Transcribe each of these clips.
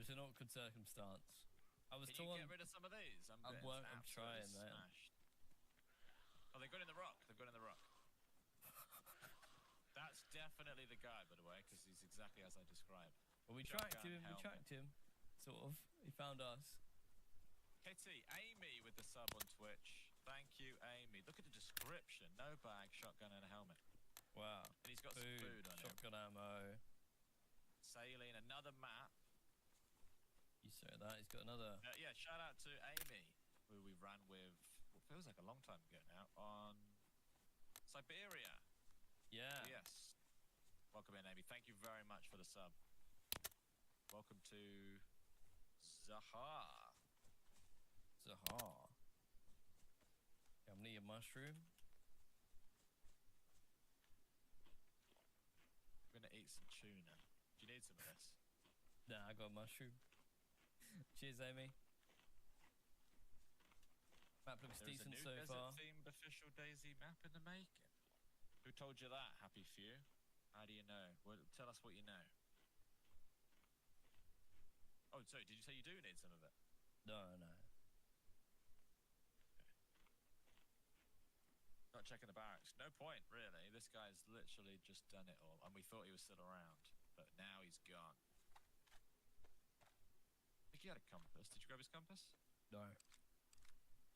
was an awkward circumstance. I was Can you torn. get rid of some of these? I'm absolutely trying, mate. smashed. Oh, they've got in the rock. They've got in the rock. That's definitely the guy, by the way, because he's exactly as I described. Well, we Shotgun tracked him. helmet. We tracked him. Sort of. He found us. KT, Amy with the sub on Twitch. Thank you, Amy. Look at the description. No bag, shotgun, and a helmet. Wow. And he's got some food on him. Shotgun ammo. Sailing, another map. You say that. He's got another. Yeah, shout out to Amy, who we ran with, what feels like a long time ago now, on Siberia. Yeah. Yes. Welcome in, Amy. Thank you very much for the sub. Welcome to Zahar. Zahar. Yeah, I'm gonna eat a mushroom. I'm gonna eat some tuna. Do you need some of this? Nah, I got a mushroom. Cheers, Amy. Map looks There's decent a new so far. desert-themed official DayZ map in the making. Who told you that, Happy Few? How do you know? Well, tell us what you know. Oh, sorry, did you say you do need some of it? No. Not checking the barracks. No point, really. This guy's literally just done it all, and we thought he was still around, but now he's gone. I think he had a compass. Did you grab his compass? No.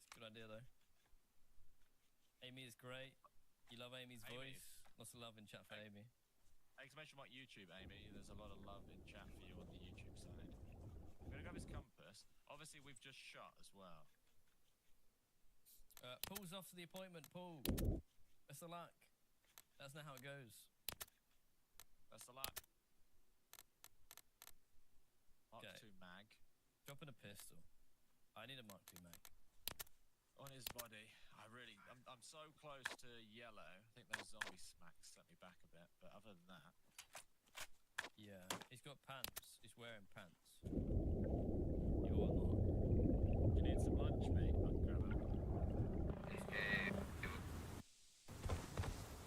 It's a good idea, though. Amy is great. You love Amy's voice. Lots of love in chat for Amy. Exclamation mark YouTube, Amy. There's a lot of love in chat for you on the YouTube side. I'm gonna grab his compass. Obviously, we've just shot as well. Paul's off to the appointment. Paul. Best of luck. That's not how it goes. Best of luck. Mark Okay. 2 mag. Dropping a pistol. I need a Mark II mag. On his body. I'm so close to yellow. I think those zombie smacks set me back a bit, but other than that. Yeah, he's got pants. He's wearing pants. You are not. You need some lunch, mate? I can grab it.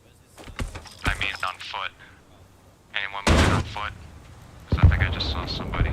Where's his, I mean on foot. Anyone moving on foot? Because I think I just saw somebody.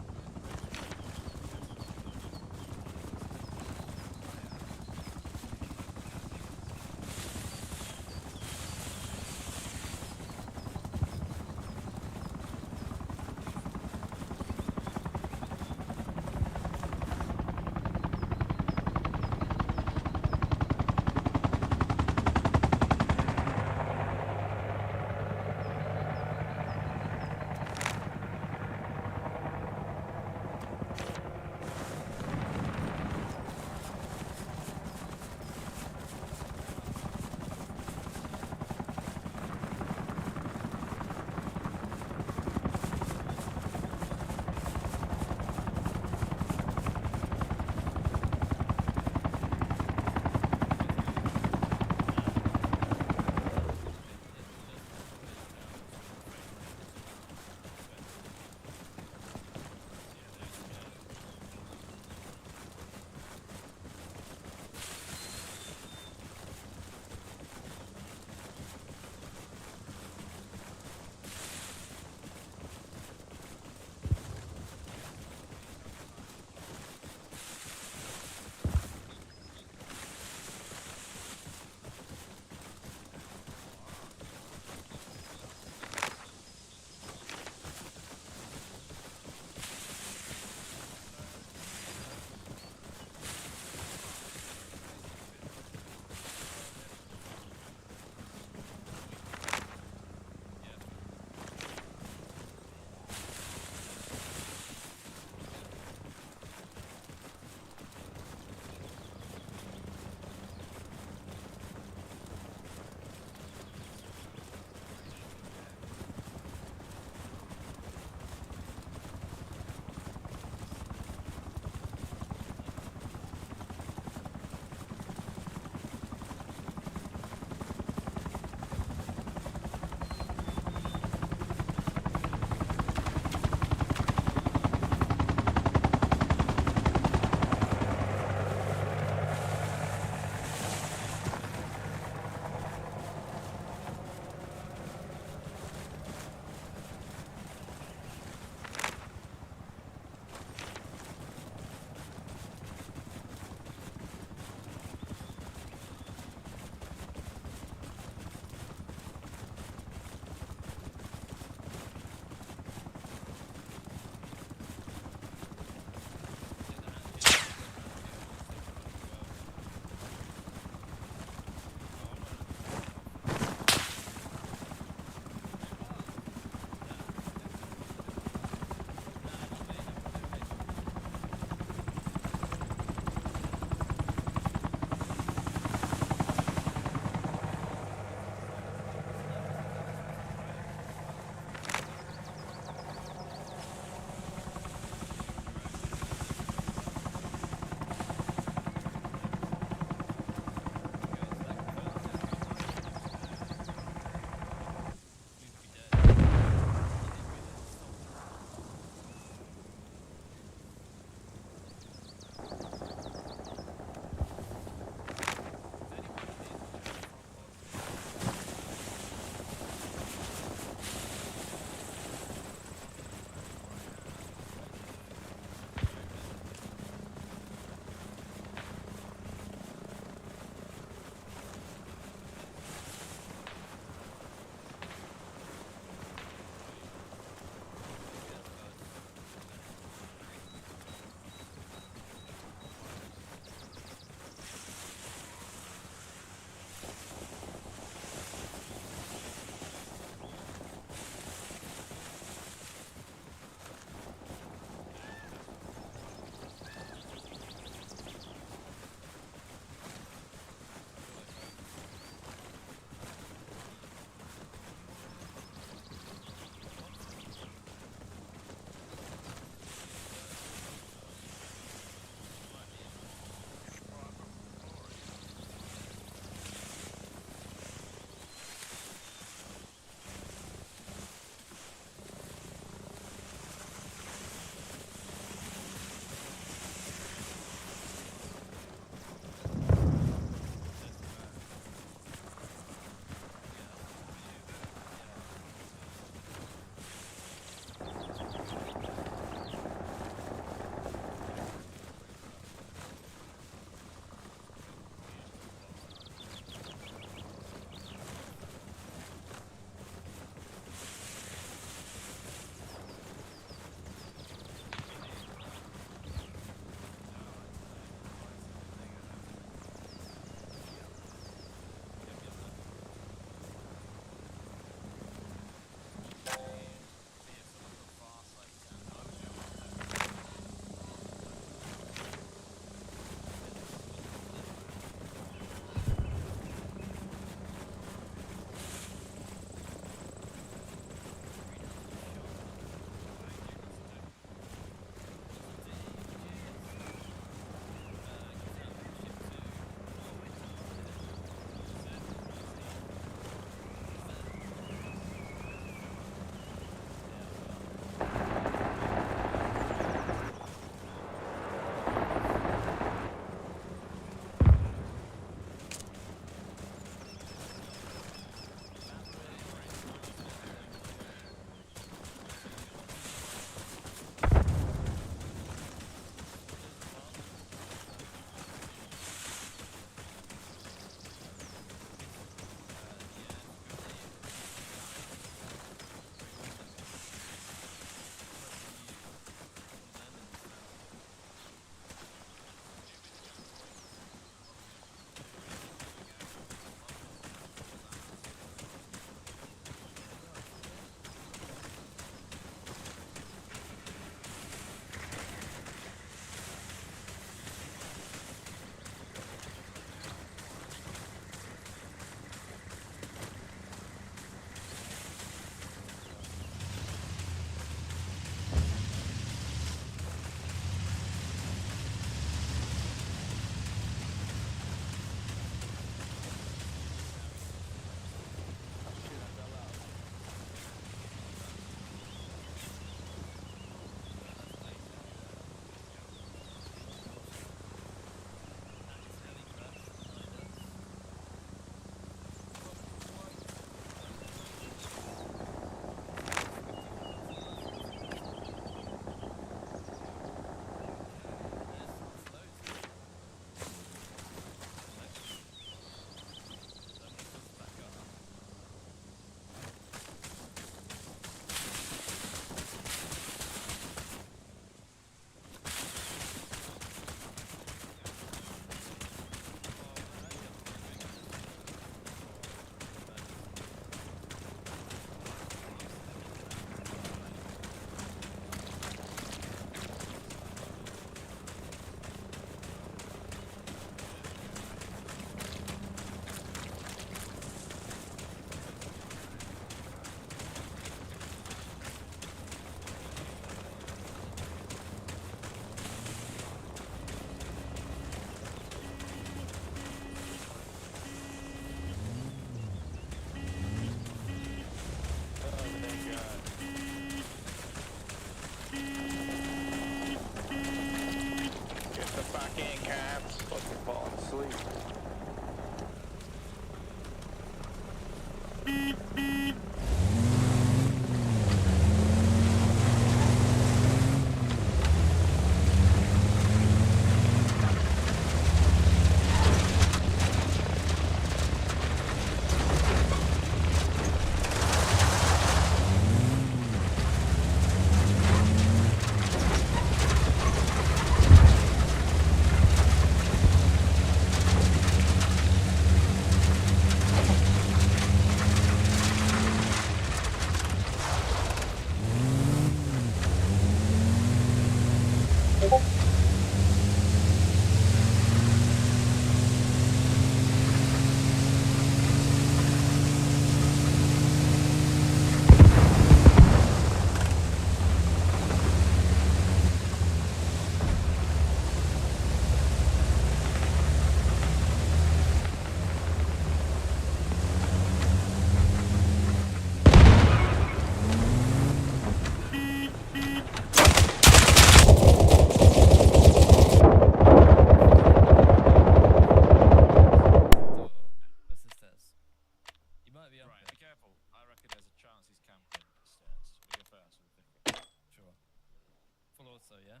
auto, yeah?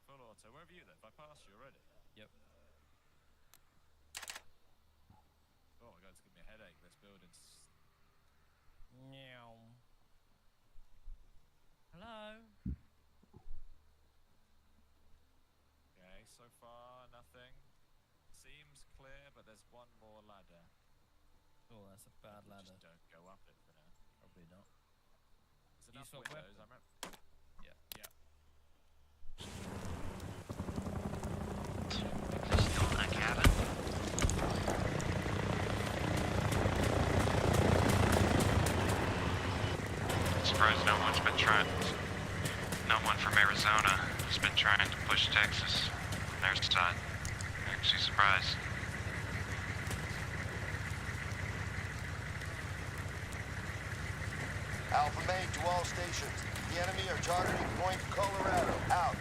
Full auto. Where have you live? I passed you already. Yep. Oh my god, it's giving me a headache. This building's... Meow. Hello? Okay, so far, nothing. Seems clear, but there's one more ladder. Oh, that's a bad Maybe ladder. Just don't go up it for now. Probably not. There's You enough swap windows, weapon? Yeah. Yeah. There's still in that cabin. Surprised no one's been trying. No one from Arizona has been trying to push Texas on their side. Actually surprised. Alpha Main to all stations. The enemy are targeting Point Colorado. Out.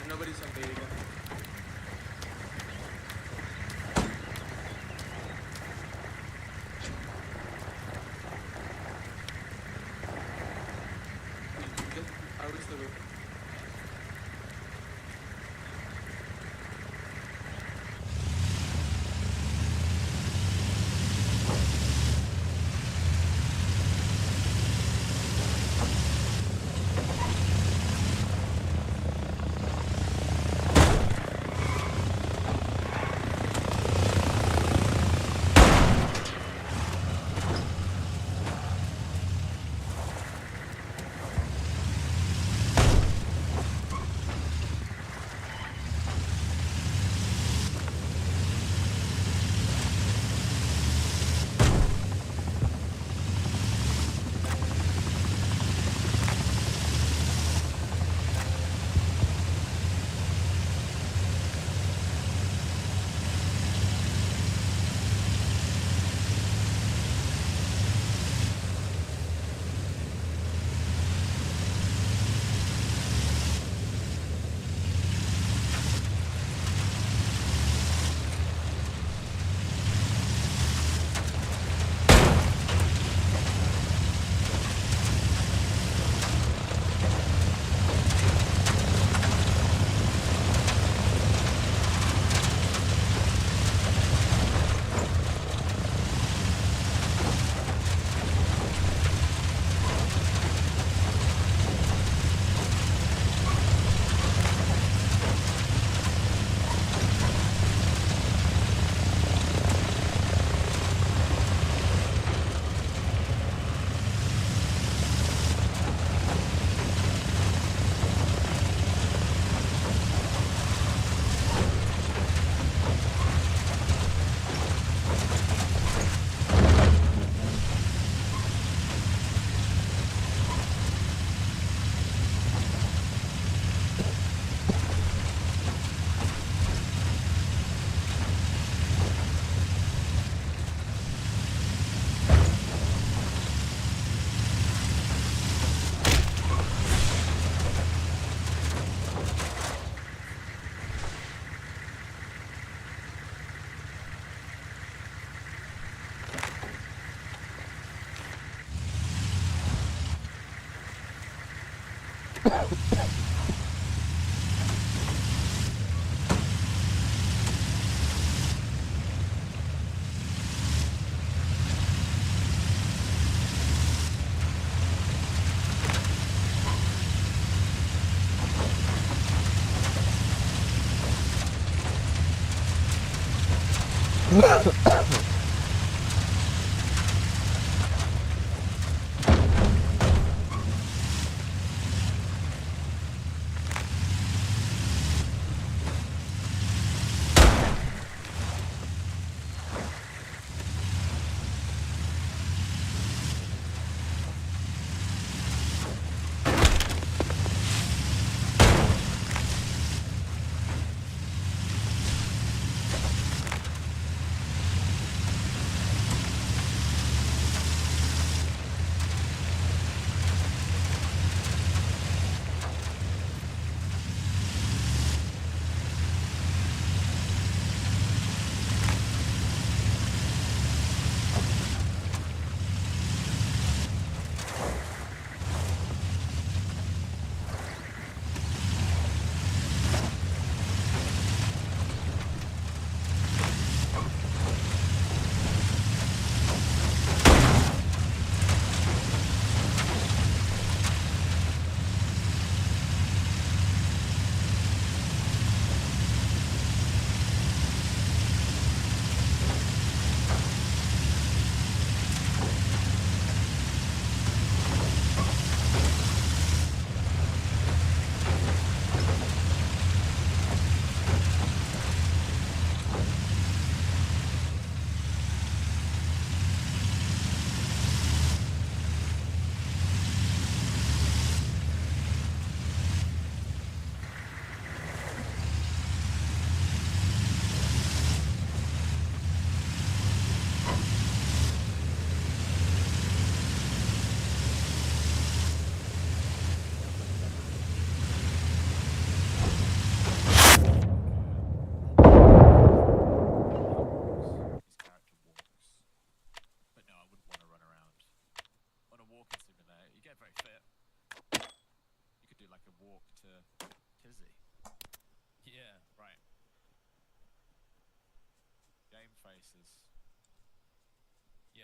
Nobody's on Vega. How is the route?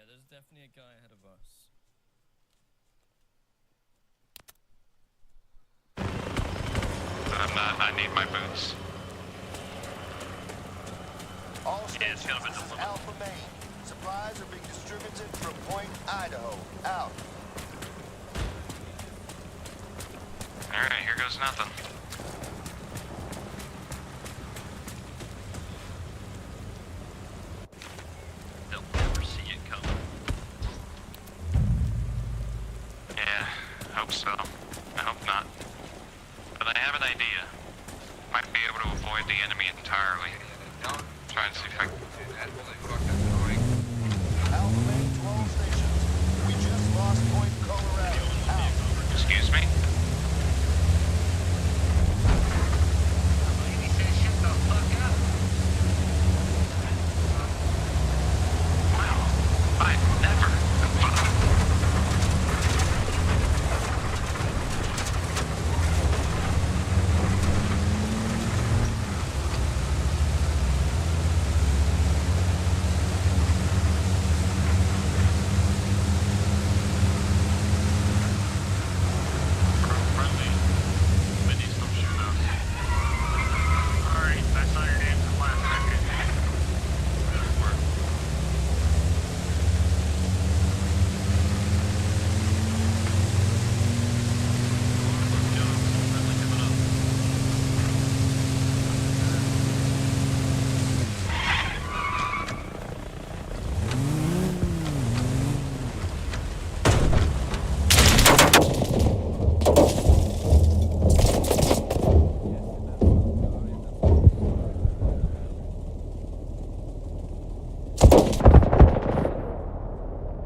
Yeah, there's definitely a guy ahead of us. I need my boots. All stations, this is Alpha Main. Supplies are being distributed from Point Idaho. Out. Alright, here goes nothing. They'll never see it coming. Yeah, hope so. I hope not. But I have an idea. Might be able to avoid the enemy entirely. Try and see if I can... Alpha Main to all stations. We just lost Point Colorado. Out. Excuse me? Wow, I never...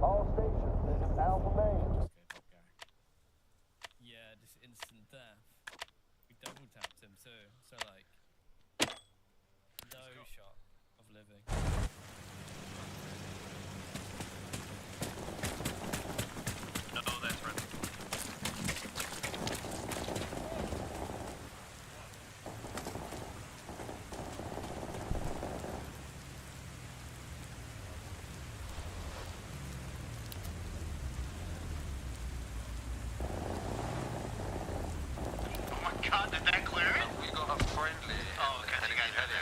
All stations, this is Alpha Main. Yeah, just instant death. We double tapped him too, so like, no shot of living. No, that's right. Oh my god, did that clear it? We got a friendly... Oh, okay, I think I got it.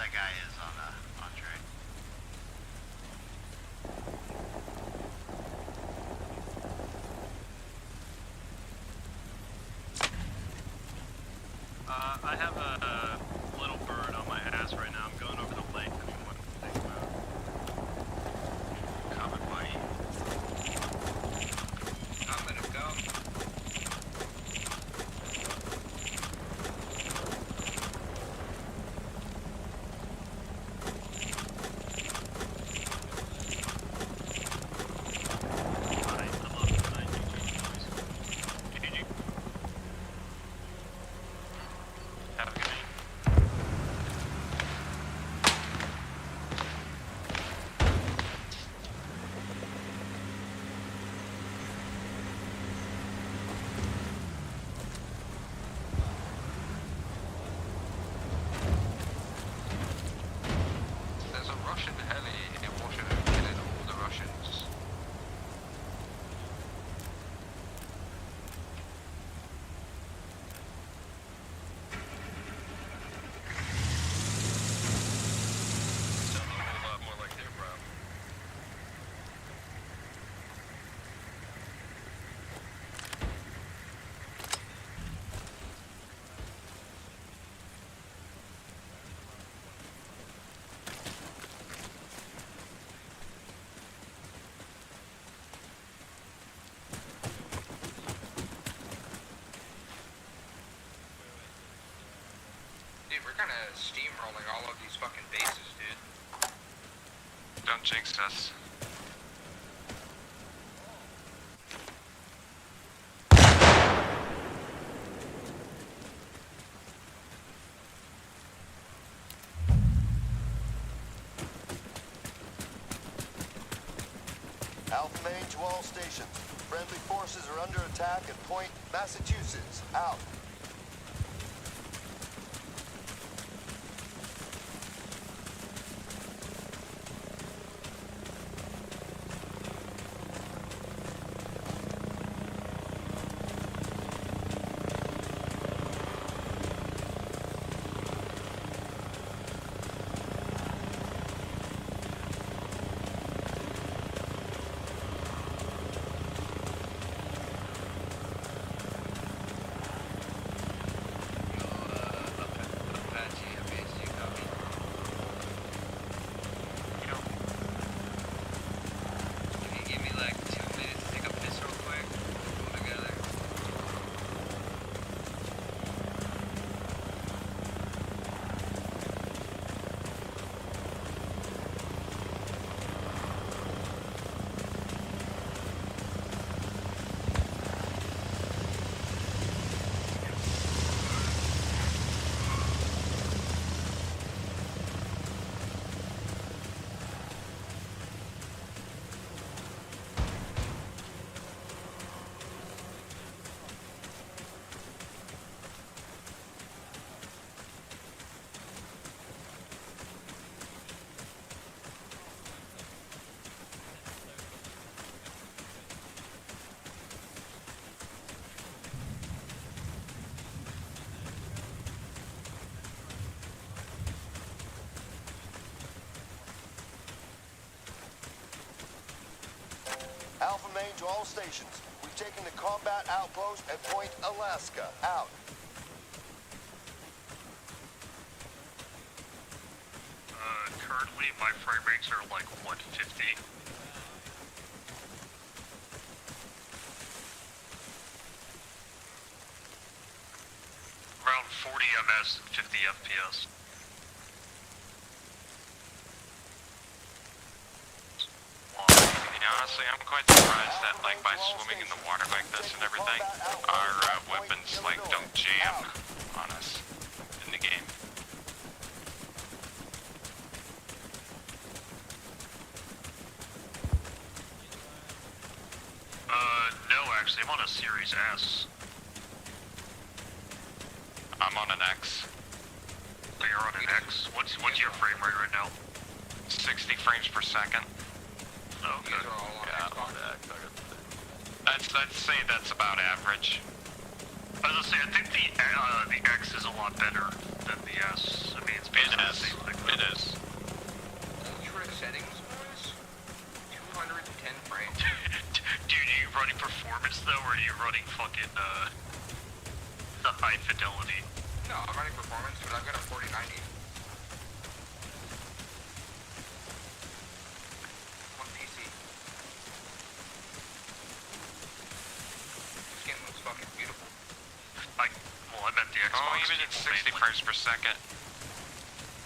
that guy is on track. I have a little bird on my ass right now. I'm going over the lake. If you want to take him out. Coming, buddy. I'm gonna go. Have a good night. There's a Russian heli in Washington killing all the Russians. Sounds a whole lot more like their problem. Dude, we're kind of steamrolling all of these fucking bases, dude. Don't jinx us. Alpha Main to all stations. Friendly forces are under attack at Point Massachusetts. Out. Alpha Main to all stations. We've taken the combat outpost at Point Alaska. Out. Currently my frame rates are like 150. Around 40 ms and 50 FPS. Honestly, I'm quite surprised that, like, by swimming in the water like this and everything, our weapons, like, don't jam on us in the game. No, actually, I'm on a Series S. I'm on an X. So you're on an X? What's your frame rate right now? 60 frames per second. Oh, okay. Yeah, I'm on the X. I'd say that's about average. I was gonna say, I think the X is a lot better than the S. I mean, it's basically the same thing. It is. Ultra settings, boys. 210 frames. Dude, are you running performance though, or are you running fucking the high fidelity? No, I'm running performance, but I've got a 4090. On PC. This game looks fucking beautiful. I meant the Xbox. Oh, even at people 60 mainly. frames per second,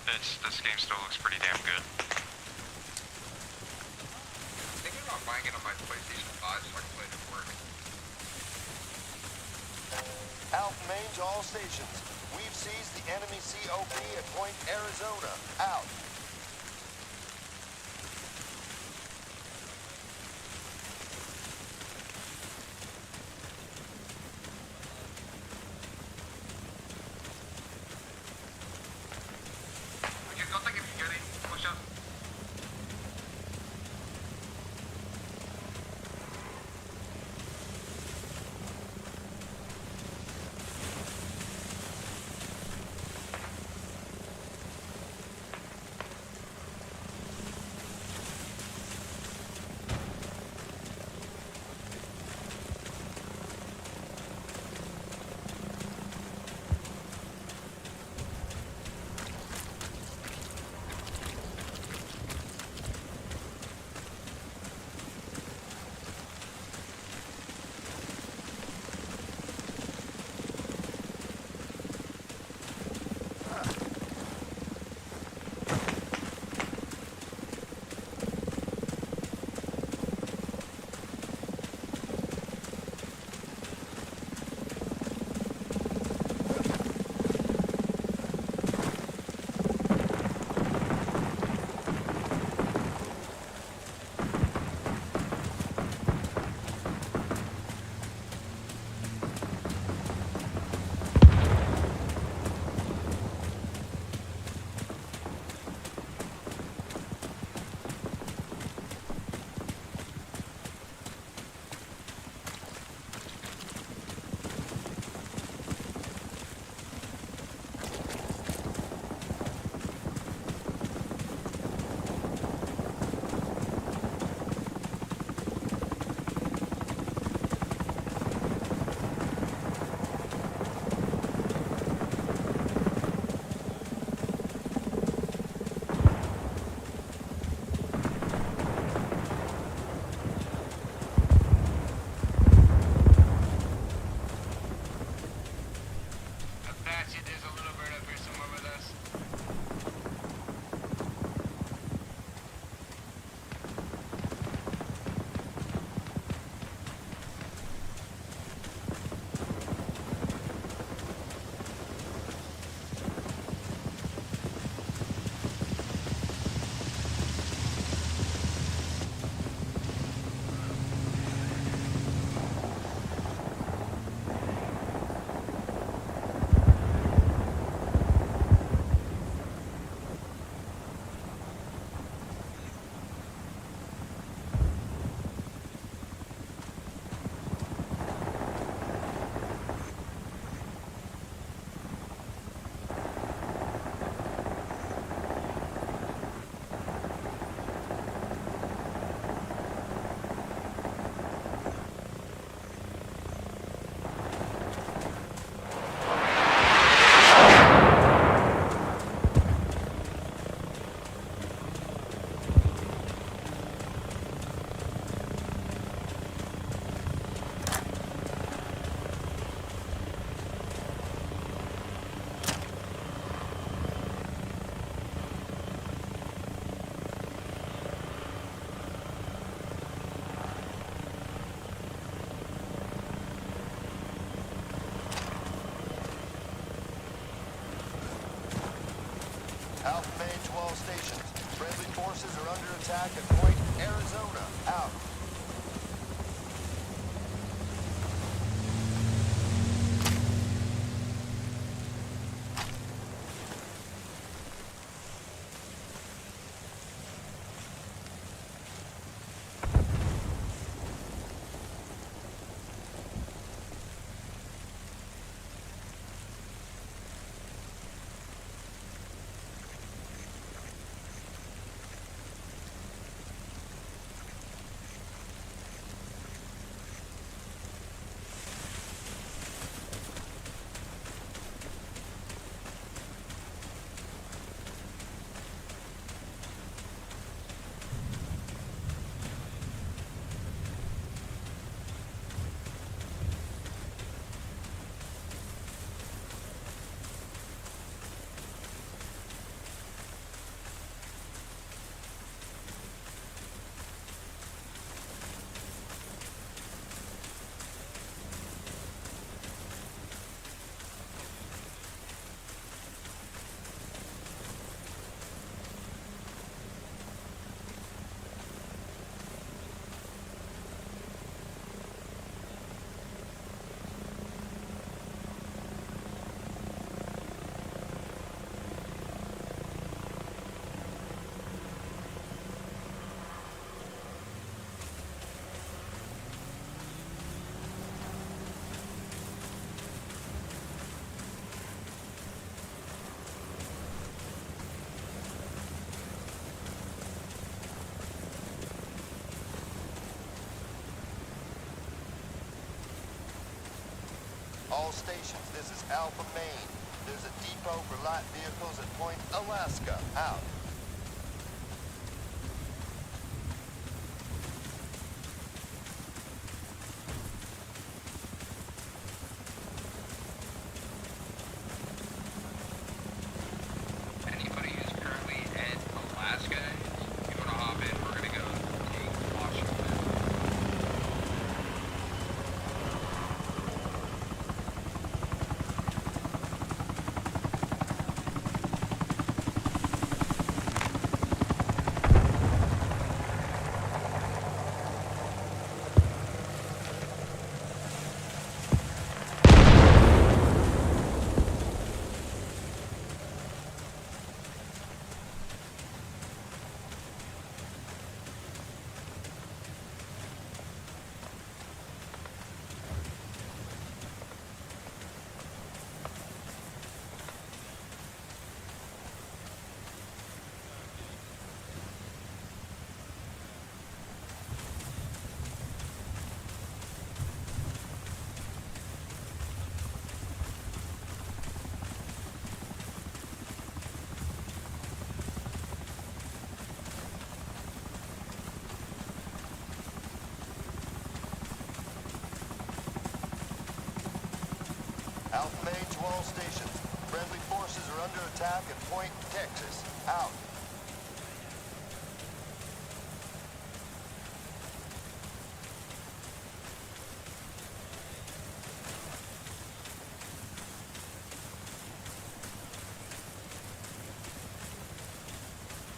this game still looks pretty damn good. I'm thinking about buying it on my PlayStation 5 so I can play it at work. Alpha main to all stations. We've seized the enemy COP at Point Arizona. Out. Alpha main to all stations. Friendly forces are under attack at Point Arizona. Out. All stations, this is Alpha Main. There's a depot for light vehicles at Point Alaska. Out. Anybody who's currently in Alaska, if you want to hop in, we're going to go take Washington. Alpha Main to all stations. Friendly forces are under attack at Point, Texas. Out.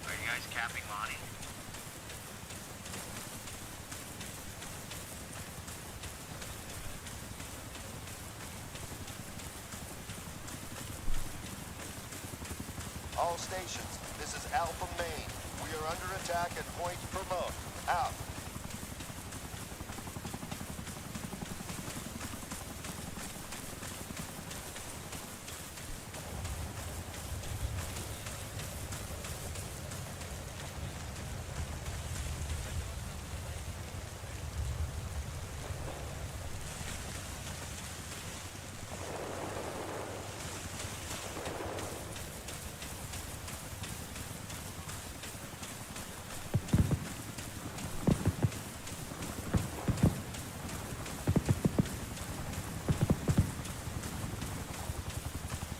Are you guys capping Lonnie? All stations, this is Alpha Main. We are under attack at Point Vermont. Out.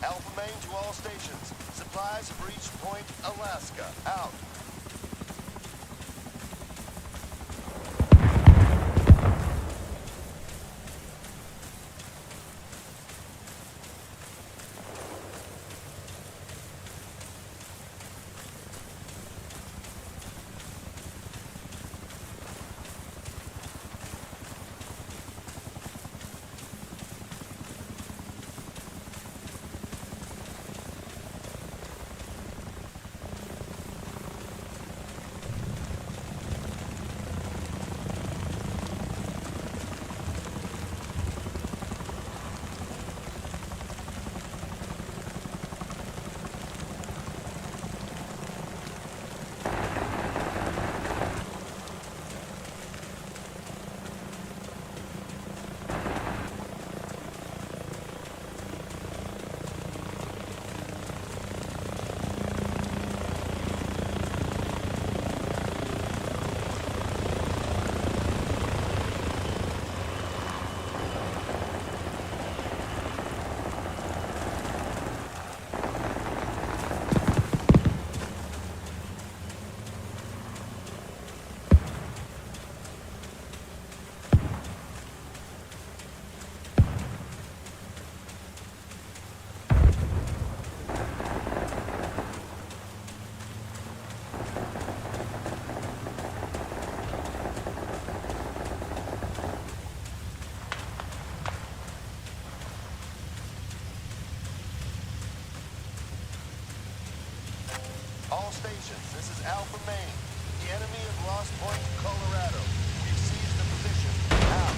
Alpha Main to all stations. Supplies have reached Point Alaska. Out. All stations, this is Alpha Main. The enemy has lost Point Colorado. We've seized the position. Out.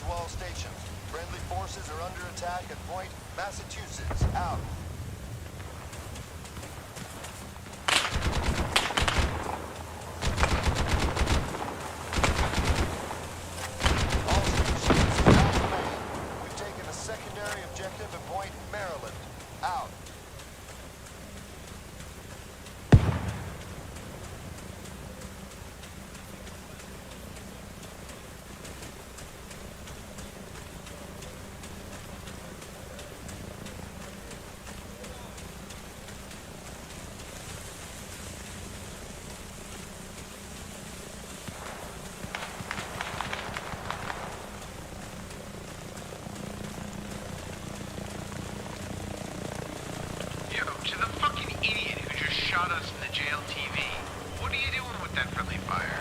to all stations. Friendly forces are under attack at Point Massachusetts. Out. All stations, Alpha Main. We've taken a secondary objective at Point Maryland. Out. Yo, to the fucking idiot who just shot us in the jail TV, what are you doing with that friendly fire?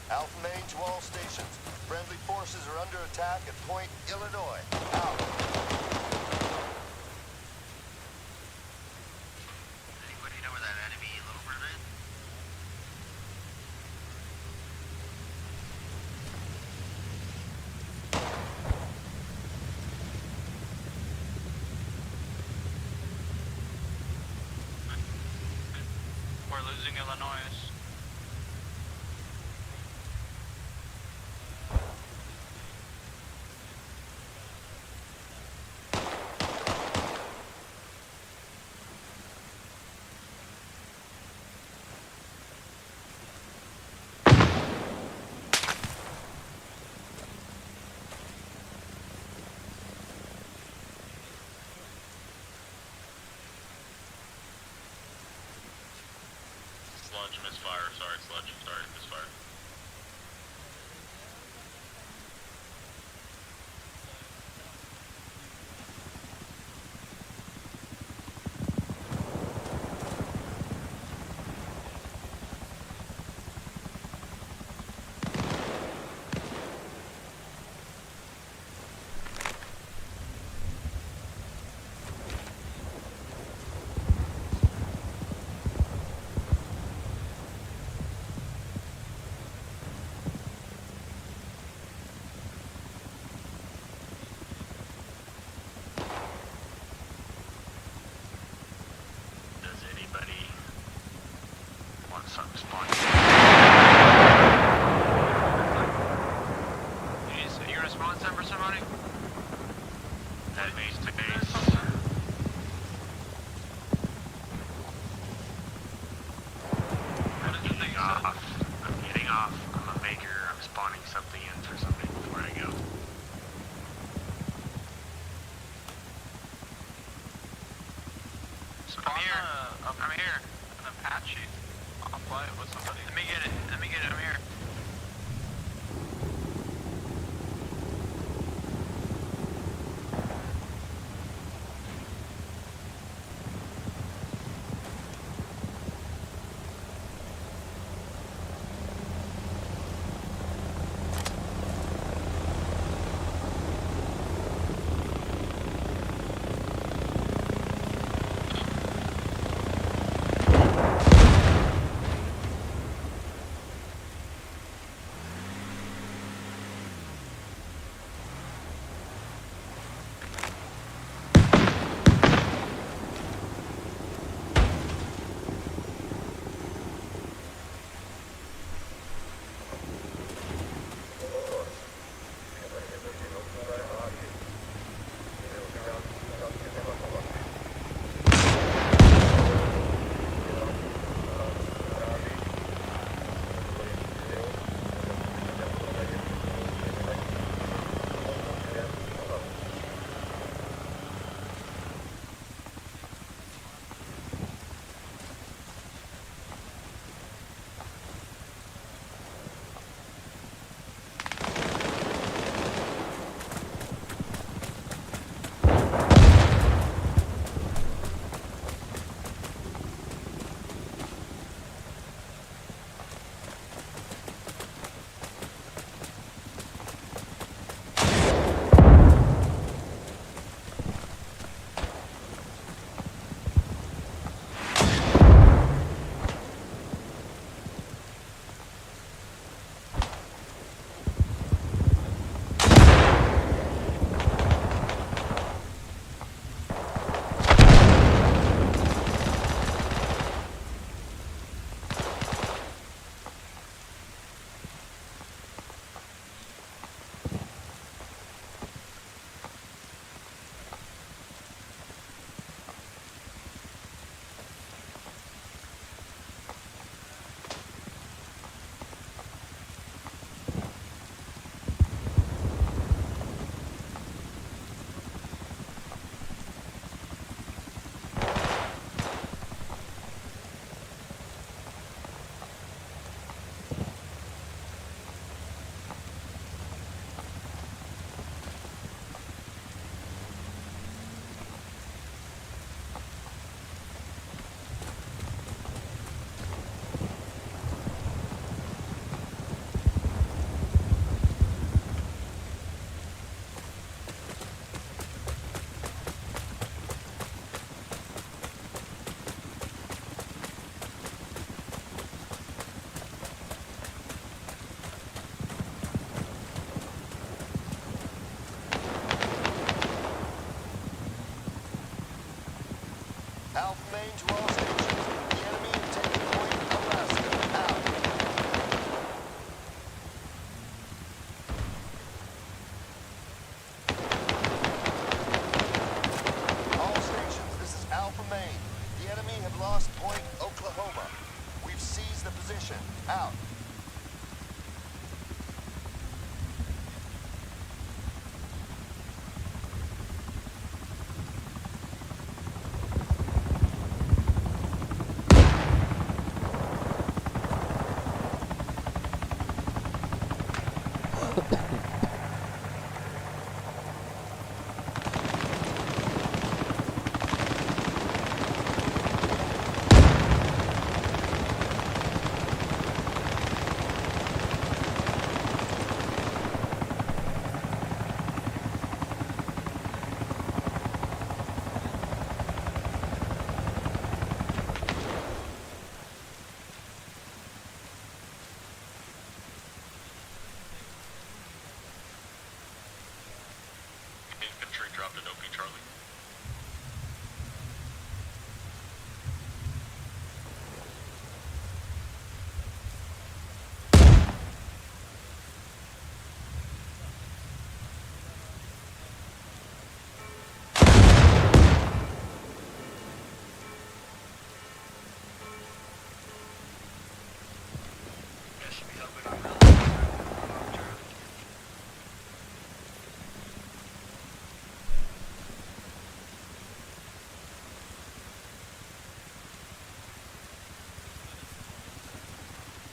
Alpha Main to all stations. Friendly forces are under attack at Point Illinois. Out. Anybody know where that enemy little bird is? We're losing Illinois. Sludge, misfire. Sorry, Sludge. Sorry, misfire. Does anybody want something spawned? You gonna spawn some for somebody? That base to base. I'm getting off. I'm a maker. I'm spawning something in for something before I go. I'm here. An Apache. I'll fly it with somebody. Let me get it. I'm here. Out. Infantry dropped an OP Charlie.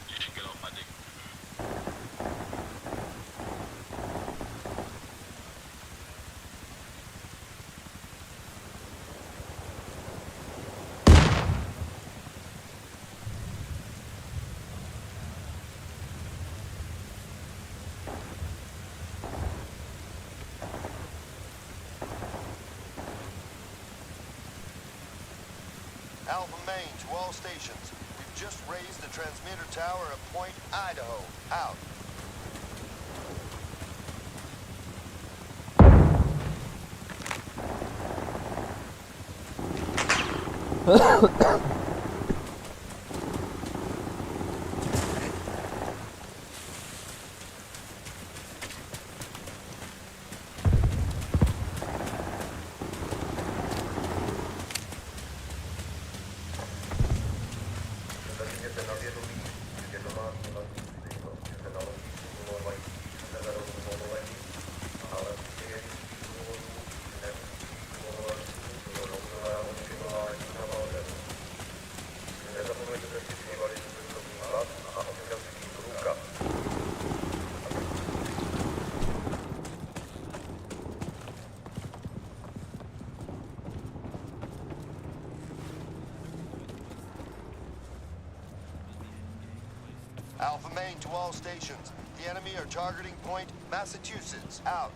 You should get off my dick. Alpha Main to all stations. We've just raised the transmitter tower at Point Idaho. Out. Alpha Main to all stations. The enemy are targeting Point Massachusetts. Out.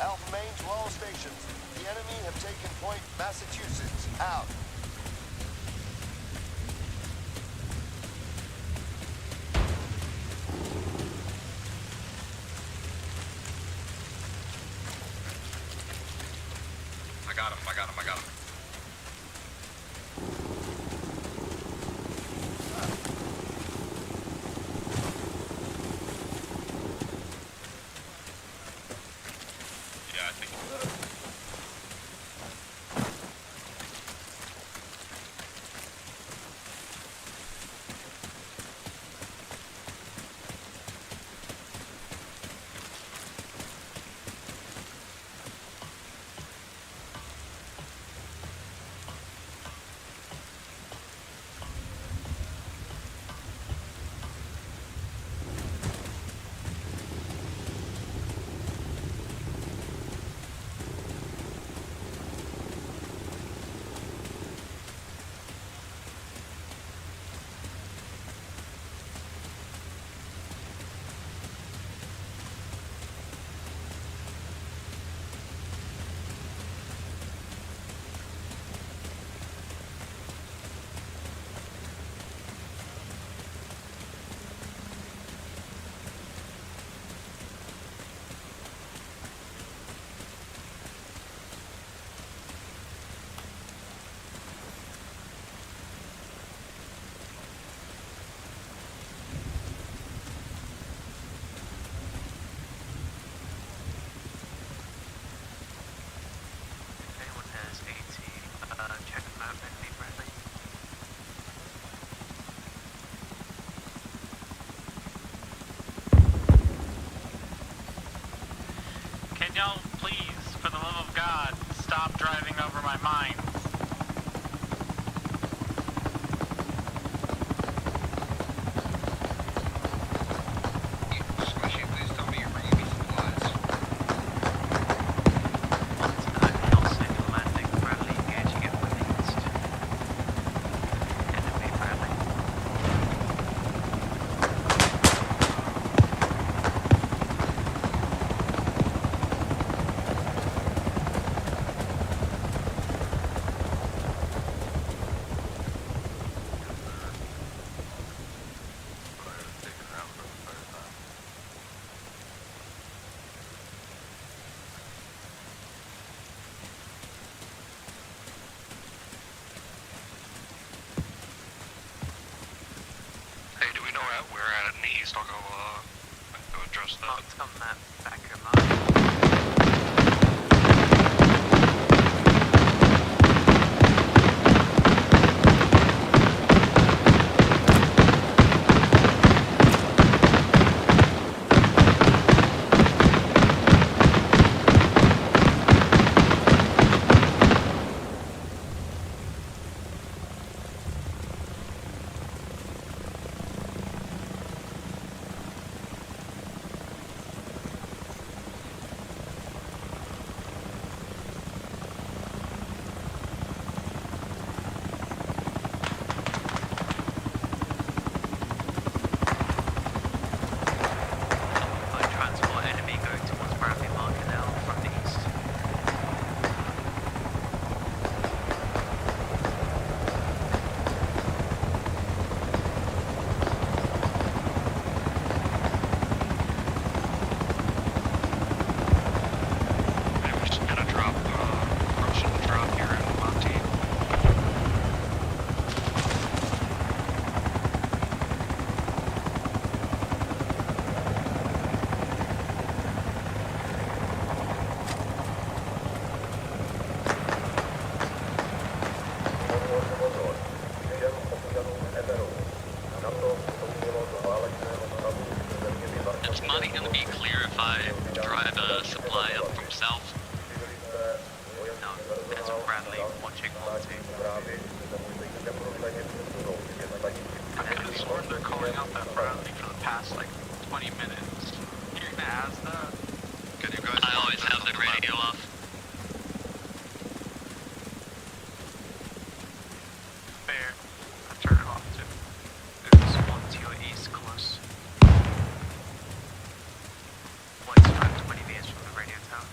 Alpha Main to all stations. The enemy have taken Point Massachusetts. Out. I got him. Yeah, I think my mind. Squishy, please tell me you're bringing me supplies. Landing Bradley engaging at the east. Enemy Bradley. Hey, do we know where we're at in the east? I'll go address that. Marked on that back of mine. Transport enemy going towards Bradley Market now from the east. Maybe we just gotta drop, Russian drop here in Monty. Is Monty going to be clear if I drive a supply up from south? No, that's Bradley watching Monty. I could have sworn they're calling out that Bradley for the past, 20 minutes. You're gonna ask that? Can you guys? I always have the radio off. Fair. I turn it off too. There's one to your east, close. One's about 20 meters from the radio tower.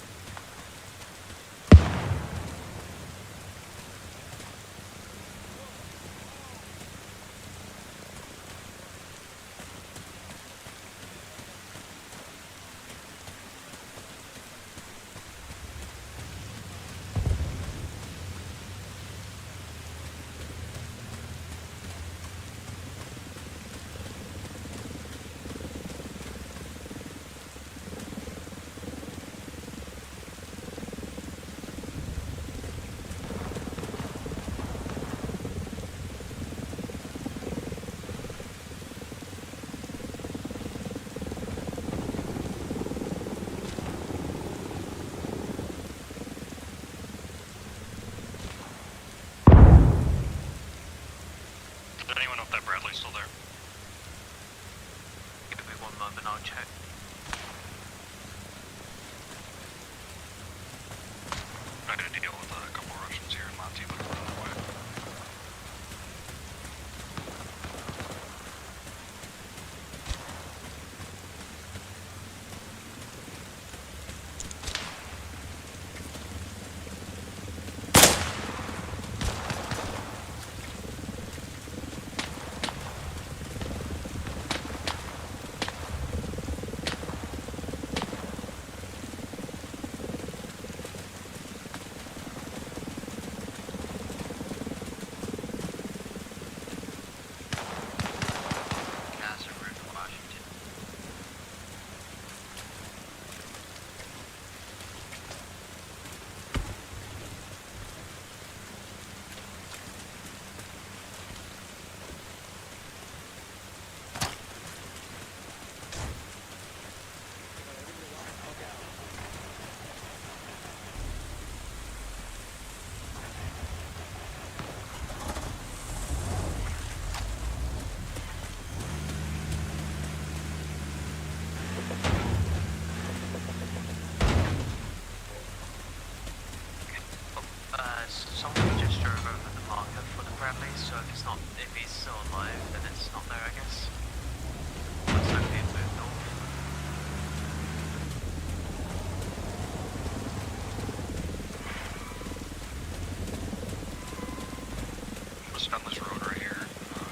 down this road right here,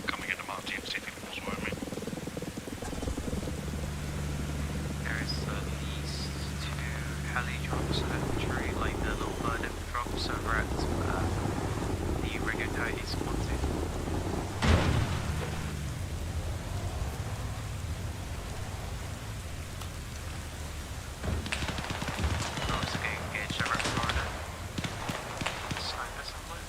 coming into Mount TMC people's way, I mean. There's at least 2 heli drops at the tree, like the little bird drops over at the Rigatoni spotted. Drops are getting engaged over at Florida. Sniper somewhere.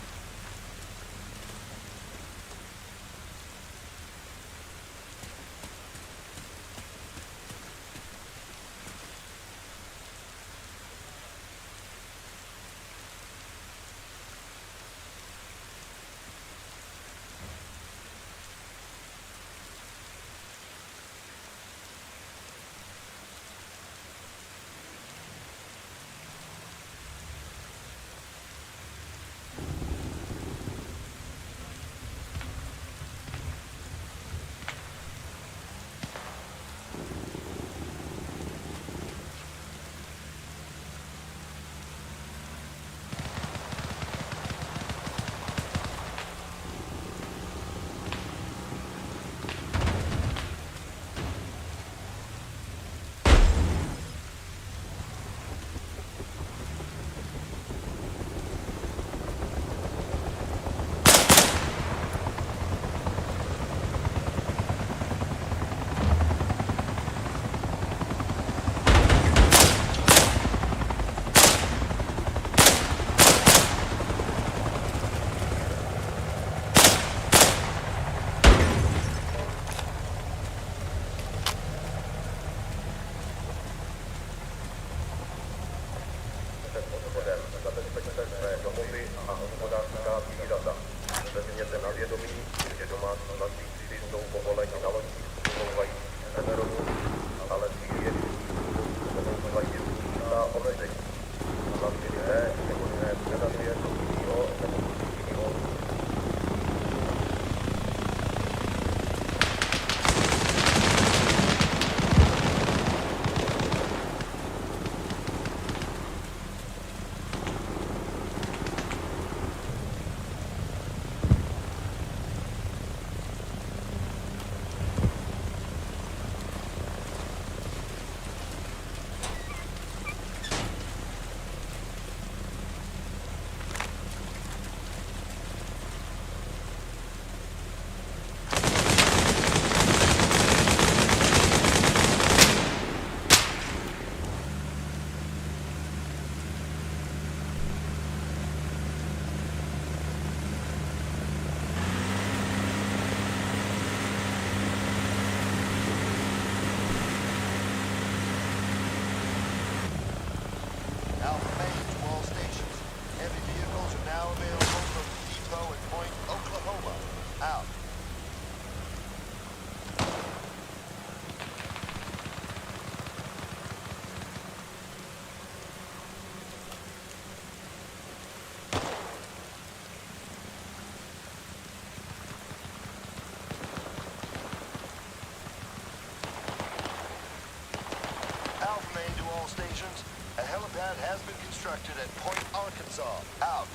constructed at Point Arkansas. Out.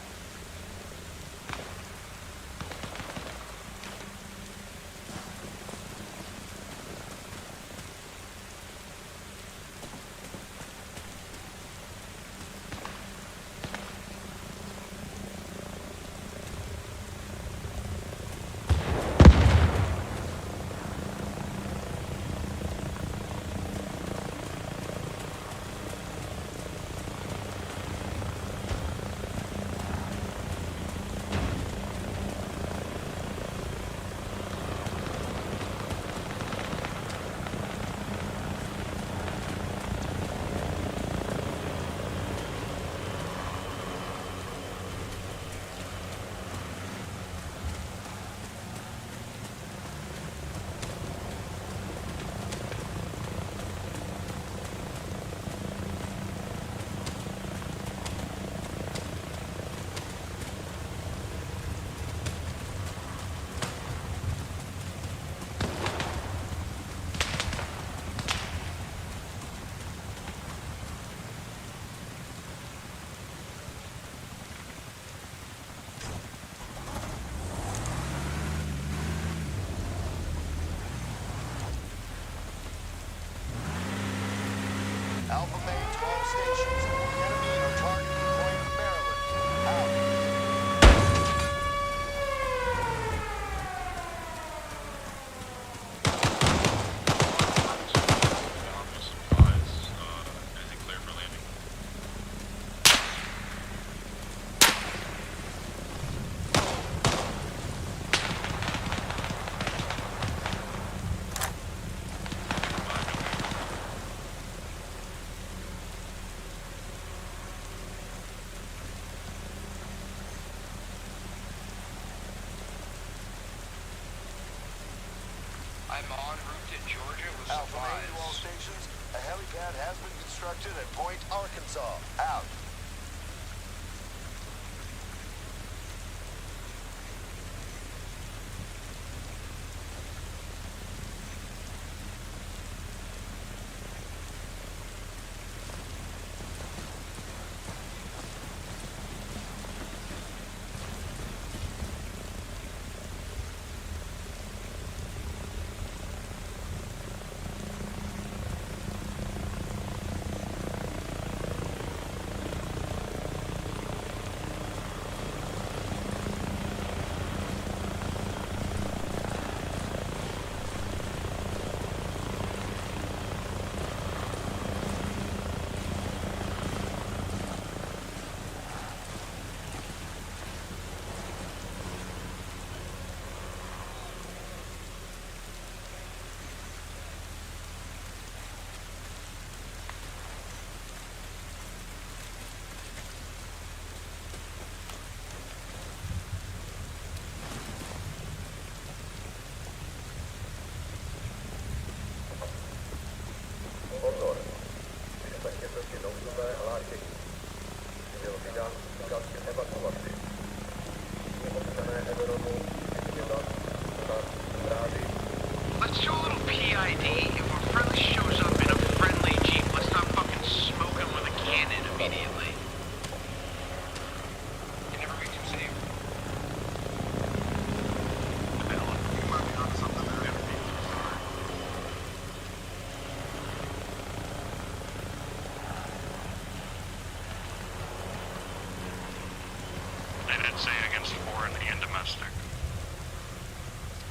Alpha Main to all stations. The enemy are targeting Point Maryland. Out. Normal supplies. Anything clear for landing? I'm en route to Georgia with Alpha Main to all supplies. stations. A helipad has been constructed at Point Arkansas. Out. Let's do a little PID. If a friendly shows up in a friendly Jeep, let's not fucking smoke him with a cannon immediately. Can never be too safe. You might be on something there. They did say against foreign and domestic.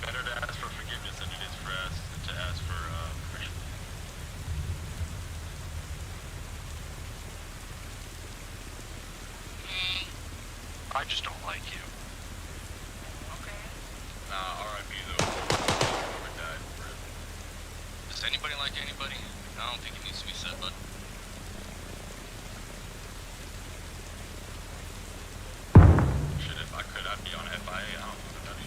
Better to ask for forgiveness than it is for us to ask for permission. I just don't like you. Okay. Nah, R.I.P. though. Whoever died. Does anybody like anybody? I don't think it needs to be said, but. Shit, if I could, I'd be on FIA. I don't know what that is.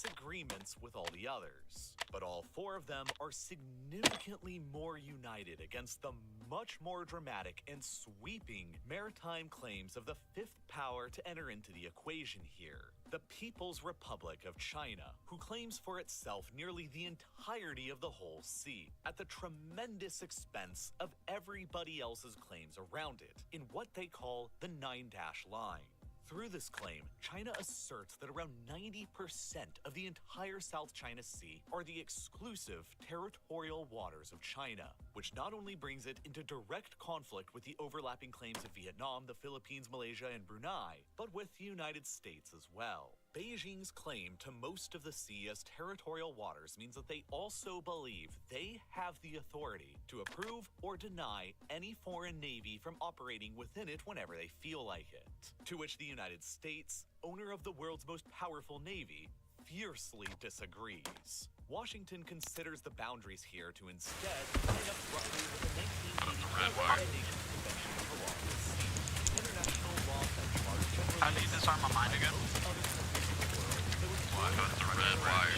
disagreements with all the others. But all four of them are significantly more united against the much more dramatic and sweeping maritime claims of the fifth power to enter into the equation here, the People's Republic of China, who claims for itself nearly the entirety of the whole sea, at the tremendous expense of everybody else's claims around it, in what they call the 9-dash line. Through this claim, China asserts that around 90% of the entire South China Sea are the exclusive territorial waters of China, which not only brings it into direct conflict with the overlapping claims of Vietnam, the Philippines, Malaysia, and Brunei, but with the United States as well. Beijing's claim to most of the sea as territorial waters means that they also believe they have the authority to approve or deny any foreign navy from operating within it whenever they feel like it. To which the United States, owner of the world's most powerful navy, fiercely disagrees. Washington considers the boundaries here to instead line up roughly with the 1984 United Nations Convention of the Law of the Sea. International law benchmarks generally How do you disarm a mine again? Well, I thought it's a red wire.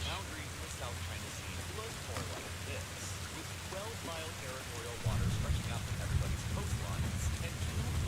Boundaries in the South China Sea look more like this, with 12-mile territorial water stretching out from everybody's coastlines and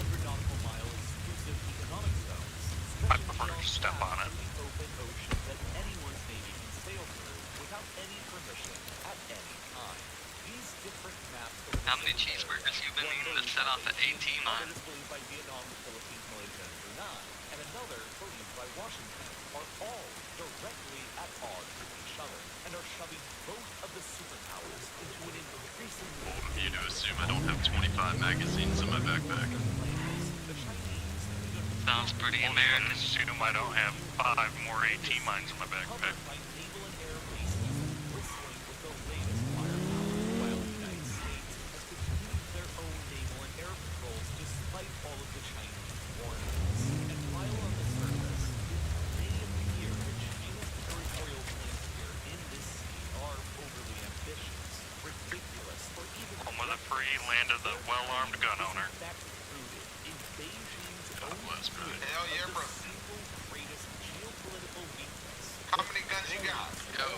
200 nautical mile exclusive economic zones I prefer to step on it. the open ocean that anyone's navy can sail through without any permission at any time. These different maps of How many cheeseburgers you been needing to set off the AT line? One is believed by Vietnam, the Philippines, Malaysia, and Brunei, and another believed by Washington, are all directly at odds with each other and are shoving both of the superpowers into an increasingly You to assume I don't have 25 magazines in my backpack. the Chinese Sounds pretty I American. assume I don't have 5 more AT mines in my backpack. covered by naval and air bases bristling with the latest firepower, while the United States has continued their own naval and air patrols despite all of the Chinese warnings. And while on the surface, it may appear that China's territorial claims here in this sea are overly ambitious, ridiculous, or even Home of the free, land of the well-armed gun owner. in fact rooted in Beijing's God own bless, man. view Hell yeah, of bro. the single greatest geopolitical weakness. How many guns you got? Yo,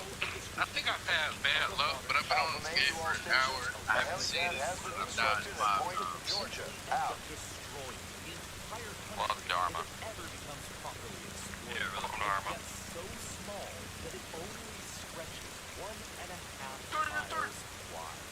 I think I passed bad luck, but I've been on this game for an hour. I haven't seen it. I've died 5 times. Georgia, out. Destroying the entire Well, country Dharma. if it ever becomes properly explored. Yeah, well, Dharma. It's so small that it only stretches 1.5 miles wide.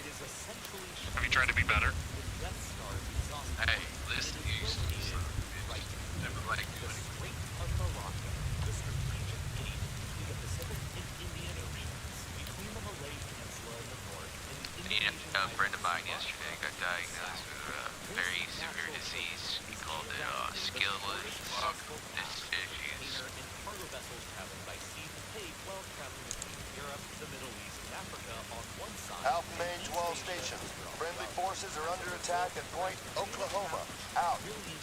It is essentially Have you tried to be better? the Death Star's exhaust Hey, pipe, listen, and it you is son of a located bitch. right Never liked the you anymore. Strait of Malacca, the strategic gate between the Pacific and Indian Oceans, between the Malay Peninsula in the north and the Indonesian A friend of mine islands yesterday got diagnosed with a very severe disease. He called it skilless disease. and cargo vessels traveling by sea to take while traveling between Europe, the Middle East, and Africa on one side. Alpha Main 12 stations. Friendly forces are under attack at Point Oklahoma. Out. $1 billion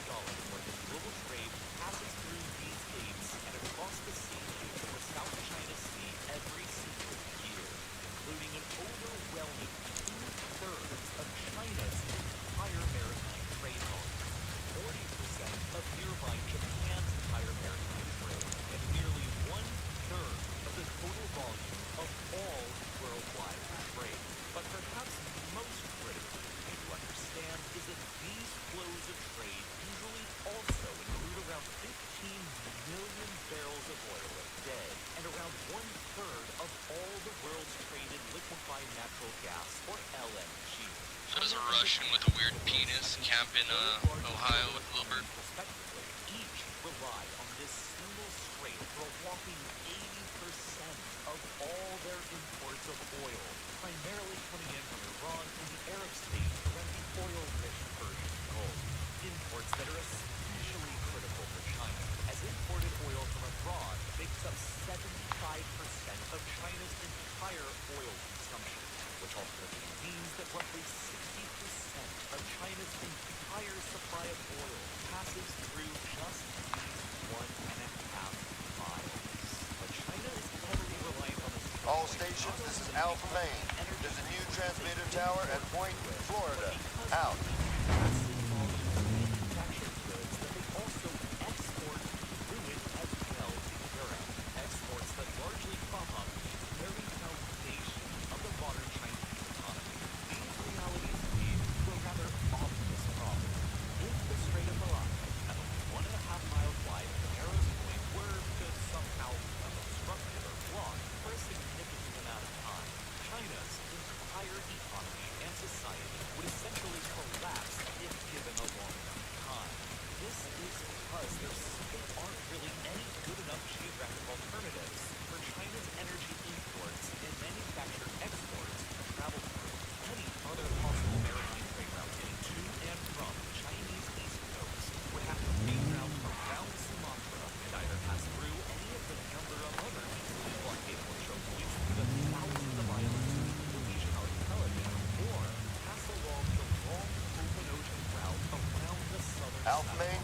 worth of global trade passes through these gates and across the sea to the South China Sea every single year, including an overwhelming 2/3 of China's entire maritime trade volume, 40% of nearby Japan's entire maritime trade, and nearly 1/3 of the total volume of all worldwide trade. But perhaps most critically for you to understand is that these flows of trade usually also include around 15 million barrels of oil a day, and around 1/3 of all the world's traded liquefied natural gas, or LNG. So does a Russian with a weird penis camp in Ohio with Wilbur? Respectively, each rely on this single strait for a whopping 80% of all their imports of oil, primarily coming in from Iran and the Arab states around the oil-rich Persian Gulf. Imports that are especially critical for China, as imported oil from abroad makes up 75% of China's entire oil consumption, which ultimately means that roughly 60% of China's entire supply of oil passes through just these 1.5 miles. But China is heavily reliant on this. All stations, this is Alpha Main. There's a new transmitter tower at Point, Florida. Out. Massive volumes of manufactured goods that they also export through it as well to Europe.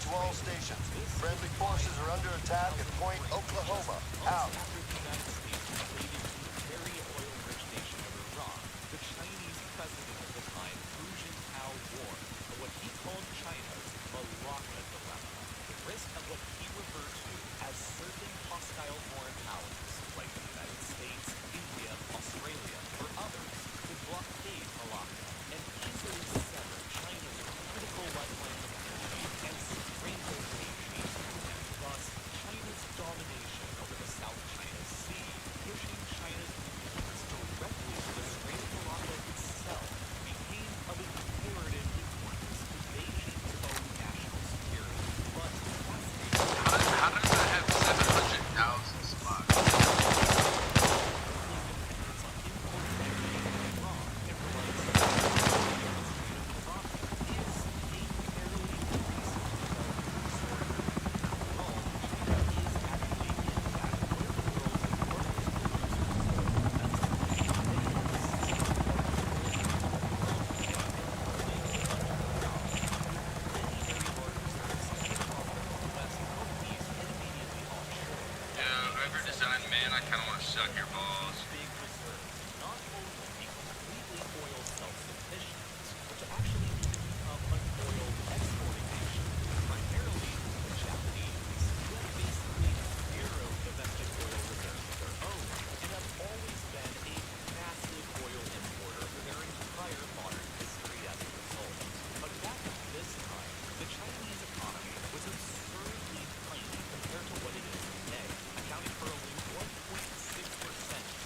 to all stations. Friendly forces are under attack at Point Oklahoma. Out. After the United States invaded the very oil-rich nation of Iran, the Chinese president at the time, Hu Jintao, warned of what he called China's Malacca dilemma, the risk of what he referred to as certain hostile foreign powers, like the United States, India, Australia, or others, could blockade Malacca and easily sever China's critical lifeline of energy and strangle Beijing, and thus China's domination over the South China Sea, pushing China's influence directly to the Strait of Malacca itself, became of imperative importance to Beijing's own national security. But How does that have 700,000 spots? Suck your balls. Big reserves, not only be completely oil self-sufficient, but to actually even become an oil exporting nation, primarily the Japanese, who have basically zero domestic oil reserves of their own, and have always been a massive oil importer for their entire modern history as a result. But back at this time, the Chinese economy was absurdly tiny compared to what it is today, accounting for only 1.6%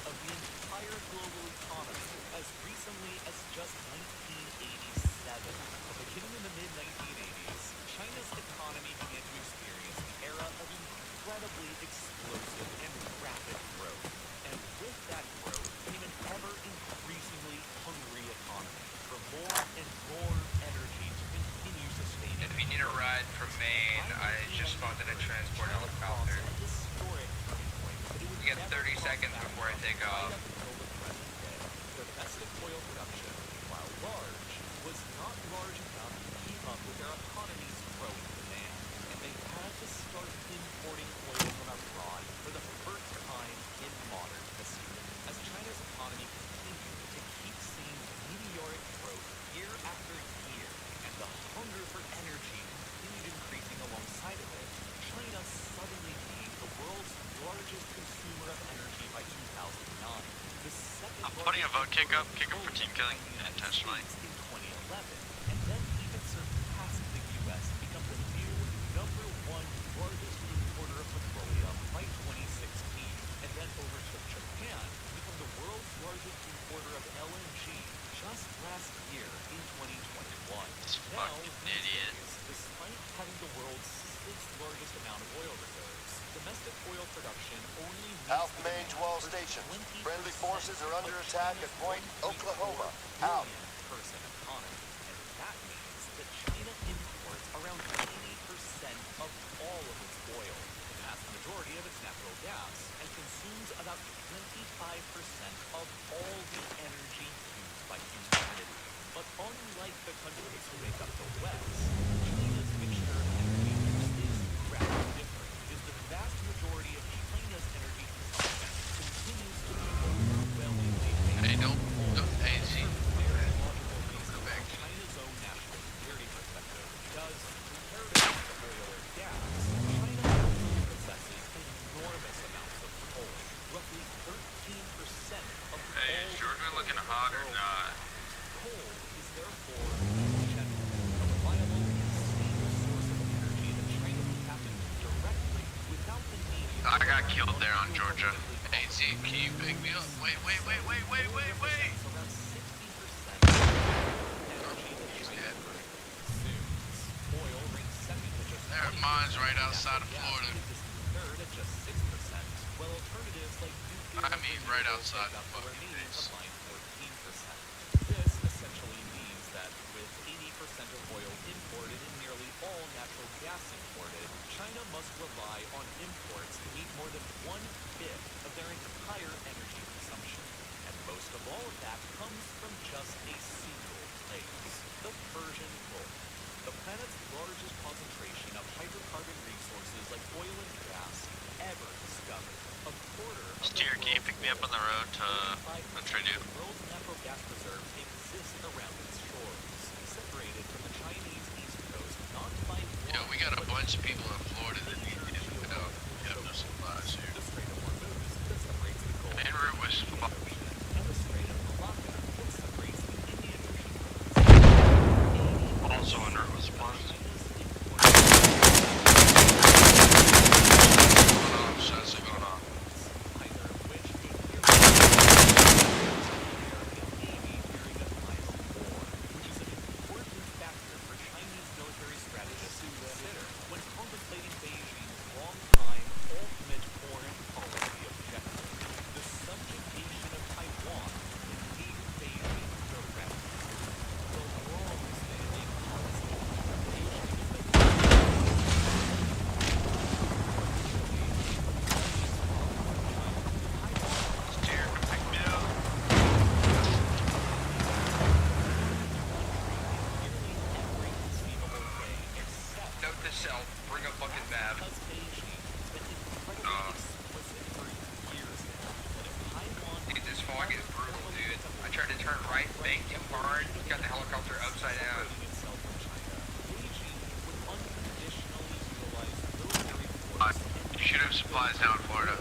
of the entire global economy as recently as just 1987. But beginning in the mid-1980s, China's economy began to experience the era of incredibly explosive and rapid growth. And with that growth came an ever-increasingly hungry economy for more and more energy to continue sustaining. If you need a ride from Maine, I just spotted a transport helicopter. You get 30 seconds before I take off. Domestic oil production, while large, was not large enough to keep up with their economy's growing demand, and they had to start importing oil from Iran for the first time in modern history. As China's economy continued to keep seeing meteoric growth year after year, and the hunger for energy continued increasing alongside of it, China suddenly became the world's largest consumer of energy by 2009. The second I'm putting a vote kick up for team killing intentionally. In 2011, and then even surpassed the U.S. to become the new #1 largest importer of petroleum by 2016, and then overtook Japan to become the world's largest importer of LNG just last year in 2021. This fucking idiot. Despite having the world's sixth largest amount of oil reserves, domestic oil production only South Main to all stations. Friendly forces are under attack at Point Oklahoma. Out. Person economy, and that means that China imports around 80% of all of its oil, the vast majority of its natural gas, and consumes about 25% of all the energy used by humanity. But unlike the countries who make up the West, China's mixture of energy use is radically different. Is the vast majority of China's energy consumption continues to be overwhelmingly Hey, hey, see. very logical reason from China's own national security perspective, because comparatively to oil or gas, China actually possesses enormous amounts of coal, roughly 13% of Hey, is Jordan looking hot or not? Coal is therefore, in general, a reliable and stable source of energy that China can tap into directly without the need. I got killed there on Georgia. Hey, Z, can you pick me up? Wait. Around 60% of the energy that China consumes. Oil ranks second at just There, mine's right outside of Florida. Third at just 6%, while alternatives like nuclear I mean, right outside make the up the fucking remaining base. combined 14%. This essentially means that with 80% of oil imported and nearly all natural gas imported, China must rely on imports to meet more than 1/5 of their entire energy consumption. And most of all of that comes from just a single place, the Persian Gulf. The the planet's largest concentration of hydrocarbon resources like oil and gas ever discovered. A quarter of Steer, can you pick me up on the road to Tridu? the world's natural gas reserves exist around its shores, separated from the Chinese east coast, not by Yo, we got a bunch of people in Florida that need to get out. We have no supplies here. the Strait of Hormuz that separates the Gulf En route was and the Strait of Malacca that separates the Indian Ocean. Also en route with supplies. Shots are going on. Either of which a American Navy during a time of war, which is an important factor for Chinese military strategists to consider when contemplating Beijing's long-time ultimate foreign policy objective, the subjugation of Taiwan and leave Beijing direct. The long-standing policy of Beijing is that Steer, pick me up. Note to self, bring a fucking map. Dude, this fog is brutal, dude. I tried to turn right, bank too hard, got the helicopter upside down. You should have supplies down in Florida.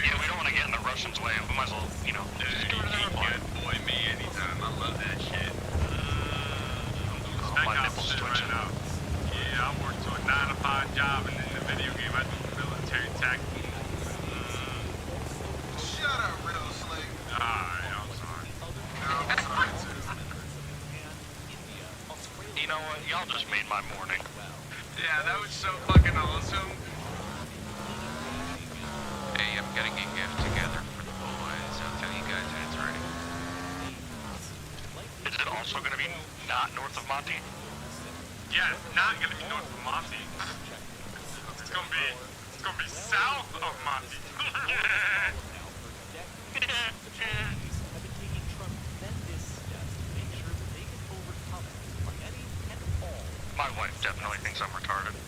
Yeah, we don't want to get in the Russians' way. We might as well, you know, just go to the Good boy, me. just twitching. Right now. Yeah, I work to a 9-to-5 job, and in the video game, I do military tactics. Shut up, Riddle Slick. Alright, I'm sorry. No, I'm sorry, too. You know what? Y'all just made my morning. Yeah, that was so fucking awesome. Hey, I'm getting a gift together for the boys. I'll tell you guys when it's ready. Is it also going to be not north of Monty? Yeah, it's not gonna be north of Monty. It's gonna be south of Monty. My wife definitely thinks I'm retarded. 100%.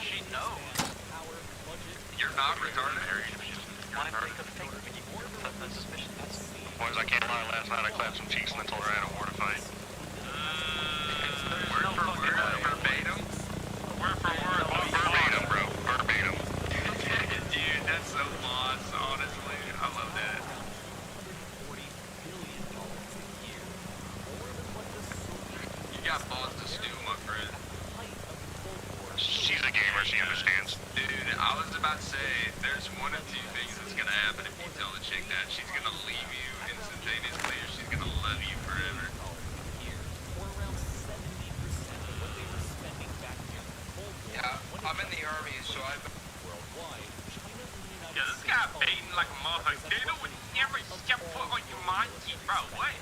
She knows. You're not retarded, Harry. Boys, I can't lie, last night I clapped some cheeks and then told her I had a war to fight. Word for word, verbatim? Word for word, Verbatim, bro. Verbatim. Dude, that's so boss, honestly. I love that. You got balls to stew, my friend. She's a gamer, she understands. Dude, I was about to say, there's one of two things that's gonna happen if you tell the chick that. She's gonna leave you instantaneously, or she's gonna love you forever. Yeah, I'm in the army, so I've... Yeah, this guy baiting like a motherfucker. Dude, with every step foot on your mind, bro, what?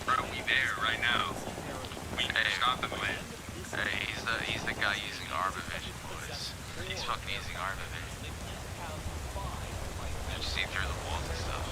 Bro, we there right now. We can stop him, man. Hey, he's the guy using Arma Vision, boys. He's fucking using Arma Vision. You see through the walls and stuff.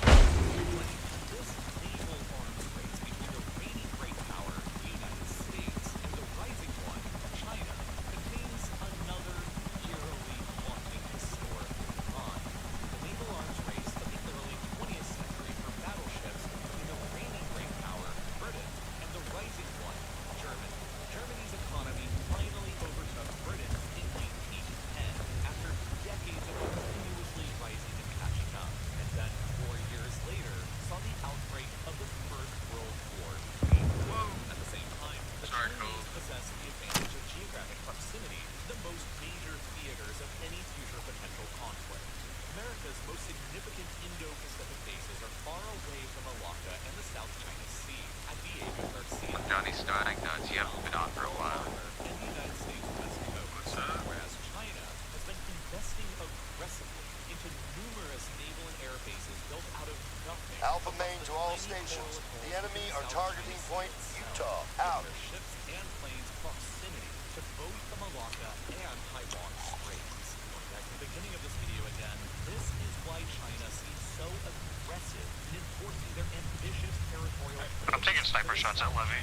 Johnny's starting nuts. You haven't been on for a while. What's up? China has been investing aggressively into numerous naval and air bases built out of nothing. Alpha main to all stations. The enemy are targeting Point Utah. Out. Ships and planes proximity to both the Malacca and Taiwan Straits. Back to the beginning of this video again, this is why China seems so aggressive in enforcing their ambitious territorial I'm taking sniper shots at Levy.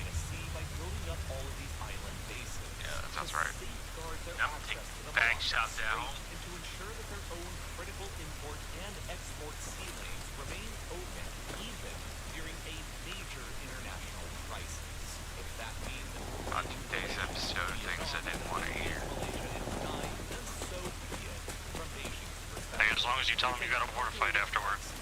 by building up all of these island bases. Yeah, that sounds right. Safeguard their I'm access taking to the bag Malacca shots at Strait home. and to ensure that their own critical import and export sea lanes remain open even during a major international crisis. If that means that On today's episode of things I didn't want to hear. Hey, as long as you tell them you got a war to fight afterwards.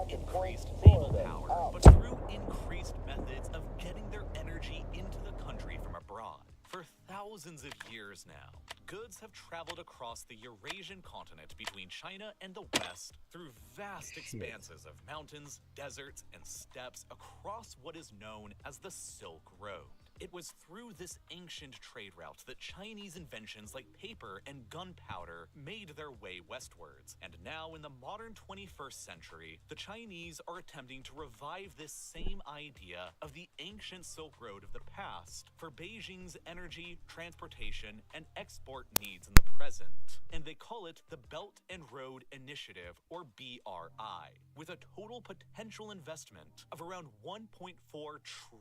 Increased naval power, but through increased methods of getting their energy into the country from abroad. For thousands of years now, goods have traveled across the Eurasian continent between China and the West through vast expanses of mountains, deserts, and steppes across what is known as the Silk Road. It was through this ancient trade route that Chinese inventions like paper and gunpowder made their way westwards. And now in the modern 21st century, the Chinese are attempting to revive this same idea of the ancient Silk Road of the past for Beijing's energy, transportation, and export needs in the present. And they call it the Belt and Road Initiative, or BRI, with a total potential investment of around $1.4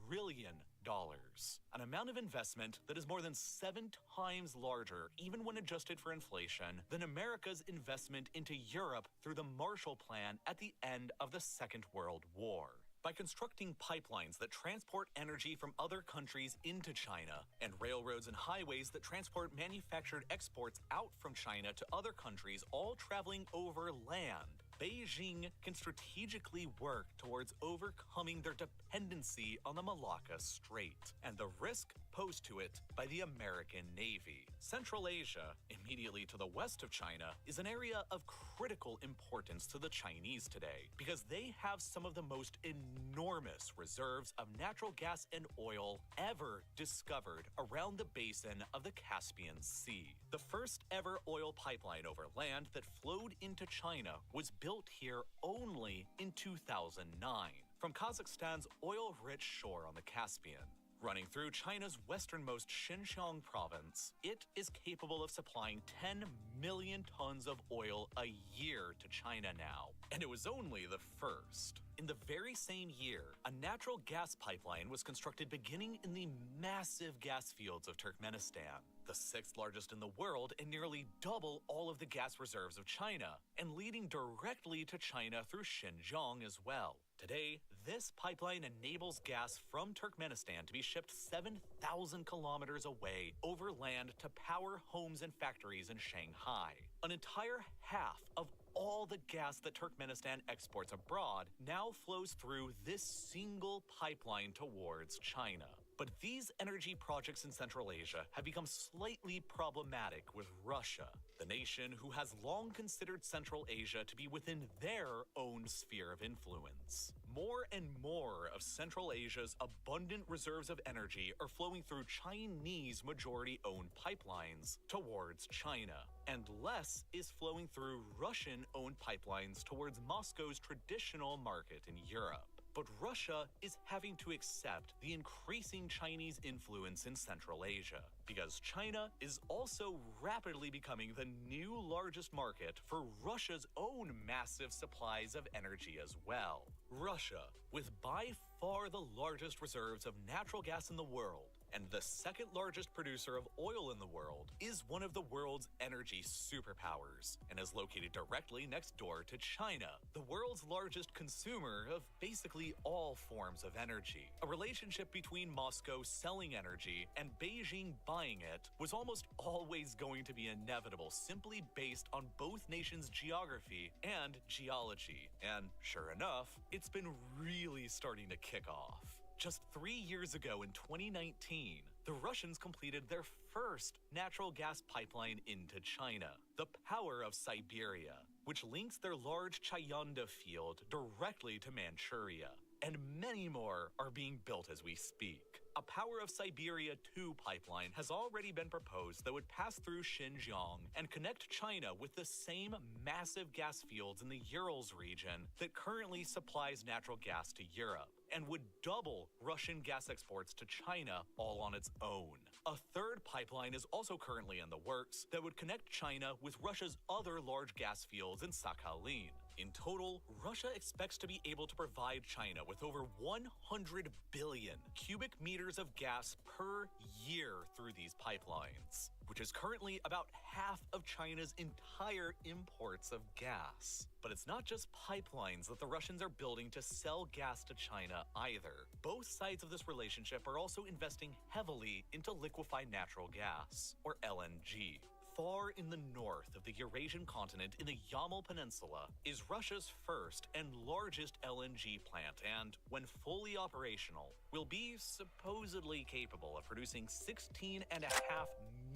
trillion. An amount of investment that is more than 7 times larger, even when adjusted for inflation, than America's investment into Europe through the Marshall Plan at the end of the Second World War. by constructing pipelines that transport energy from other countries into China, and railroads and highways that transport manufactured exports out from China to other countries, all traveling over land, Beijing can strategically work towards overcoming their dependency on the Malacca Strait and the risk posed to it by the American Navy. Central Asia, immediately to the west of China, is an area of critical importance to the Chinese today because they have some of the most enormous reserves of natural gas and oil ever discovered around the basin of the Caspian Sea. The first ever oil pipeline over land that flowed into China was built here only in 2009 from Kazakhstan's oil-rich shore on the Caspian. Running through China's westernmost Xinjiang province, it is capable of supplying 10 million tons of oil a year to China now. And it was only the first. In the very same year, a natural gas pipeline was constructed beginning in the massive gas fields of Turkmenistan, the sixth largest in the world and nearly double all of the gas reserves of China, and leading directly to China through Xinjiang as well. Today, this pipeline enables gas from Turkmenistan to be shipped 7,000 kilometers away over land to power homes and factories in Shanghai. An entire half of all the gas that Turkmenistan exports abroad now flows through this single pipeline towards China. But these energy projects in Central Asia have become slightly problematic with Russia, the nation who has long considered Central Asia to be within their own sphere of influence. More and more of Central Asia's abundant reserves of energy are flowing through Chinese majority-owned pipelines towards China, and less is flowing through Russian-owned pipelines towards Moscow's traditional market in Europe. But Russia is having to accept the increasing Chinese influence in Central Asia, because China is also rapidly becoming the new largest market for Russia's own massive supplies of energy as well. Russia, with by far the largest reserves of natural gas in the world, and the second largest producer of oil in the world, is one of the world's energy superpowers, and is located directly next door to China, the world's largest consumer of basically all forms of energy. A relationship between Moscow selling energy and Beijing buying it was almost always going to be inevitable, simply based on both nations' geography and geology. And sure enough, it's been really starting to kick off. Just 3 years ago in 2019, the Russians completed their first natural gas pipeline into China, the Power of Siberia, which links their large Chayanda field directly to Manchuria. And many more are being built as we speak. A Power of Siberia 2 pipeline has already been proposed that would pass through Xinjiang and connect China with the same massive gas fields in the Urals region that currently supplies natural gas to Europe, and would double Russian gas exports to China all on its own. A third pipeline is also currently in the works that would connect China with Russia's other large gas fields in Sakhalin. In total, Russia expects to be able to provide China with over 100 billion cubic meters of gas per year through these pipelines, which is currently about half of China's entire imports of gas. But it's not just pipelines that the Russians are building to sell gas to China either. Both sides of this relationship are also investing heavily into liquefied natural gas, or LNG. Far in the north of the Eurasian continent in the Yamal Peninsula is Russia's first and largest LNG plant, and when fully operational, will be supposedly capable of producing 16.5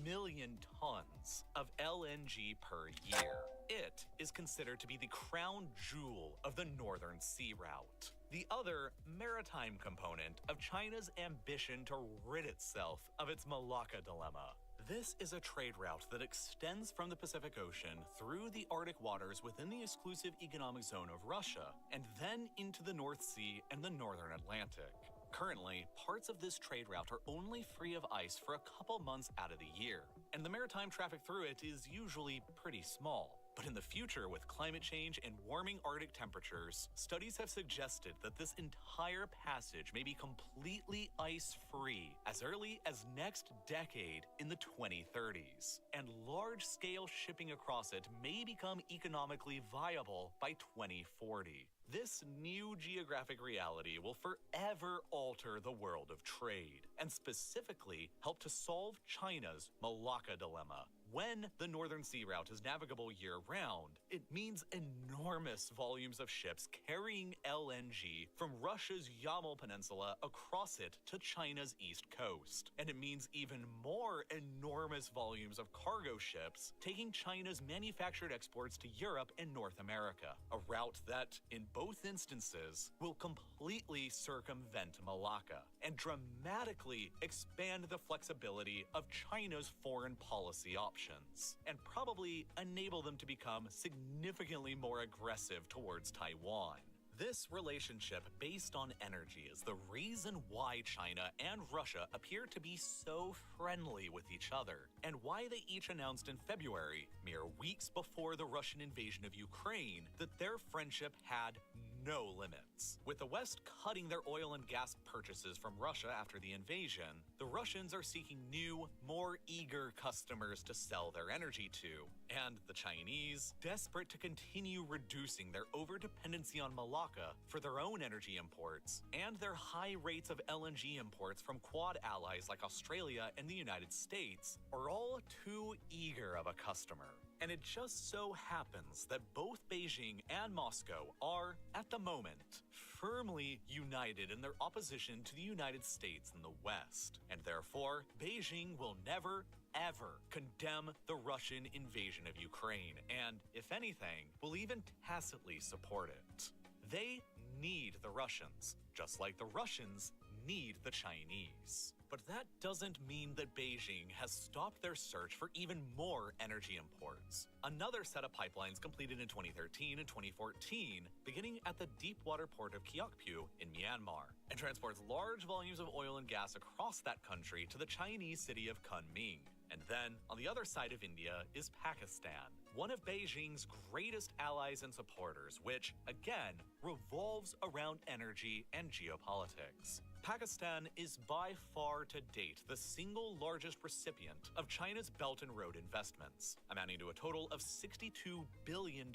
million tons of LNG per year. It is considered to be the crown jewel of the Northern Sea Route, the other maritime component of China's ambition to rid itself of its Malacca dilemma. This is a trade route that extends from the Pacific Ocean through the Arctic waters within the exclusive economic zone of Russia, and then into the North Sea and the Northern Atlantic. Currently, parts of this trade route are only free of ice for a couple months out of the year, and the maritime traffic through it is usually pretty small. But in the future, with climate change and warming Arctic temperatures, studies have suggested that this entire passage may be completely ice-free as early as next decade in the 2030s, and large-scale shipping across it may become economically viable by 2040. This new geographic reality will forever alter the world of trade, and specifically help to solve China's Malacca dilemma. When the Northern Sea Route is navigable year-round, it means enormous volumes of ships carrying LNG from Russia's Yamal Peninsula across it to China's east coast. And it means even more enormous volumes of cargo ships taking China's manufactured exports to Europe and North America, a route that, in both instances, will completely circumvent Malacca and dramatically expand the flexibility of China's foreign policy options, and probably enable them to become significantly more aggressive towards Taiwan. This relationship based on energy is the reason why China and Russia appear to be so friendly with each other, and why they each announced in February, mere weeks before the Russian invasion of Ukraine, that their friendship had no limits. With the West cutting their oil and gas purchases from Russia after the invasion, the Russians are seeking new, more eager customers to sell their energy to, and the Chinese, desperate to continue reducing their overdependency on Malacca for their own energy imports, and their high rates of LNG imports from Quad allies like Australia and the United States, are all too eager of a customer. And it just so happens that both Beijing and Moscow are, at the moment, firmly united in their opposition to the United States and the West. And therefore, Beijing will never, ever condemn the Russian invasion of Ukraine, and, if anything, will even tacitly support it. They need the Russians, just like the Russians need the Chinese. But that doesn't mean that Beijing has stopped their search for even more energy imports. Another set of pipelines completed in 2013 and 2014, beginning at the deepwater port of Kyaukpyu in Myanmar, and transports large volumes of oil and gas across that country to the Chinese city of Kunming. And then, on the other side of India is Pakistan, one of Beijing's greatest allies and supporters, which, again, revolves around energy and geopolitics. Pakistan is by far to date the single largest recipient of China's Belt and Road investments, amounting to a total of $62 billion,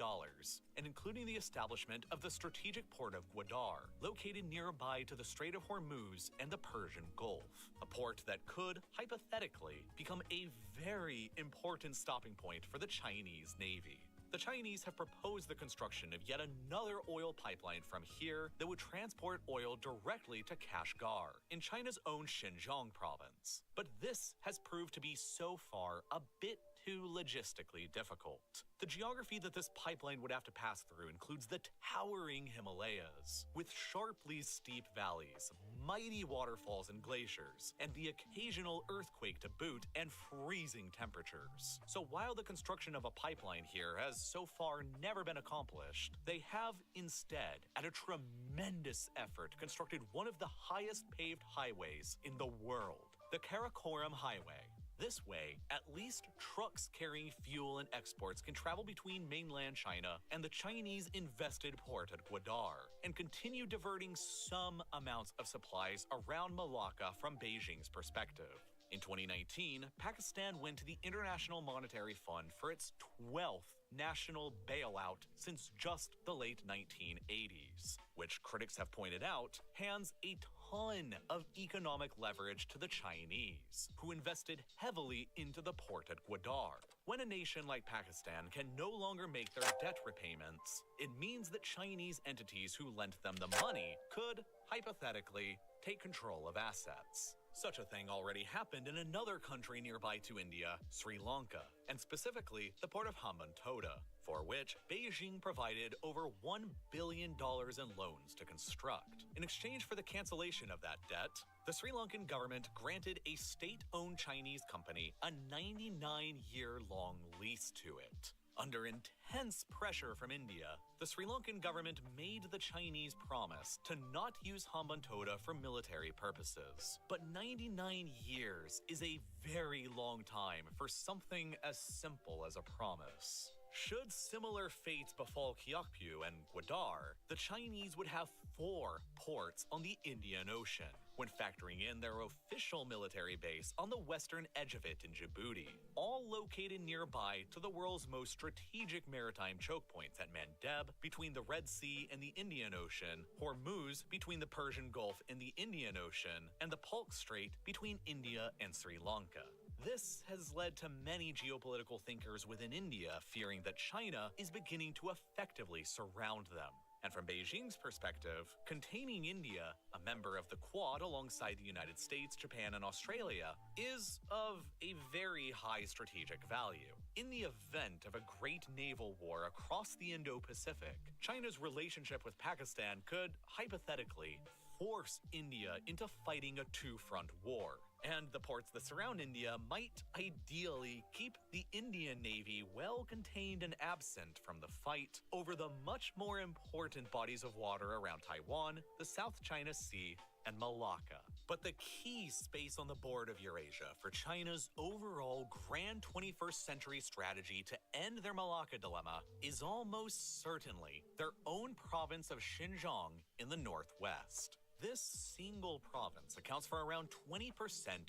and including the establishment of the strategic port of Gwadar, located nearby to the Strait of Hormuz and the Persian Gulf, a port that could, hypothetically, become a very important stopping point for the Chinese Navy. The Chinese have proposed the construction of yet another oil pipeline from here that would transport oil directly to Kashgar, in China's own Xinjiang province. But this has proved to be so far a bit too logistically difficult. The geography that this pipeline would have to pass through includes the towering Himalayas, with sharply steep valleys, mighty waterfalls and glaciers, and the occasional earthquake to boot, and freezing temperatures. So while the construction of a pipeline here has so far never been accomplished, they have instead, at a tremendous effort, constructed one of the highest paved highways in the world, the Karakoram Highway. This way, at least trucks carrying fuel and exports can travel between mainland China and the Chinese-invested port at Gwadar, and continue diverting some amounts of supplies around Malacca from Beijing's perspective. In 2019, Pakistan went to the International Monetary Fund for its 12th national bailout since just the late 1980s, which critics have pointed out hands a ton of economic leverage to the Chinese, who invested heavily into the port at Gwadar. When a nation like Pakistan can no longer make their debt repayments, it means that Chinese entities who lent them the money could, hypothetically, take control of assets. Such a thing already happened in another country nearby to India, Sri Lanka, and specifically the port of Hambantota, for which Beijing provided over $1 billion in loans to construct. In exchange for the cancellation of that debt, the Sri Lankan government granted a state-owned Chinese company a 99-year-long lease to it. Under intense pressure from India, the Sri Lankan government made the Chinese promise to not use Hambantota for military purposes. But 99 years is a very long time for something as simple as a promise. Should similar fates befall Kyaukpyu and Gwadar, the Chinese would have 4 ports on the Indian Ocean, when factoring in their official military base on the western edge of it in Djibouti, all located nearby to the world's most strategic maritime choke points at Mandeb between the Red Sea and the Indian Ocean, Hormuz between the Persian Gulf and the Indian Ocean, and the Palk Strait between India and Sri Lanka. This has led to many geopolitical thinkers within India fearing that China is beginning to effectively surround them. And from Beijing's perspective, containing India, a member of the Quad alongside the United States, Japan, and Australia, is of a very high strategic value. In the event of a great naval war across the Indo-Pacific, China's relationship with Pakistan could, hypothetically, force India into fighting a two-front war. And the ports that surround India might ideally keep the Indian Navy well contained and absent from the fight over the much more important bodies of water around Taiwan, the South China Sea, and Malacca. But the key space on the board of Eurasia for China's overall grand 21st century strategy to end their Malacca dilemma is almost certainly their own province of Xinjiang in the northwest. This single province accounts for around 20%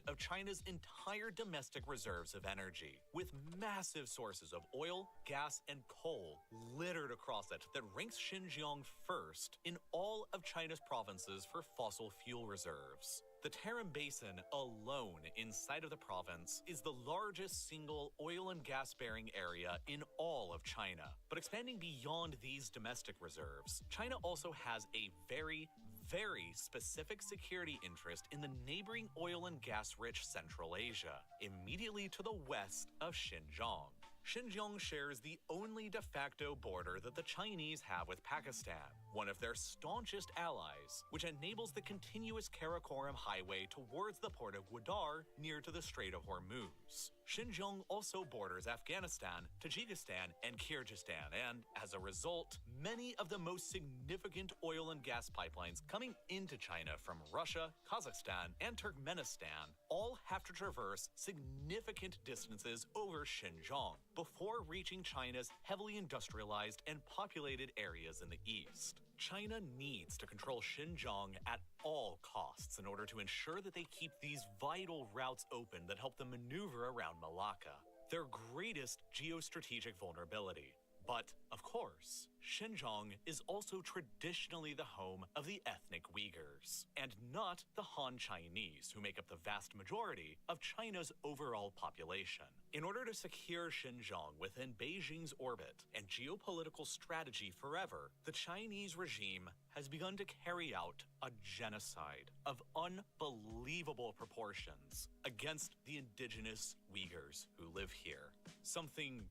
of China's entire domestic reserves of energy, with massive sources of oil, gas, and coal littered across it that ranks Xinjiang first in all of China's provinces for fossil fuel reserves. The Tarim Basin alone inside of the province is the largest single oil and gas-bearing area in all of China. But expanding beyond these domestic reserves, China also has a very specific security interest in the neighboring oil and gas-rich Central Asia, immediately to the west of Xinjiang. Xinjiang shares the only de facto border that the Chinese have with Pakistan, one of their staunchest allies, which enables the continuous Karakoram highway towards the port of Gwadar near to the Strait of Hormuz. Xinjiang also borders Afghanistan, Tajikistan, and Kyrgyzstan, and as a result, many of the most significant oil and gas pipelines coming into China from Russia, Kazakhstan, and Turkmenistan all have to traverse significant distances over Xinjiang before reaching China's heavily industrialized and populated areas in the east. China needs to control Xinjiang at all costs in order to ensure that they keep these vital routes open that help them maneuver around Malacca, their greatest geostrategic vulnerability. But, of course, Xinjiang is also traditionally the home of the ethnic Uyghurs, and not the Han Chinese, who make up the vast majority of China's overall population. In order to secure Xinjiang within Beijing's orbit and geopolitical strategy forever, the Chinese regime has begun to carry out a genocide of unbelievable proportions against the indigenous Uyghurs who live here. Something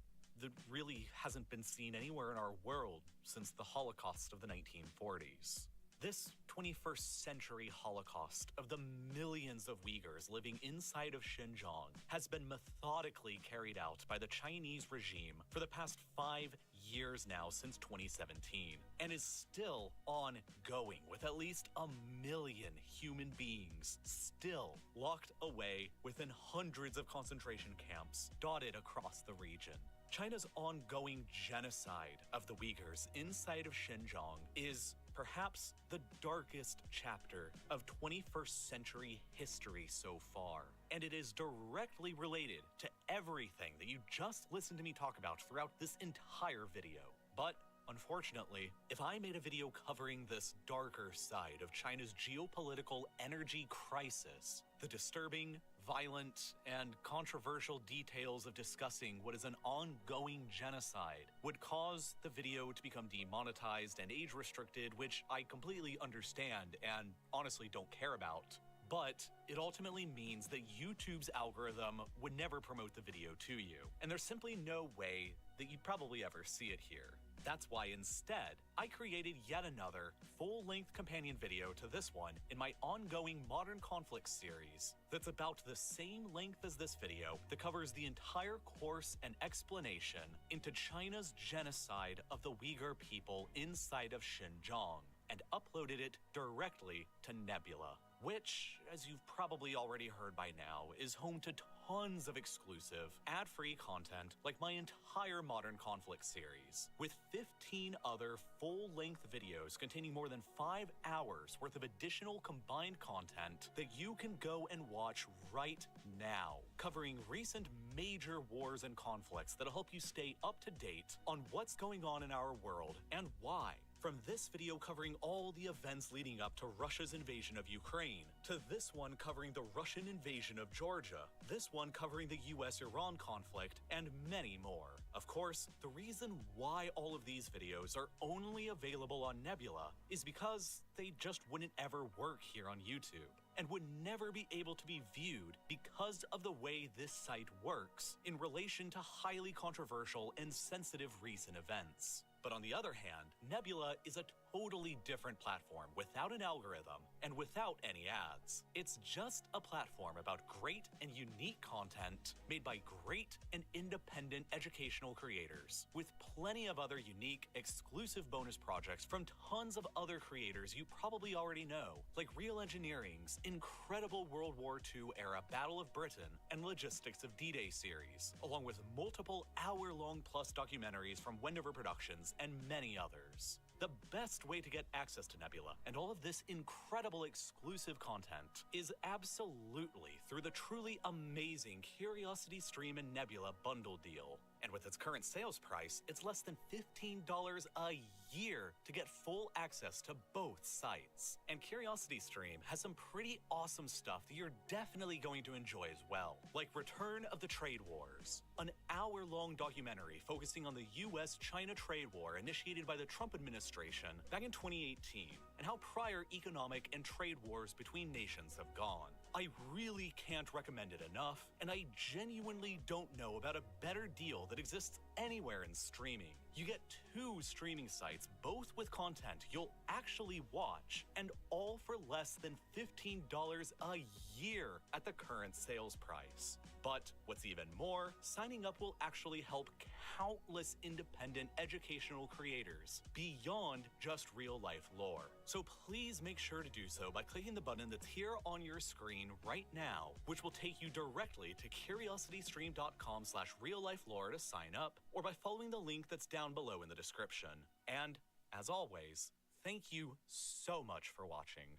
that really hasn't been seen anywhere in our world since the Holocaust of the 1940s. This 21st century Holocaust of the millions of Uyghurs living inside of Xinjiang has been methodically carried out by the Chinese regime for the past 5 years now, since 2017, and is still ongoing, with at least 1 million human beings still locked away within hundreds of concentration camps dotted across the region. China's ongoing genocide of the Uyghurs inside of Xinjiang is perhaps the darkest chapter of 21st century history so far, and it is directly related to everything that you just listened to me talk about throughout this entire video. But unfortunately, if I made a video covering this darker side of China's geopolitical energy crisis, the disturbing, violent, and controversial details of discussing what is an ongoing genocide would cause the video to become demonetized and age-restricted, which I completely understand and honestly don't care about. But it ultimately means that YouTube's algorithm would never promote the video to you, and there's simply no way that you'd probably ever see it here. That's why instead, I created yet another full-length companion video to this one in my ongoing Modern Conflict series that's about the same length as this video that covers the entire course and explanation into China's genocide of the Uyghur people inside of Xinjiang, and uploaded it directly to Nebula, which, as you've probably already heard by now, is home to tons of exclusive, ad-free content like my entire Modern Conflict series, with 15 other full-length videos containing more than 5 hours worth of additional combined content that you can go and watch right now, covering recent major wars and conflicts that'll help you stay up to date on what's going on in our world and why. From this video covering all the events leading up to Russia's invasion of Ukraine, to this one covering the Russian invasion of Georgia, this one covering the US-Iran conflict, and many more. Of course, the reason why all of these videos are only available on Nebula is because they just wouldn't ever work here on YouTube, and would never be able to be viewed because of the way this site works in relation to highly controversial and sensitive recent events. But on the other hand, Nebula is a totally different platform without an algorithm and without any ads. It's just a platform about great and unique content made by great and independent educational creators, with plenty of other unique, exclusive bonus projects from tons of other creators you probably already know, like Real Engineering's incredible World War II era Battle of Britain and Logistics of D-Day series, along with multiple hour-long plus documentaries from Wendover Productions and many others. The best way to get access to Nebula and all of this incredible exclusive content is absolutely through the truly amazing Curiosity Stream and Nebula bundle deal. And with its current sales price, it's less than $15 a year to get full access to both sites. And Curiosity Stream has some pretty awesome stuff that you're definitely going to enjoy as well, like Return of the Trade Wars, an hour-long documentary focusing on the US-China trade war initiated by the Trump administration back in 2018, and how prior economic and trade wars between nations have gone. I really can't recommend it enough, and I genuinely don't know about a better deal that exists anywhere in streaming. You get 2 streaming sites, both with content you'll actually watch, and all for less than $15 a year at the current sales price. But what's even more, signing up will actually help countless independent educational creators beyond just real-life lore. So please make sure to do so by clicking the button that's here on your screen right now, which will take you directly to curiositystream.com/real-life-lore to sign up, or by following the link that's down below in the description. And, as always, thank you so much for watching.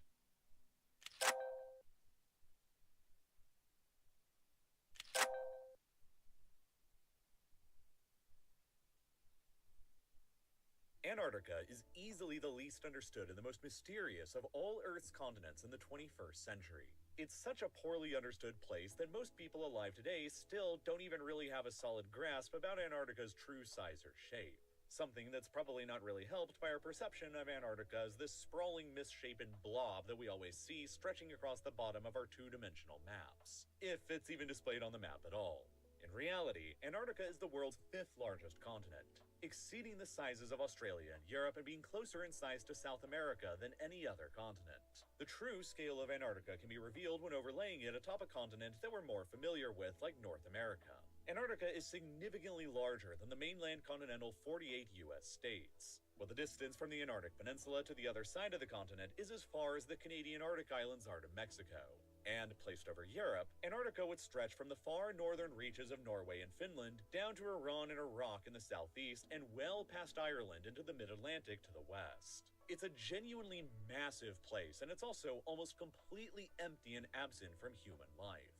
Antarctica is easily the least understood and the most mysterious of all Earth's continents in the 21st century. It's such a poorly understood place that most people alive today still don't even really have a solid grasp about Antarctica's true size or shape. Something that's probably not really helped by our perception of Antarctica as this sprawling, misshapen blob that we always see stretching across the bottom of our two-dimensional maps, if it's even displayed on the map at all. In reality, Antarctica is the world's 5th largest continent, exceeding the sizes of Australia and Europe and being closer in size to South America than any other continent. The true scale of Antarctica can be revealed when overlaying it atop a continent that we're more familiar with, like North America. Antarctica is significantly larger than the mainland continental 48 US states, while the distance from the Antarctic Peninsula to the other side of the continent is as far as the Canadian Arctic Islands are to Mexico. And, placed over Europe, Antarctica would stretch from the far northern reaches of Norway and Finland down to Iran and Iraq in the southeast and well past Ireland into the mid-Atlantic to the west. It's a genuinely massive place, and it's also almost completely empty and absent from human life.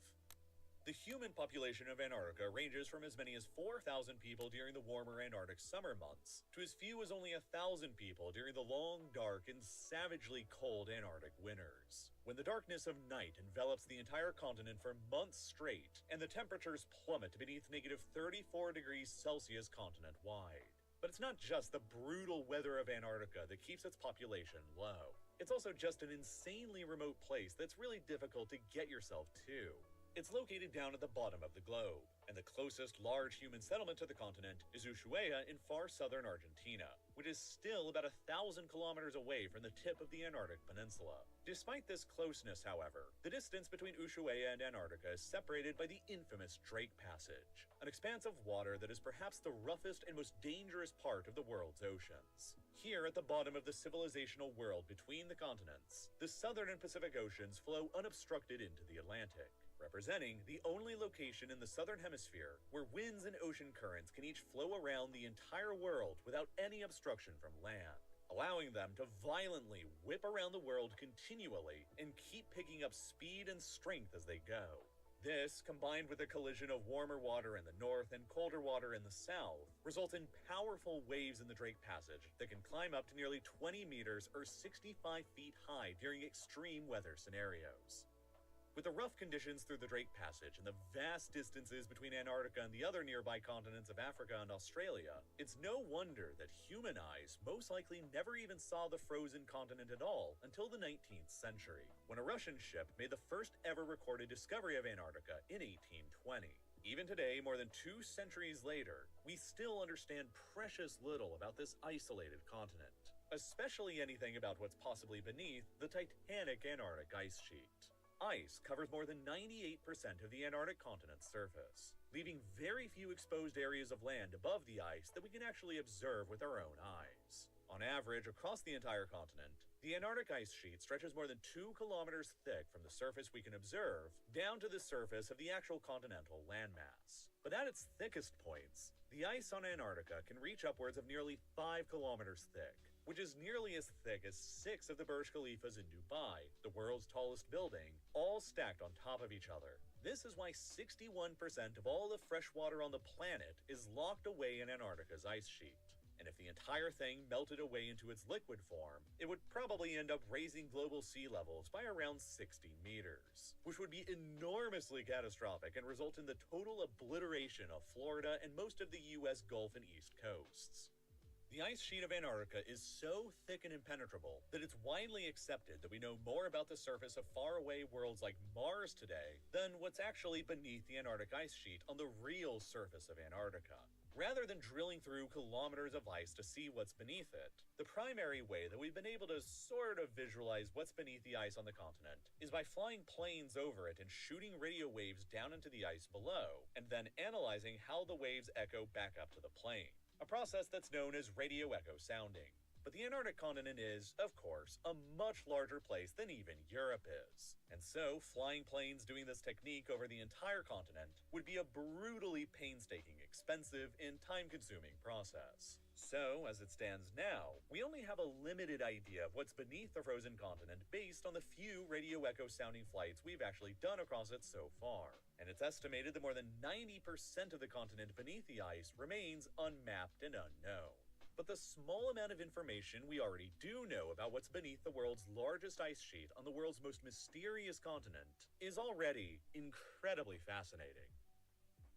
The human population of Antarctica ranges from as many as 4,000 people during the warmer Antarctic summer months to as few as only 1,000 people during the long, dark, and savagely cold Antarctic winters, when the darkness of night envelops the entire continent for months straight and the temperatures plummet to beneath -34 degrees Celsius continent-wide. But it's not just the brutal weather of Antarctica that keeps its population low. It's also just an insanely remote place that's really difficult to get yourself to. It's located down at the bottom of the globe, and the closest large human settlement to the continent is Ushuaia in far southern Argentina, which is still about 1,000 kilometers away from the tip of the Antarctic Peninsula. Despite this closeness, however, the distance between Ushuaia and Antarctica is separated by the infamous Drake Passage, an expanse of water that is perhaps the roughest and most dangerous part of the world's oceans. Here at the bottom of the civilizational world between the continents, the Southern and Pacific Oceans flow unobstructed into the Atlantic, representing the only location in the southern hemisphere where winds and ocean currents can each flow around the entire world without any obstruction from land, allowing them to violently whip around the world continually and keep picking up speed and strength as they go. This, combined with the collision of warmer water in the north and colder water in the south, result in powerful waves in the Drake Passage that can climb up to nearly 20 meters or 65 feet high during extreme weather scenarios. With the rough conditions through the Drake Passage and the vast distances between Antarctica and the other nearby continents of Africa and Australia, it's no wonder that human eyes most likely never even saw the frozen continent at all until the 19th century, when a Russian ship made the first ever recorded discovery of Antarctica in 1820. Even today, more than 2 centuries later, we still understand precious little about this isolated continent, especially anything about what's possibly beneath the titanic Antarctic ice sheet. Ice covers more than 98% of the Antarctic continent's surface, leaving very few exposed areas of land above the ice that we can actually observe with our own eyes. On average, across the entire continent, the Antarctic ice sheet stretches more than 2 kilometers thick from the surface we can observe down to the surface of the actual continental landmass. But at its thickest points, the ice on Antarctica can reach upwards of nearly 5 kilometers thick, which is nearly as thick as 6 of the Burj Khalifas in Dubai, the world's tallest building, all stacked on top of each other. This is why 61% of all the fresh water on the planet is locked away in Antarctica's ice sheet. And if the entire thing melted away into its liquid form, it would probably end up raising global sea levels by around 60 meters, which would be enormously catastrophic and result in the total obliteration of Florida and most of the US Gulf and East coasts. The ice sheet of Antarctica is so thick and impenetrable that it's widely accepted that we know more about the surface of faraway worlds like Mars today than what's actually beneath the Antarctic ice sheet on the real surface of Antarctica. Rather than drilling through kilometers of ice to see what's beneath it, the primary way that we've been able to sort of visualize what's beneath the ice on the continent is by flying planes over it and shooting radio waves down into the ice below, and then analyzing how the waves echo back up to the plane. A process that's known as radio echo sounding. But the Antarctic continent is, of course, a much larger place than even Europe is. And so, flying planes doing this technique over the entire continent would be a brutally painstaking, expensive, and time-consuming process. So, as it stands now, we only have a limited idea of what's beneath the frozen continent based on the few radio echo sounding flights we've actually done across it so far. And it's estimated that more than 90% of the continent beneath the ice remains unmapped and unknown. But the small amount of information we already do know about what's beneath the world's largest ice sheet on the world's most mysterious continent is already incredibly fascinating.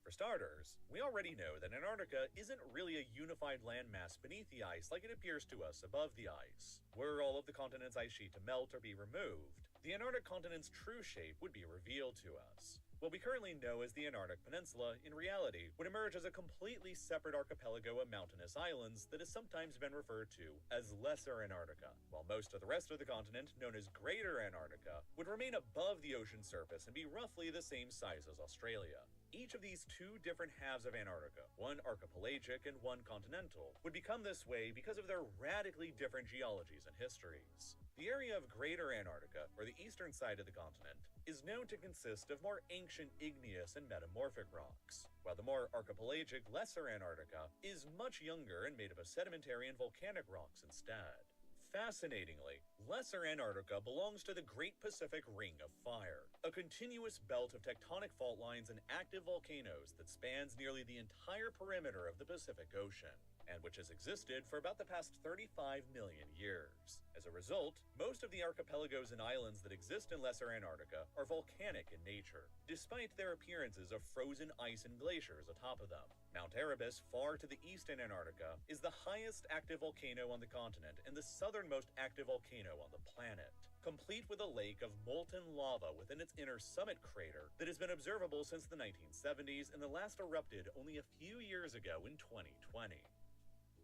For starters, we already know that Antarctica isn't really a unified landmass beneath the ice like it appears to us above the ice. Were all of the continent's ice sheet to melt or be removed, the Antarctic continent's true shape would be revealed to us. What we currently know as the Antarctic Peninsula, in reality, would emerge as a completely separate archipelago of mountainous islands that has sometimes been referred to as Lesser Antarctica, while most of the rest of the continent, known as Greater Antarctica, would remain above the ocean surface and be roughly the same size as Australia. Each of these 2 different halves of Antarctica, one archipelagic and one continental, would become this way because of their radically different geologies and histories. The area of Greater Antarctica, or the eastern side of the continent, is known to consist of more ancient igneous and metamorphic rocks, while the more archipelagic Lesser Antarctica is much younger and made up of sedimentary and volcanic rocks instead. Fascinatingly, Lesser Antarctica belongs to the Great Pacific Ring of Fire, a continuous belt of tectonic fault lines and active volcanoes that spans nearly the entire perimeter of the Pacific Ocean, and which has existed for about the past 35 million years. As a result, most of the archipelagos and islands that exist in Lesser Antarctica are volcanic in nature, despite their appearances of frozen ice and glaciers atop of them. Mount Erebus, far to the east in Antarctica, is the highest active volcano on the continent and the southernmost active volcano on the planet, complete with a lake of molten lava within its inner summit crater that has been observable since the 1970s and the last erupted only a few years ago in 2020.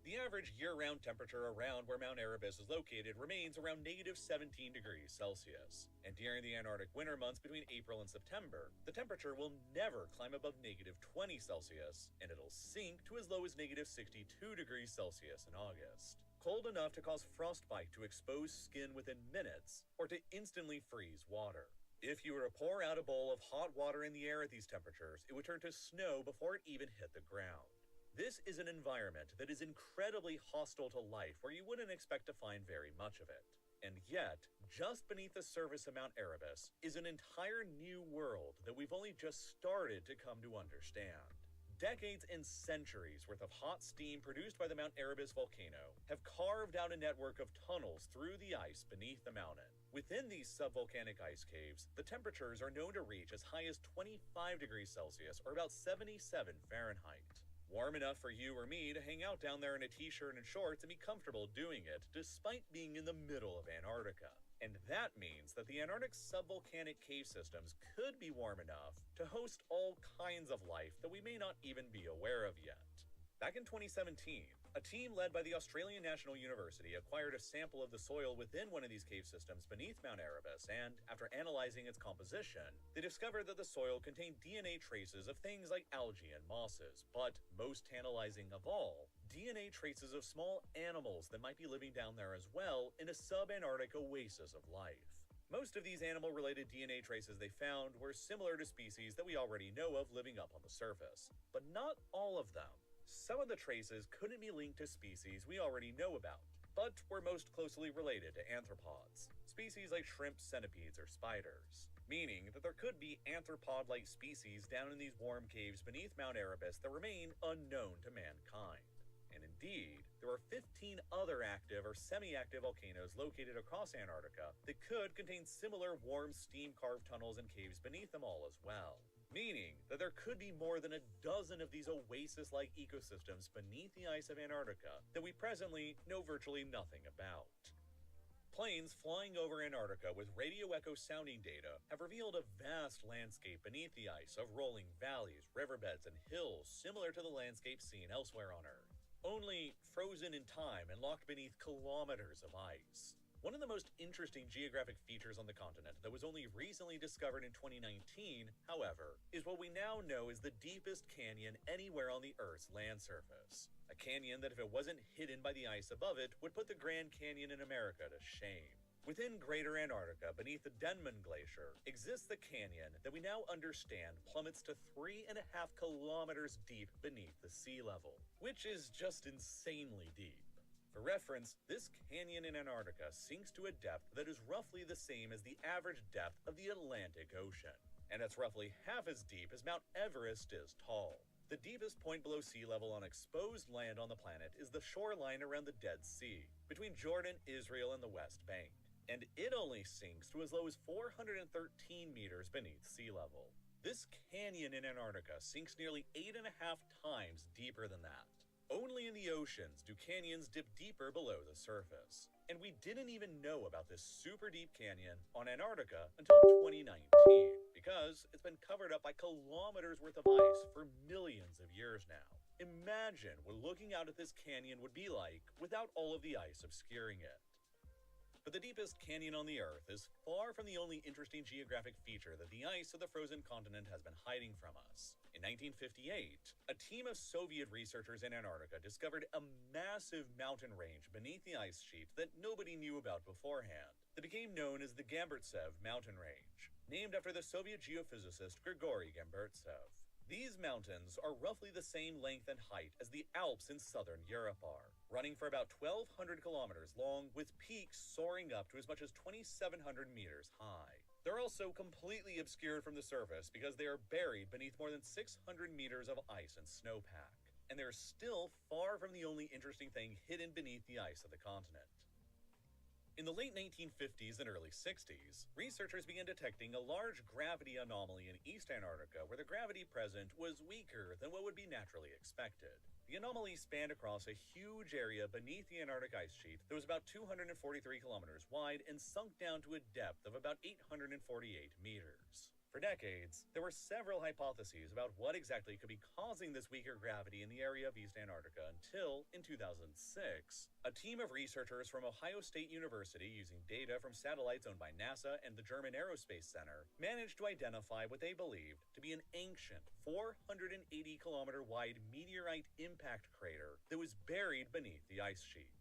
The average year-round temperature around where Mount Erebus is located remains around -17 degrees Celsius, and during the Antarctic winter months between April and September, the temperature will never climb above -20 Celsius, and it'll sink to as low as -62 degrees Celsius in August. Cold enough to cause frostbite to expose skin within minutes, or to instantly freeze water. If you were to pour out a bowl of hot water in the air at these temperatures, it would turn to snow before it even hit the ground. This is an environment that is incredibly hostile to life where you wouldn't expect to find very much of it. And yet, just beneath the surface of Mount Erebus is an entire new world that we've only just started to come to understand. Decades and centuries worth of hot steam produced by the Mount Erebus volcano have carved out a network of tunnels through the ice beneath the mountain. Within these subvolcanic ice caves, the temperatures are known to reach as high as 25 degrees Celsius or about 77 Fahrenheit. Warm enough for you or me to hang out down there in a t-shirt and shorts and be comfortable doing it, despite being in the middle of Antarctica. And that means that the Antarctic subvolcanic cave systems could be warm enough to host all kinds of life that we may not even be aware of yet. Back in 2017, a team led by the Australian National University acquired a sample of the soil within one of these cave systems beneath Mount Erebus, and after analyzing its composition, they discovered that the soil contained DNA traces of things like algae and mosses, but most tantalizing of all, DNA traces of small animals that might be living down there as well in a sub-Antarctic oasis of life. Most of these animal-related DNA traces they found were similar to species that we already know of living up on the surface, but not all of them. Some of the traces couldn't be linked to species we already know about, but were most closely related to arthropods, species like shrimp, centipedes, or spiders, meaning that there could be arthropod-like species down in these warm caves beneath Mount Erebus that remain unknown to mankind. And indeed, there are 15 other active or semi-active volcanoes located across Antarctica that could contain similar warm steam-carved tunnels and caves beneath them all as well. Meaning that there could be more than a dozen of these oasis-like ecosystems beneath the ice of Antarctica that we presently know virtually nothing about. Planes flying over Antarctica with radio echo sounding data have revealed a vast landscape beneath the ice of rolling valleys, riverbeds, and hills similar to the landscape seen elsewhere on Earth, only frozen in time and locked beneath kilometers of ice. One of the most interesting geographic features on the continent that was only recently discovered in 2019, however, is what we now know is the deepest canyon anywhere on the Earth's land surface. A canyon that, if it wasn't hidden by the ice above it, would put the Grand Canyon in America to shame. Within Greater Antarctica, beneath the Denman Glacier, exists the canyon that we now understand plummets to 3.5 kilometers deep beneath the sea level, which is just insanely deep. For reference, this canyon in Antarctica sinks to a depth that is roughly the same as the average depth of the Atlantic Ocean, and it's roughly half as deep as Mount Everest is tall. The deepest point below sea level on exposed land on the planet is the shoreline around the Dead Sea, between Jordan, Israel, and the West Bank, and it only sinks to as low as 413 meters beneath sea level. This canyon in Antarctica sinks nearly 8.5 times deeper than that. Only in the oceans do canyons dip deeper below the surface. And we didn't even know about this super deep canyon on Antarctica until 2019, because it's been covered up by kilometers worth of ice for millions of years now. Imagine what looking out at this canyon would be like without all of the ice obscuring it. But the deepest canyon on the Earth is far from the only interesting geographic feature that the ice of the frozen continent has been hiding from us. In 1958, a team of Soviet researchers in Antarctica discovered a massive mountain range beneath the ice sheet that nobody knew about beforehand, that became known as the Gamburtsev mountain range, named after the Soviet geophysicist Grigory Gamburtsev. These mountains are roughly the same length and height as the Alps in southern Europe are, running for about 1,200 kilometers long, with peaks soaring up to as much as 2,700 meters high. They're also completely obscured from the surface because they are buried beneath more than 600 meters of ice and snowpack, and they're still far from the only interesting thing hidden beneath the ice of the continent. In the late 1950s and early 60s, researchers began detecting a large gravity anomaly in East Antarctica where the gravity present was weaker than what would be naturally expected. The anomaly spanned across a huge area beneath the Antarctic ice sheet that was about 243 kilometers wide and sunk down to a depth of about 848 meters. For decades, there were several hypotheses about what exactly could be causing this weaker gravity in the area of East Antarctica until, in 2006, a team of researchers from Ohio State University, using data from satellites owned by NASA and the German Aerospace Center, managed to identify what they believed to be an ancient 480-kilometer wide meteorite impact crater that was buried beneath the ice sheet.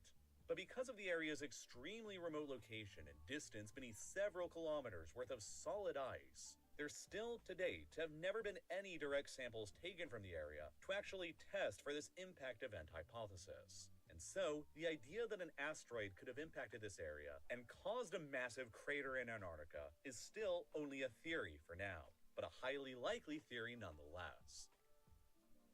But because of the area's extremely remote location and distance beneath several kilometers worth of solid ice, there still to date have never been any direct samples taken from the area to actually test for this impact event hypothesis. And so, the idea that an asteroid could have impacted this area and caused a massive crater in Antarctica is still only a theory for now, but a highly likely theory nonetheless.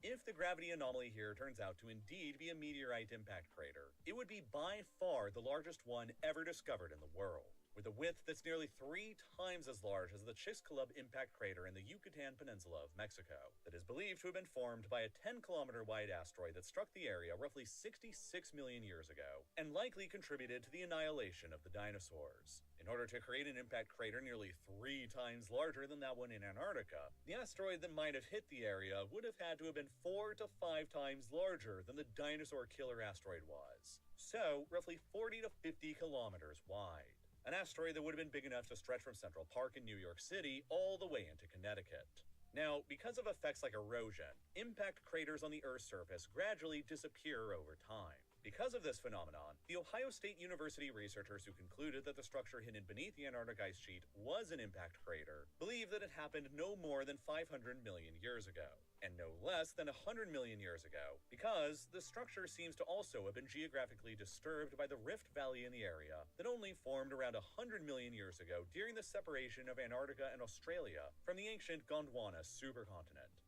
If the gravity anomaly here turns out to indeed be a meteorite impact crater, it would be by far the largest one ever discovered in the world, with a width that's nearly 3 times as large as the Chicxulub impact crater in the Yucatan Peninsula of Mexico, that is believed to have been formed by a 10-kilometer-wide asteroid that struck the area roughly 66 million years ago, and likely contributed to the annihilation of the dinosaurs. In order to create an impact crater nearly 3 times larger than that one in Antarctica, the asteroid that might have hit the area would have had to have been 4 to 5 times larger than the dinosaur killer asteroid was. So, roughly 40 to 50 kilometers wide. An asteroid that would have been big enough to stretch from Central Park in New York City all the way into Connecticut. Now, because of effects like erosion, impact craters on the Earth's surface gradually disappear over time. Because of this phenomenon, the Ohio State University researchers who concluded that the structure hidden beneath the Antarctic ice sheet was an impact crater believe that it happened no more than 500 million years ago, and no less than 100 million years ago, because the structure seems to also have been geographically disturbed by the Rift Valley in the area that only formed around 100 million years ago during the separation of Antarctica and Australia from the ancient Gondwana supercontinent.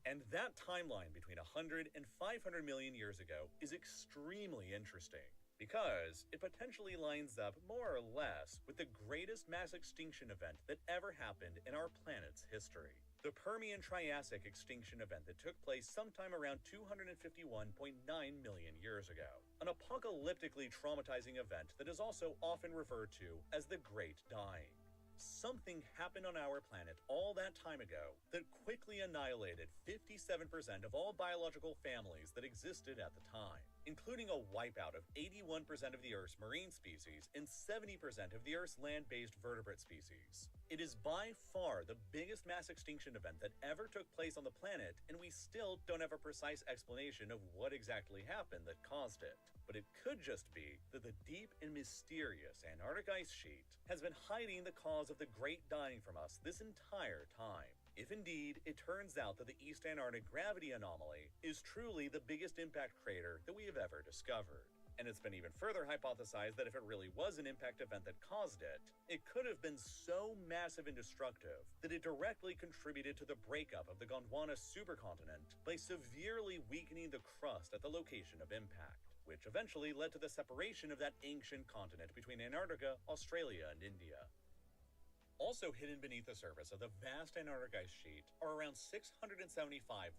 And that timeline between 100 and 500 million years ago is extremely interesting, because it potentially lines up more or less with the greatest mass extinction event that ever happened in our planet's history. The Permian-Triassic extinction event that took place sometime around 251.9 million years ago. An apocalyptically traumatizing event that is also often referred to as the Great Dying. Something happened on our planet all that time ago that quickly annihilated 57% of all biological families that existed at the time, including a wipeout of 81% of the Earth's marine species and 70% of the Earth's land-based vertebrate species. It is by far the biggest mass extinction event that ever took place on the planet, and we still don't have a precise explanation of what exactly happened that caused it. But it could just be that the deep and mysterious Antarctic ice sheet has been hiding the cause of the Great Dying from us this entire time. If indeed it turns out that the East Antarctic gravity anomaly is truly the biggest impact crater that we have ever discovered. And it's been even further hypothesized that if it really was an impact event that caused it, it could have been so massive and destructive that it directly contributed to the breakup of the Gondwana supercontinent by severely weakening the crust at the location of impact, which eventually led to the separation of that ancient continent between Antarctica, Australia, and India. Also hidden beneath the surface of the vast Antarctic ice sheet are around 675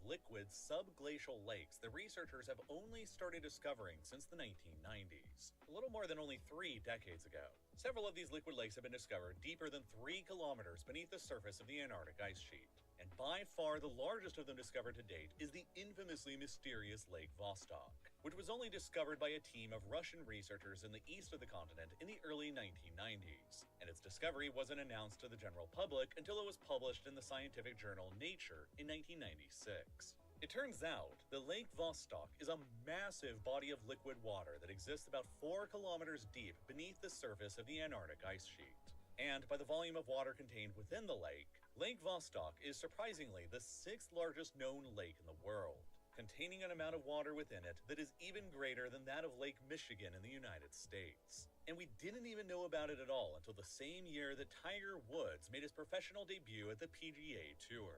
liquid subglacial lakes that researchers have only started discovering since the 1990s, a little more than only 3 decades ago. Several of these liquid lakes have been discovered deeper than 3 kilometers beneath the surface of the Antarctic ice sheet, and by far the largest of them discovered to date is the infamously mysterious Lake Vostok, which was only discovered by a team of Russian researchers in the east of the continent in the early 1990s, and its discovery wasn't announced to the general public until it was published in the scientific journal Nature in 1996. It turns out that Lake Vostok is a massive body of liquid water that exists about 4 kilometers deep beneath the surface of the Antarctic ice sheet. And by the volume of water contained within the lake, Lake Vostok is surprisingly the 6th largest known lake in the world, containing an amount of water within it that is even greater than that of Lake Michigan in the United States. And we didn't even know about it at all until the same year that Tiger Woods made his professional debut at the PGA Tour.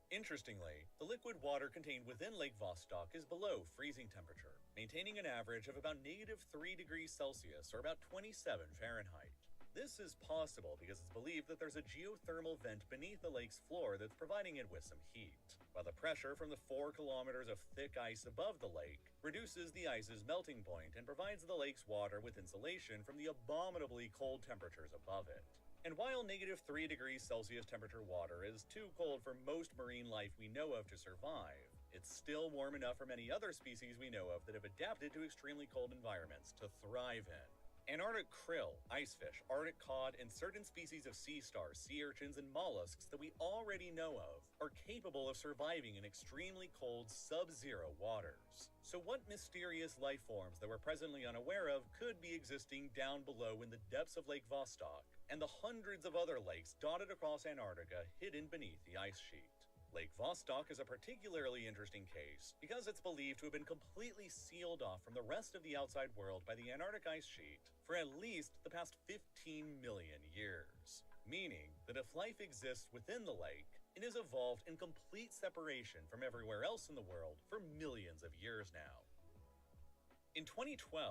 Interestingly, the liquid water contained within Lake Vostok is below freezing temperature, maintaining an average of about -3 degrees Celsius or about 27 Fahrenheit. This is possible because it's believed that there's a geothermal vent beneath the lake's floor that's providing it with some heat, while the pressure from the 4 kilometers of thick ice above the lake reduces the ice's melting point and provides the lake's water with insulation from the abominably cold temperatures above it. And while -3 degrees Celsius temperature water is too cold for most marine life we know of to survive, it's still warm enough for many other species we know of that have adapted to extremely cold environments to thrive in. Antarctic krill, icefish, Arctic cod, and certain species of sea stars, sea urchins, and mollusks that we already know of are capable of surviving in extremely cold, sub-zero waters. So what mysterious life forms that we're presently unaware of could be existing down below in the depths of Lake Vostok and the hundreds of other lakes dotted across Antarctica hidden beneath the ice sheet? Lake Vostok is a particularly interesting case because it's believed to have been completely sealed off from the rest of the outside world by the Antarctic ice sheet for at least the past 15 million years. Meaning that if life exists within the lake, it has evolved in complete separation from everywhere else in the world for millions of years now. In 2012,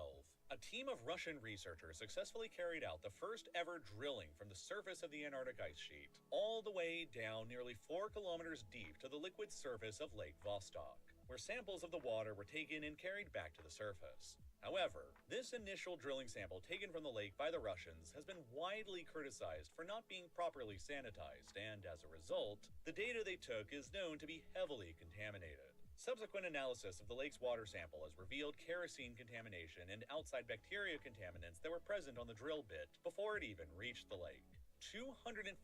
a team of Russian researchers successfully carried out the first ever drilling from the surface of the Antarctic ice sheet, all the way down nearly 4 kilometers deep to the liquid surface of Lake Vostok, where samples of the water were taken and carried back to the surface. However, this initial drilling sample taken from the lake by the Russians has been widely criticized for not being properly sanitized, and as a result, the data they took is known to be heavily contaminated. Subsequent analysis of the lake's water sample has revealed kerosene contamination and outside bacteria contaminants that were present on the drill bit before it even reached the lake. 255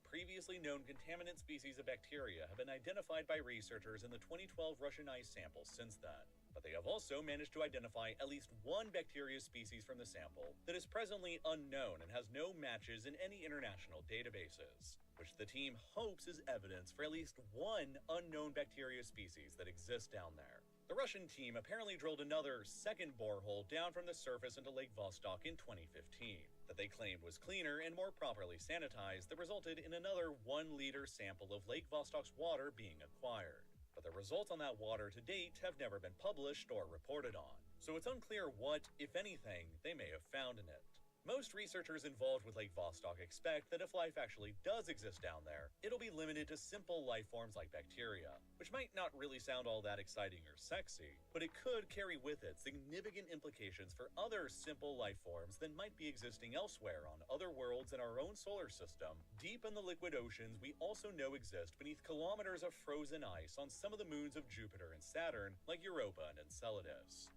previously known contaminant species of bacteria have been identified by researchers in the 2012 Russian ice samples since then, but they have also managed to identify at least one bacteria species from the sample that is presently unknown and has no matches in any international databases, which the team hopes is evidence for at least one unknown bacteria species that exists down there. The Russian team apparently drilled another second borehole down from the surface into Lake Vostok in 2015 that they claimed was cleaner and more properly sanitized that resulted in another 1-liter sample of Lake Vostok's water being acquired. But the results on that water to date have never been published or reported on, so it's unclear what, if anything, they may have found in it. Most researchers involved with Lake Vostok expect that if life actually does exist down there, it'll be limited to simple life forms like bacteria, which might not really sound all that exciting or sexy, but it could carry with it significant implications for other simple life forms that might be existing elsewhere on other worlds in our own solar system, deep in the liquid oceans we also know exist beneath kilometers of frozen ice on some of the moons of Jupiter and Saturn, like Europa and Enceladus.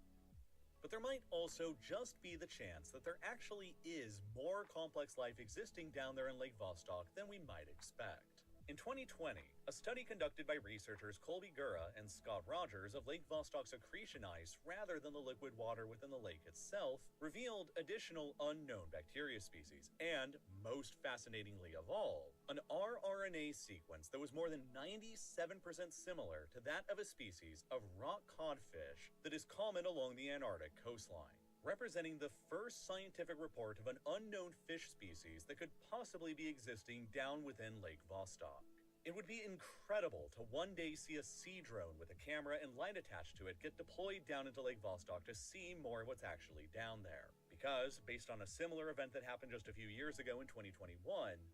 But there might also just be the chance that there actually is more complex life existing down there in Lake Vostok than we might expect. In 2020, a study conducted by researchers Colby Gura and Scott Rogers of Lake Vostok's accretion ice rather than the liquid water within the lake itself revealed additional unknown bacteria species and, most fascinatingly of all, an rRNA sequence that was more than 97% similar to that of a species of rock codfish that is common along the Antarctic coastline, representing the first scientific report of an unknown fish species that could possibly be existing down within Lake Vostok. It would be incredible to one day see a sea drone with a camera and light attached to it get deployed down into Lake Vostok to see more of what's actually down there. Because, based on a similar event that happened just a few years ago in 2021,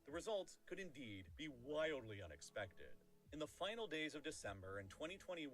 the results could indeed be wildly unexpected. In the final days of December in 2021,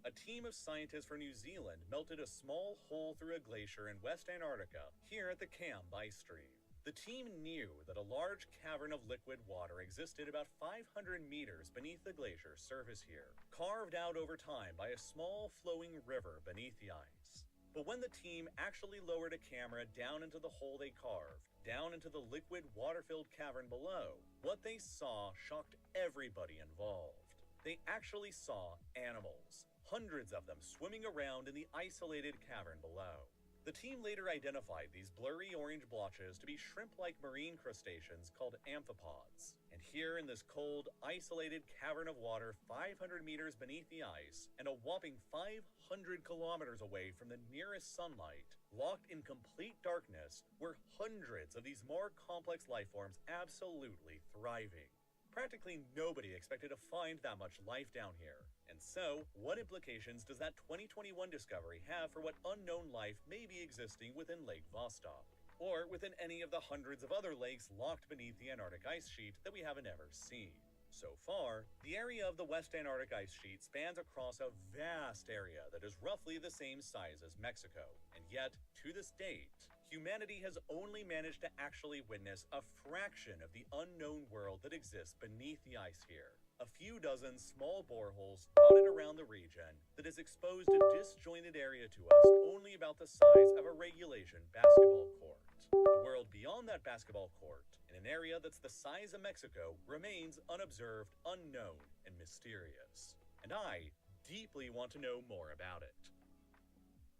a team of scientists from New Zealand melted a small hole through a glacier in West Antarctica here at the Camb Ice Stream. The team knew that a large cavern of liquid water existed about 500 meters beneath the glacier's surface here, carved out over time by a small flowing river beneath the ice. But when the team actually lowered a camera down into the hole they carved, down into the liquid water-filled cavern below, what they saw shocked everybody involved. They actually saw animals, hundreds of them swimming around in the isolated cavern below. The team later identified these blurry orange blotches to be shrimp-like marine crustaceans called amphipods. And here in this cold, isolated cavern of water 500 meters beneath the ice and a whopping 500 kilometers away from the nearest sunlight, locked in complete darkness, were hundreds of these more complex life forms absolutely thriving. Practically nobody expected to find that much life down here. And so, what implications does that 2021 discovery have for what unknown life may be existing within Lake Vostok? Or within any of the hundreds of other lakes locked beneath the Antarctic ice sheet that we haven't ever seen? So far, the area of the West Antarctic ice sheet spans across a vast area that is roughly the same size as Mexico. And yet, to this date, humanity has only managed to actually witness a fraction of the unknown world that exists beneath the ice here. a few dozen small boreholes dotted around the region that has exposed a disjointed area to us only about the size of a regulation basketball court. The world beyond that basketball court, in an area that's the size of Mexico, remains unobserved, unknown, and mysterious. And I deeply want to know more about it.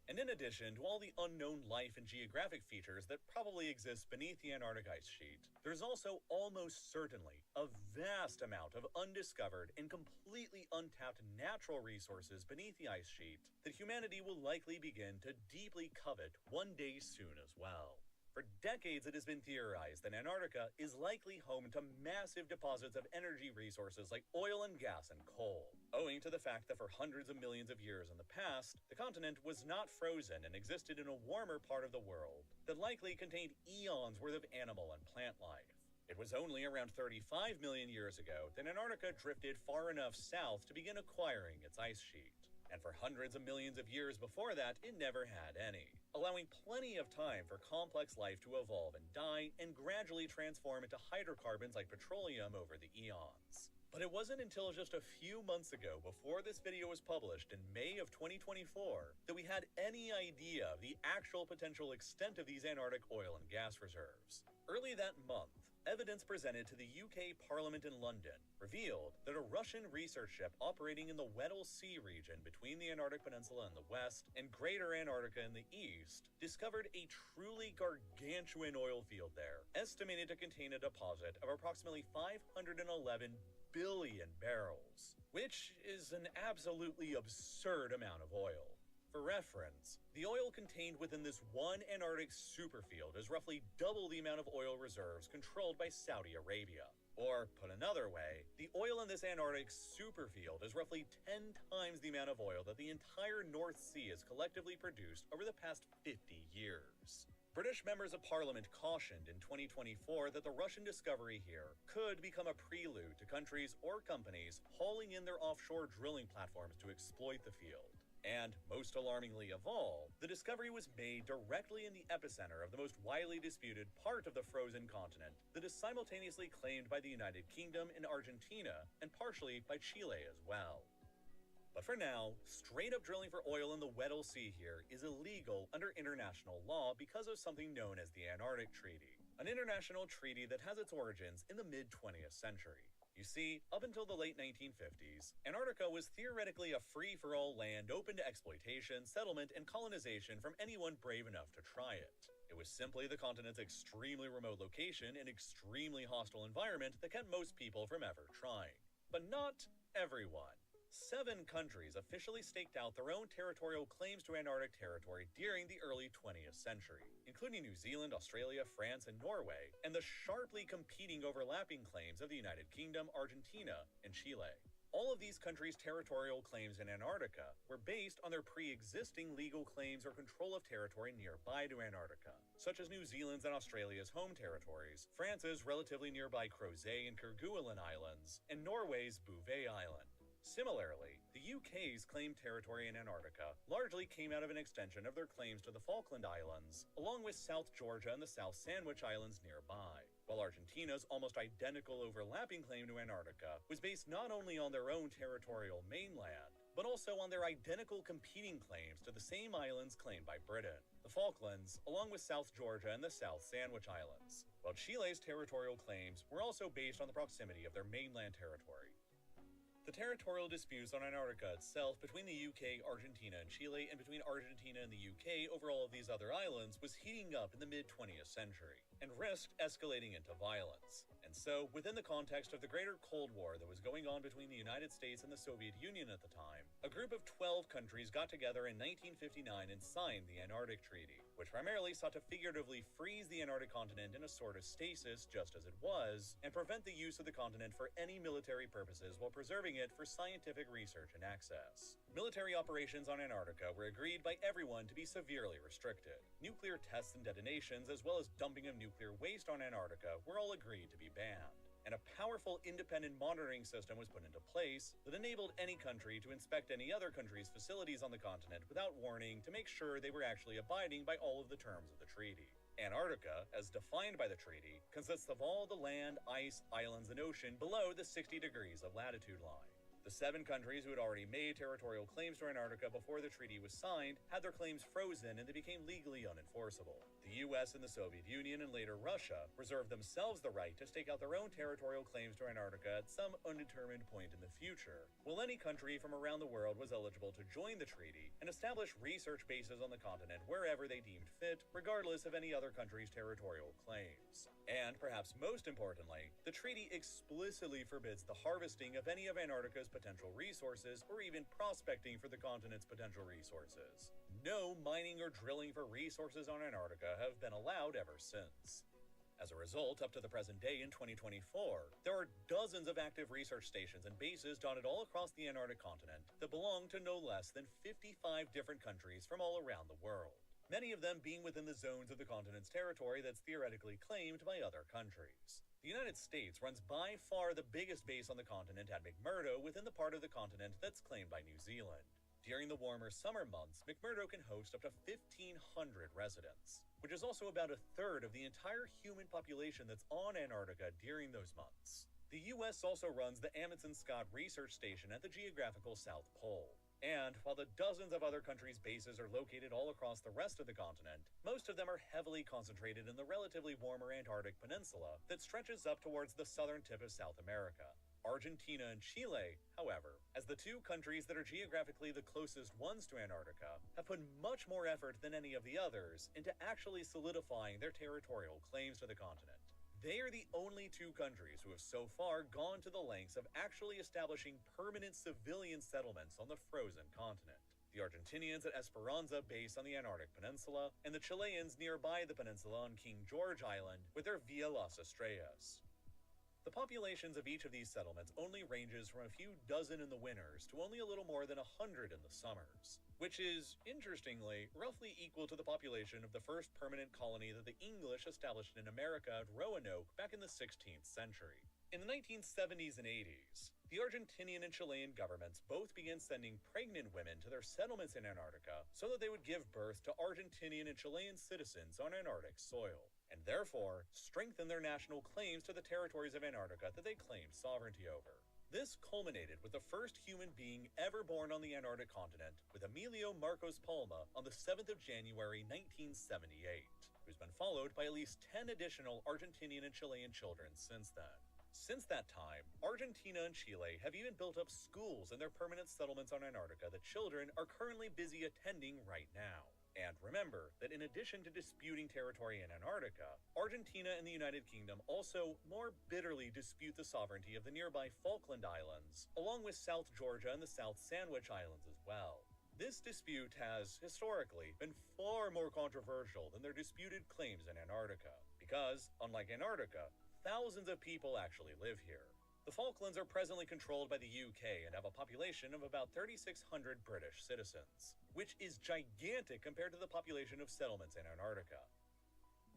And in addition to all the unknown life and geographic features that probably exist beneath the Antarctic ice sheet, there's also almost certainly a vast amount of undiscovered and completely untapped natural resources beneath the ice sheet that humanity will likely begin to deeply covet one day soon as well. For decades, it has been theorized that Antarctica is likely home to massive deposits of energy resources like oil and gas and coal, owing to the fact that for hundreds of millions of years in the past, the continent was not frozen and existed in a warmer part of the world that likely contained eons worth of animal and plant life. It was only around 35 million years ago that Antarctica drifted far enough south to begin acquiring its ice sheet. And for hundreds of millions of years before that, it never had any, allowing plenty of time for complex life to evolve and die and gradually transform into hydrocarbons like petroleum over the eons. But it wasn't until just a few months ago, before this video was published in May of 2024, that we had any idea of the actual potential extent of these Antarctic oil and gas reserves. Early that month, evidence presented to the UK Parliament in London revealed that a Russian research ship operating in the Weddell Sea region between the Antarctic Peninsula in the west and Greater Antarctica in the east discovered a truly gargantuan oil field there, estimated to contain a deposit of approximately 511 billion barrels, which is an absolutely absurd amount of oil. For reference, the oil contained within this one Antarctic superfield is roughly double the amount of oil reserves controlled by Saudi Arabia. Or, put another way, the oil in this Antarctic superfield is roughly 10 times the amount of oil that the entire North Sea has collectively produced over the past 50 years. British members of Parliament cautioned in 2024 that the Russian discovery here could become a prelude to countries or companies hauling in their offshore drilling platforms to exploit the field. And, most alarmingly of all, the discovery was made directly in the epicenter of the most widely disputed part of the frozen continent that is simultaneously claimed by the United Kingdom and Argentina, and partially by Chile as well. But for now, straight-up drilling for oil in the Weddell Sea here is illegal under international law because of something known as the Antarctic Treaty, an international treaty that has its origins in the mid-20th century. You see, up until the late 1950s, Antarctica was theoretically a free-for-all land open to exploitation, settlement, and colonization from anyone brave enough to try it. It was simply the continent's extremely remote location and extremely hostile environment that kept most people from ever trying. But not everyone. 7 countries officially staked out their own territorial claims to Antarctic territory during the early 20th century, including New Zealand, Australia, France, and Norway, and the sharply competing overlapping claims of the United Kingdom, Argentina, and Chile. All of these countries' territorial claims in Antarctica were based on their pre-existing legal claims or control of territory nearby to Antarctica, such as New Zealand's and Australia's home territories, France's relatively nearby Crozet and Kerguelen Islands, and Norway's Bouvet Island. Similarly, the UK's claimed territory in Antarctica largely came out of an extension of their claims to the Falkland Islands, along with South Georgia and the South Sandwich Islands nearby, while Argentina's almost identical overlapping claim to Antarctica was based not only on their own territorial mainland, but also on their identical competing claims to the same islands claimed by Britain, the Falklands, along with South Georgia and the South Sandwich Islands, while Chile's territorial claims were also based on the proximity of their mainland territory. The territorial disputes on Antarctica itself between the UK, Argentina, and Chile, and between Argentina and the UK over all of these other islands was heating up in the mid-20th century, and risked escalating into violence. And so, within the context of the greater Cold War that was going on between the United States and the Soviet Union at the time, a group of 12 countries got together in 1959 and signed the Antarctic Treaty, which primarily sought to figuratively freeze the Antarctic continent in a sort of stasis just as it was, and prevent the use of the continent for any military purposes while preserving it for scientific research and access. Military operations on Antarctica were agreed by everyone to be severely restricted. Nuclear tests and detonations, as well as dumping of nuclear waste on Antarctica, were all agreed to be banned. And a powerful independent monitoring system was put into place that enabled any country to inspect any other country's facilities on the continent without warning to make sure they were actually abiding by all of the terms of the treaty. Antarctica, as defined by the treaty, consists of all the land, ice, islands, and ocean below the 60 degrees of latitude line. The 7 countries who had already made territorial claims to Antarctica before the treaty was signed had their claims frozen and they became legally unenforceable. The US and the Soviet Union and later Russia reserved themselves the right to stake out their own territorial claims to Antarctica at some undetermined point in the future, while any country from around the world was eligible to join the treaty and establish research bases on the continent wherever they deemed fit, regardless of any other country's territorial claims. And perhaps most importantly, the treaty explicitly forbids the harvesting of any of Antarctica's potential resources or even prospecting for the continent's potential resources. No mining or drilling for resources on Antarctica have been allowed ever since. As a result, up to the present day in 2024, there are dozens of active research stations and bases dotted all across the Antarctic continent that belong to no less than 55 different countries from all around the world, many of them being within the zones of the continent's territory that's theoretically claimed by other countries. The United States runs by far the biggest base on the continent at McMurdo within the part of the continent that's claimed by New Zealand. During the warmer summer months, McMurdo can host up to 1,500 residents, which is also about a third of the entire human population that's on Antarctica during those months. The US also runs the Amundsen Scott Research Station at the geographical South Pole. And while the dozens of other countries' bases are located all across the rest of the continent, most of them are heavily concentrated in the relatively warmer Antarctic Peninsula that stretches up towards the southern tip of South America. Argentina and Chile, however, as the 2 countries that are geographically the closest ones to Antarctica, have put much more effort than any of the others into actually solidifying their territorial claims to the continent. They are the only 2 countries who have so far gone to the lengths of actually establishing permanent civilian settlements on the frozen continent. The Argentinians at Esperanza base on the Antarctic Peninsula, and the Chileans nearby the peninsula on King George Island with their Villa Las Estrellas. The populations of each of these settlements only ranges from a few dozen in the winters to only a little more than 100 in the summers, which is, interestingly, roughly equal to the population of the first permanent colony that the English established in America at Roanoke back in the 16th century. In the 1970s and 80s, the Argentinian and Chilean governments both began sending pregnant women to their settlements in Antarctica so that they would give birth to Argentinian and Chilean citizens on Antarctic soil, and therefore strengthen their national claims to the territories of Antarctica that they claimed sovereignty over. This culminated with the first human being ever born on the Antarctic continent, with Emilio Marcos Palma on the 7th of January 1978, who's been followed by at least 10 additional Argentinian and Chilean children since then. Since that time, Argentina and Chile have even built up schools in their permanent settlements on Antarctica that children are currently busy attending right now. And remember that in addition to disputing territory in Antarctica, Argentina and the United Kingdom also more bitterly dispute the sovereignty of the nearby Falkland Islands, along with South Georgia and the South Sandwich Islands as well. This dispute has, historically, been far more controversial than their disputed claims in Antarctica, because, unlike Antarctica, thousands of people actually live here. The Falklands are presently controlled by the UK and have a population of about 3,600 British citizens, which is gigantic compared to the population of settlements in Antarctica.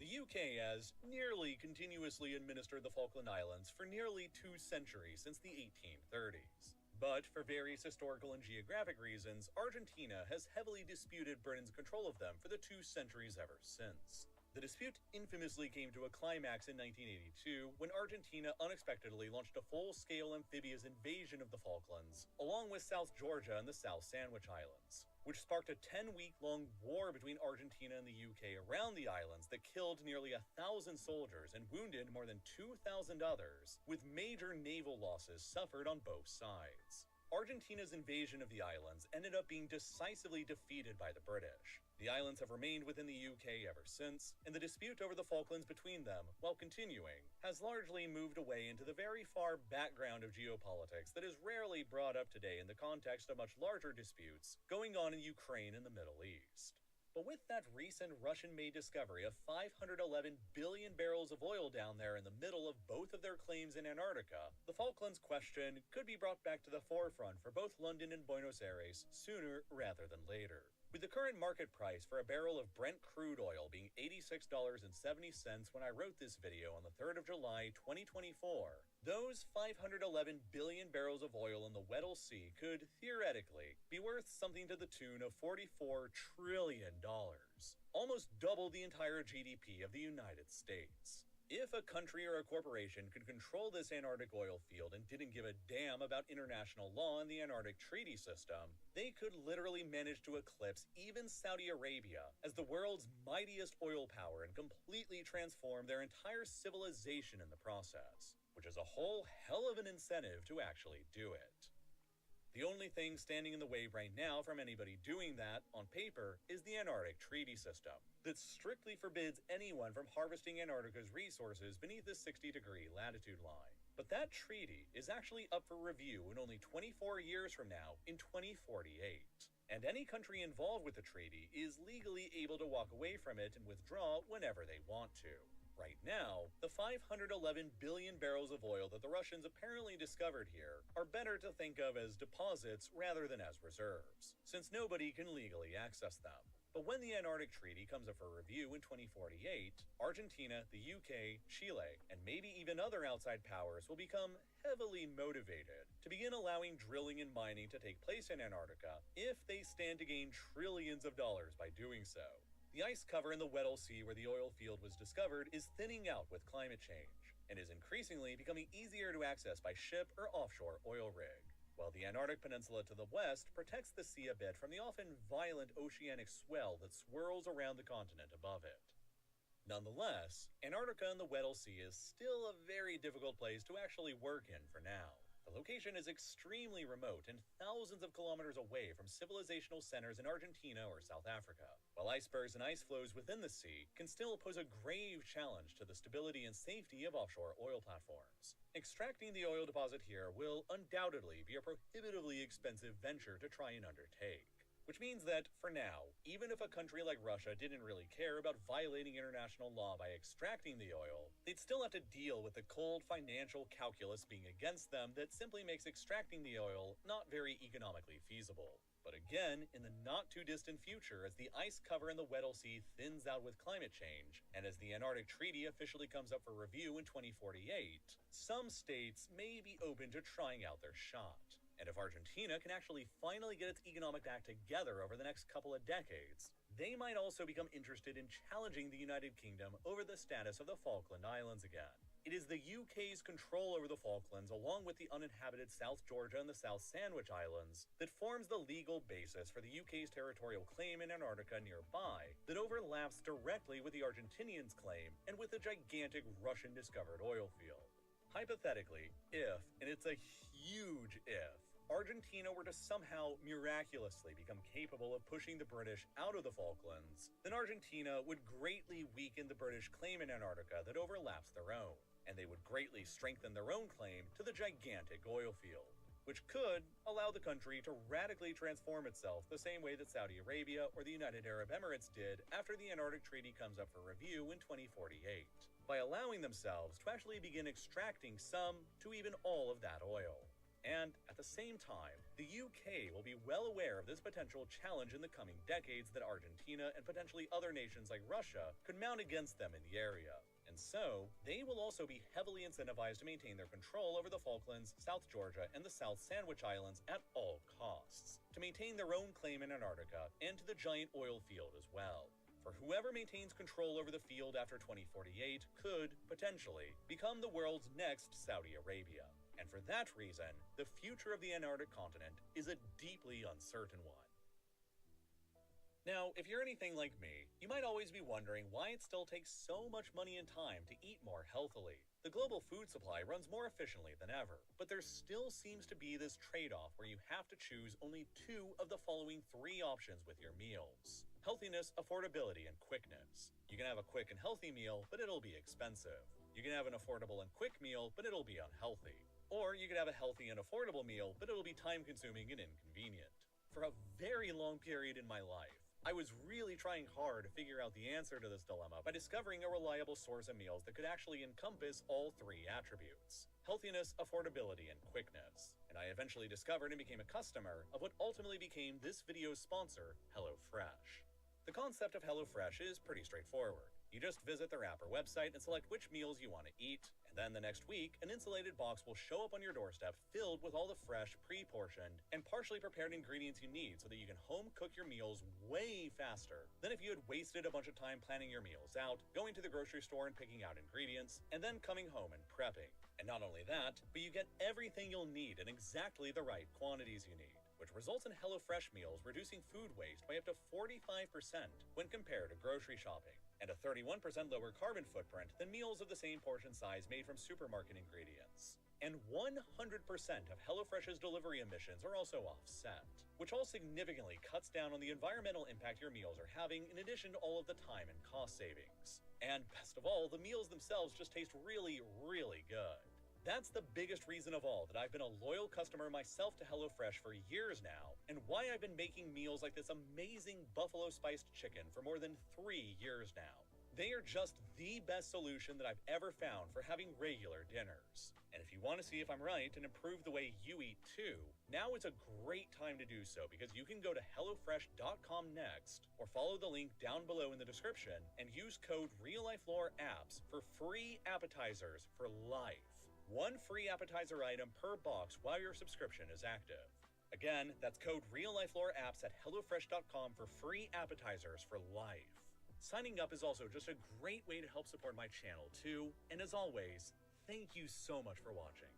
The UK has nearly continuously administered the Falkland Islands for nearly 2 centuries since the 1830s. But for various historical and geographic reasons, Argentina has heavily disputed Britain's control of them for the 2 centuries ever since. The dispute infamously came to a climax in 1982 when Argentina unexpectedly launched a full-scale amphibious invasion of the Falklands, along with South Georgia and the South Sandwich Islands, which sparked a 10-week-long war between Argentina and the UK around the islands that killed nearly 1,000 soldiers and wounded more than 2,000 others, with major naval losses suffered on both sides. Argentina's invasion of the islands ended up being decisively defeated by the British. The islands have remained within the UK ever since, and the dispute over the Falklands between them, while continuing, has largely moved away into the very far background of geopolitics that is rarely brought up today in the context of much larger disputes going on in Ukraine and the Middle East. But with that recent Russian-made discovery of 511 billion barrels of oil down there in the middle of both of their claims in Antarctica, the Falklands question could be brought back to the forefront for both London and Buenos Aires sooner rather than later. With the current market price for a barrel of Brent crude oil being $86.70 when I wrote this video on the 3rd of July 2024, those 511 billion barrels of oil in the Weddell Sea could, theoretically, be worth something to the tune of $44 trillion. reserves, almost double the entire GDP of the United States. If a country or a corporation could control this Antarctic oil field and didn't give a damn about international law and the Antarctic Treaty System, they could literally manage to eclipse even Saudi Arabia as the world's mightiest oil power and completely transform their entire civilization in the process, which is a whole hell of an incentive to actually do it. The only thing standing in the way right now from anybody doing that, on paper, is the Antarctic Treaty System, that strictly forbids anyone from harvesting Antarctica's resources beneath the 60-degree latitude line. But that treaty is actually up for review in only 24 years from now, in 2048. And any country involved with the treaty is legally able to walk away from it and withdraw whenever they want to. Right now, the 511 billion barrels of oil that the Russians apparently discovered here are better to think of as deposits rather than as reserves, since nobody can legally access them. But when the Antarctic Treaty comes up for review in 2048, Argentina, the UK, Chile, and maybe even other outside powers will become heavily motivated to begin allowing drilling and mining to take place in Antarctica if they stand to gain trillions of dollars by doing so. The ice cover in the Weddell Sea where the oil field was discovered is thinning out with climate change, and is increasingly becoming easier to access by ship or offshore oil rig, while the Antarctic Peninsula to the west protects the sea a bit from the often violent oceanic swell that swirls around the continent above it. Nonetheless, Antarctica and the Weddell Sea is still a very difficult place to actually work in for now. The location is extremely remote and thousands of kilometers away from civilizational centers in Argentina or South Africa, while icebergs and ice flows within the sea can still pose a grave challenge to the stability and safety of offshore oil platforms. Extracting the oil deposit here will undoubtedly be a prohibitively expensive venture to try and undertake. Which means that, for now, even if a country like Russia didn't really care about violating international law by extracting the oil, they'd still have to deal with the cold financial calculus being against them that simply makes extracting the oil not very economically feasible. But again, in the not-too-distant future, as the ice cover in the Weddell Sea thins out with climate change, and as the Antarctic Treaty officially comes up for review in 2048, some states may be open to trying out their shot. And if Argentina can actually finally get its economic act together over the next couple of decades, they might also become interested in challenging the United Kingdom over the status of the Falkland Islands again. It is the UK's control over the Falklands, along with the uninhabited South Georgia and the South Sandwich Islands, that forms the legal basis for the UK's territorial claim in Antarctica nearby that overlaps directly with the Argentinians' claim and with the gigantic Russian-discovered oil field. Hypothetically, if, and it's a huge if, Argentina were to somehow miraculously become capable of pushing the British out of the Falklands, then Argentina would greatly weaken the British claim in Antarctica that overlaps their own, and they would greatly strengthen their own claim to the gigantic oil field, which could allow the country to radically transform itself the same way that Saudi Arabia or the United Arab Emirates did after the Antarctic Treaty comes up for review in 2048, by allowing themselves to actually begin extracting some to even all of that oil. And at the same time, the UK will be well aware of this potential challenge in the coming decades that Argentina and potentially other nations like Russia could mount against them in the area. And so, they will also be heavily incentivized to maintain their control over the Falklands, South Georgia, and the South Sandwich Islands at all costs, to maintain their own claim in Antarctica and to the giant oil field as well. For whoever maintains control over the field after 2048 could, potentially, become the world's next Saudi Arabia. And for that reason, the future of the Antarctic continent is a deeply uncertain one. Now, if you're anything like me, you might always be wondering why it still takes so much money and time to eat more healthily. The global food supply runs more efficiently than ever, but there still seems to be this trade-off where you have to choose only two of the following three options with your meals: healthiness, affordability, and quickness. You can have a quick and healthy meal, but it'll be expensive. You can have an affordable and quick meal, but it'll be unhealthy. Or you could have a healthy and affordable meal, but it'll be time-consuming and inconvenient. For a very long period in my life, I was really trying hard to figure out the answer to this dilemma by discovering a reliable source of meals that could actually encompass all three attributes: healthiness, affordability, and quickness. And I eventually discovered and became a customer of what ultimately became this video's sponsor, HelloFresh. The concept of HelloFresh is pretty straightforward. You just visit their app or website and select which meals you want to eat, and then the next week, an insulated box will show up on your doorstep filled with all the fresh, pre-portioned, and partially prepared ingredients you need so that you can home cook your meals way faster than if you had wasted a bunch of time planning your meals out, going to the grocery store and picking out ingredients, and then coming home and prepping. And not only that, but you get everything you'll need in exactly the right quantities you need, which results in HelloFresh meals reducing food waste by up to 45% when compared to grocery shopping, and a 31% lower carbon footprint than meals of the same portion size made from supermarket ingredients. And 100% of HelloFresh's delivery emissions are also offset, which all significantly cuts down on the environmental impact your meals are having, in addition to all of the time and cost savings. And best of all, the meals themselves just taste really, really good. That's the biggest reason of all that I've been a loyal customer myself to HelloFresh for years now, and why I've been making meals like this amazing buffalo spiced chicken for more than 3 years now. They are just the best solution that I've ever found for having regular dinners. And if you want to see if I'm right and improve the way you eat too, now is a great time to do so, because you can go to HelloFresh.com next, or follow the link down below in the description and use code RealLifeLoreApps for free appetizers for life. 1 free appetizer item per box while your subscription is active. Again, that's code RealLifeLoreApps at HelloFresh.com for free appetizers for life. Signing up is also just a great way to help support my channel too, and as always, thank you so much for watching.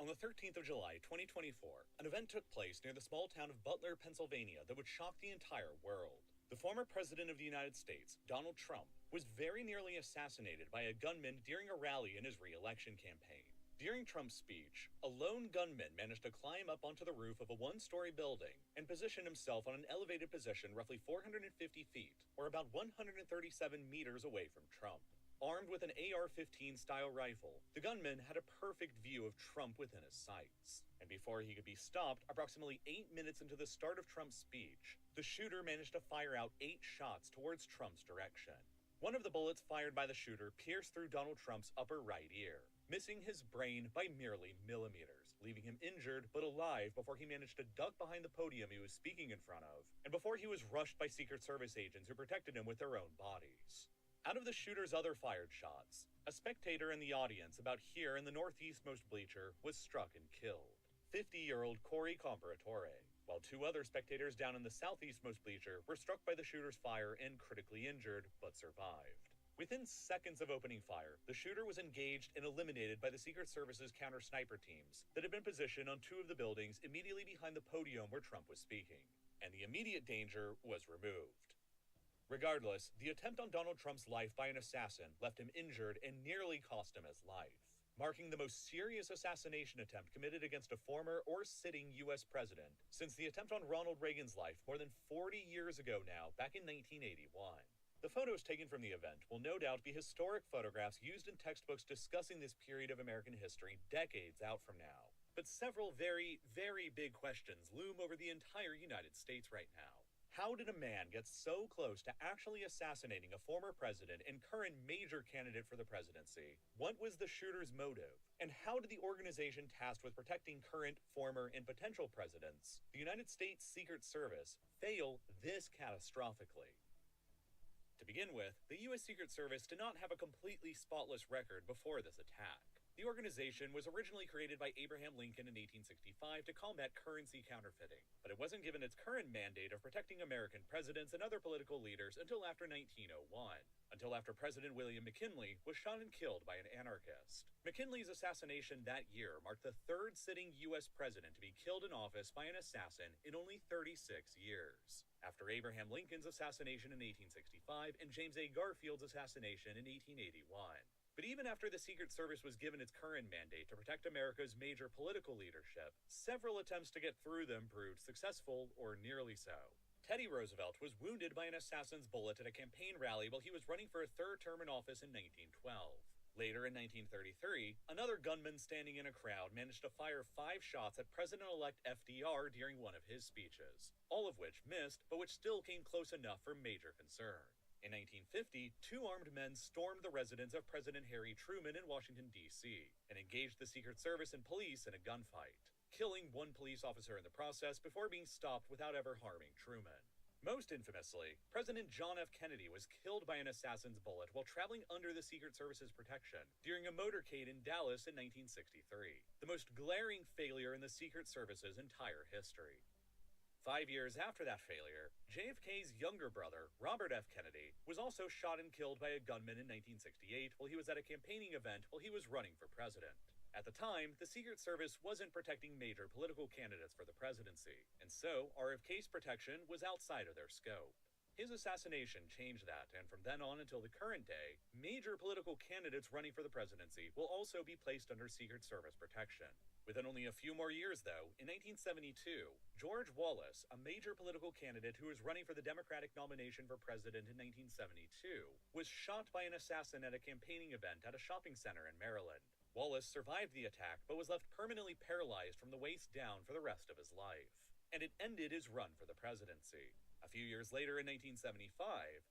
On the 13th of July, 2024, an event took place near the small town of Butler, Pennsylvania that would shock the entire world. The former president of the United States, Donald Trump, was very nearly assassinated by a gunman during a rally in his re-election campaign. During Trump's speech, a lone gunman managed to climb up onto the roof of a one-story building and position himself on an elevated position roughly 450 feet, or about 137 meters away from Trump. Armed with an AR-15 style rifle, the gunman had a perfect view of Trump within his sights. And before he could be stopped, approximately 8 minutes into the start of Trump's speech, the shooter managed to fire out 8 shots towards Trump's direction. One of the bullets fired by the shooter pierced through Donald Trump's upper right ear, missing his brain by merely millimeters, leaving him injured but alive before he managed to duck behind the podium he was speaking in front of, and before he was rushed by Secret Service agents who protected him with their own bodies. Out of the shooter's other fired shots, a spectator in the audience about here in the northeastmost bleacher was struck and killed, 50-year-old Corey Comparatore, while 2 other spectators down in the southeastmost bleacher were struck by the shooter's fire and critically injured, but survived. Within seconds of opening fire, the shooter was engaged and eliminated by the Secret Service's counter-sniper teams that had been positioned on 2 of the buildings immediately behind the podium where Trump was speaking, and the immediate danger was removed. Regardless, the attempt on Donald Trump's life by an assassin left him injured and nearly cost him his life, marking the most serious assassination attempt committed against a former or sitting U.S. president since the attempt on Ronald Reagan's life more than 40 years ago now, back in 1981. The photos taken from the event will no doubt be historic photographs used in textbooks discussing this period of American history decades out from now. But several very, very big questions loom over the entire United States right now. How did a man get so close to actually assassinating a former president and current major candidate for the presidency? What was the shooter's motive? And how did the organization tasked with protecting current, former, and potential presidents, the United States Secret Service, fail this catastrophically? To begin with, the U.S. Secret Service did not have a completely spotless record before this attack. The organization was originally created by Abraham Lincoln in 1865 to combat currency counterfeiting, but it wasn't given its current mandate of protecting American presidents and other political leaders until after 1901, until after President William McKinley was shot and killed by an anarchist. McKinley's assassination that year marked the 3rd sitting U.S. president to be killed in office by an assassin in only 36 years, after Abraham Lincoln's assassination in 1865 and James A. Garfield's assassination in 1881. But even after the Secret Service was given its current mandate to protect America's major political leadership, several attempts to get through them proved successful, or nearly so. Teddy Roosevelt was wounded by an assassin's bullet at a campaign rally while he was running for a 3rd term in office in 1912. Later in 1933, another gunman standing in a crowd managed to fire 5 shots at President-elect FDR during one of his speeches, all of which missed, but which still came close enough for major concern. In 1950, two armed men stormed the residence of President Harry Truman in Washington, D.C., and engaged the Secret Service and police in a gunfight, killing one police officer in the process before being stopped without ever harming Truman. Most infamously, President John F. Kennedy was killed by an assassin's bullet while traveling under the Secret Service's protection during a motorcade in Dallas in 1963, the most glaring failure in the Secret Service's entire history. 5 years after that failure, JFK's younger brother, Robert F. Kennedy, was also shot and killed by a gunman in 1968 while he was at a campaigning event while he was running for president. At the time, the Secret Service wasn't protecting major political candidates for the presidency, and so RFK's protection was outside of their scope. His assassination changed that, and from then on until the current day, major political candidates running for the presidency will also be placed under Secret Service protection. Within only a few more years, though, in 1972, George Wallace, a major political candidate who was running for the Democratic nomination for president in 1972, was shot by an assassin at a campaigning event at a shopping center in Maryland. Wallace survived the attack, but was left permanently paralyzed from the waist down for the rest of his life, and it ended his run for the presidency. A few years later, in 1975,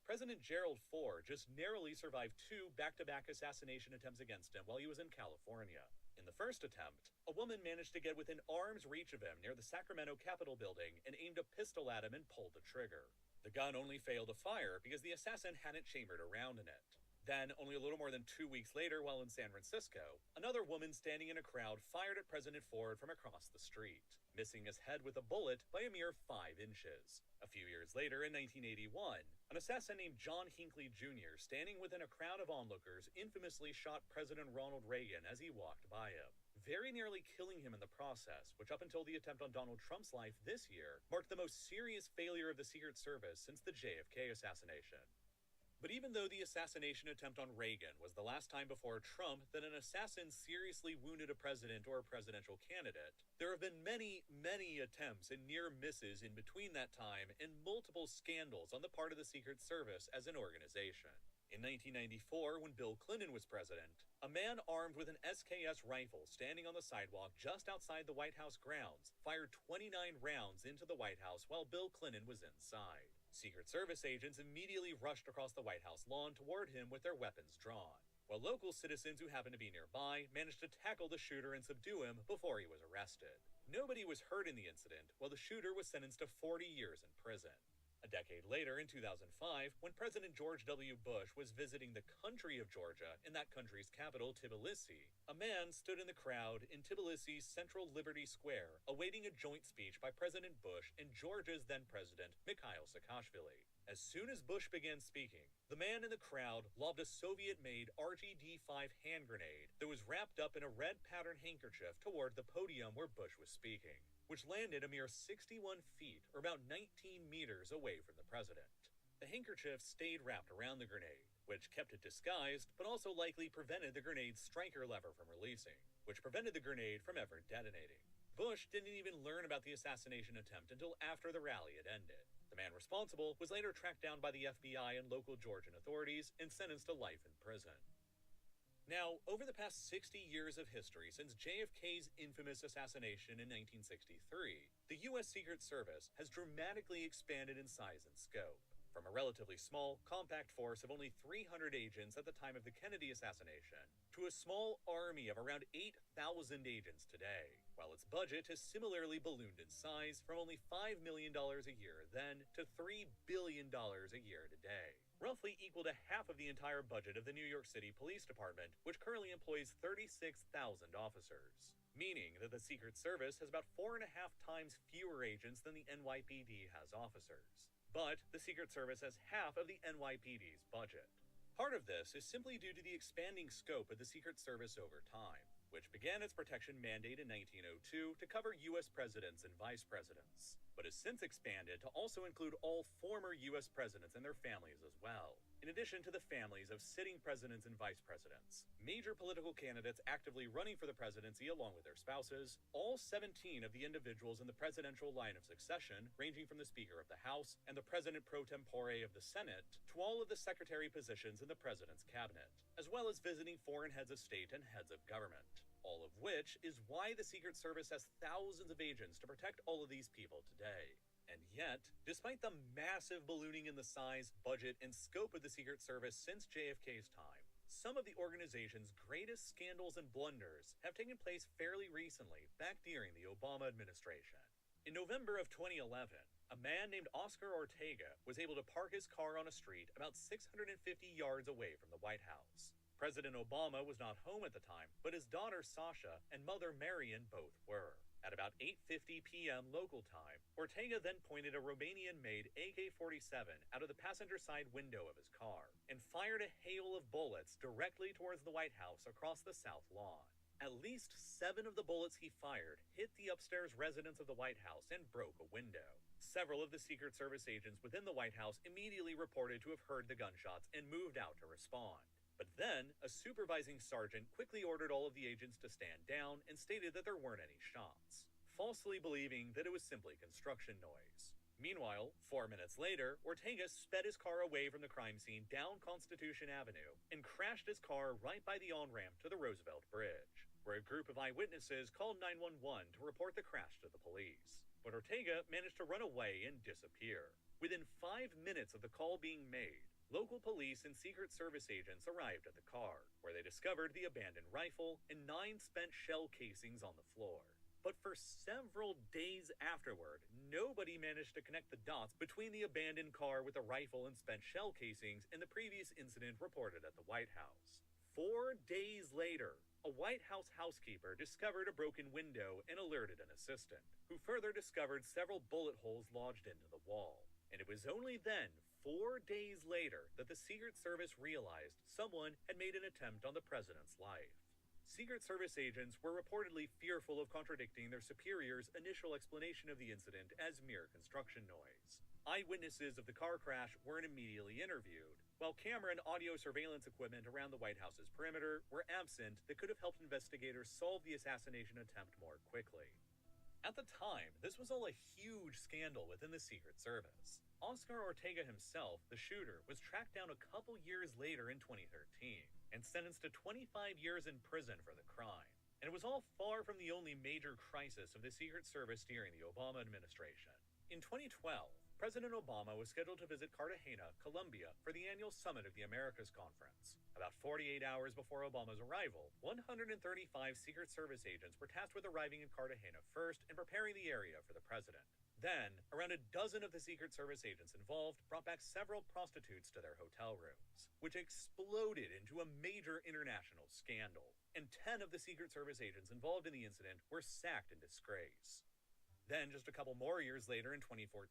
President Gerald Ford just narrowly survived two back-to-back assassination attempts against him while he was in California. In the first attempt, a woman managed to get within arm's reach of him near the Sacramento Capitol building and aimed a pistol at him and pulled the trigger. The gun only failed to fire because the assassin hadn't chambered a round in it. Then, only a little more than 2 weeks later, while in San Francisco, another woman standing in a crowd fired at President Ford from across the street, missing his head with a bullet by a mere 5 inches. A few years later, in 1981, an assassin named John Hinckley Jr., standing within a crowd of onlookers, infamously shot President Ronald Reagan as he walked by him, very nearly killing him in the process, which up until the attempt on Donald Trump's life this year, marked the most serious failure of the Secret Service since the JFK assassination. But even though the assassination attempt on Reagan was the last time before Trump that an assassin seriously wounded a president or a presidential candidate, there have been many, many attempts and near misses in between that time and multiple scandals on the part of the Secret Service as an organization. In 1994, when Bill Clinton was president, a man armed with an SKS rifle standing on the sidewalk just outside the White House grounds fired 29 rounds into the White House while Bill Clinton was inside. Secret Service agents immediately rushed across the White House lawn toward him with their weapons drawn, while local citizens who happened to be nearby managed to tackle the shooter and subdue him before he was arrested. Nobody was hurt in the incident, while the shooter was sentenced to 40 years in prison. A decade later, in 2005, when President George W. Bush was visiting the country of Georgia in that country's capital, Tbilisi, a man stood in the crowd in Tbilisi's Central Liberty Square, awaiting a joint speech by President Bush and Georgia's then-president, Mikhail Saakashvili. As soon as Bush began speaking, the man in the crowd lobbed a Soviet-made RGD-5 hand grenade that was wrapped up in a red patterned handkerchief toward the podium where Bush was speaking, which landed a mere 61 feet, or about 19 meters away from the president. The handkerchief stayed wrapped around the grenade, which kept it disguised, but also likely prevented the grenade's striker lever from releasing, which prevented the grenade from ever detonating. Bush didn't even learn about the assassination attempt until after the rally had ended. The man responsible was later tracked down by the FBI and local Georgian authorities and sentenced to life in prison. Now, over the past 60 years of history since JFK's infamous assassination in 1963, the U.S. Secret Service has dramatically expanded in size and scope. From a relatively small, compact force of only 300 agents at the time of the Kennedy assassination, to a small army of around 8,000 agents today, while its budget has similarly ballooned in size from only $5 million a year then to $3 billion a year today, roughly equal to half of the entire budget of the New York City Police Department, which currently employs 36,000 officers, meaning that the Secret Service has about 4.5 times fewer agents than the NYPD has officers. But the Secret Service has half of the NYPD's budget. Part of this is simply due to the expanding scope of the Secret Service over time, which began its protection mandate in 1902 to cover U.S. presidents and vice presidents, but has since expanded to also include all former U.S. presidents and their families as well, in addition to the families of sitting presidents and vice presidents, major political candidates actively running for the presidency along with their spouses, all 17 of the individuals in the presidential line of succession, ranging from the Speaker of the House and the President pro tempore of the Senate, to all of the secretary positions in the president's cabinet, as well as visiting foreign heads of state and heads of government. All of which is why the Secret Service has thousands of agents to protect all of these people today. And yet, despite the massive ballooning in the size, budget, and scope of the Secret Service since JFK's time, some of the organization's greatest scandals and blunders have taken place fairly recently, back during the Obama administration. In November of 2011, a man named Oscar Ortega was able to park his car on a street about 650 yards away from the White House. President Obama was not home at the time, but his daughter Sasha and mother Marian both were. At about 8:50 p.m. local time, Ortega then pointed a Romanian-made AK-47 out of the passenger side window of his car and fired a hail of bullets directly towards the White House across the south lawn. At least 7 of the bullets he fired hit the upstairs residence of the White House and broke a window. Several of the Secret Service agents within the White House immediately reported to have heard the gunshots and moved out to respond. But then, a supervising sergeant quickly ordered all of the agents to stand down and stated that there weren't any shots, falsely believing that it was simply construction noise. Meanwhile, 4 minutes later, Ortega sped his car away from the crime scene down Constitution Avenue and crashed his car right by the on-ramp to the Roosevelt Bridge, where a group of eyewitnesses called 911 to report the crash to the police. But Ortega managed to run away and disappear. Within 5 minutes of the call being made, local police and Secret Service agents arrived at the car, where they discovered the abandoned rifle and 9 spent shell casings on the floor. But for several days afterward, nobody managed to connect the dots between the abandoned car with the rifle and spent shell casings and the previous incident reported at the White House. 4 days later, a White House housekeeper discovered a broken window and alerted an assistant, who further discovered several bullet holes lodged into the wall. And it was only then, 4 days later, that the Secret Service realized someone had made an attempt on the president's life. Secret Service agents were reportedly fearful of contradicting their superior's initial explanation of the incident as mere construction noise. Eyewitnesses of the car crash weren't immediately interviewed, while camera and audio surveillance equipment around the White House's perimeter were absent that could have helped investigators solve the assassination attempt more quickly. At the time, this was all a huge scandal within the Secret Service. Oscar Ortega himself, the shooter, was tracked down a couple years later in 2013 and sentenced to 25 years in prison for the crime. And it was all far from the only major crisis of the Secret Service during the Obama administration. In 2012, President Obama was scheduled to visit Cartagena, Colombia, for the annual Summit of the Americas Conference. About 48 hours before Obama's arrival, 135 Secret Service agents were tasked with arriving in Cartagena first and preparing the area for the president. Then, around a dozen of the Secret Service agents involved brought back several prostitutes to their hotel rooms, which exploded into a major international scandal, and 10 of the Secret Service agents involved in the incident were sacked in disgrace. Then, just a couple more years later in 2014,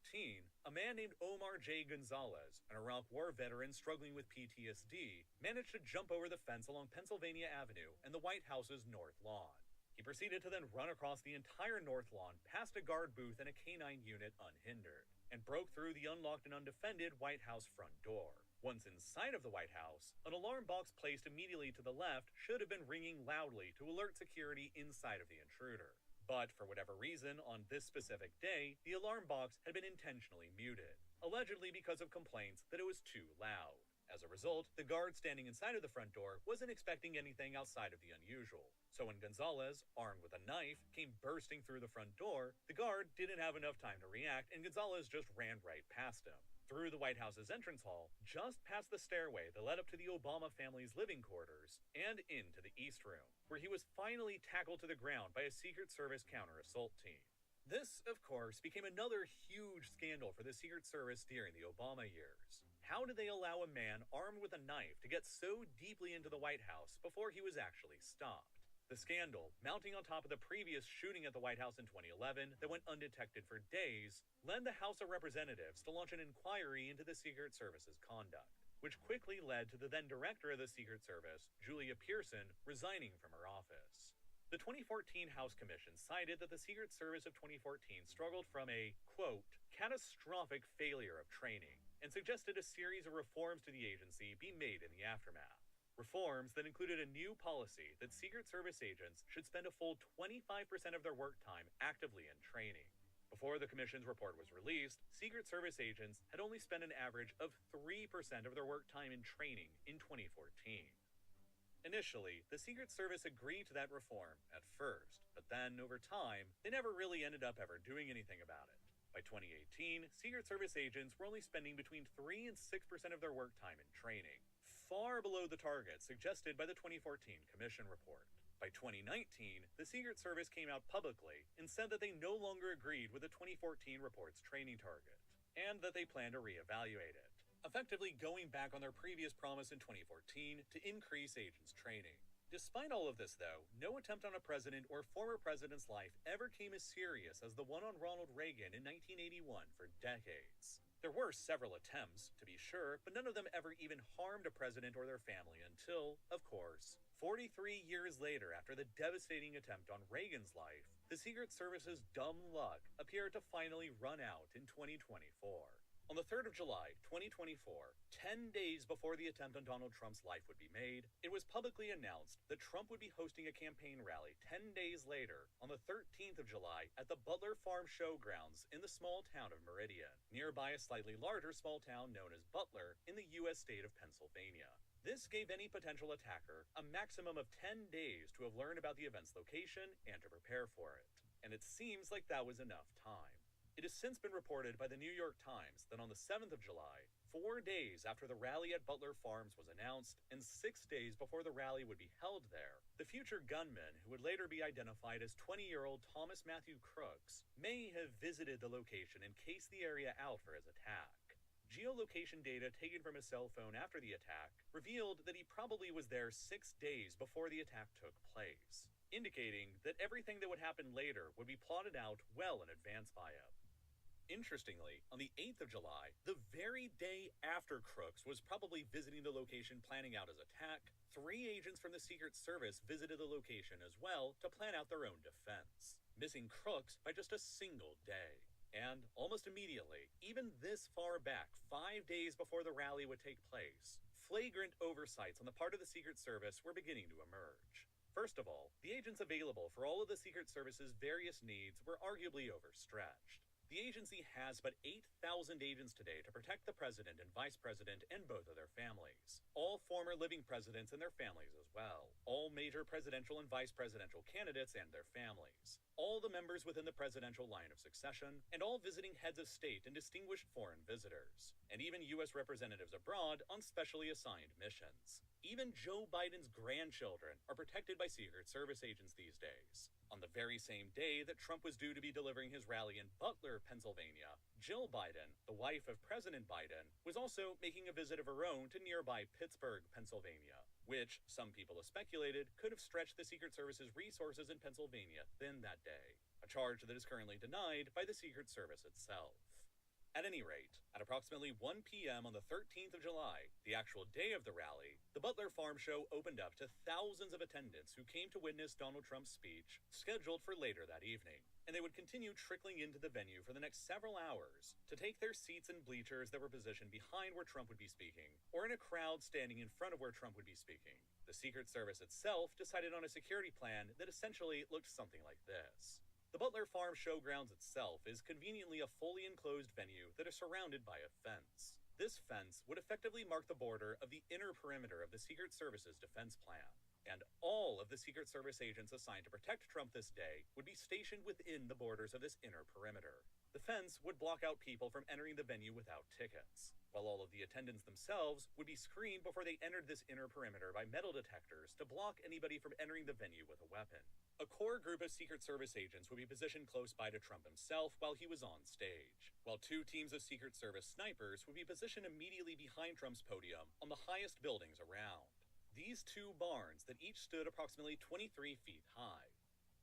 a man named Omar J. Gonzalez, an Iraq War veteran struggling with PTSD, managed to jump over the fence along Pennsylvania Avenue and the White House's north lawn. He proceeded to then run across the entire north lawn, past a guard booth and a K-9 unit unhindered, and broke through the unlocked and undefended White House front door. Once inside of the White House, an alarm box placed immediately to the left should have been ringing loudly to alert security inside of the intruder. But for whatever reason, on this specific day, the alarm box had been intentionally muted, allegedly because of complaints that it was too loud. As a result, the guard standing inside of the front door wasn't expecting anything outside of the unusual. So when Gonzalez, armed with a knife, came bursting through the front door, the guard didn't have enough time to react and Gonzalez just ran right past him, through the White House's entrance hall, just past the stairway that led up to the Obama family's living quarters, and into the East Room, where he was finally tackled to the ground by a Secret Service counter-assault team. This, of course, became another huge scandal for the Secret Service during the Obama years. How did they allow a man armed with a knife to get so deeply into the White House before he was actually stopped? The scandal, mounting on top of the previous shooting at the White House in 2011 that went undetected for days, led the House of Representatives to launch an inquiry into the Secret Service's conduct, which quickly led to the then director of the Secret Service, Julia Pearson, resigning from her office. The 2014 House Commission cited that the Secret Service of 2014 struggled from a, quote, catastrophic failure of training, and suggested a series of reforms to the agency be made in the aftermath. Reforms that included a new policy that Secret Service agents should spend a full 25% of their work time actively in training. Before the Commission's report was released, Secret Service agents had only spent an average of 3% of their work time in training in 2014. Initially, the Secret Service agreed to that reform at first, but then, over time, they never really ended up ever doing anything about it. By 2018, Secret Service agents were only spending between 3 and 6% of their work time in training, far below the target suggested by the 2014 Commission report. By 2019, the Secret Service came out publicly and said that they no longer agreed with the 2014 report's training target, and that they plan to reevaluate it, effectively going back on their previous promise in 2014 to increase agents' training. Despite all of this, though, no attempt on a president or former president's life ever came as serious as the one on Ronald Reagan in 1981 for decades. There were several attempts, to be sure, but none of them ever even harmed a president or their family until, of course, 43 years later after the devastating attempt on Reagan's life, the Secret Service's dumb luck appeared to finally run out in 2024. On the 3rd of July, 2024, 10 days before the attempt on Donald Trump's life would be made, it was publicly announced that Trump would be hosting a campaign rally 10 days later, on the 13th of July, at the Butler Farm Showgrounds in the small town of Meridian, nearby a slightly larger small town known as Butler in the U.S. state of Pennsylvania. This gave any potential attacker a maximum of 10 days to have learned about the event's location and to prepare for it. And it seems like that was enough time. It has since been reported by the New York Times that on the 7th of July, 4 days after the rally at Butler Farms was announced, and 6 days before the rally would be held there, the future gunman, who would later be identified as 20-year-old Thomas Matthew Crooks, may have visited the location and cased the area out for his attack. Geolocation data taken from his cell phone after the attack revealed that he probably was there 6 days before the attack took place, indicating that everything that would happen later would be plotted out well in advance by him. Interestingly, on the 8th of July, the very day after Crooks was probably visiting the location planning out his attack, 3 agents from the Secret Service visited the location as well to plan out their own defense, missing Crooks by just a single day. And almost immediately, even this far back, 5 days before the rally would take place, flagrant oversights on the part of the Secret Service were beginning to emerge. First of all, the agents available for all of the Secret Service's various needs were arguably overstretched. The agency has but 8,000 agents today to protect the president and vice president and both of their families. All former living presidents and their families as well. All major presidential and vice presidential candidates and their families. All the members within the presidential line of succession, and all visiting heads of state and distinguished foreign visitors. And even U.S. representatives abroad on specially assigned missions. Even Joe Biden's grandchildren are protected by Secret Service agents these days. On the very same day that Trump was due to be delivering his rally in Butler, Pennsylvania, Jill Biden, the wife of President Biden, was also making a visit of her own to nearby Pittsburgh, Pennsylvania, which, some people have speculated, could have stretched the Secret Service's resources in Pennsylvania thin that day, a charge that is currently denied by the Secret Service itself. At any rate, at approximately 1 p.m. on the 13th of July, the actual day of the rally, the Butler Farm Show opened up to thousands of attendants who came to witness Donald Trump's speech, scheduled for later that evening, and they would continue trickling into the venue for the next several hours to take their seats in bleachers that were positioned behind where Trump would be speaking, or in a crowd standing in front of where Trump would be speaking. The Secret Service itself decided on a security plan that essentially looked something like this. The Butler Farm Showgrounds itself is conveniently a fully enclosed venue that is surrounded by a fence. This fence would effectively mark the border of the inner perimeter of the Secret Service's defense plan, and all of the Secret Service agents assigned to protect Trump this day would be stationed within the borders of this inner perimeter. The fence would block out people from entering the venue without tickets, while all of the attendants themselves would be screened before they entered this inner perimeter by metal detectors to block anybody from entering the venue with a weapon. A core group of Secret Service agents would be positioned close by to Trump himself while he was on stage, while 2 teams of Secret Service snipers would be positioned immediately behind Trump's podium on the highest buildings around. These 2 barns that each stood approximately 23 feet high.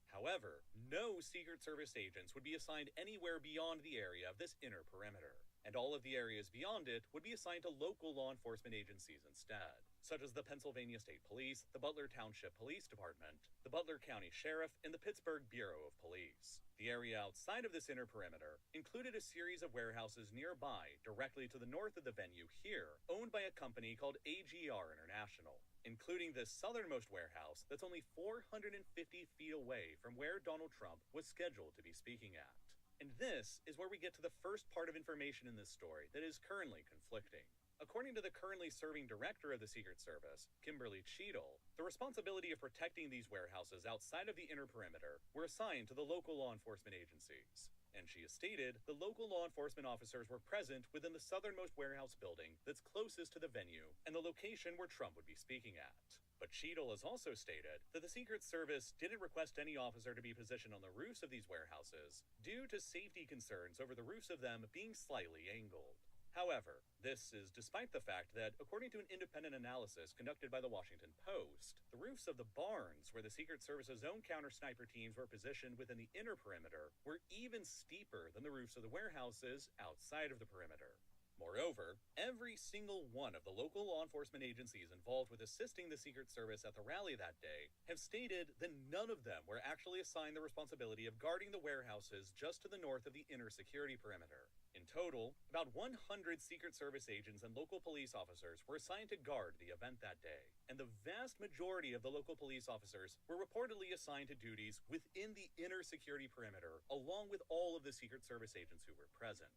However, no Secret Service agents would be assigned anywhere beyond the area of this inner perimeter, and all of the areas beyond it would be assigned to local law enforcement agencies instead, such as the Pennsylvania State Police, the Butler Township Police Department, the Butler County Sheriff, and the Pittsburgh Bureau of Police. The area outside of this inner perimeter included a series of warehouses nearby, directly to the north of the venue here, owned by a company called AGR International, including this southernmost warehouse that's only 450 feet away from where Donald Trump was scheduled to be speaking at. And this is where we get to the first part of information in this story that is currently conflicting. According to the currently serving director of the Secret Service, Kimberly Cheadle, the responsibility of protecting these warehouses outside of the inner perimeter were assigned to the local law enforcement agencies. And she has stated the local law enforcement officers were present within the southernmost warehouse building that's closest to the venue and the location where Trump would be speaking at. But Cheadle has also stated that the Secret Service didn't request any officer to be positioned on the roofs of these warehouses due to safety concerns over the roofs of them being slightly angled. However, this is despite the fact that, according to an independent analysis conducted by the Washington Post, the roofs of the barns where the Secret Service's own counter-sniper teams were positioned within the inner perimeter were even steeper than the roofs of the warehouses outside of the perimeter. Moreover, every single one of the local law enforcement agencies involved with assisting the Secret Service at the rally that day have stated that none of them were actually assigned the responsibility of guarding the warehouses just to the north of the inner security perimeter. In total, about 100 Secret Service agents and local police officers were assigned to guard the event that day, and the vast majority of the local police officers were reportedly assigned to duties within the inner security perimeter, along with all of the Secret Service agents who were present.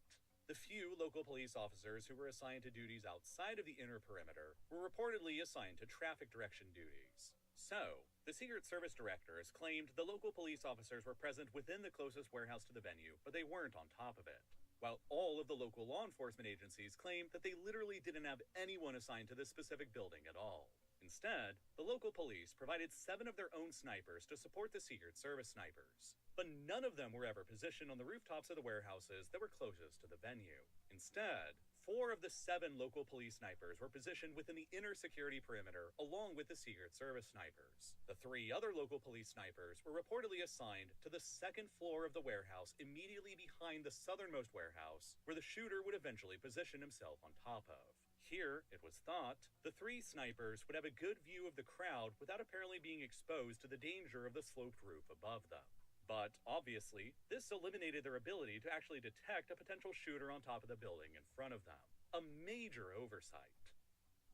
The few local police officers who were assigned to duties outside of the inner perimeter were reportedly assigned to traffic direction duties. So, the Secret Service director has claimed the local police officers were present within the closest warehouse to the venue, but they weren't on top of it. While all of the local law enforcement agencies claim that they literally didn't have anyone assigned to this specific building at all. Instead, the local police provided 7 of their own snipers to support the Secret Service snipers. But none of them were ever positioned on the rooftops of the warehouses that were closest to the venue. Instead, 4 of the 7 local police snipers were positioned within the inner security perimeter along with the Secret Service snipers. The 3 other local police snipers were reportedly assigned to the second floor of the warehouse immediately behind the southernmost warehouse, where the shooter would eventually position himself on top of. Here, it was thought, the 3 snipers would have a good view of the crowd without apparently being exposed to the danger of the sloped roof above them. But, obviously, this eliminated their ability to actually detect a potential shooter on top of the building in front of them. A major oversight.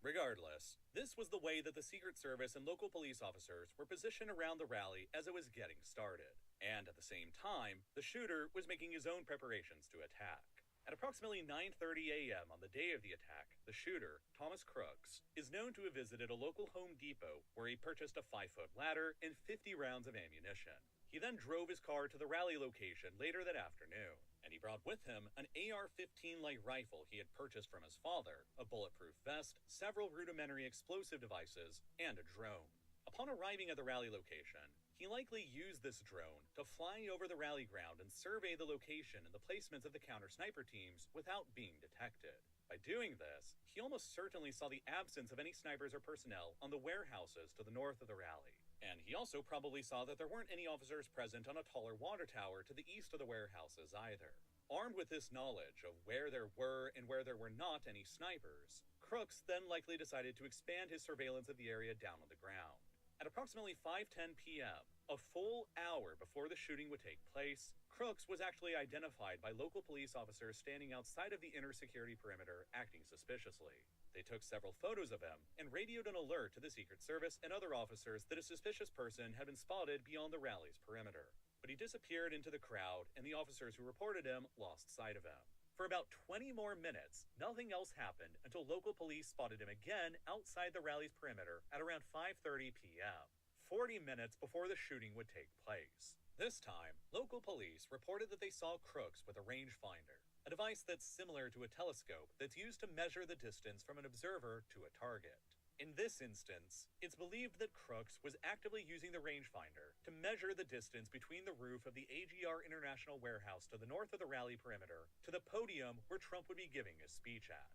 Regardless, this was the way that the Secret Service and local police officers were positioned around the rally as it was getting started. And at the same time, the shooter was making his own preparations to attack. At approximately 9:30 a.m. on the day of the attack, the shooter, Thomas Crooks, is known to have visited a local Home Depot where he purchased a 5-foot ladder and 50 rounds of ammunition. He then drove his car to the rally location later that afternoon, and he brought with him an AR-15 light rifle he had purchased from his father, a bulletproof vest, several rudimentary explosive devices, and a drone. Upon arriving at the rally location, he likely used this drone to fly over the rally ground and survey the location and the placements of the counter-sniper teams without being detected. By doing this, he almost certainly saw the absence of any snipers or personnel on the warehouses to the north of the rally. And he also probably saw that there weren't any officers present on a taller water tower to the east of the warehouses either. Armed with this knowledge of where there were and where there were not any snipers, Crooks then likely decided to expand his surveillance of the area down on the ground. At approximately 5:10 p.m., a full hour before the shooting would take place, Crooks was actually identified by local police officers standing outside of the inner security perimeter, acting suspiciously. They took several photos of him and radioed an alert to the Secret Service and other officers that a suspicious person had been spotted beyond the rally's perimeter. But he disappeared into the crowd, and the officers who reported him lost sight of him. For about 20 more minutes, nothing else happened until local police spotted him again outside the rally's perimeter at around 5:30 p.m., 40 minutes before the shooting would take place. This time, local police reported that they saw Crooks with a rangefinder, a device that's similar to a telescope that's used to measure the distance from an observer to a target. In this instance, it's believed that Crooks was actively using the rangefinder to measure the distance between the roof of the AGR International Warehouse to the north of the rally perimeter to the podium where Trump would be giving his speech at.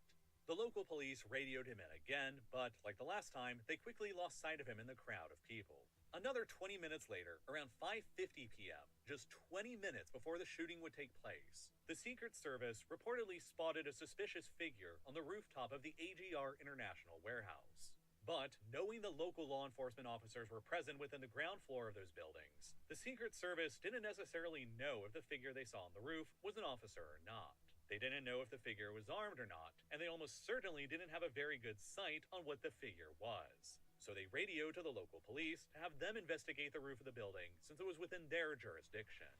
The local police radioed him in again, but like the last time, they quickly lost sight of him in the crowd of people. Another 20 minutes later, around 5:50 p.m., just 20 minutes before the shooting would take place, the Secret Service reportedly spotted a suspicious figure on the rooftop of the AGR International Warehouse. But, knowing that local law enforcement officers were present within the ground floor of those buildings, the Secret Service didn't necessarily know if the figure they saw on the roof was an officer or not. They didn't know if the figure was armed or not, and they almost certainly didn't have a very good sight on what the figure was. So they radioed to the local police to have them investigate the roof of the building since it was within their jurisdiction.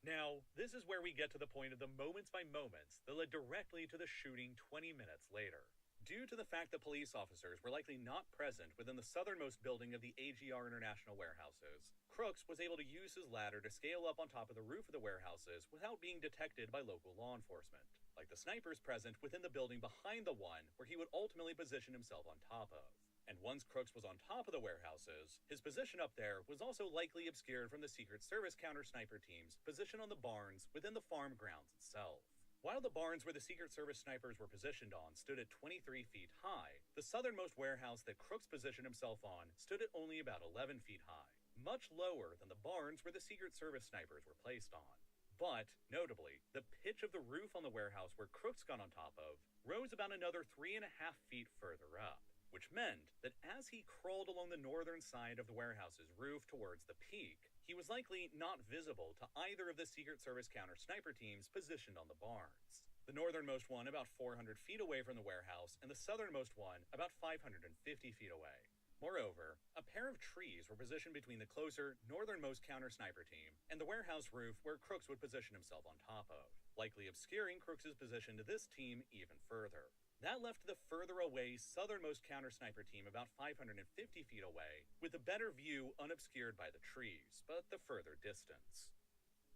Now, this is where we get to the point of the moments by moments that led directly to the shooting 20 minutes later. Due to the fact that police officers were likely not present within the southernmost building of the AGR International warehouses, Crooks was able to use his ladder to scale up on top of the roof of the warehouses without being detected by local law enforcement, like the snipers present within the building behind the one where he would ultimately position himself on top of. And once Crooks was on top of the warehouses, his position up there was also likely obscured from the Secret Service counter-sniper team's position on the barns within the farm grounds itself. While the barns where the Secret Service snipers were positioned on stood at 23 feet high, the southernmost warehouse that Crooks positioned himself on stood at only about 11 feet high, much lower than the barns where the Secret Service snipers were placed on. But, notably, the pitch of the roof on the warehouse where Crooks got on top of rose about another 3.5 feet further up, which meant that as he crawled along the northern side of the warehouse's roof towards the peak, he was likely not visible to either of the Secret Service counter-sniper teams positioned on the barns. The northernmost one about 400 feet away from the warehouse, and the southernmost one about 550 feet away. Moreover, a pair of trees were positioned between the closer, northernmost counter-sniper team and the warehouse roof where Crooks would position himself on top of, likely obscuring Crooks' position to this team even further. That left the further away southernmost counter-sniper team about 550 feet away, with a better view unobscured by the trees, but the further distance.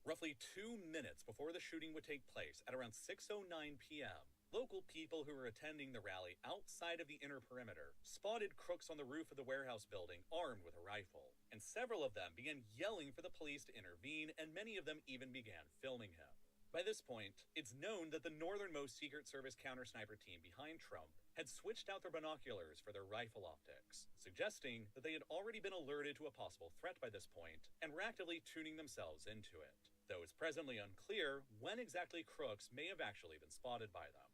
Roughly 2 minutes before the shooting would take place at around 6:09 p.m., local people who were attending the rally outside of the inner perimeter spotted Crooks on the roof of the warehouse building armed with a rifle, and several of them began yelling for the police to intervene, and many of them even began filming him. By this point, it's known that the northernmost Secret Service counter-sniper team behind Trump had switched out their binoculars for their rifle optics, suggesting that they had already been alerted to a possible threat by this point and were actively tuning themselves into it, though it's presently unclear when exactly Crooks may have actually been spotted by them.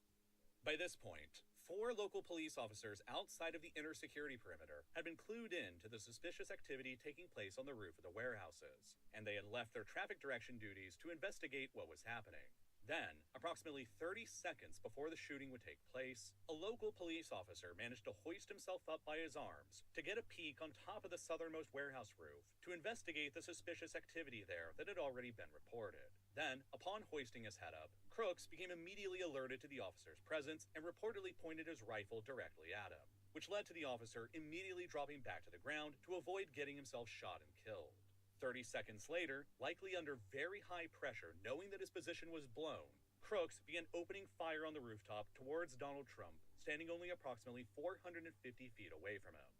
By this point, 4 local police officers outside of the inner security perimeter had been clued in to the suspicious activity taking place on the roof of the warehouses, and they had left their traffic direction duties to investigate what was happening. Then, approximately 30 seconds before the shooting would take place, a local police officer managed to hoist himself up by his arms to get a peek on top of the southernmost warehouse roof to investigate the suspicious activity there that had already been reported. Then, upon hoisting his head up, Crooks became immediately alerted to the officer's presence and reportedly pointed his rifle directly at him, which led to the officer immediately dropping back to the ground to avoid getting himself shot and killed. 30 seconds later, likely under very high pressure, knowing that his position was blown, Crooks began opening fire on the rooftop towards Donald Trump, standing only approximately 450 feet away from him.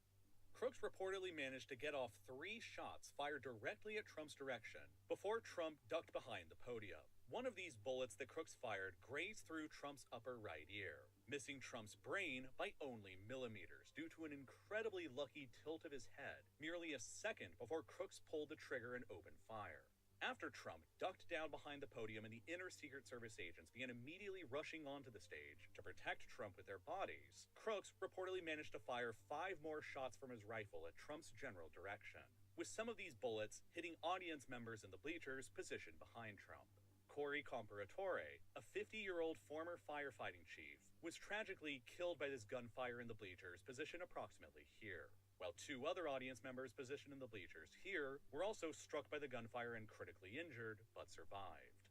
Crooks reportedly managed to get off 3 shots fired directly at Trump's direction before Trump ducked behind the podium. One of these bullets that Crooks fired grazed through Trump's upper right ear, missing Trump's brain by only millimeters due to an incredibly lucky tilt of his head, merely a second before Crooks pulled the trigger and opened fire. After Trump ducked down behind the podium and the inner Secret Service agents began immediately rushing onto the stage to protect Trump with their bodies, Crooks reportedly managed to fire 5 more shots from his rifle at Trump's general direction, with some of these bullets hitting audience members in the bleachers positioned behind Trump. Corey Comparatore, a 50-year-old former firefighting chief, was tragically killed by this gunfire in the bleachers positioned approximately here, while 2 other audience members positioned in the bleachers here were also struck by the gunfire and critically injured, but survived.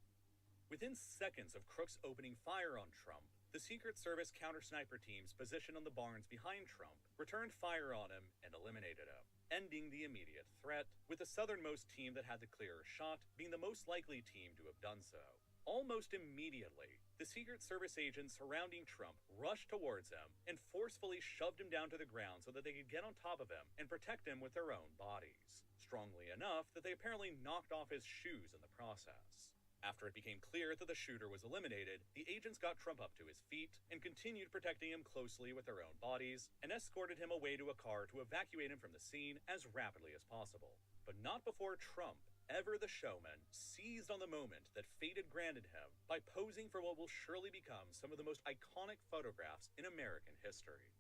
Within seconds of Crooks opening fire on Trump, the Secret Service counter-sniper teams positioned on the barns behind Trump returned fire on him and eliminated him, ending the immediate threat, with the southernmost team that had the clearer shot being the most likely team to have done so. Almost immediately, the Secret Service agents surrounding Trump rushed towards him and forcefully shoved him down to the ground so that they could get on top of him and protect him with their own bodies, strongly enough that they apparently knocked off his shoes in the process. After it became clear that the shooter was eliminated, the agents got Trump up to his feet and continued protecting him closely with their own bodies and escorted him away to a car to evacuate him from the scene as rapidly as possible. But not before Trump, ever the showman, seized on the moment that fate had granted him by posing for what will surely become some of the most iconic photographs in American history.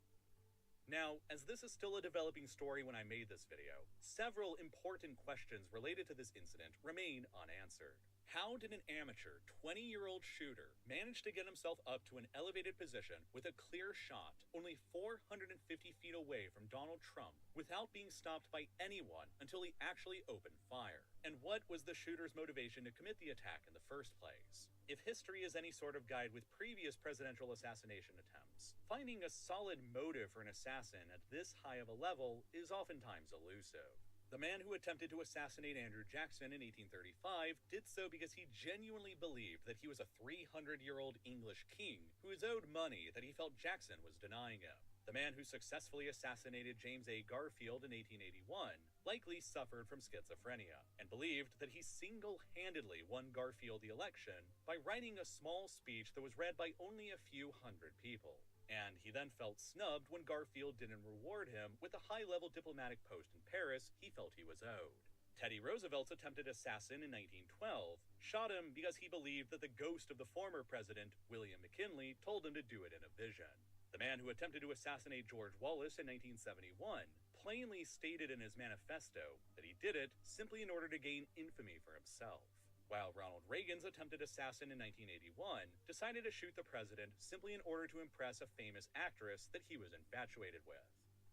Now, as this is still a developing story when I made this video, several important questions related to this incident remain unanswered. How did an amateur 20-year-old shooter manage to get himself up to an elevated position with a clear shot only 450 feet away from Donald Trump without being stopped by anyone until he actually opened fire? And what was the shooter's motivation to commit the attack in the first place? If history is any sort of guide with previous presidential assassination attempts, finding a solid motive for an assassin at this high of a level is oftentimes elusive. The man who attempted to assassinate Andrew Jackson in 1835 did so because he genuinely believed that he was a 300-year-old English king who was owed money that he felt Jackson was denying him. The man who successfully assassinated James A. Garfield in 1881 likely suffered from schizophrenia and believed that he single-handedly won Garfield the election by writing a small speech that was read by only a few hundred people. And he then felt snubbed when Garfield didn't reward him with the high-level diplomatic post in Paris he felt he was owed. Teddy Roosevelt's attempted assassin in 1912 shot him because he believed that the ghost of the former president, William McKinley, told him to do it in a vision. The man who attempted to assassinate George Wallace in 1971 plainly stated in his manifesto that he did it simply in order to gain infamy for himself. While Ronald Reagan's attempted assassin in 1981 decided to shoot the president simply in order to impress a famous actress that he was infatuated with.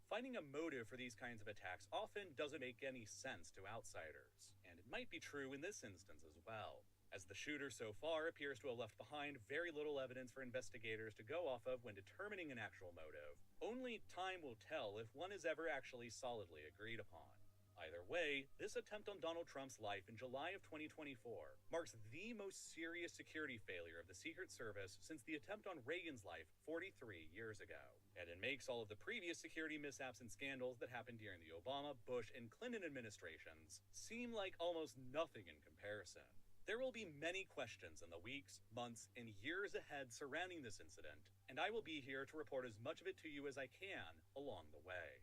Finding a motive for these kinds of attacks often doesn't make any sense to outsiders, and it might be true in this instance as well, as the shooter so far appears to have left behind very little evidence for investigators to go off of when determining an actual motive. Only time will tell if one is ever actually solidly agreed upon. Either way, this attempt on Donald Trump's life in July of 2024 marks the most serious security failure of the Secret Service since the attempt on Reagan's life 43 years ago. And it makes all of the previous security mishaps and scandals that happened during the Obama, Bush, and Clinton administrations seem like almost nothing in comparison. There will be many questions in the weeks, months, and years ahead surrounding this incident, and I will be here to report as much of it to you as I can along the way.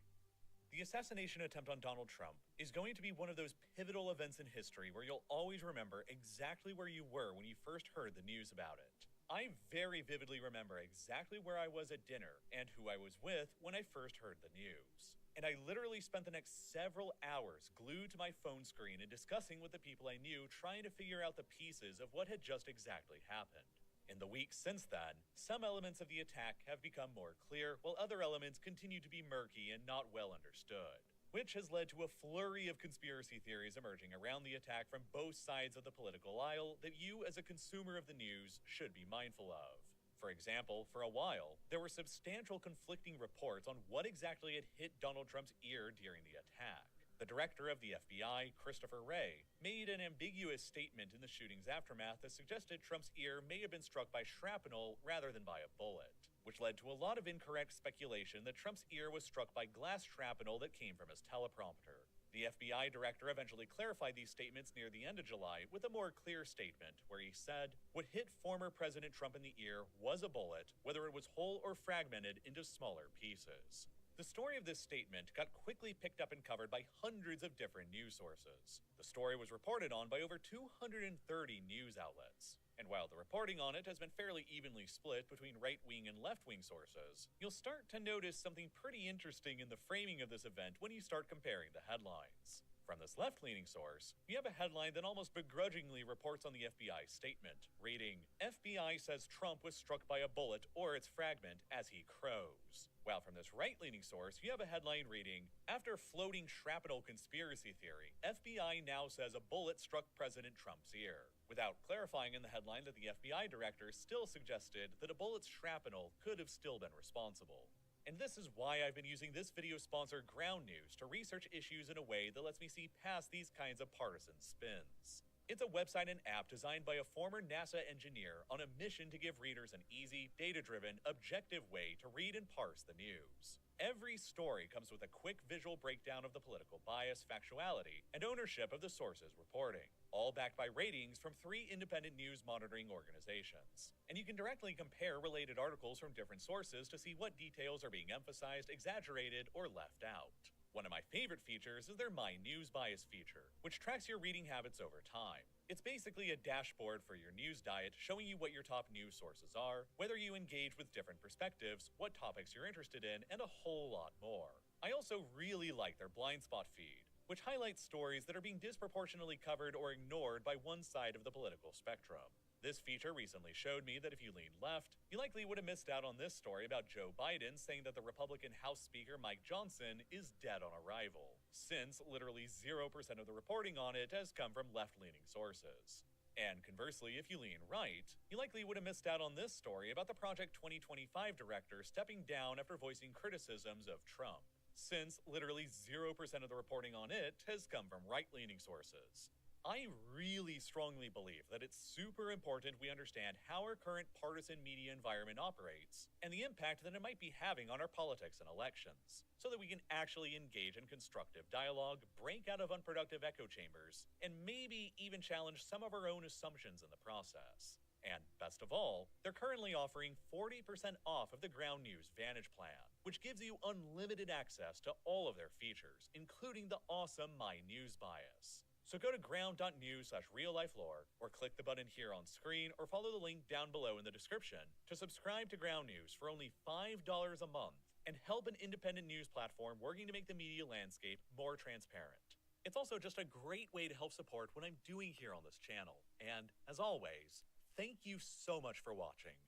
The assassination attempt on Donald Trump is going to be one of those pivotal events in history where you'll always remember exactly where you were when you first heard the news about it. I very vividly remember exactly where I was at dinner and who I was with when I first heard the news. And I literally spent the next several hours glued to my phone screen and discussing with the people I knew, trying to figure out the pieces of what had just exactly happened. In the weeks since then, some elements of the attack have become more clear, while other elements continue to be murky and not well understood, which has led to a flurry of conspiracy theories emerging around the attack from both sides of the political aisle that you, as a consumer of the news, should be mindful of. For example, for a while, there were substantial conflicting reports on what exactly had hit Donald Trump's ear during the attack. The director of the FBI, Christopher Wray, made an ambiguous statement in the shooting's aftermath that suggested Trump's ear may have been struck by shrapnel rather than by a bullet, which led to a lot of incorrect speculation that Trump's ear was struck by glass shrapnel that came from his teleprompter. The FBI director eventually clarified these statements near the end of July with a more clear statement, where he said, "What hit former President Trump in the ear was a bullet, whether it was whole or fragmented into smaller pieces." The story of this statement got quickly picked up and covered by hundreds of different news sources. The story was reported on by over 230 news outlets. And while the reporting on it has been fairly evenly split between right-wing and left-wing sources, you'll start to notice something pretty interesting in the framing of this event when you start comparing the headlines. From this left-leaning source, we have a headline that almost begrudgingly reports on the FBI's statement, reading, "FBI says Trump was struck by a bullet or its fragment as he crows." While from this right-leaning source, you have a headline reading, "After floating shrapnel conspiracy theory, FBI now says a bullet struck President Trump's ear," without clarifying in the headline that the FBI director still suggested that a bullet's shrapnel could have still been responsible. And this is why I've been using this video sponsor, Ground News, to research issues in a way that lets me see past these kinds of partisan spins. It's a website and app designed by a former NASA engineer on a mission to give readers an easy, data-driven, objective way to read and parse the news. Every story comes with a quick visual breakdown of the political bias, factuality, and ownership of the sources reporting, all backed by ratings from 3 independent news monitoring organizations. And you can directly compare related articles from different sources to see what details are being emphasized, exaggerated, or left out. One of my favorite features is their My News Bias feature, which tracks your reading habits over time. It's basically a dashboard for your news diet, showing you what your top news sources are, whether you engage with different perspectives, what topics you're interested in, and a whole lot more. I also really like their blind spot feed, which highlights stories that are being disproportionately covered or ignored by one side of the political spectrum. This feature recently showed me that if you leaned left, you likely would have missed out on this story about Joe Biden saying that the Republican House Speaker Mike Johnson is dead on arrival, since literally 0% of the reporting on it has come from left-leaning sources. And conversely, if you lean right, you likely would have missed out on this story about the Project 2025 director stepping down after voicing criticisms of Trump, since literally 0% of the reporting on it has come from right-leaning sources. I really strongly believe that it's super important we understand how our current partisan media environment operates and the impact that it might be having on our politics and elections, so that we can actually engage in constructive dialogue, break out of unproductive echo chambers, and maybe even challenge some of our own assumptions in the process. And best of all, they're currently offering 40% off of the Ground News Vantage plan, which gives you unlimited access to all of their features, including the awesome My News bias. So go to ground.news/real-life-lore, or click the button here on screen, or follow the link down below in the description to subscribe to Ground News for only $5 a month and help an independent news platform working to make the media landscape more transparent. It's also just a great way to help support what I'm doing here on this channel. And as always, thank you so much for watching.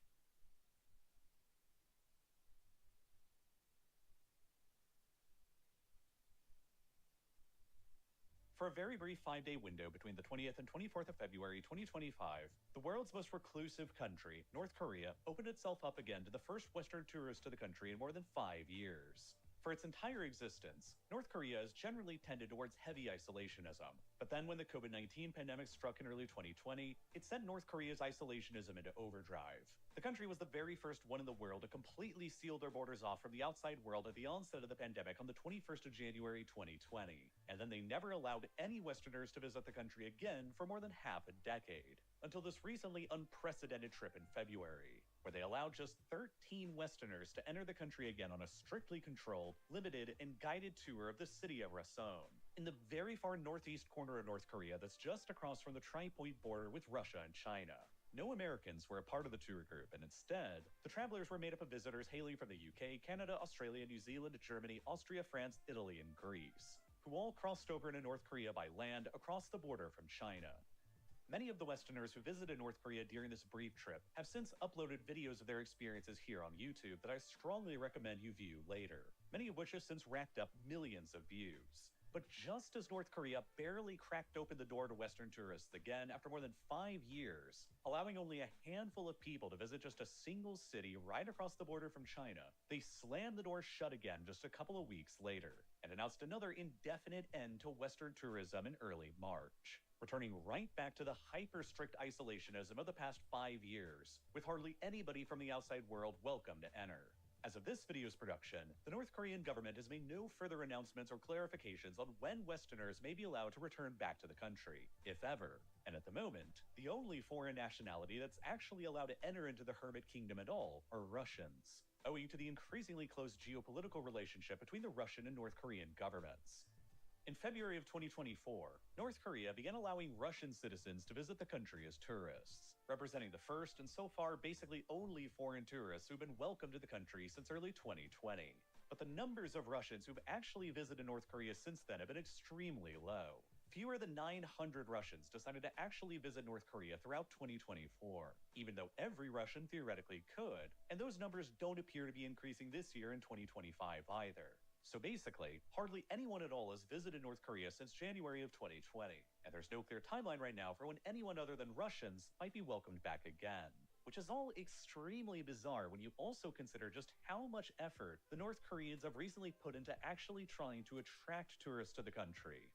For a very brief 5-day window between the 20th and 24th of February 2025, the world's most reclusive country, North Korea, opened itself up again to the first Western tourist to the country in more than 5 years. For its entire existence, North Korea has generally tended towards heavy isolationism. But then when the COVID-19 pandemic struck in early 2020, it sent North Korea's isolationism into overdrive. The country was the very first one in the world to completely seal their borders off from the outside world at the onset of the pandemic on the 21st of January 2020. And then they never allowed any Westerners to visit the country again for more than half a decade, until this recently unprecedented trip in February, where they allowed just 13 Westerners to enter the country again on a strictly controlled, limited, and guided tour of the city of Rason, in the very far northeast corner of North Korea that's just across from the tri-point border with Russia and China. No Americans were a part of the tour group, and instead, the travelers were made up of visitors hailing from the UK, Canada, Australia, New Zealand, Germany, Austria, France, Italy, and Greece, who all crossed over into North Korea by land across the border from China. Many of the Westerners who visited North Korea during this brief trip have since uploaded videos of their experiences here on YouTube that I strongly recommend you view later, many of which have since racked up millions of views. But just as North Korea barely cracked open the door to Western tourists again after more than 5 years, allowing only a handful of people to visit just a single city right across the border from China, they slammed the door shut again just a couple of weeks later and announced another indefinite end to Western tourism in early March, returning right back to the hyper-strict isolationism of the past 5 years, with hardly anybody from the outside world welcome to enter. As of this video's production, the North Korean government has made no further announcements or clarifications on when Westerners may be allowed to return back to the country, if ever. And at the moment, the only foreign nationality that's actually allowed to enter into the Hermit Kingdom at all are Russians, owing to the increasingly close geopolitical relationship between the Russian and North Korean governments. In February of 2024, North Korea began allowing Russian citizens to visit the country as tourists, representing the first and so far basically only foreign tourists who've been welcomed to the country since early 2020. But the numbers of Russians who've actually visited North Korea since then have been extremely low. Fewer than 900 Russians decided to actually visit North Korea throughout 2024, even though every Russian theoretically could, and those numbers don't appear to be increasing this year in 2025 either. So basically, hardly anyone at all has visited North Korea since January of 2020, and there's no clear timeline right now for when anyone other than Russians might be welcomed back again. Which is all extremely bizarre when you also consider just how much effort the North Koreans have recently put into actually trying to attract tourists to the country.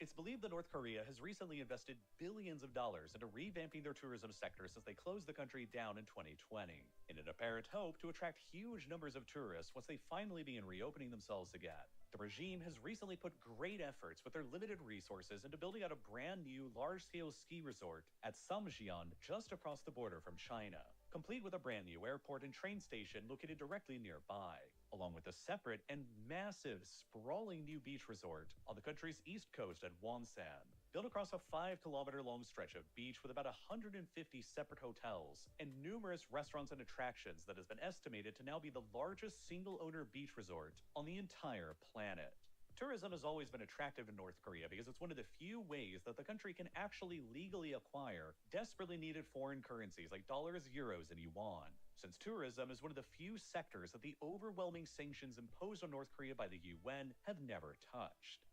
It's believed that North Korea has recently invested billions of dollars into revamping their tourism sector since they closed the country down in 2020, in an apparent hope to attract huge numbers of tourists once they finally begin reopening themselves again. The regime has recently put great efforts with their limited resources into building out a brand new large-scale ski resort at Samjian just across the border from China, complete with a brand new airport and train station located directly nearby, along with a separate and massive, sprawling new beach resort on the country's east coast at Wonsan, built across a 5-kilometer-long stretch of beach with about 150 separate hotels and numerous restaurants and attractions that has been estimated to now be the largest single-owner beach resort on the entire planet. Tourism has always been attractive to North Korea because it's one of the few ways that the country can actually legally acquire desperately needed foreign currencies like dollars, euros, and yuan. Since tourism is one of the few sectors that the overwhelming sanctions imposed on North Korea by the UN have never touched.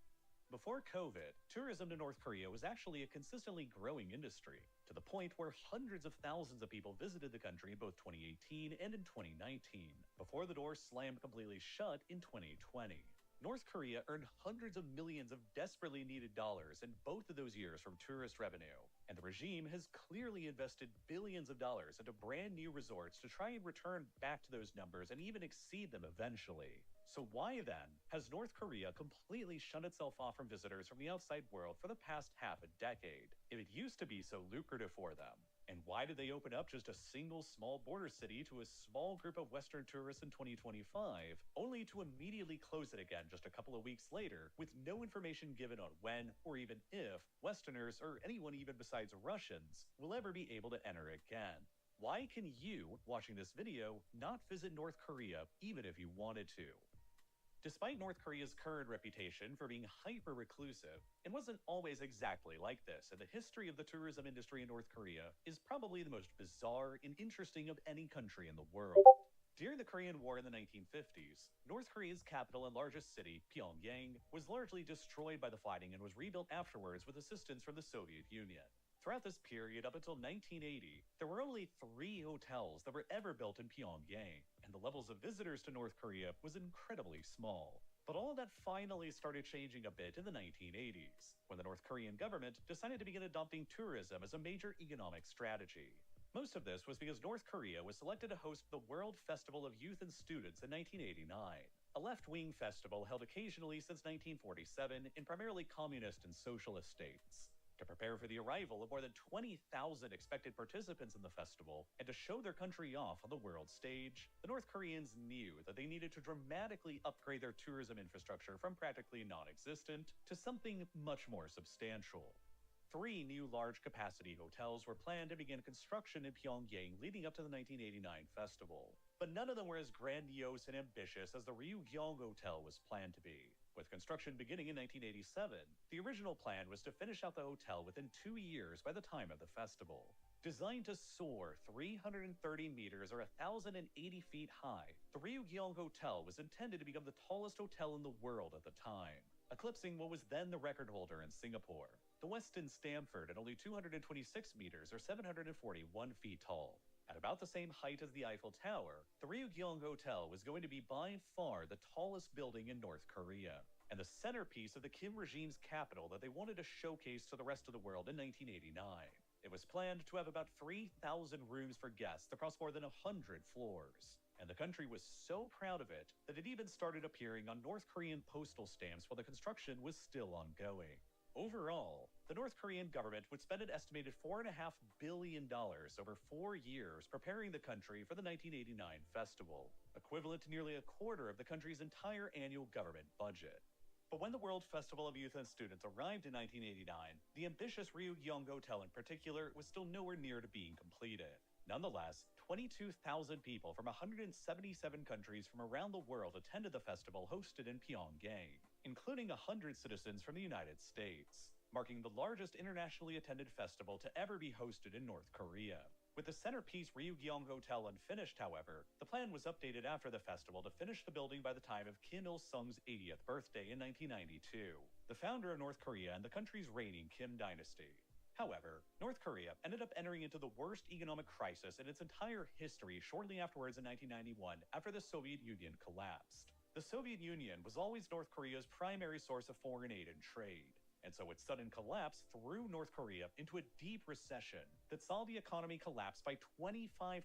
Before COVID, tourism to North Korea was actually a consistently growing industry, to the point where hundreds of thousands of people visited the country in both 2018 and in 2019, before the doors slammed completely shut in 2020. North Korea earned hundreds of millions of desperately needed dollars in both of those years from tourist revenue, and the regime has clearly invested billions of dollars into brand new resorts to try and return back to those numbers and even exceed them eventually. So why then has North Korea completely shut itself off from visitors from the outside world for the past half a decade, if it used to be so lucrative for them? And why did they open up just a single small border city to a small group of Western tourists in 2025, only to immediately close it again just a couple of weeks later, with no information given on when or even if Westerners, or anyone even besides Russians, will ever be able to enter again? Why can you, watching this video, not visit North Korea even if you wanted to? Despite North Korea's current reputation for being hyper-reclusive, it wasn't always exactly like this, and the history of the tourism industry in North Korea is probably the most bizarre and interesting of any country in the world. During the Korean War in the 1950s, North Korea's capital and largest city, Pyongyang, was largely destroyed by the fighting and was rebuilt afterwards with assistance from the Soviet Union. Throughout this period, up until 1980, there were only 3 hotels that were ever built in Pyongyang, and the levels of visitors to North Korea was incredibly small. But all of that finally started changing a bit in the 1980s, when the North Korean government decided to begin adopting tourism as a major economic strategy. Most of this was because North Korea was selected to host the World Festival of Youth and Students in 1989, a left-wing festival held occasionally since 1947 in primarily communist and socialist states. To prepare for the arrival of more than 20,000 expected participants in the festival, and to show their country off on the world stage, the North Koreans knew that they needed to dramatically upgrade their tourism infrastructure from practically non-existent to something much more substantial. 3 new large-capacity hotels were planned to begin construction in Pyongyang leading up to the 1989 festival, but none of them were as grandiose and ambitious as the Ryugyong Hotel was planned to be. With construction beginning in 1987, the original plan was to finish out the hotel within 2 years by the time of the festival. Designed to soar 330 meters or 1,080 feet high, the Ryugyong Hotel was intended to become the tallest hotel in the world at the time, eclipsing what was then the record holder in Singapore, the Westin Stamford, at only 226 meters or 741 feet tall. At about the same height as the Eiffel Tower, the Ryugyong Hotel was going to be by far the tallest building in North Korea, and the centerpiece of the Kim regime's capital that they wanted to showcase to the rest of the world in 1989. It was planned to have about 3,000 rooms for guests across more than 100 floors, and the country was so proud of it that it even started appearing on North Korean postal stamps while the construction was still ongoing. Overall, the North Korean government would spend an estimated $4.5 billion over 4 years preparing the country for the 1989 festival, equivalent to nearly a quarter of the country's entire annual government budget. But when the World Festival of Youth and Students arrived in 1989, the ambitious Ryugyong Hotel in particular was still nowhere near to being completed. Nonetheless, 22,000 people from 177 countries from around the world attended the festival hosted in Pyongyang, including 100 citizens from the United States, marking the largest internationally attended festival to ever be hosted in North Korea. With the centerpiece Ryugyong Hotel unfinished, however, the plan was updated after the festival to finish the building by the time of Kim Il-sung's 80th birthday in 1992, the founder of North Korea and the country's reigning Kim dynasty. However, North Korea ended up entering into the worst economic crisis in its entire history shortly afterwards in 1991 after the Soviet Union collapsed. The Soviet Union was always North Korea's primary source of foreign aid and trade, and so its sudden collapse threw North Korea into a deep recession that saw the economy collapse by 25%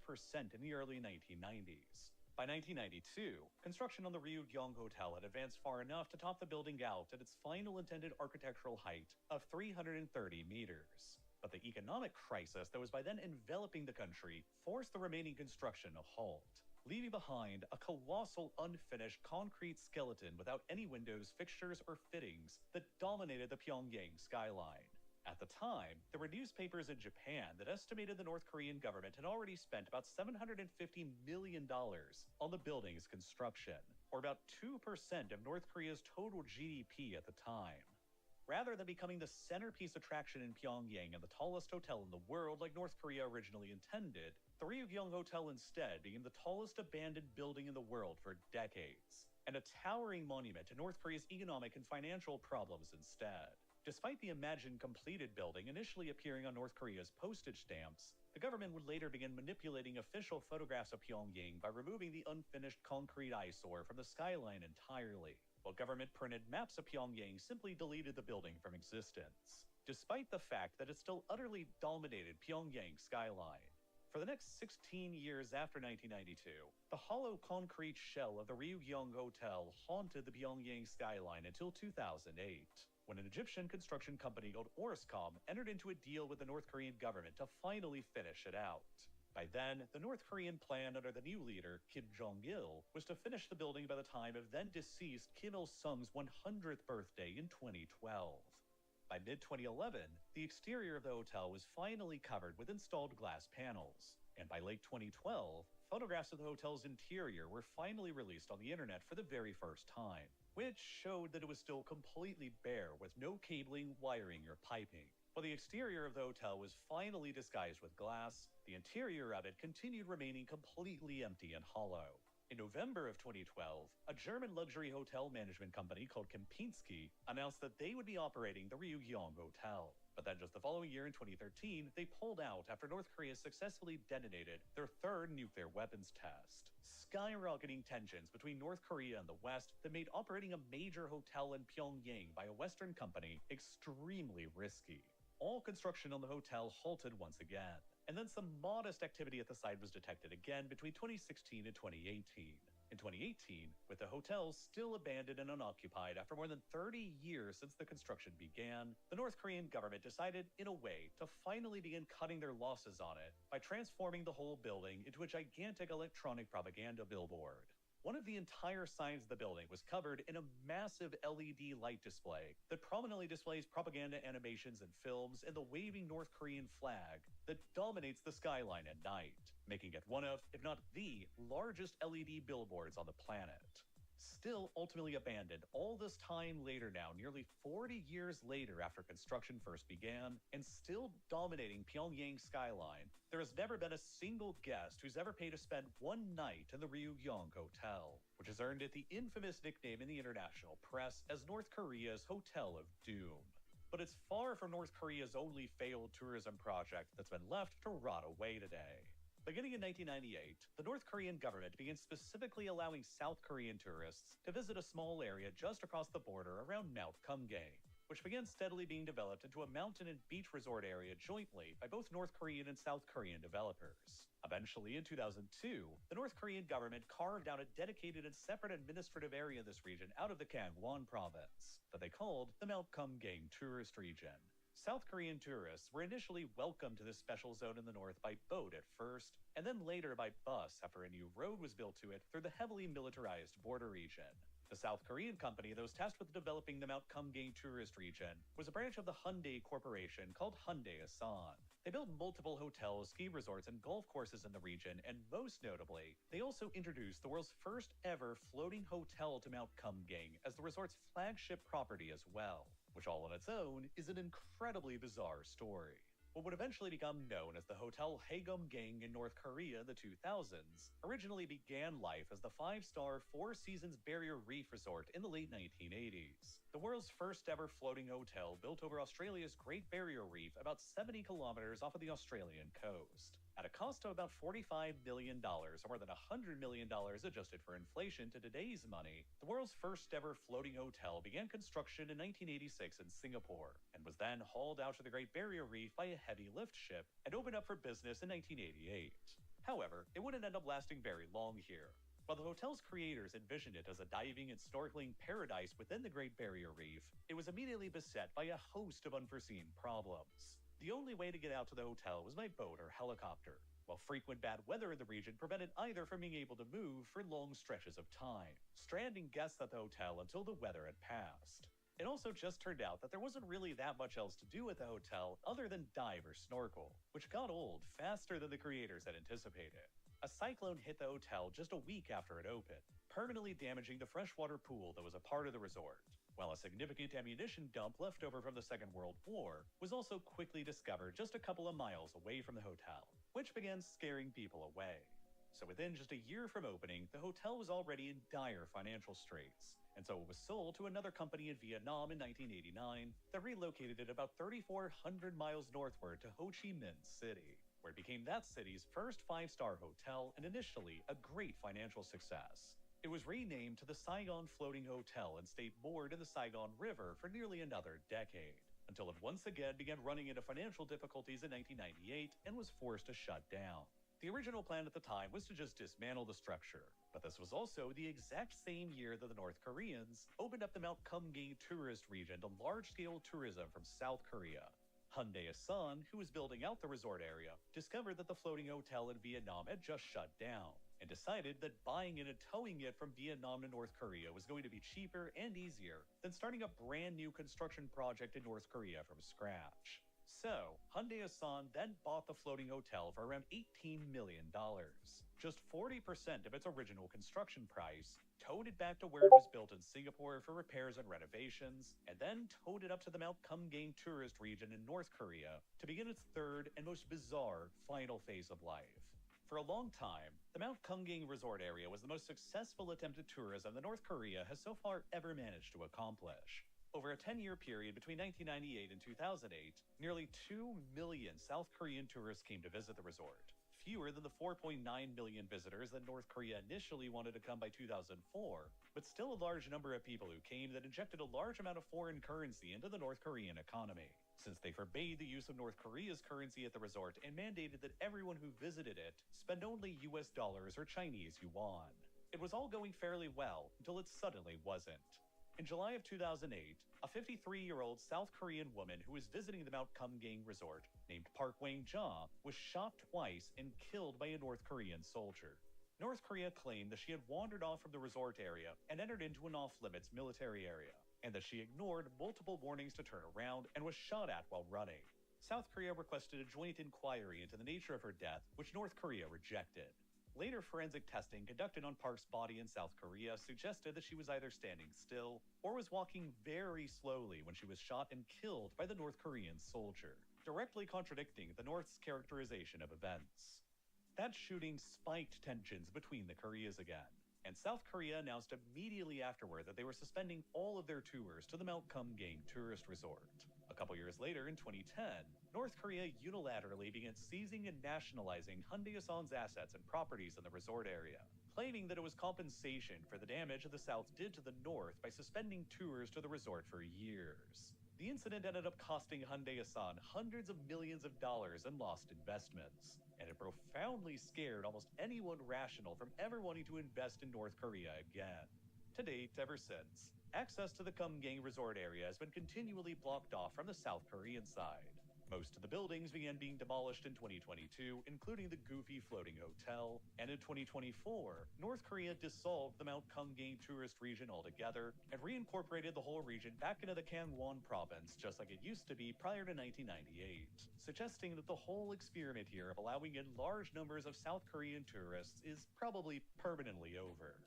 in the early 1990s. By 1992, construction on the Ryugyong Hotel had advanced far enough to top the building out at its final intended architectural height of 330 meters. But the economic crisis that was by then enveloping the country forced the remaining construction to halt, leaving behind a colossal unfinished concrete skeleton without any windows, fixtures, or fittings that dominated the Pyongyang skyline. At the time, there were newspapers in Japan that estimated the North Korean government had already spent about $750 million on the building's construction. or about 2% of North Korea's total GDP at the time. Rather than becoming the centerpiece attraction in Pyongyang and the tallest hotel in the world like North Korea originally intended, the Ryugyong Hotel instead became the tallest abandoned building in the world for decades, and a towering monument to North Korea's economic and financial problems instead. Despite the imagined completed building initially appearing on North Korea's postage stamps, the government would later begin manipulating official photographs of Pyongyang by removing the unfinished concrete eyesore from the skyline entirely, while government-printed maps of Pyongyang simply deleted the building from existence, despite the fact that it still utterly dominated Pyongyang's skyline. For the next 16 years after 1992, the hollow concrete shell of the Ryugyong Hotel haunted the Pyongyang skyline until 2008, when an Egyptian construction company called Orascom entered into a deal with the North Korean government to finally finish it out. By then, the North Korean plan under the new leader, Kim Jong-il, was to finish the building by the time of then-deceased Kim Il-sung's 100th birthday in 2012. By mid-2011, the exterior of the hotel was finally covered with installed glass panels, and by late 2012, photographs of the hotel's interior were finally released on the internet for the very first time, which showed that it was still completely bare with no cabling, wiring, or piping. While the exterior of the hotel was finally disguised with glass, the interior of it continued remaining completely empty and hollow. In November of 2012, a German luxury hotel management company called Kempinski announced that they would be operating the Ryugyong Hotel. But then just the following year in 2013, they pulled out after North Korea successfully detonated their third nuclear weapons test, skyrocketing tensions between North Korea and the West that made operating a major hotel in Pyongyang by a Western company extremely risky. All construction on the hotel halted once again, and then some modest activity at the site was detected again between 2016 and 2018. In 2018, with the hotel still abandoned and unoccupied after more than 30 years since the construction began, the North Korean government decided, in a way, to finally begin cutting their losses on it by transforming the whole building into a gigantic electronic propaganda billboard. One of the entire signs of the building was covered in a massive LED light display that prominently displays propaganda animations and films and the waving North Korean flag that dominates the skyline at night, making it one of, if not the, largest LED billboards on the planet. Still ultimately abandoned all this time later now, nearly 40 years later after construction first began, and still dominating Pyongyang's skyline, there has never been a single guest who's ever paid to spend one night in the Ryugyong Hotel, which has earned it the infamous nickname in the international press as North Korea's Hotel of Doom. But it's far from North Korea's only failed tourism project that's been left to rot away today. Beginning in 1998, the North Korean government began specifically allowing South Korean tourists to visit a small area just across the border around Mount Kumgang, which began steadily being developed into a mountain and beach resort area jointly by both North Korean and South Korean developers. Eventually, in 2002, the North Korean government carved out a dedicated and separate administrative area in this region out of the Gangwon province that they called the Mount Kumgang Tourist Region. South Korean tourists were initially welcomed to this special zone in the north by boat at first, and then later by bus after a new road was built to it through the heavily militarized border region. The South Korean company that was tasked with developing the Mount Kumgang tourist region was a branch of the Hyundai Corporation called Hyundai Asan. They built multiple hotels, ski resorts, and golf courses in the region, and most notably, they also introduced the world's first ever floating hotel to Mount Kumgang as the resort's flagship property as well, which all on its own is an incredibly bizarre story. What would eventually become known as the Hotel Haegeumgang in North Korea in the 2000s originally began life as the 5-star Four Seasons Barrier Reef Resort in the late 1980s. The world's first ever floating hotel built over Australia's Great Barrier Reef about 70 kilometers off of the Australian coast. At a cost of about $45 million, or more than $100 million adjusted for inflation to today's money, the world's first ever floating hotel began construction in 1986 in Singapore, and was then hauled out to the Great Barrier Reef by a heavy lift ship and opened up for business in 1988. However, it wouldn't end up lasting very long here. While the hotel's creators envisioned it as a diving and snorkeling paradise within the Great Barrier Reef, it was immediately beset by a host of unforeseen problems. The only way to get out to the hotel was by boat or helicopter, while frequent bad weather in the region prevented either from being able to move for long stretches of time, stranding guests at the hotel until the weather had passed. It also just turned out that there wasn't really that much else to do at the hotel other than dive or snorkel, which got old faster than the creators had anticipated. A cyclone hit the hotel just a week after it opened, permanently damaging the freshwater pool that was a part of the resort, while a significant ammunition dump left over from the Second World War was also quickly discovered just a couple of miles away from the hotel, which began scaring people away. So within just a year from opening, the hotel was already in dire financial straits, and so it was sold to another company in Vietnam in 1989 that relocated it about 3,400 miles northward to Ho Chi Minh City, where it became that city's first five-star hotel and initially a great financial success. It was renamed to the Saigon Floating Hotel and stayed moored in the Saigon River for nearly another decade, until it once again began running into financial difficulties in 1998 and was forced to shut down. The original plan at the time was to just dismantle the structure, but this was also the exact same year that the North Koreans opened up the Mount Kumgang tourist region to large-scale tourism from South Korea. Hyundai Asan, who was building out the resort area, discovered that the floating hotel in Vietnam had just shut down, and decided that buying it and towing it from Vietnam to North Korea was going to be cheaper and easier than starting a brand new construction project in North Korea from scratch. So, Hyundai Asan then bought the floating hotel for around $18 million, just 40% of its original construction price, towed it back to where it was built in Singapore for repairs and renovations, and then towed it up to the Mount Kumgang tourist region in North Korea to begin its third and most bizarre final phase of life. For a long time, the Mount Kumgang resort area was the most successful attempt at tourism that North Korea has so far ever managed to accomplish. Over a 10-year period between 1998 and 2008, nearly 2 million South Korean tourists came to visit the resort, fewer than the 4.9 million visitors that North Korea initially wanted to come by 2004, but still a large number of people who came that injected a large amount of foreign currency into the North Korean economy, since they forbade the use of North Korea's currency at the resort and mandated that everyone who visited it spend only US dollars or Chinese yuan. It was all going fairly well until it suddenly wasn't. In July of 2008, a 53-year-old South Korean woman who was visiting the Mount Kumgang resort, named Park Wang-ja, was shot twice and killed by a North Korean soldier. North Korea claimed that she had wandered off from the resort area and entered into an off-limits military area, and that she ignored multiple warnings to turn around and was shot at while running. South Korea requested a joint inquiry into the nature of her death, which North Korea rejected. Later forensic testing conducted on Park's body in South Korea suggested that she was either standing still or was walking very slowly when she was shot and killed by the North Korean soldier, directly contradicting the North's characterization of events. That shooting spiked tensions between the Koreas again, and South Korea announced immediately afterward that they were suspending all of their tours to the Mount Kumgang tourist resort. A couple years later, in 2010, North Korea unilaterally began seizing and nationalizing Hyundai Asan's assets and properties in the resort area, claiming that it was compensation for the damage the South did to the North by suspending tours to the resort for years. The incident ended up costing Hyundai Asan hundreds of millions of dollars in lost investments, and it profoundly scared almost anyone rational from ever wanting to invest in North Korea again. To date, ever since, access to the Kumgang resort area has been continually blocked off from the South Korean side. Most of the buildings began being demolished in 2022, including the goofy floating hotel, and in 2024, North Korea dissolved the Mount Kumgang tourist region altogether and reincorporated the whole region back into the Gangwon province just like it used to be prior to 1998, suggesting that the whole experiment here of allowing in large numbers of South Korean tourists is probably permanently over.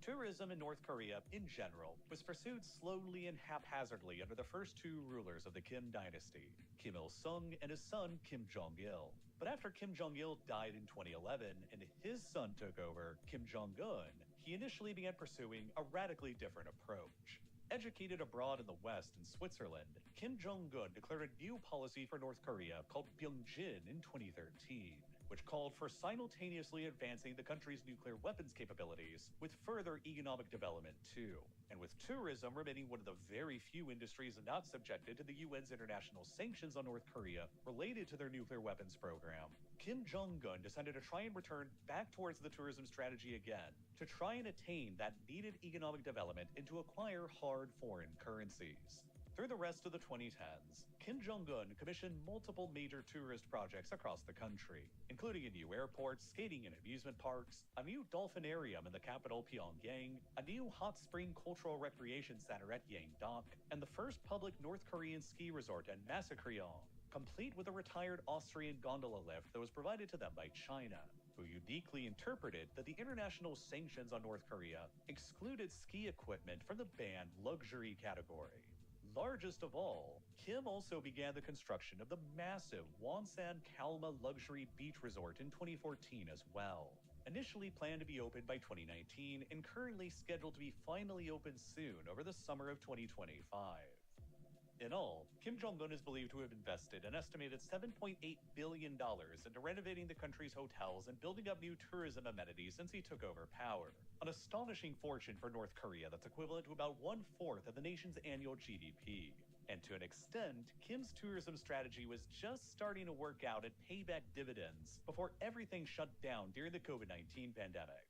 Tourism in North Korea, in general, was pursued slowly and haphazardly under the first two rulers of the Kim dynasty, Kim Il-sung and his son Kim Jong-il. But after Kim Jong-il died in 2011 and his son took over, Kim Jong-un, he initially began pursuing a radically different approach. Educated abroad in the West and Switzerland, Kim Jong-un declared a new policy for North Korea called Byung-jin in 2013. Which called for simultaneously advancing the country's nuclear weapons capabilities with further economic development too, and with tourism remaining one of the very few industries not subjected to the UN's international sanctions on North Korea related to their nuclear weapons program. Kim Jong-un decided to try and return back towards the tourism strategy again to try and attain that needed economic development and to acquire hard foreign currencies. Through the rest of the 2010s, Kim Jong-un commissioned multiple major tourist projects across the country, including a new airport, skating and amusement parks, a new dolphinarium in the capital Pyongyang, a new hot spring cultural recreation center at Yangdok, and the first public North Korean ski resort in Massacreon. complete with a retired Austrian gondola lift that was provided to them by China, who uniquely interpreted that the international sanctions on North Korea excluded ski equipment from the banned luxury category. Largest of all, Kim also began the construction of the massive Wonsan Kalma luxury beach resort in 2014 as well. Initially planned to be open by 2019 and currently scheduled to be finally open soon over the summer of 2025. In all, Kim Jong-un is believed to have invested an estimated $7.8 billion into renovating the country's hotels and building up new tourism amenities since he took over power. An astonishing fortune for North Korea that's equivalent to about 1/4 of the nation's annual GDP. And to an extent, Kim's tourism strategy was just starting to work out and pay back dividends before everything shut down during the COVID-19 pandemic.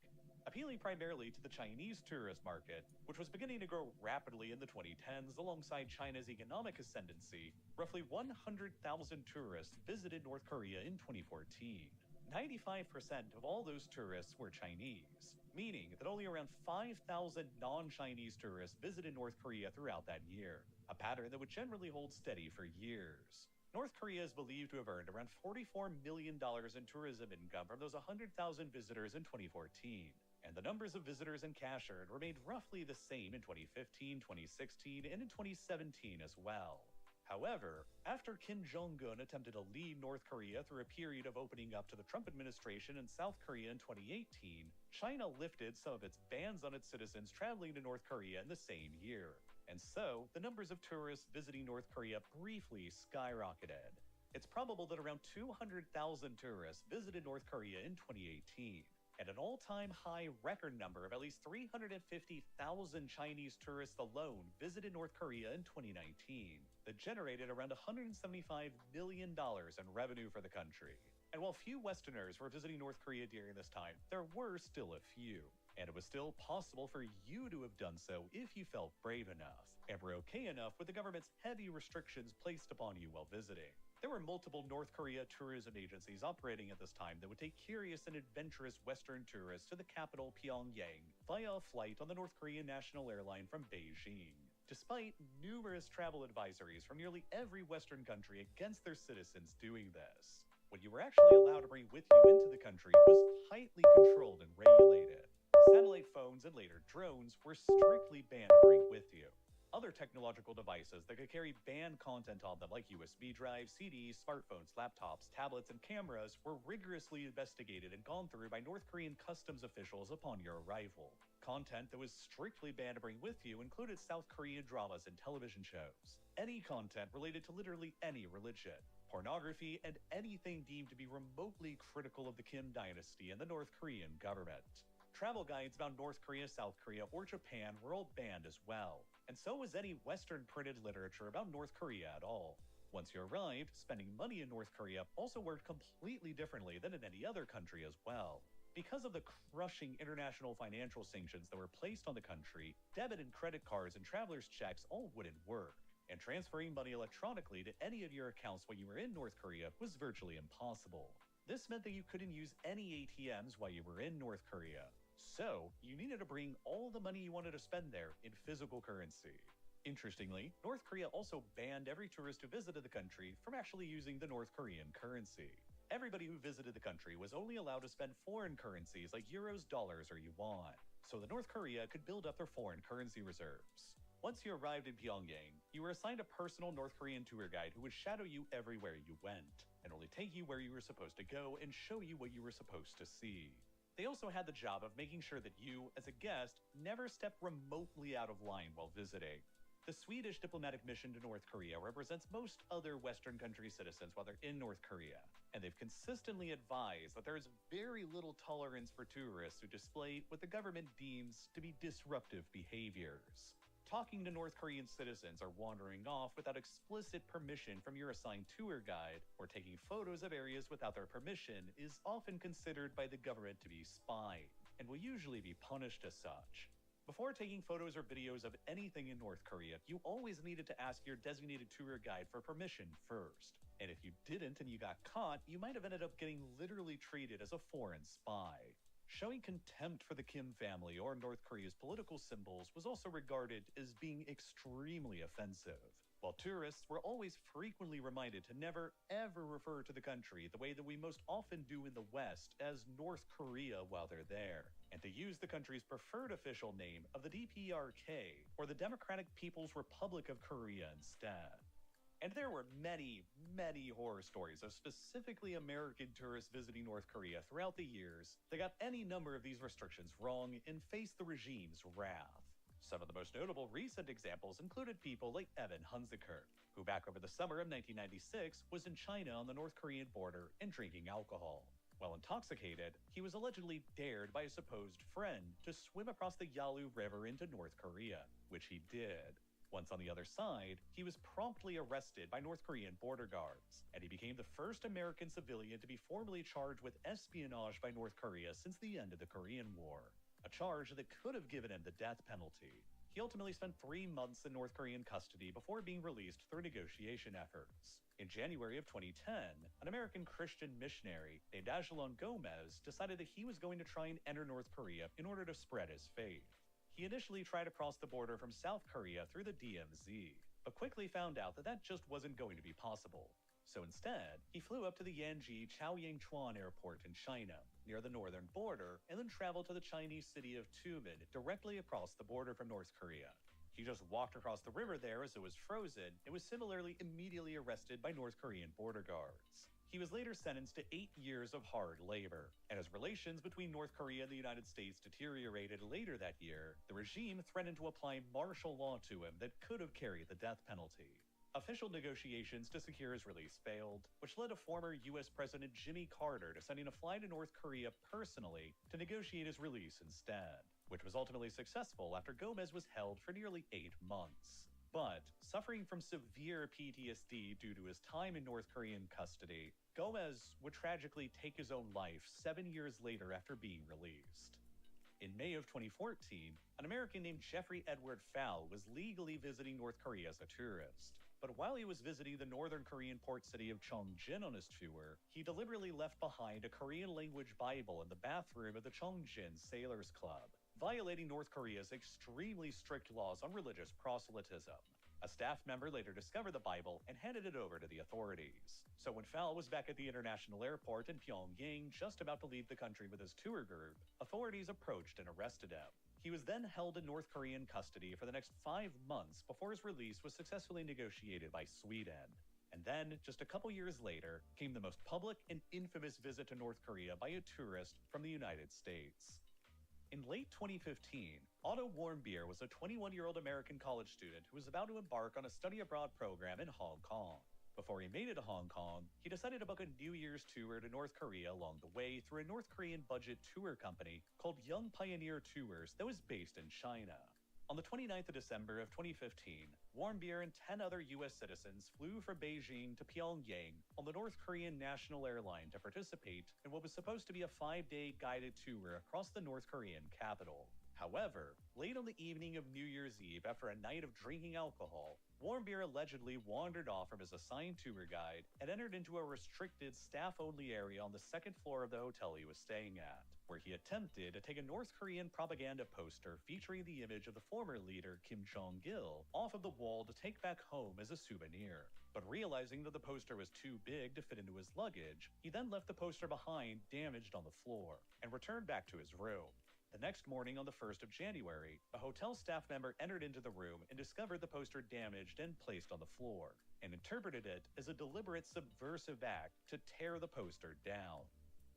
Appealing primarily to the Chinese tourist market, which was beginning to grow rapidly in the 2010s alongside China's economic ascendancy, roughly 100,000 tourists visited North Korea in 2014. 95% of all those tourists were Chinese, meaning that only around 5,000 non-Chinese tourists visited North Korea throughout that year, a pattern that would generally hold steady for years. North Korea is believed to have earned around $44 million in tourism income from those 100,000 visitors in 2014. And the numbers of visitors and cash earned remained roughly the same in 2015, 2016, and in 2017 as well. However, after Kim Jong-un attempted to lead North Korea through a period of opening up to the Trump administration and South Korea in 2018, China lifted some of its bans on its citizens traveling to North Korea in the same year. And so, the numbers of tourists visiting North Korea briefly skyrocketed. It's probable that around 200,000 tourists visited North Korea in 2018. And an all-time high record number of at least 350,000 Chinese tourists alone visited North Korea in 2019 that generated around $175 million in revenue for the country. And while few Westerners were visiting North Korea during this time, there were still a few. And it was still possible for you to have done so if you felt brave enough and were okay enough with the government's heavy restrictions placed upon you while visiting. There were multiple North Korea tourism agencies operating at this time that would take curious and adventurous Western tourists to the capital Pyongyang via a flight on the North Korean national airline from Beijing. Despite numerous travel advisories from nearly every Western country against their citizens doing this, what you were actually allowed to bring with you into the country was tightly controlled and regulated. Satellite phones and later drones were strictly banned to bring with you. Other technological devices that could carry banned content on them like USB drives, CDs, smartphones, laptops, tablets, and cameras were rigorously investigated and gone through by North Korean customs officials upon your arrival. Content that was strictly banned to bring with you included South Korean dramas and television shows, any content related to literally any religion, pornography, and anything deemed to be remotely critical of the Kim dynasty and the North Korean government. Travel guides about North Korea, South Korea, or Japan were all banned as well, and so was any Western printed literature about North Korea at all. Once you arrived, spending money in North Korea also worked completely differently than in any other country as well. Because of the crushing international financial sanctions that were placed on the country, debit and credit cards and traveler's checks all wouldn't work, and transferring money electronically to any of your accounts while you were in North Korea was virtually impossible. This meant that you couldn't use any ATMs while you were in North Korea. So, you needed to bring all the money you wanted to spend there in physical currency. Interestingly, North Korea also banned every tourist who visited the country from actually using the North Korean currency. Everybody who visited the country was only allowed to spend foreign currencies like euros, dollars, or yuan, so that North Korea could build up their foreign currency reserves. Once you arrived in Pyongyang, you were assigned a personal North Korean tour guide who would shadow you everywhere you went, and only take you where you were supposed to go and show you what you were supposed to see. They also had the job of making sure that you, as a guest, never stepped remotely out of line while visiting. The Swedish diplomatic mission to North Korea represents most other Western country citizens while they're in North Korea, and they've consistently advised that there is very little tolerance for tourists who display what the government deems to be disruptive behaviors. Talking to North Korean citizens or wandering off without explicit permission from your assigned tour guide, or taking photos of areas without their permission is often considered by the government to be spying, and will usually be punished as such. Before taking photos or videos of anything in North Korea, you always needed to ask your designated tour guide for permission first. And if you didn't and you got caught, you might have ended up getting literally treated as a foreign spy. Showing contempt for the Kim family or North Korea's political symbols was also regarded as being extremely offensive. While tourists were always frequently reminded to never ever refer to the country the way that we most often do in the West as North Korea while they're there, and to use the country's preferred official name of the DPRK, or the Democratic People's Republic of Korea instead. And there were many, many horror stories of specifically American tourists visiting North Korea throughout the years that got any number of these restrictions wrong and faced the regime's wrath. Some of the most notable recent examples included people like Evan Hunziker, who back over the summer of 1996 was in China on the North Korean border and drinking alcohol. While intoxicated, he was allegedly dared by a supposed friend to swim across the Yalu River into North Korea, which he did. Once on the other side, he was promptly arrested by North Korean border guards, and he became the first American civilian to be formally charged with espionage by North Korea since the end of the Korean War, a charge that could have given him the death penalty. He ultimately spent 3 months in North Korean custody before being released through negotiation efforts. In January of 2010, an American Christian missionary named Ajalon Gomez decided that he was going to try and enter North Korea in order to spread his faith. He initially tried to cross the border from South Korea through the DMZ, but quickly found out that that just wasn't going to be possible. So instead, he flew up to the Yanji Chaoyangchuan Airport in China, near the northern border, and then traveled to the Chinese city of Tumen, directly across the border from North Korea. He just walked across the river there as it was frozen, and was similarly immediately arrested by North Korean border guards. He was later sentenced to 8 years of hard labor, and as relations between North Korea and the United States deteriorated later that year, the regime threatened to apply martial law to him that could have carried the death penalty. Official negotiations to secure his release failed, which led to former U.S. President Jimmy Carter to sending a flight to North Korea personally to negotiate his release instead, which was ultimately successful after Gomez was held for nearly 8 months. But, suffering from severe PTSD due to his time in North Korean custody, Gomez would tragically take his own life 7 years later after being released. In May of 2014, an American named Jeffrey Edward Fowl was legally visiting North Korea as a tourist. But while he was visiting the northern Korean port city of Cheongjin on his tour, he deliberately left behind a Korean-language Bible in the bathroom of the Cheongjin Sailors Club, violating North Korea's extremely strict laws on religious proselytism. A staff member later discovered the Bible and handed it over to the authorities. So when Fowl was back at the international airport in Pyongyang, just about to leave the country with his tour group, authorities approached and arrested him. He was then held in North Korean custody for the next 5 months before his release was successfully negotiated by Sweden. And then, just a couple years later, came the most public and infamous visit to North Korea by a tourist from the United States. In late 2015, Otto Warmbier was a 21-year-old American college student who was about to embark on a study abroad program in Hong Kong. Before he made it to Hong Kong, he decided to book a New Year's tour to North Korea along the way through a North Korean budget tour company called Young Pioneer Tours that was based in China. On the 29th of December of 2015, Warmbier and 10 other U.S. citizens flew from Beijing to Pyongyang on the North Korean national airline to participate in what was supposed to be a 5-day guided tour across the North Korean capital. However, late on the evening of New Year's Eve, after a night of drinking alcohol, Warmbier allegedly wandered off from his assigned tour guide and entered into a restricted staff-only area on the second floor of the hotel he was staying at, where he attempted to take a North Korean propaganda poster featuring the image of the former leader Kim Jong-il off of the wall to take back home as a souvenir. But realizing that the poster was too big to fit into his luggage, he then left the poster behind damaged on the floor and returned back to his room. The next morning on the 1st of January, a hotel staff member entered into the room and discovered the poster damaged and placed on the floor, and interpreted it as a deliberate subversive act to tear the poster down.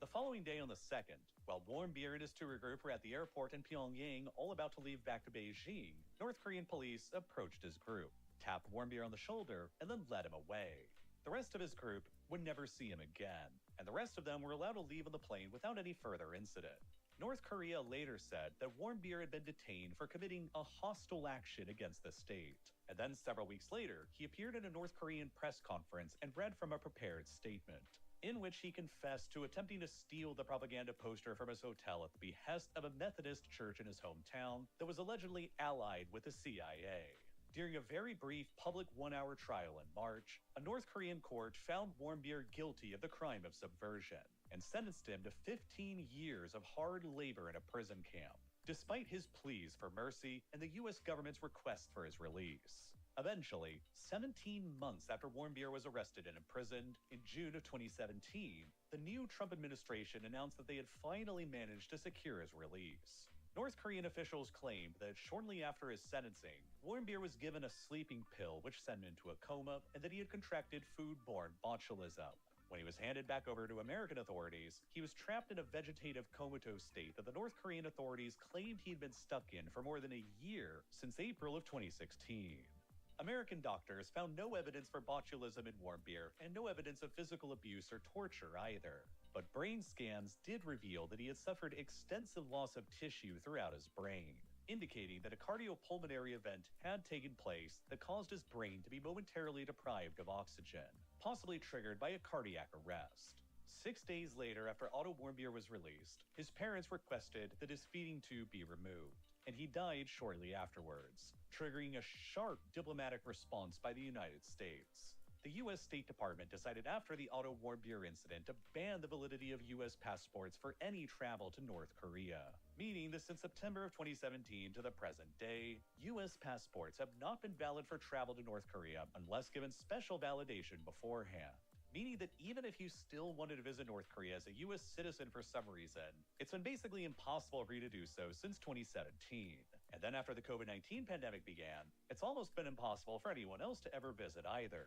The following day on the 2nd, while Warmbier and his tour group were at the airport in Pyongyang all about to leave back to Beijing, North Korean police approached his group, tapped Warmbier on the shoulder, and then led him away. The rest of his group would never see him again, and the rest of them were allowed to leave on the plane without any further incident. North Korea later said that Warmbier had been detained for committing a hostile action against the state. And then several weeks later, he appeared at a North Korean press conference and read from a prepared statement, in which he confessed to attempting to steal the propaganda poster from his hotel at the behest of a Methodist church in his hometown that was allegedly allied with the CIA. During a very brief public 1-hour trial in March, a North Korean court found Warmbier guilty of the crime of subversion and sentenced him to 15 years of hard labor in a prison camp, despite his pleas for mercy and the U.S. government's request for his release. Eventually, 17 months after Warmbier was arrested and imprisoned, in June of 2017, the new Trump administration announced that they had finally managed to secure his release. North Korean officials claimed that shortly after his sentencing, Warmbier was given a sleeping pill which sent him into a coma and that he had contracted food-borne botulism. When he was handed back over to American authorities, he was trapped in a vegetative comatose state that the North Korean authorities claimed he'd been stuck in for more than a year since April of 2016. American doctors found no evidence for botulism in Warmbier and no evidence of physical abuse or torture either. But brain scans did reveal that he had suffered extensive loss of tissue throughout his brain, indicating that a cardiopulmonary event had taken place that caused his brain to be momentarily deprived of oxygen, possibly triggered by a cardiac arrest. 6 days later, after Otto Warmbier was released, his parents requested that his feeding tube be removed, and he died shortly afterwards, triggering a sharp diplomatic response by the United States. The U.S. State Department decided after the Otto Warmbier incident to ban the validity of U.S. passports for any travel to North Korea, meaning that since September of 2017 to the present day, U.S. passports have not been valid for travel to North Korea unless given special validation beforehand. Meaning that even if you still wanted to visit North Korea as a U.S. citizen for some reason, it's been basically impossible for you to do so since 2017. And then after the COVID-19 pandemic began, it's almost been impossible for anyone else to ever visit either.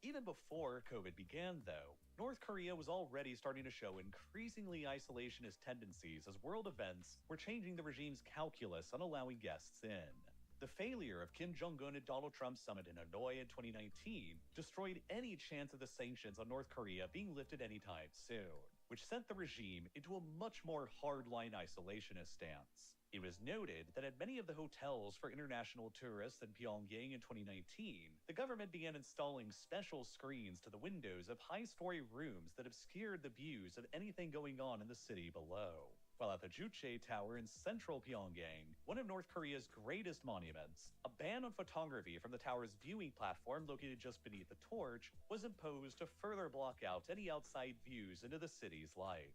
Even before COVID began, though, North Korea was already starting to show increasingly isolationist tendencies as world events were changing the regime's calculus on allowing guests in. The failure of Kim Jong-un at Donald Trump's summit in Hanoi in 2019 destroyed any chance of the sanctions on North Korea being lifted anytime soon, which sent the regime into a much more hardline isolationist stance. It was noted that at many of the hotels for international tourists in Pyongyang in 2019, the government began installing special screens to the windows of high-story rooms that obscured the views of anything going on in the city below. While at the Juche Tower in central Pyongyang, one of North Korea's greatest monuments, a ban on photography from the tower's viewing platform located just beneath the torch was imposed to further block out any outside views into the city's life.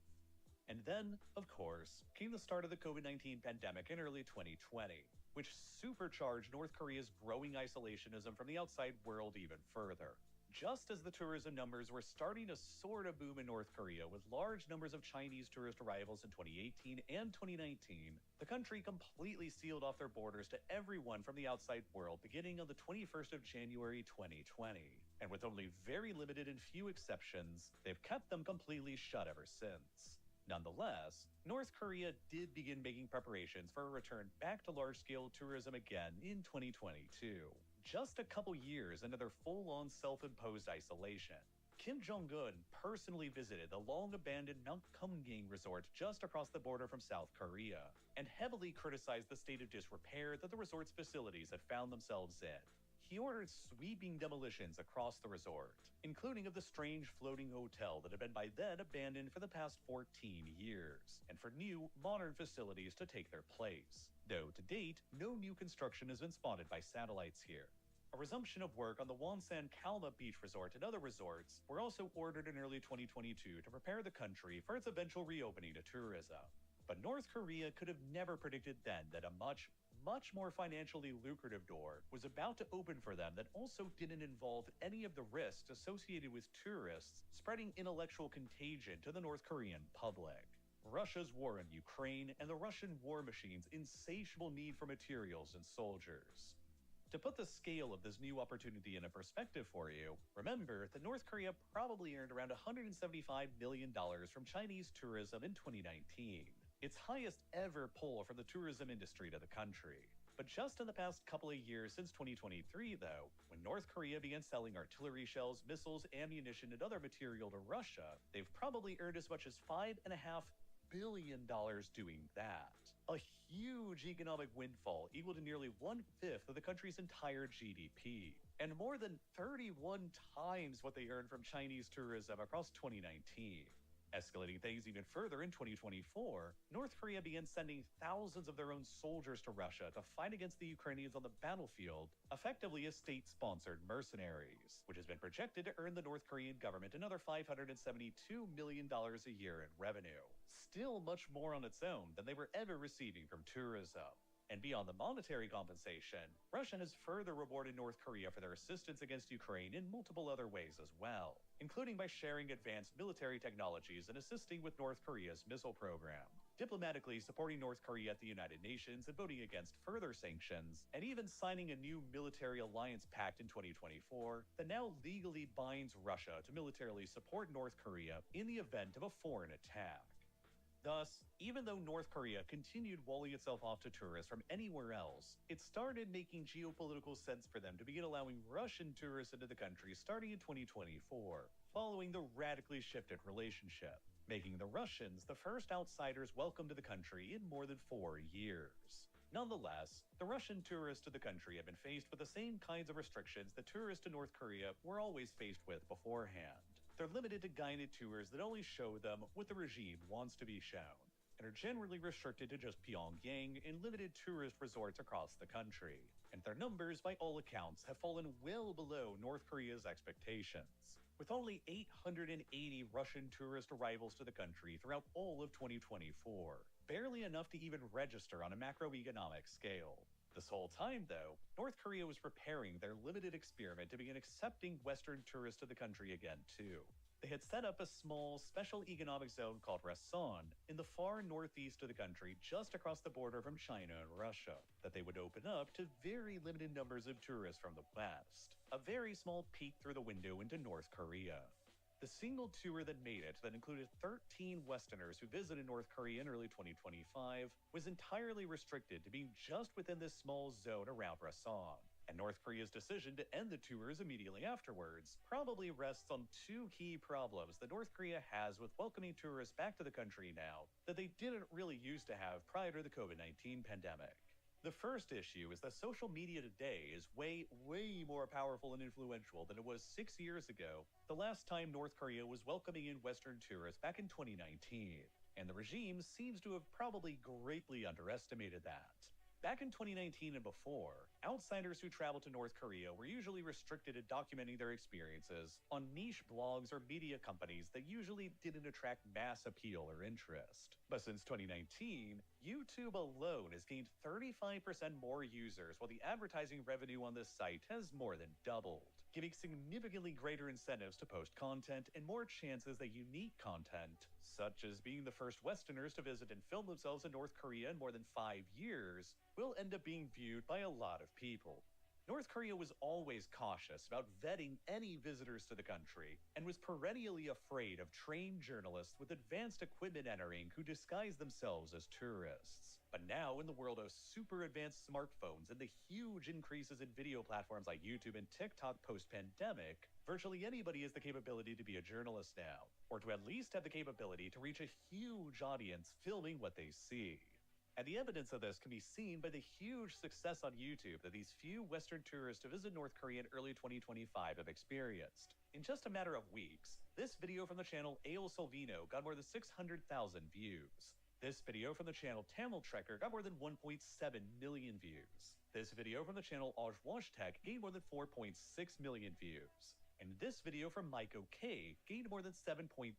And then, of course, came the start of the COVID-19 pandemic in early 2020, which supercharged North Korea's growing isolationism from the outside world even further. Just as the tourism numbers were starting to sort of boom in North Korea with large numbers of Chinese tourist arrivals in 2018 and 2019, the country completely sealed off their borders to everyone from the outside world beginning on the 21st of January 2020. And with only very limited and few exceptions, they've kept them completely shut ever since. Nonetheless, North Korea did begin making preparations for a return back to large-scale tourism again in 2022, just a couple years into their full-on self-imposed isolation. Kim Jong-un personally visited the long-abandoned Mount Kumgang resort just across the border from South Korea, and heavily criticized the state of disrepair that the resort's facilities had found themselves in. He ordered sweeping demolitions across the resort, including of the strange floating hotel that had been by then abandoned for the past 14 years, and for new, modern facilities to take their place. Though, to date, no new construction has been spotted by satellites here. A resumption of work on the Wonsan Kalma Beach Resort and other resorts were also ordered in early 2022 to prepare the country for its eventual reopening to tourism. But North Korea could have never predicted then that a much more financially lucrative door was about to open for them that also didn't involve any of the risks associated with tourists spreading intellectual contagion to the North Korean public. Russia's war in Ukraine and the Russian war machine's insatiable need for materials and soldiers. To put the scale of this new opportunity in a perspective for you, remember that North Korea probably earned around $175 million from Chinese tourism in 2019. Its highest ever pull from the tourism industry to the country. But just in the past couple of years since 2023, though, when North Korea began selling artillery shells, missiles, ammunition, and other material to Russia, they've probably earned as much as $5.5 billion doing that. A huge economic windfall equal to nearly 1/5 of the country's entire GDP, and more than 31 times what they earned from Chinese tourism across 2019. Escalating things even further in 2024, North Korea began sending thousands of their own soldiers to Russia to fight against the Ukrainians on the battlefield, effectively as state-sponsored mercenaries, which has been projected to earn the North Korean government another $572 million a year in revenue. Still much more on its own than they were ever receiving from tourism. And beyond the monetary compensation, Russia has further rewarded North Korea for their assistance against Ukraine in multiple other ways as well, including by sharing advanced military technologies and assisting with North Korea's missile program, diplomatically supporting North Korea at the United Nations and voting against further sanctions, and even signing a new military alliance pact in 2024 that now legally binds Russia to militarily support North Korea in the event of a foreign attack. Thus, even though North Korea continued walling itself off to tourists from anywhere else, it started making geopolitical sense for them to begin allowing Russian tourists into the country starting in 2024, following the radically shifted relationship, making the Russians the first outsiders welcome to the country in more than 4 years. Nonetheless, the Russian tourists to the country have been faced with the same kinds of restrictions that tourists to North Korea were always faced with beforehand. They're limited to guided tours that only show them what the regime wants to be shown, and are generally restricted to just Pyongyang and limited tourist resorts across the country. And their numbers, by all accounts, have fallen well below North Korea's expectations, with only 880 Russian tourist arrivals to the country throughout all of 2024, barely enough to even register on a macroeconomic scale. This whole time, though, North Korea was preparing their limited experiment to begin accepting Western tourists to the country again, too. They had set up a small, special economic zone called Rason in the far northeast of the country, just across the border from China and Russia, that they would open up to very limited numbers of tourists from the west, a very small peek through the window into North Korea. The single tour that made it, that included 13 Westerners who visited North Korea in early 2025, was entirely restricted to being just within this small zone around Rason. And North Korea's decision to end the tours immediately afterwards probably rests on two key problems that North Korea has with welcoming tourists back to the country now that they didn't really used to have prior to the COVID-19 pandemic. The first issue is that social media today is way more powerful and influential than it was 6 years ago, the last time North Korea was welcoming in Western tourists back in 2019. And the regime seems to have probably greatly underestimated that. Back in 2019 and before, outsiders who traveled to North Korea were usually restricted to documenting their experiences on niche blogs or media companies that usually didn't attract mass appeal or interest. But since 2019, YouTube alone has gained 35% more users, while the advertising revenue on this site has more than doubled, giving significantly greater incentives to post content and more chances that unique content, such as being the first Westerners to visit and film themselves in North Korea in more than 5 years, will end up being viewed by a lot of people. North Korea was always cautious about vetting any visitors to the country, and was perennially afraid of trained journalists with advanced equipment entering who disguise themselves as tourists. But now, in the world of super advanced smartphones and the huge increases in video platforms like YouTube and TikTok post-pandemic, virtually anybody has the capability to be a journalist now, or to at least have the capability to reach a huge audience filming what they see. And the evidence of this can be seen by the huge success on YouTube that these few Western tourists to visit North Korea in early 2025 have experienced. In just a matter of weeks, this video from the channel Ale Solvino got more than 600,000 views. This video from the channel Tamil Trekker got more than 1.7 million views. This video from the channel Tech gained more than 4.6 million views. And this video from Mike OK gained more than 7.8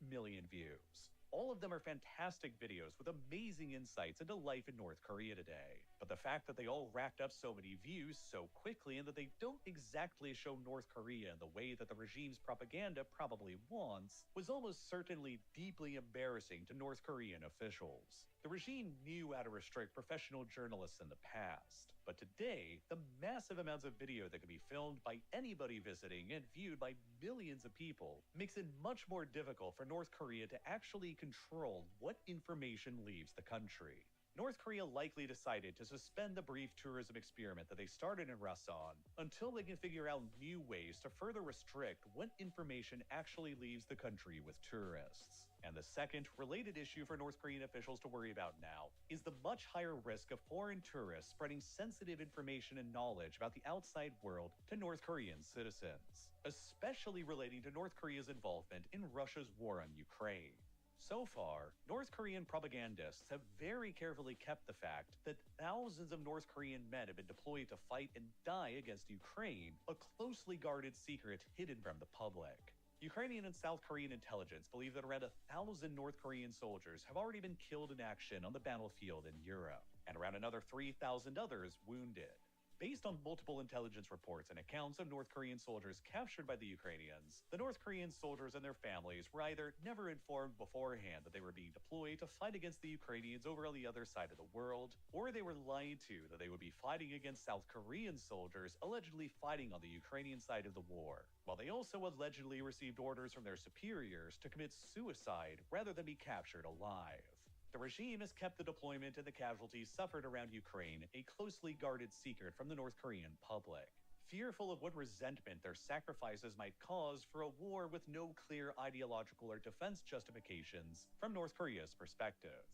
million views. All of them are fantastic videos with amazing insights into life in North Korea today. But the fact that they all racked up so many views so quickly, and that they don't exactly show North Korea in the way that the regime's propaganda probably wants, was almost certainly deeply embarrassing to North Korean officials. The regime knew how to restrict professional journalists in the past, but today, the massive amounts of video that can be filmed by anybody visiting and viewed by millions of people makes it much more difficult for North Korea to actually control what information leaves the country. North Korea likely decided to suspend the brief tourism experiment that they started in Rason until they can figure out new ways to further restrict what information actually leaves the country with tourists. And the second related issue for North Korean officials to worry about now is the much higher risk of foreign tourists spreading sensitive information and knowledge about the outside world to North Korean citizens, especially relating to North Korea's involvement in Russia's war on Ukraine. So far, North Korean propagandists have very carefully kept the fact that thousands of North Korean men have been deployed to fight and die against Ukraine, a closely guarded secret hidden from the public. Ukrainian and South Korean intelligence believe that around 1,000 North Korean soldiers have already been killed in action on the battlefield in Europe, and around another 3,000 others wounded. Based on multiple intelligence reports and accounts of North Korean soldiers captured by the Ukrainians, the North Korean soldiers and their families were either never informed beforehand that they were being deployed to fight against the Ukrainians over on the other side of the world, or they were lied to that they would be fighting against South Korean soldiers allegedly fighting on the Ukrainian side of the war, while they also allegedly received orders from their superiors to commit suicide rather than be captured alive. The regime has kept the deployment and the casualties suffered around Ukraine a closely guarded secret from the North Korean public, fearful of what resentment their sacrifices might cause for a war with no clear ideological or defense justifications from North Korea's perspective.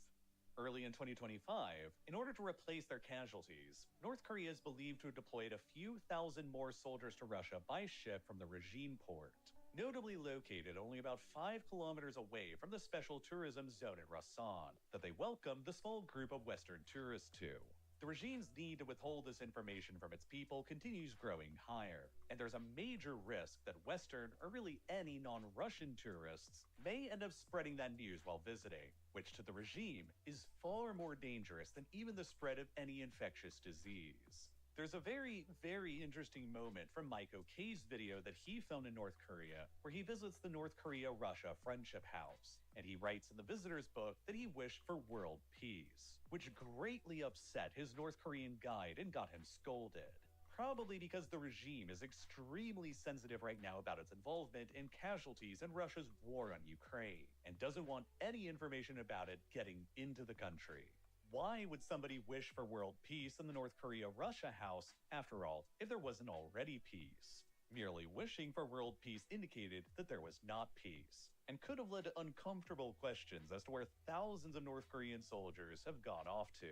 Early in 2025, in order to replace their casualties, North Korea is believed to have deployed a few thousand more soldiers to Russia by ship from the regime port, notably located only about 5 kilometers away from the special tourism zone in Rasan that they welcomed the small group of Western tourists to. The regime's need to withhold this information from its people continues growing higher, and there's a major risk that Western, or really any non-Russian tourists, may end up spreading that news while visiting, which to the regime is far more dangerous than even the spread of any infectious disease. There's a very, very interesting moment from Mike O'Kay's video that he filmed in North Korea, where he visits the North Korea-Russia Friendship House, and he writes in the visitor's book that he wished for world peace, which greatly upset his North Korean guide and got him scolded. Probably because the regime is extremely sensitive right now about its involvement in casualties in Russia's war on Ukraine, and doesn't want any information about it getting into the country. Why would somebody wish for world peace in the North Korea-Russia house, after all, if there wasn't already peace? Merely wishing for world peace indicated that there was not peace, and could have led to uncomfortable questions as to where thousands of North Korean soldiers have gone off to.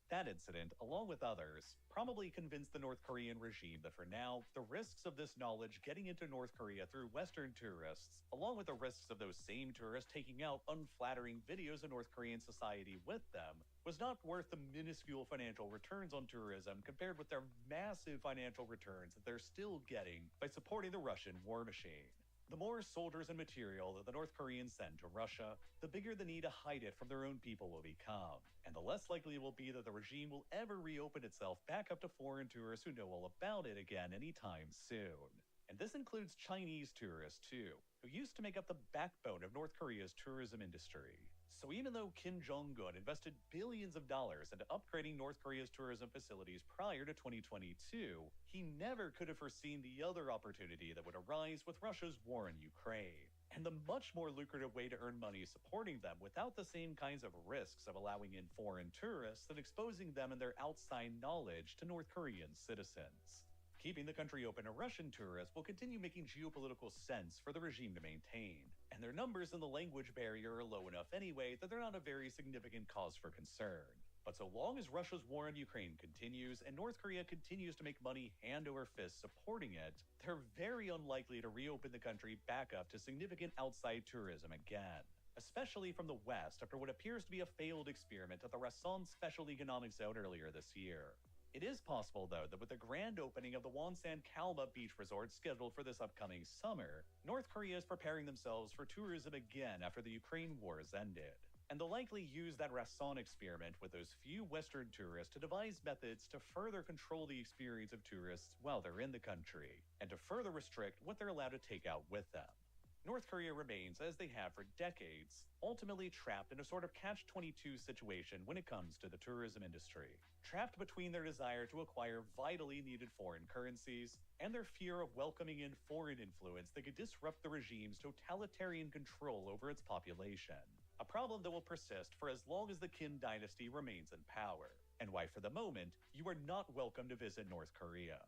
That incident, along with others, probably convinced the North Korean regime that for now, the risks of this knowledge getting into North Korea through Western tourists, along with the risks of those same tourists taking out unflattering videos of North Korean society with them, was not worth the minuscule financial returns on tourism compared with their massive financial returns that they're still getting by supporting the Russian war machine. The more soldiers and material that the North Koreans send to Russia, the bigger the need to hide it from their own people will become, and the less likely it will be that the regime will ever reopen itself back up to foreign tourists who know all about it again anytime soon. And this includes Chinese tourists too, who used to make up the backbone of North Korea's tourism industry. So even though Kim Jong-un invested billions of dollars into upgrading North Korea's tourism facilities prior to 2022, he never could have foreseen the other opportunity that would arise with Russia's war in Ukraine, and the much more lucrative way to earn money supporting them without the same kinds of risks of allowing in foreign tourists and exposing them and their outside knowledge to North Korean citizens. Keeping the country open to Russian tourists will continue making geopolitical sense for the regime to maintain, and their numbers and the language barrier are low enough anyway that they're not a very significant cause for concern. But so long as Russia's war in Ukraine continues and North Korea continues to make money hand over fist supporting it, they're very unlikely to reopen the country back up to significant outside tourism again, especially from the West after what appears to be a failed experiment at the Rason Special Economic Zone earlier this year. It is possible, though, that with the grand opening of the Wonsan Kalma Beach Resort scheduled for this upcoming summer, North Korea is preparing themselves for tourism again after the Ukraine war has ended. And they'll likely use that Rason experiment with those few Western tourists to devise methods to further control the experience of tourists while they're in the country, and to further restrict what they're allowed to take out with them. North Korea remains, as they have for decades, ultimately trapped in a sort of catch-22 situation when it comes to the tourism industry. Trapped between their desire to acquire vitally needed foreign currencies and their fear of welcoming in foreign influence that could disrupt the regime's totalitarian control over its population. A problem that will persist for as long as the Kim dynasty remains in power, and why for the moment, you are not welcome to visit North Korea.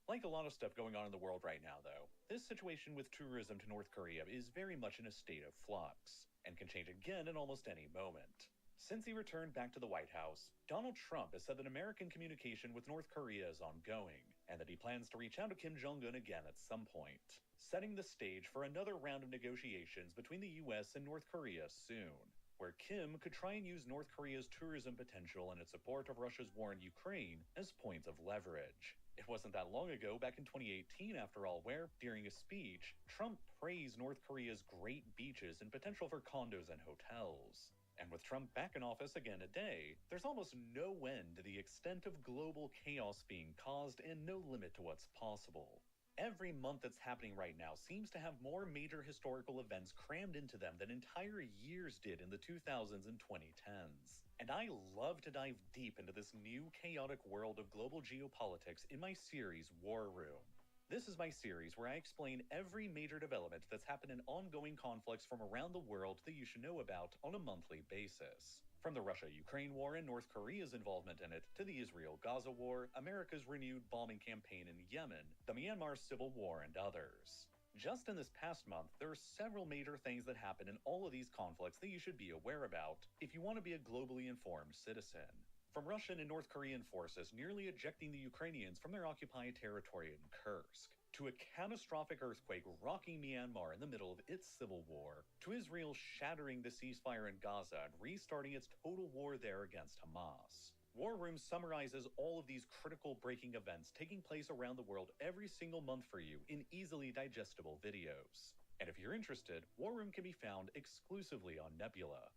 Like a lot of stuff going on in the world right now, though, this situation with tourism to North Korea is very much in a state of flux, and can change again in almost any moment. Since he returned back to the White House, Donald Trump has said that American communication with North Korea is ongoing, and that he plans to reach out to Kim Jong-un again at some point, setting the stage for another round of negotiations between the US and North Korea soon. where Kim could try and use North Korea's tourism potential and its support of Russia's war in Ukraine as points of leverage. It wasn't that long ago, back in 2018 after all, where, during a speech, Trump praised North Korea's great beaches and potential for condos and hotels. And with Trump back in office again today, there's almost no end to the extent of global chaos being caused and no limit to what's possible. Every month that's happening right now seems to have more major historical events crammed into them than entire years did in the 2000s and 2010s. And I love to dive deep into this new chaotic world of global geopolitics in my series War Room. This is my series where I explain every major development that's happened in ongoing conflicts from around the world that you should know about on a monthly basis. From the Russia-Ukraine war and North Korea's involvement in it, to the Israel-Gaza war, America's renewed bombing campaign in Yemen, the Myanmar civil war, and others. Just in this past month, there are several major things that happen in all of these conflicts that you should be aware about if you want to be a globally informed citizen. From Russian and North Korean forces nearly ejecting the Ukrainians from their occupied territory in Kursk, to a catastrophic earthquake rocking Myanmar in the middle of its civil war, to Israel shattering the ceasefire in Gaza and restarting its total war there against Hamas. War Room summarizes all of these critical breaking events taking place around the world every single month for you in easily digestible videos. And if you're interested, War Room can be found exclusively on Nebula.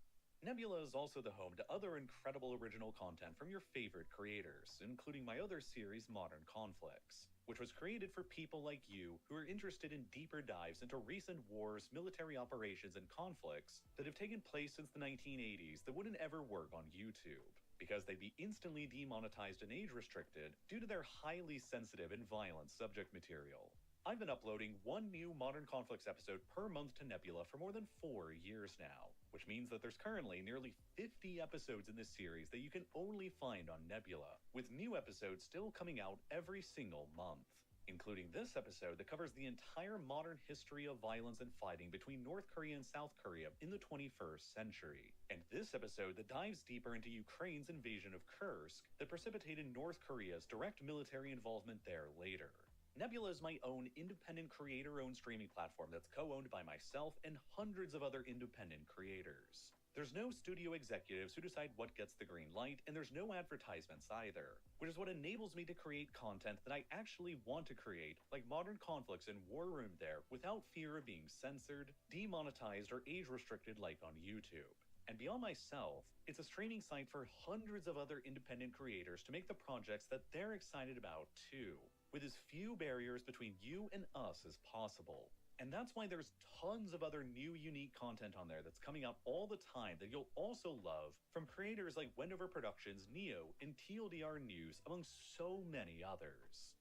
Nebula is also the home to other incredible original content from your favorite creators, including my other series, Modern Conflicts, which was created for people like you who are interested in deeper dives into recent wars, military operations, and conflicts that have taken place since the 1980s that wouldn't ever work on YouTube, because they'd be instantly demonetized and age-restricted due to their highly sensitive and violent subject material. I've been uploading one new Modern Conflicts episode per month to Nebula for more than 4 years now, which means that there's currently nearly 50 episodes in this series that you can only find on Nebula, with new episodes still coming out every single month, including this episode that covers the entire modern history of violence and fighting between North Korea and South Korea in the 21st century, and this episode that dives deeper into Ukraine's invasion of Kursk that precipitated North Korea's direct military involvement there later. Nebula is my own independent creator-owned streaming platform that's co-owned by myself and hundreds of other independent creators. There's no studio executives who decide what gets the green light, and there's no advertisements either, which is what enables me to create content that I actually want to create, like Modern Conflicts and War Room there, without fear of being censored, demonetized, or age-restricted like on YouTube. And beyond myself, it's a streaming site for hundreds of other independent creators to make the projects that they're excited about too, with as few barriers between you and us as possible. And that's why there's tons of other new unique content on there that's coming out all the time that you'll also love from creators like Wendover Productions, Neo, and TLDR News, among so many others.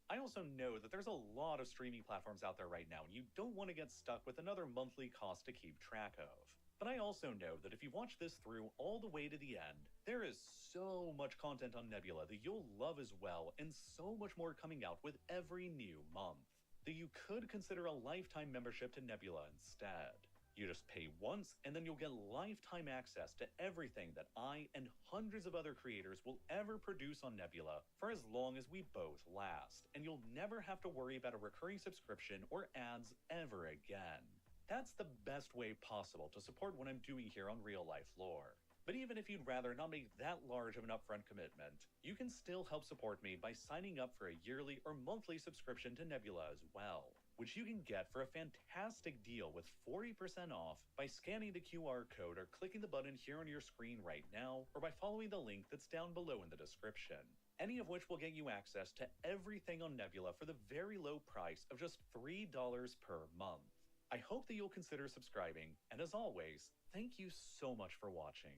I also know that there's a lot of streaming platforms out there right now, and you don't want to get stuck with another monthly cost to keep track of. But I also know that if you watch this through all the way to the end, there is so much content on Nebula that you'll love as well, and so much more coming out with every new month, that you could consider a lifetime membership to Nebula instead. You just pay once, and then you'll get lifetime access to everything that I and hundreds of other creators will ever produce on Nebula for as long as we both last, and you'll never have to worry about a recurring subscription or ads ever again. That's the best way possible to support what I'm doing here on Real Life Lore. But even if you'd rather not make that large of an upfront commitment, you can still help support me by signing up for a yearly or monthly subscription to Nebula as well, which you can get for a fantastic deal with 40% off by scanning the QR code or clicking the button here on your screen right now, or by following the link that's down below in the description. Any of which will get you access to everything on Nebula for the very low price of just $3 per month. I hope that you'll consider subscribing, and as always, thank you so much for watching.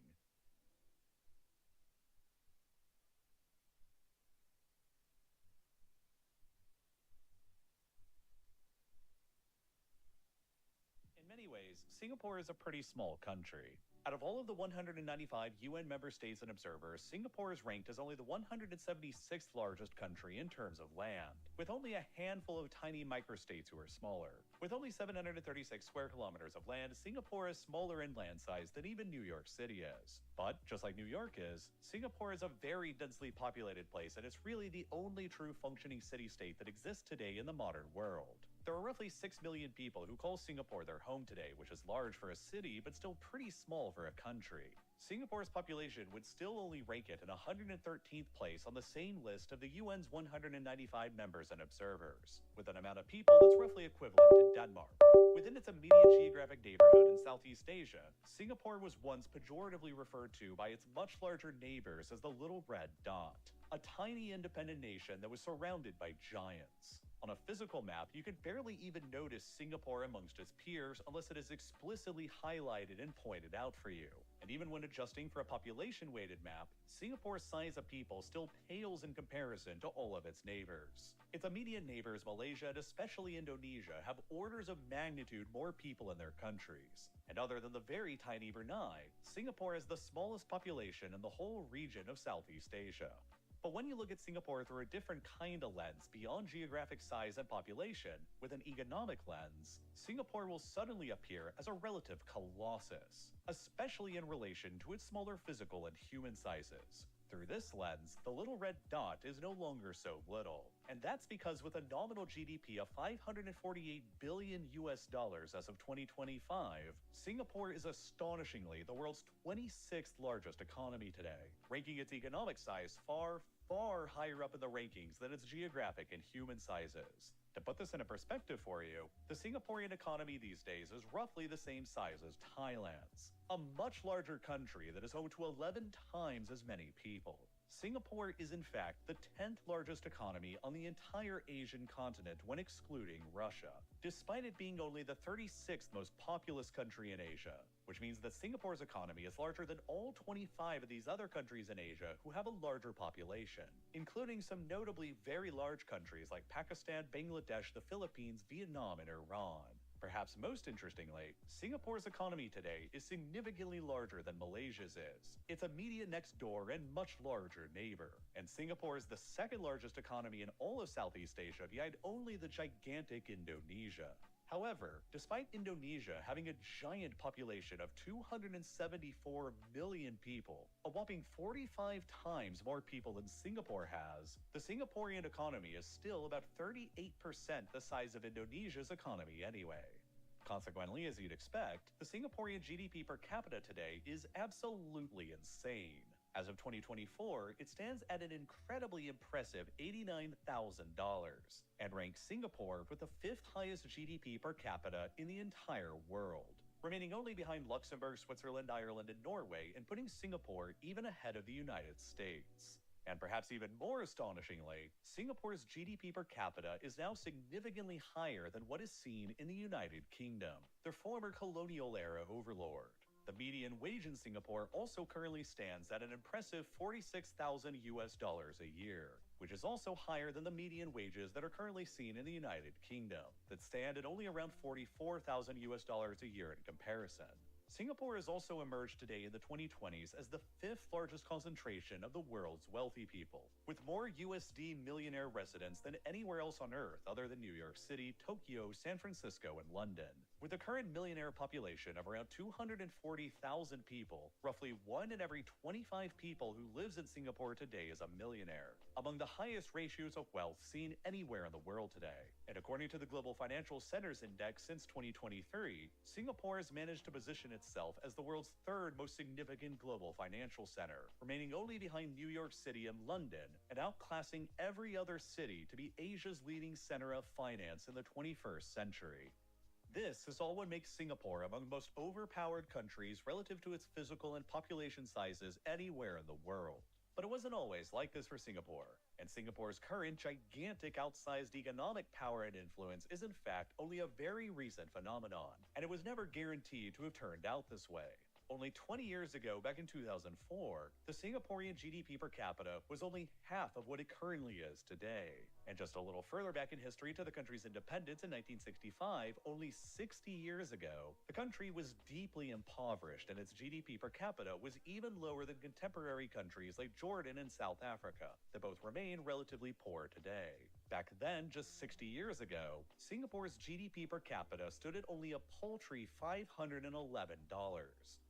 In many ways, Singapore is a pretty small country. Out of all of the 195 UN member states and observers, Singapore is ranked as only the 176th largest country in terms of land, with only a handful of tiny microstates who are smaller. With only 736 square kilometers of land, Singapore is smaller in land size than even New York City is. But, just like New York is, Singapore is a very densely populated place, and it's really the only true functioning city-state that exists today in the modern world. There are roughly 6 million people who call Singapore their home today, which is large for a city, but still pretty small for a country. Singapore's population would still only rank it in 113th place on the same list of the UN's 195 members and observers, with an amount of people that's roughly equivalent to Denmark. Within its immediate geographic neighborhood in Southeast Asia, Singapore was once pejoratively referred to by its much larger neighbors as the Little Red Dot, a tiny independent nation that was surrounded by giants. On a physical map, you could barely even notice Singapore amongst its peers unless it is explicitly highlighted and pointed out for you. And even when adjusting for a population-weighted map, Singapore's size of people still pales in comparison to all of its neighbors. Its immediate neighbors, Malaysia and especially Indonesia, have orders of magnitude more people in their countries. And other than the very tiny Brunei, Singapore has the smallest population in the whole region of Southeast Asia. But when you look at Singapore through a different kind of lens, beyond geographic size and population, with an economic lens, Singapore will suddenly appear as a relative colossus, especially in relation to its smaller physical and human sizes. Through this lens, the Little Red Dot is no longer so little. And that's because with a nominal GDP of $548 billion as of 2025, Singapore is astonishingly the world's 26th largest economy today, ranking its economic size far higher up in the rankings than its geographic and human sizes. To put this into perspective for you, the Singaporean economy these days is roughly the same size as Thailand's, a much larger country that is home to 11 times as many people. Singapore is in fact the 10th largest economy on the entire Asian continent when excluding Russia, despite it being only the 36th most populous country in Asia, which means that Singapore's economy is larger than all 25 of these other countries in Asia who have a larger population, including some notably very large countries like Pakistan, Bangladesh, the Philippines, Vietnam, and Iran. Perhaps most interestingly, Singapore's economy today is significantly larger than Malaysia's is, its immediate next door and much larger neighbor. And Singapore is the second largest economy in all of Southeast Asia behind only the gigantic Indonesia. However, despite Indonesia having a giant population of 274 million people, a whopping 45 times more people than Singapore has, the Singaporean economy is still about 38% the size of Indonesia's economy anyway. Consequently, as you'd expect, the Singaporean GDP per capita today is absolutely insane. As of 2024, it stands at an incredibly impressive $89,000 and ranks Singapore with the 5th highest GDP per capita in the entire world, remaining only behind Luxembourg, Switzerland, Ireland, and Norway, and putting Singapore even ahead of the United States. And perhaps even more astonishingly, Singapore's GDP per capita is now significantly higher than what is seen in the United Kingdom, their former colonial-era overlord. The median wage in Singapore also currently stands at an impressive $46,000 a year, which is also higher than the median wages that are currently seen in the United Kingdom, that stand at only around $44,000 a year in comparison. Singapore has also emerged today in the 2020s as the 5th largest concentration of the world's wealthy people, with more USD millionaire residents than anywhere else on Earth other than New York City, Tokyo, San Francisco, and London. With a current millionaire population of around 240,000 people, roughly 1 in every 25 people who lives in Singapore today is a millionaire, among the highest ratios of wealth seen anywhere in the world today. And according to the Global Financial Centers Index since 2023, Singapore has managed to position itself as the world's 3rd most significant global financial center, remaining only behind New York City and London, and outclassing every other city to be Asia's leading center of finance in the 21st century. This is all what makes Singapore among the most overpowered countries relative to its physical and population sizes anywhere in the world. But it wasn't always like this for Singapore, and Singapore's current gigantic outsized economic power and influence is in fact only a very recent phenomenon, and it was never guaranteed to have turned out this way. Only 20 years ago, back in 2004, the Singaporean GDP per capita was only half of what it currently is today. And just a little further back in history to the country's independence in 1965, only 60 years ago, the country was deeply impoverished and its GDP per capita was even lower than contemporary countries like Jordan and South Africa, that both remain relatively poor today. Back then, just 60 years ago, Singapore's GDP per capita stood at only a paltry $511.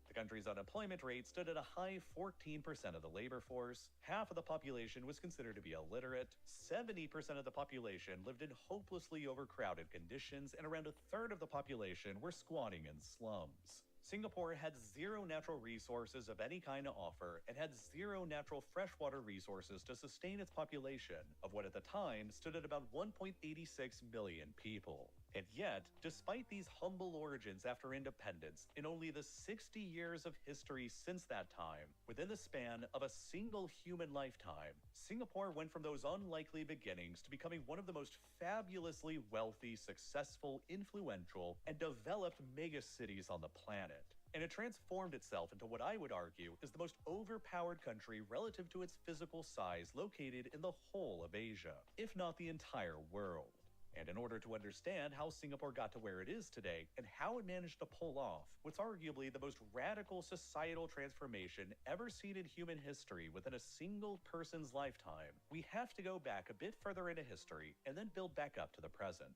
The country's unemployment rate stood at a high 14% of the labor force, half of the population was considered to be illiterate, 70% of the population lived in hopelessly overcrowded conditions, and around a third of the population were squatting in slums. Singapore had zero natural resources of any kind to offer and had zero natural freshwater resources to sustain its population of what at the time stood at about 1.86 million people. And yet, despite these humble origins after independence, in only the 60 years of history since that time, within the span of a single human lifetime, Singapore went from those unlikely beginnings to becoming one of the most fabulously wealthy, successful, influential, and developed megacities on the planet. And it transformed itself into what I would argue is the most overpowered country relative to its physical size located in the whole of Asia, if not the entire world. And in order to understand how Singapore got to where it is today and how it managed to pull off what's arguably the most radical societal transformation ever seen in human history within a single person's lifetime, we have to go back a bit further into history and then build back up to the present.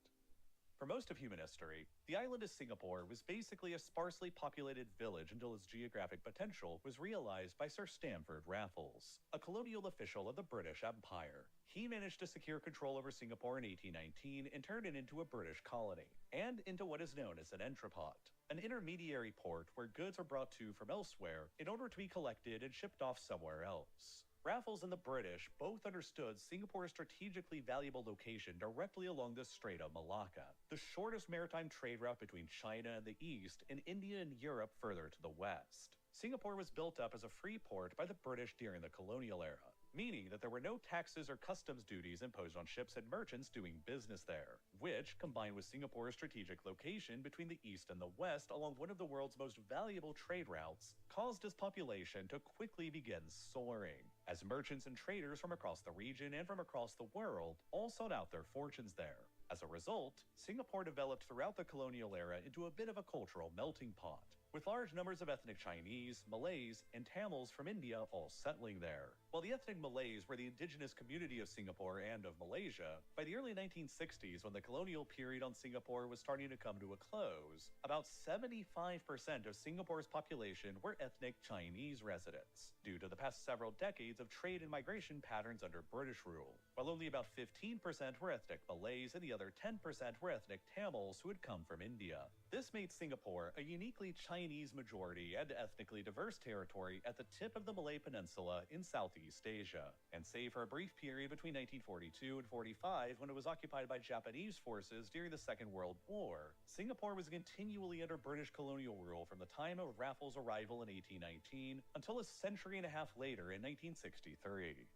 For most of human history, the island of Singapore was basically a sparsely populated village until its geographic potential was realized by Sir Stamford Raffles, a colonial official of the British Empire. He managed to secure control over Singapore in 1819 and turned it into a British colony, and into what is known as an entrepot, an intermediary port where goods are brought to from elsewhere in order to be collected and shipped off somewhere else. Raffles and the British both understood Singapore's strategically valuable location directly along the Strait of Malacca, the shortest maritime trade route between China in the east and India and Europe further to the west. Singapore was built up as a free port by the British during the colonial era, meaning that there were no taxes or customs duties imposed on ships and merchants doing business there, which, combined with Singapore's strategic location between the east and the west along one of the world's most valuable trade routes, caused its population to quickly begin soaring, as merchants and traders from across the region and from across the world all sought out their fortunes there. As a result, Singapore developed throughout the colonial era into a bit of a cultural melting pot, with large numbers of ethnic Chinese, Malays, and Tamils from India all settling there. While the ethnic Malays were the indigenous community of Singapore and of Malaysia, by the early 1960s, when the colonial period on Singapore was starting to come to a close, about 75% of Singapore's population were ethnic Chinese residents, due to the past several decades of trade and migration patterns under British rule, while only about 15% were ethnic Malays and the other 10% were ethnic Tamils who had come from India. This made Singapore a uniquely Chinese majority and ethnically diverse territory at the tip of the Malay Peninsula in Southeast Asia. And save for a brief period between 1942 and 45 when it was occupied by Japanese forces during the Second World War, Singapore was continually under British colonial rule from the time of Raffles' arrival in 1819 until a century and a half later in 1963.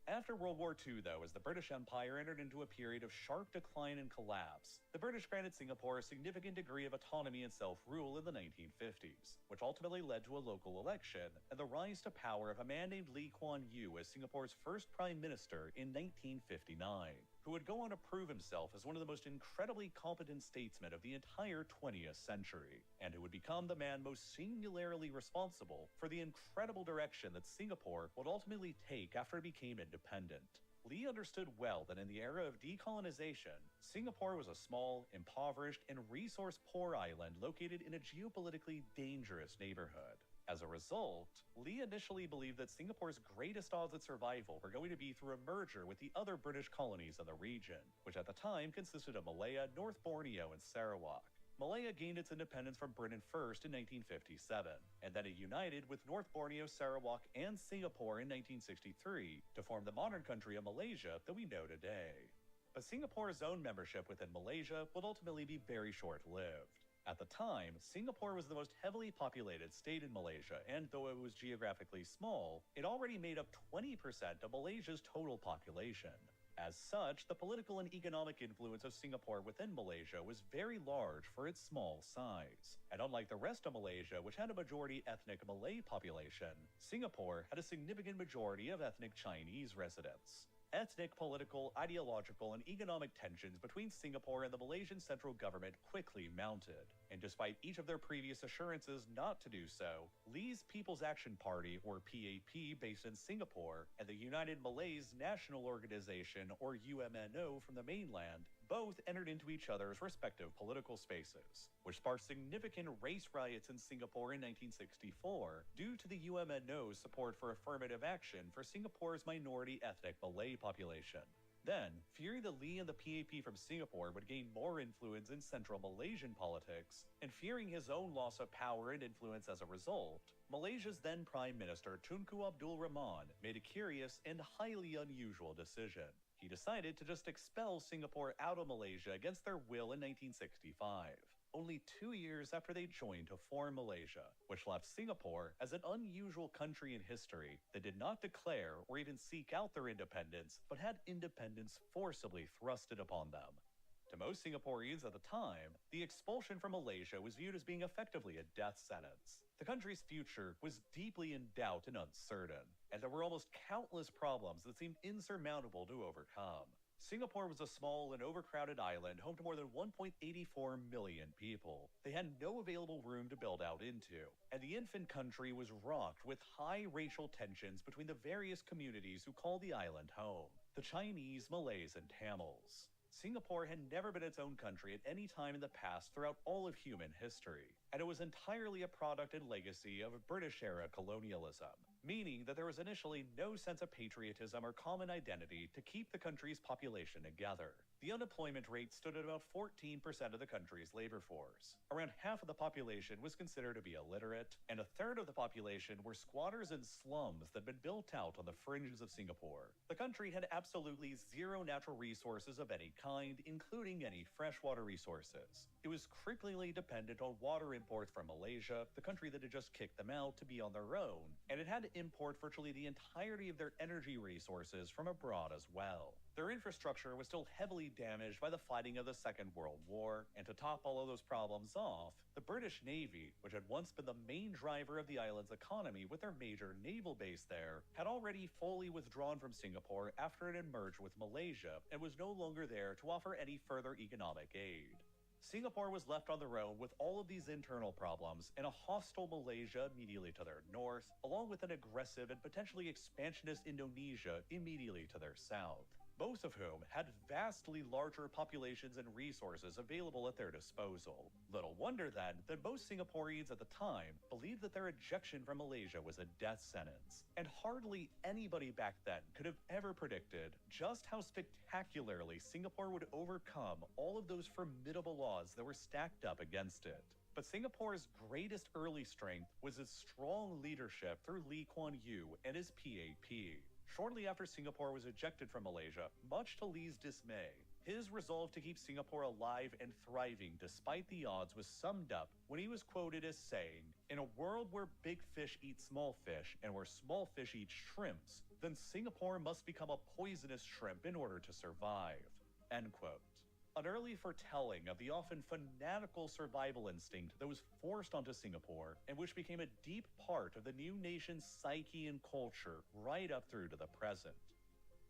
After World War II, though, as the British Empire entered into a period of sharp decline and collapse, the British granted Singapore a significant degree of autonomy and self-rule in the 1950s, which ultimately led to a local election and the rise to power of a man named Lee Kuan Yew as Singapore's first prime minister in 1959, who would go on to prove himself as one of the most incredibly competent statesmen of the entire 20th century, and who would become the man most singularly responsible for the incredible direction that Singapore would ultimately take after it became independent. Lee understood well that in the era of decolonization, Singapore was a small, impoverished, and resource-poor island located in a geopolitically dangerous neighborhood. As a result, Lee initially believed that Singapore's greatest odds at survival were going to be through a merger with the other British colonies in the region, which at the time consisted of Malaya, North Borneo, and Sarawak. Malaya gained its independence from Britain first in 1957, and then it united with North Borneo, Sarawak, and Singapore in 1963 to form the modern country of Malaysia that we know today. But Singapore's own membership within Malaysia would ultimately be very short-lived. At the time, Singapore was the most heavily populated state in Malaysia, and though it was geographically small, it already made up 20% of Malaysia's total population. As such, the political and economic influence of Singapore within Malaysia was very large for its small size. And unlike the rest of Malaysia, which had a majority ethnic Malay population, Singapore had a significant majority of ethnic Chinese residents. Ethnic, political, ideological, and economic tensions between Singapore and the Malaysian central government quickly mounted, And despite each of their previous assurances not to do so, Lee's People's Action Party, or PAP, based in Singapore, and the United Malays National Organization, or UMNO, from the mainland, both entered into each other's respective political spaces, which sparked significant race riots in Singapore in 1964 due to the UMNO's support for affirmative action for Singapore's minority ethnic Malay population. Then, fearing that Lee and the PAP from Singapore would gain more influence in central Malaysian politics, and fearing his own loss of power and influence as a result, Malaysia's then Prime Minister Tunku Abdul Rahman made a curious and highly unusual decision. He decided to just expel Singapore out of Malaysia against their will in 1965, only 2 years after they joined to form Malaysia, which left Singapore as an unusual country in history that did not declare or even seek out their independence, but had independence forcibly thrusted upon them. To most Singaporeans at the time, the expulsion from Malaysia was viewed as being effectively a death sentence. The country's future was deeply in doubt and uncertain, and there were almost countless problems that seemed insurmountable to overcome. Singapore was a small and overcrowded island home to more than 1.84 million people. They had no available room to build out into, and the infant country was rocked with high racial tensions between the various communities who call the island home: the Chinese, Malays, and Tamils. Singapore had never been its own country at any time in the past throughout all of human history, and it was entirely a product and legacy of British-era colonialism, meaning that there was initially no sense of patriotism or common identity to keep the country's population together. The unemployment rate stood at about 14% of the country's labor force. Around half of the population was considered to be illiterate, and a third of the population were squatters in slums that had been built out on the fringes of Singapore. The country had absolutely zero natural resources of any kind, including any freshwater resources. It was cripplingly dependent on water imports from Malaysia, the country that had just kicked them out, to be on their own, and it had to import virtually the entirety of their energy resources from abroad as well. Their infrastructure was still heavily damaged by the fighting of the Second World War, and to top all of those problems off, the British Navy, which had once been the main driver of the island's economy with their major naval base there, had already fully withdrawn from Singapore after it had merged with Malaysia and was no longer there to offer any further economic aid. Singapore was left on their own with all of these internal problems and a hostile Malaysia immediately to their north, along with an aggressive and potentially expansionist Indonesia immediately to their south, both of whom had vastly larger populations and resources available at their disposal. Little wonder then that most Singaporeans at the time believed that their ejection from Malaysia was a death sentence, and hardly anybody back then could have ever predicted just how spectacularly Singapore would overcome all of those formidable odds that were stacked up against it. But Singapore's greatest early strength was its strong leadership through Lee Kuan Yew and his PAP. Shortly after Singapore was ejected from Malaysia, much to Lee's dismay, his resolve to keep Singapore alive and thriving despite the odds was summed up when he was quoted as saying, "In a world where big fish eat small fish and where small fish eat shrimps, then Singapore must become a poisonous shrimp in order to survive." End quote. An early foretelling of the often fanatical survival instinct that was forced onto Singapore and which became a deep part of the new nation's psyche and culture right up through to the present.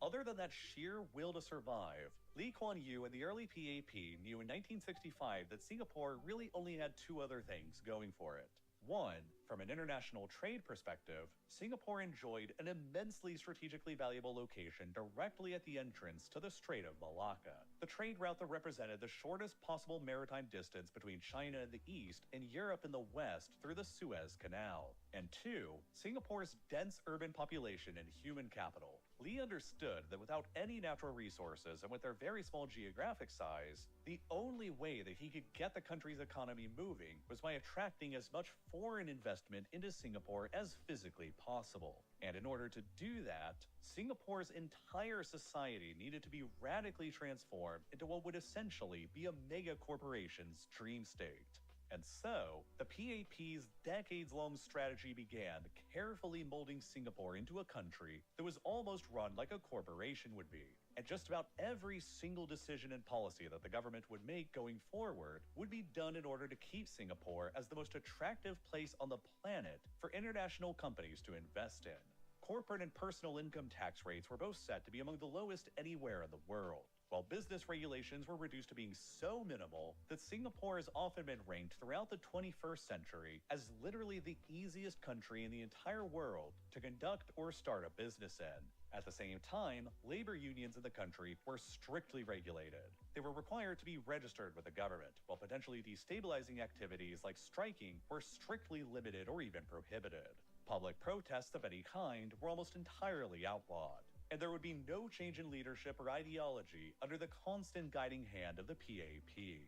Other than that sheer will to survive, Lee Kuan Yew and the early PAP knew in 1965 that Singapore really only had two other things going for it. One, from an international trade perspective, Singapore enjoyed an immensely strategically valuable location directly at the entrance to the Strait of Malacca, the trade route that represented the shortest possible maritime distance between China in the east and Europe in the west through the Suez Canal. And two, Singapore's dense urban population and human capital. Lee understood that without any natural resources and with their very small geographic size, the only way that he could get the country's economy moving was by attracting as much foreign investment into Singapore as physically possible. And in order to do that, Singapore's entire society needed to be radically transformed into what would essentially be a mega corporation's dream state. And so, the PAP's decades-long strategy began carefully molding Singapore into a country that was almost run like a corporation would be. And just about every single decision and policy that the government would make going forward would be done in order to keep Singapore as the most attractive place on the planet for international companies to invest in. Corporate and personal income tax rates were both set to be among the lowest anywhere in the world. while business regulations were reduced to being so minimal that Singapore has often been ranked throughout the 21st century as literally the easiest country in the entire world to conduct or start a business in. At the same time, labor unions in the country were strictly regulated. They were required to be registered with the government, while potentially destabilizing activities like striking were strictly limited or even prohibited. Public protests of any kind were almost entirely outlawed, and there would be no change in leadership or ideology under the constant guiding hand of the PAP.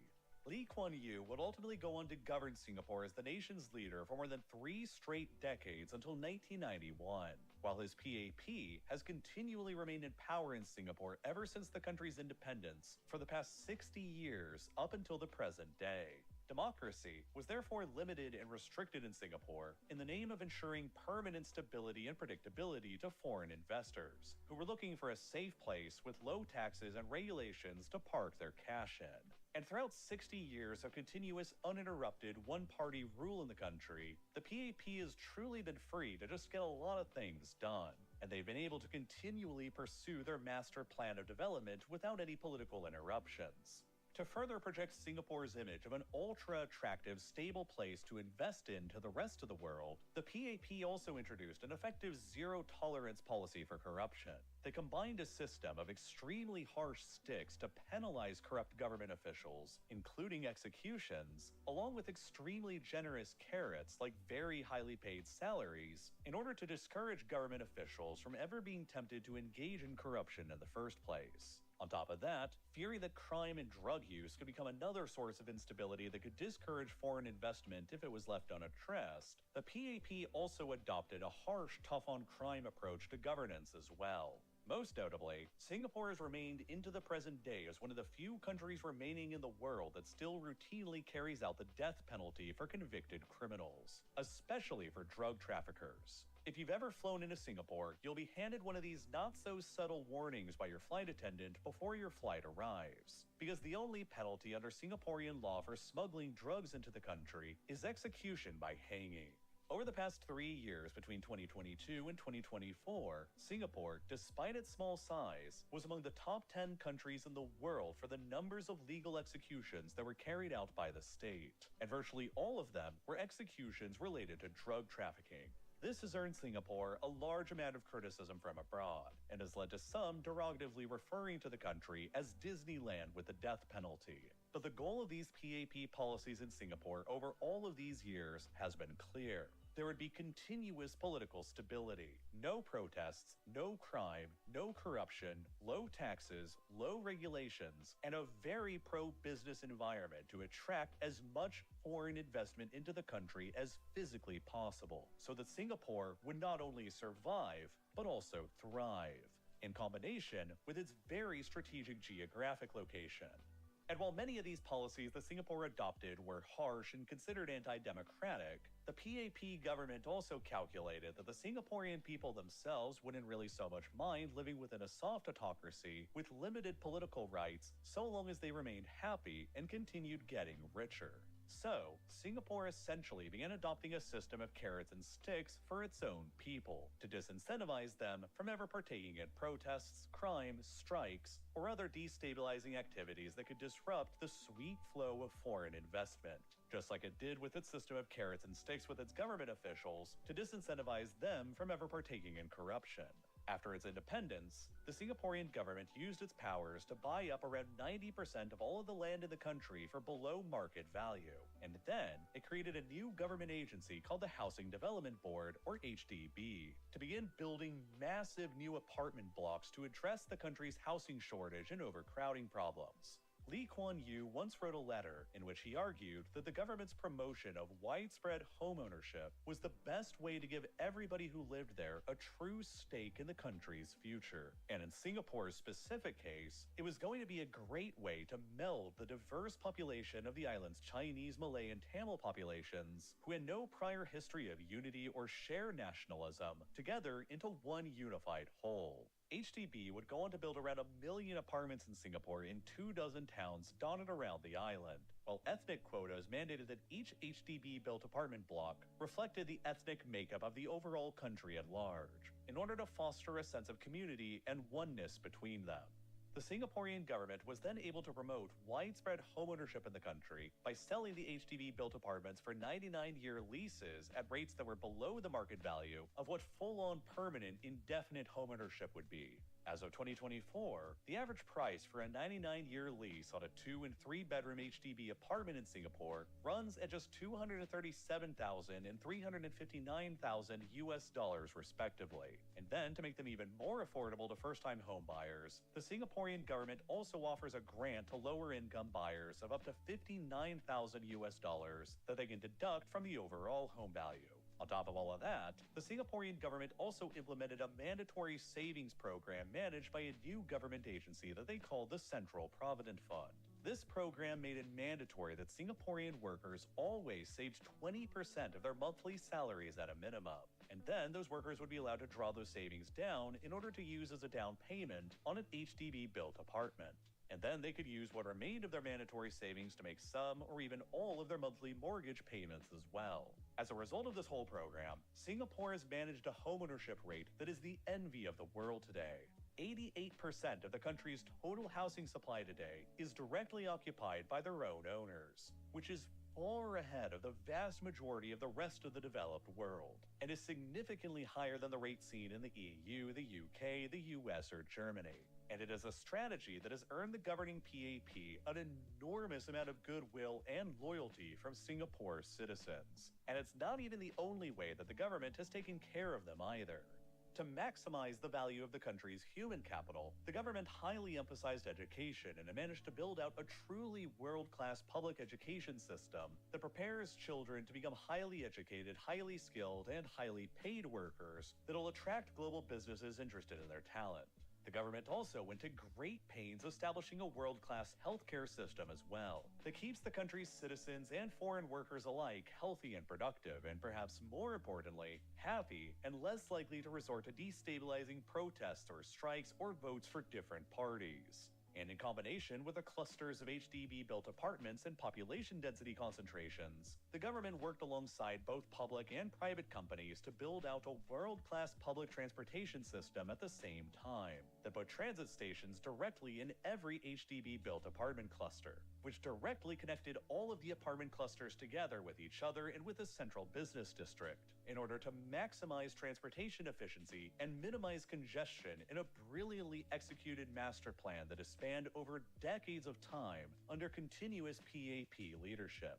Lee Kuan Yew would ultimately go on to govern Singapore as the nation's leader for more than 3 straight decades until 1991, while his PAP has continually remained in power in Singapore ever since the country's independence for the past 60 years up until the present day. Democracy was therefore limited and restricted in Singapore in the name of ensuring permanent stability and predictability to foreign investors, who were looking for a safe place with low taxes and regulations to park their cash in. And throughout 60 years of continuous, uninterrupted, one-party rule in the country, the PAP has truly been free to just get a lot of things done, and they've been able to continually pursue their master plan of development without any political interruptions. To further project Singapore's image of an ultra-attractive, stable place to invest in to the rest of the world, the PAP also introduced an effective zero-tolerance policy for corruption. They combined a system of extremely harsh sticks to penalize corrupt government officials, including executions, along with extremely generous carrots like very highly paid salaries, in order to discourage government officials from ever being tempted to engage in corruption in the first place. On top of that, fearing that crime and drug use could become another source of instability that could discourage foreign investment if it was left unaddressed, the PAP also adopted a harsh, tough-on-crime approach to governance as well. Most notably, Singapore has remained into the present day as one of the few countries remaining in the world that still routinely carries out the death penalty for convicted criminals, especially for drug traffickers. If you've ever flown into Singapore, you'll be handed one of these not-so-subtle warnings by your flight attendant before your flight arrives, because the only penalty under Singaporean law for smuggling drugs into the country is execution by hanging. Over the past 3 years, between 2022 and 2024, Singapore, despite its small size, was among the top 10 countries in the world for the numbers of legal executions that were carried out by the state, and virtually all of them were executions related to drug trafficking. This has earned Singapore a large amount of criticism from abroad, and has led to some derogatively referring to the country as Disneyland with the death penalty. But the goal of these PAP policies in Singapore over all of these years has been clear. There would be continuous political stability, no protests, no crime, no corruption, low taxes, low regulations, and a very pro-business environment to attract as much foreign investment into the country as physically possible, so that Singapore would not only survive, but also thrive, in combination with its very strategic geographic location. And while many of these policies that Singapore adopted were harsh and considered anti-democratic, the PAP government also calculated that the Singaporean people themselves wouldn't really so much mind living within a soft autocracy with limited political rights so long as they remained happy and continued getting richer. So, Singapore essentially began adopting a system of carrots and sticks for its own people, to disincentivize them from ever partaking in protests, crime, strikes, or other destabilizing activities that could disrupt the sweet flow of foreign investment, just like it did with its system of carrots and sticks with its government officials to disincentivize them from ever partaking in corruption. After its independence, the Singaporean government used its powers to buy up around 90% of all of the land in the country for below market value. And then, it created a new government agency called the Housing Development Board, or HDB, to begin building massive new apartment blocks to address the country's housing shortage and overcrowding problems. Lee Kuan Yew once wrote a letter in which he argued that the government's promotion of widespread homeownership was the best way to give everybody who lived there a true stake in the country's future. And in Singapore's specific case, it was going to be a great way to meld the diverse population of the island's Chinese, Malay, and Tamil populations, who had no prior history of unity or shared nationalism, together into one unified whole. HDB would go on to build around 1 million apartments in Singapore in 24 towns dotted around the island, while ethnic quotas mandated that each HDB-built apartment block reflected the ethnic makeup of the overall country at large, in order to foster a sense of community and oneness between them. The Singaporean government was then able to promote widespread homeownership in the country by selling the HDB-built apartments for 99-year leases at rates that were below the market value of what full-on permanent indefinite homeownership would be. As of 2024, the average price for a 99-year lease on a 2- and 3-bedroom HDB apartment in Singapore runs at just $237,000 and $359,000 US dollars respectively. And then, to make them even more affordable to first-time home buyers, the Singaporean government also offers a grant to lower-income buyers of up to $59,000 US dollars that they can deduct from the overall home value. On top of all of that, the Singaporean government also implemented a mandatory savings program managed by a new government agency that they call the Central Provident Fund. This program made it mandatory that Singaporean workers always saved 20% of their monthly salaries at a minimum. And then those workers would be allowed to draw those savings down in order to use as a down payment on an HDB-built apartment. And then they could use what remained of their mandatory savings to make some or even all of their monthly mortgage payments as well. As a result of this whole program, Singapore has managed a homeownership rate that is the envy of the world today. 88% of the country's total housing supply today is directly occupied by their own owners, which is far ahead of the vast majority of the rest of the developed world, and is significantly higher than the rate seen in the EU, the UK, the US, or Germany. And it is a strategy that has earned the governing PAP an enormous amount of goodwill and loyalty from Singapore's citizens. And it's not even the only way that the government has taken care of them either. To maximize the value of the country's human capital, the government highly emphasized education and managed to build out a truly world-class public education system that prepares children to become highly educated, highly skilled, and highly paid workers that will attract global businesses interested in their talent. The government also went to great pains establishing a world-class healthcare system as well that keeps the country's citizens and foreign workers alike healthy and productive, and perhaps more importantly, happy and less likely to resort to destabilizing protests or strikes or votes for different parties. And in combination with the clusters of HDB-built apartments and population density concentrations, the government worked alongside both public and private companies to build out a world-class public transportation system at the same time that put transit stations directly in every HDB-built apartment cluster, which directly connected all of the apartment clusters together with each other and with a central business district in order to maximize transportation efficiency and minimize congestion in a brilliantly executed master plan that has spanned over decades of time under continuous PAP leadership.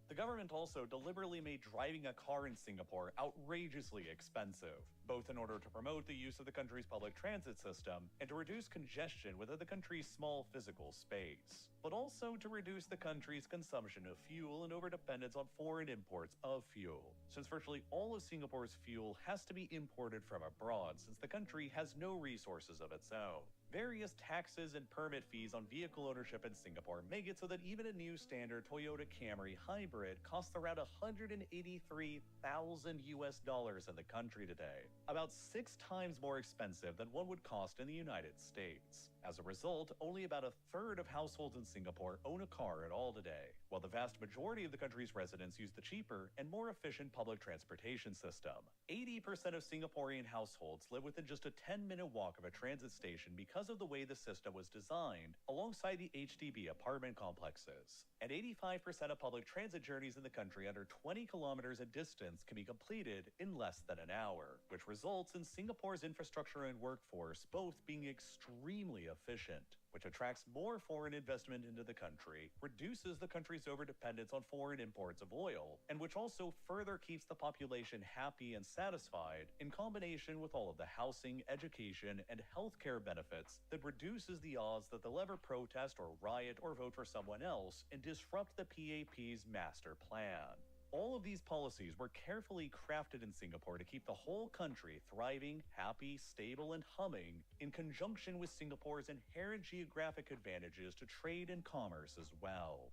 The government also deliberately made driving a car in Singapore outrageously expensive, both in order to promote the use of the country's public transit system and to reduce congestion within the country's small physical space, but also to reduce the country's consumption of fuel and overdependence on foreign imports of fuel, since virtually all of Singapore's fuel has to be imported from abroad since the country has no resources of its own. Various taxes and permit fees on vehicle ownership in Singapore make it so that even a new standard Toyota Camry hybrid costs around $183,000 US dollars in the country today, about 6 times more expensive than one would cost in the United States. As a result, only about a third of households in Singapore own a car at all today, while the vast majority of the country's residents use the cheaper and more efficient public transportation system. 80% of Singaporean households live within just a 10-minute walk of a transit station because of the way the system was designed, alongside the HDB apartment complexes. And 85% of public transit journeys in the country under 20 kilometers in distance can be completed in less than an hour, which results in Singapore's infrastructure and workforce both being extremely efficient, which attracts more foreign investment into the country, reduces the country's overdependence on foreign imports of oil, and which also further keeps the population happy and satisfied in combination with all of the housing, education, and healthcare benefits that reduces the odds that they'll ever protest or riot or vote for someone else and disrupt the PAP's master plan. All of these policies were carefully crafted in Singapore to keep the whole country thriving, happy, stable, and humming in conjunction with Singapore's inherent geographic advantages to trade and commerce as well.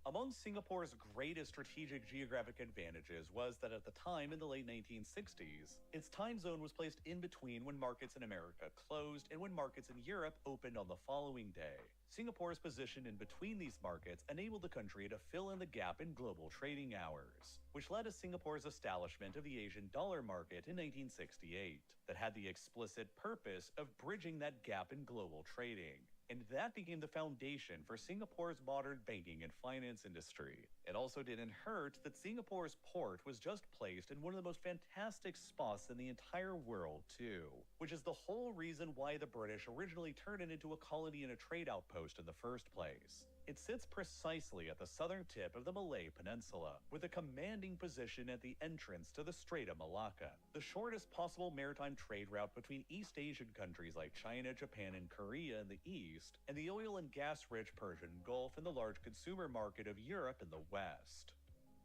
Among Singapore's greatest strategic geographic advantages was that at the time in the late 1960s, its time zone was placed in between when markets in America closed and when markets in Europe opened on the following day. Singapore's position in between these markets enabled the country to fill in the gap in global trading hours, which led to Singapore's establishment of the Asian dollar market in 1968 that had the explicit purpose of bridging that gap in global trading. and that became the foundation for Singapore's modern banking and finance industry. It also didn't hurt that Singapore's port was just placed in one of the most fantastic spots in the entire world, too, which is the whole reason why the British originally turned it into a colony and a trade outpost in the first place. It sits precisely at the southern tip of the Malay Peninsula, with a commanding position at the entrance to the Strait of Malacca, the shortest possible maritime trade route between East Asian countries like China, Japan, and Korea in the east, and the oil and gas-rich Persian Gulf and the large consumer market of Europe in the west.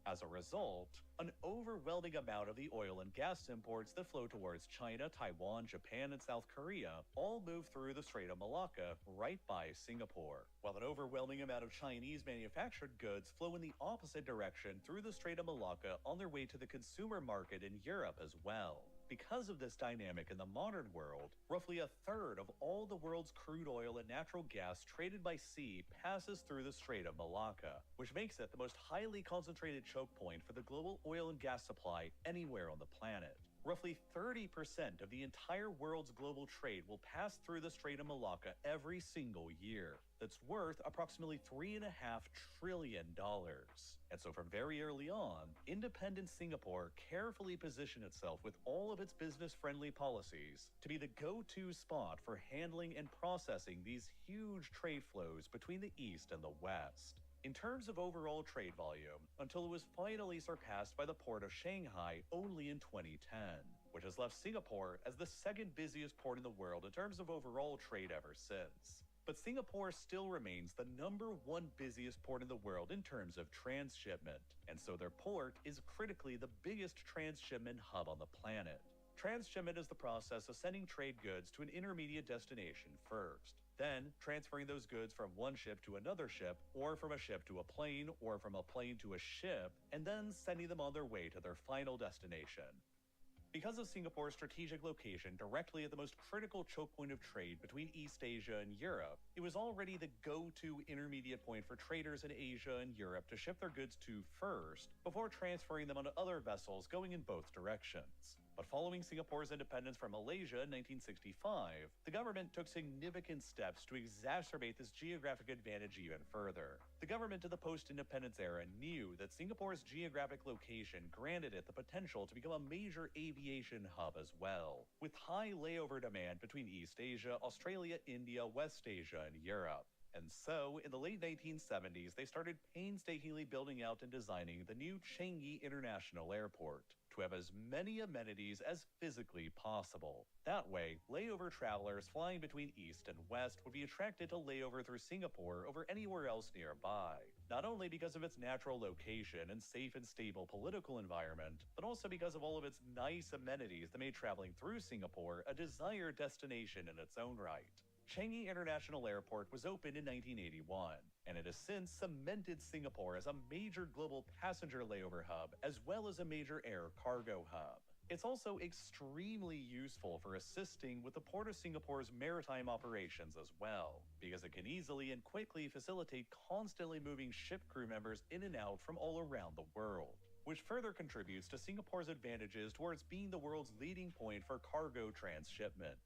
As a result, an overwhelming amount of the oil and gas imports that flow towards China, Taiwan, Japan, and South Korea all move through the Strait of Malacca right by Singapore, while an overwhelming amount of Chinese manufactured goods flow in the opposite direction through the Strait of Malacca on their way to the consumer market in Europe as well. Because of this dynamic in the modern world, roughly a third of all the world's crude oil and natural gas traded by sea passes through the Strait of Malacca, which makes it the most highly concentrated choke point for the global oil and gas supply anywhere on the planet. Roughly 30% of the entire world's global trade will pass through the Strait of Malacca every single year. That's worth approximately $3.5 trillion. And so from very early on, independent Singapore carefully positioned itself with all of its business-friendly policies to be the go-to spot for handling and processing these huge trade flows between the East and the West. In terms of overall trade volume, until it was finally surpassed by the port of Shanghai only in 2010, which has left Singapore as the second busiest port in the world in terms of overall trade ever since. But Singapore still remains the #1 busiest port in the world in terms of transshipment, and so their port is critically the biggest transshipment hub on the planet. Transshipment is the process of sending trade goods to an intermediate destination first, then transferring those goods from one ship to another ship, or from a ship to a plane, or from a plane to a ship, and then sending them on their way to their final destination. Because of Singapore's strategic location directly at the most critical choke point of trade between East Asia and Europe, it was already the go-to intermediate point for traders in Asia and Europe to ship their goods to first, before transferring them onto other vessels going in both directions. But following Singapore's independence from Malaysia in 1965, the government took significant steps to exacerbate this geographic advantage even further. The government of the post-independence era knew that Singapore's geographic location granted it the potential to become a major aviation hub as well, with high layover demand between East Asia, Australia, India, West Asia, and Europe. And so, in the late 1970s, they started painstakingly building out and designing the new Changi International Airport to have as many amenities as physically possible. That way, layover travelers flying between East and West would be attracted to layover through Singapore over anywhere else nearby, not only because of its natural location and safe and stable political environment, but also because of all of its nice amenities that made traveling through Singapore a desired destination in its own right. Changi International Airport was opened in 1981, and it has since cemented Singapore as a major global passenger layover hub as well as a major air cargo hub. It's also extremely useful for assisting with the Port of Singapore's maritime operations as well, because it can easily and quickly facilitate constantly moving ship crew members in and out from all around the world, which further contributes to Singapore's advantages towards being the world's leading point for cargo transshipment.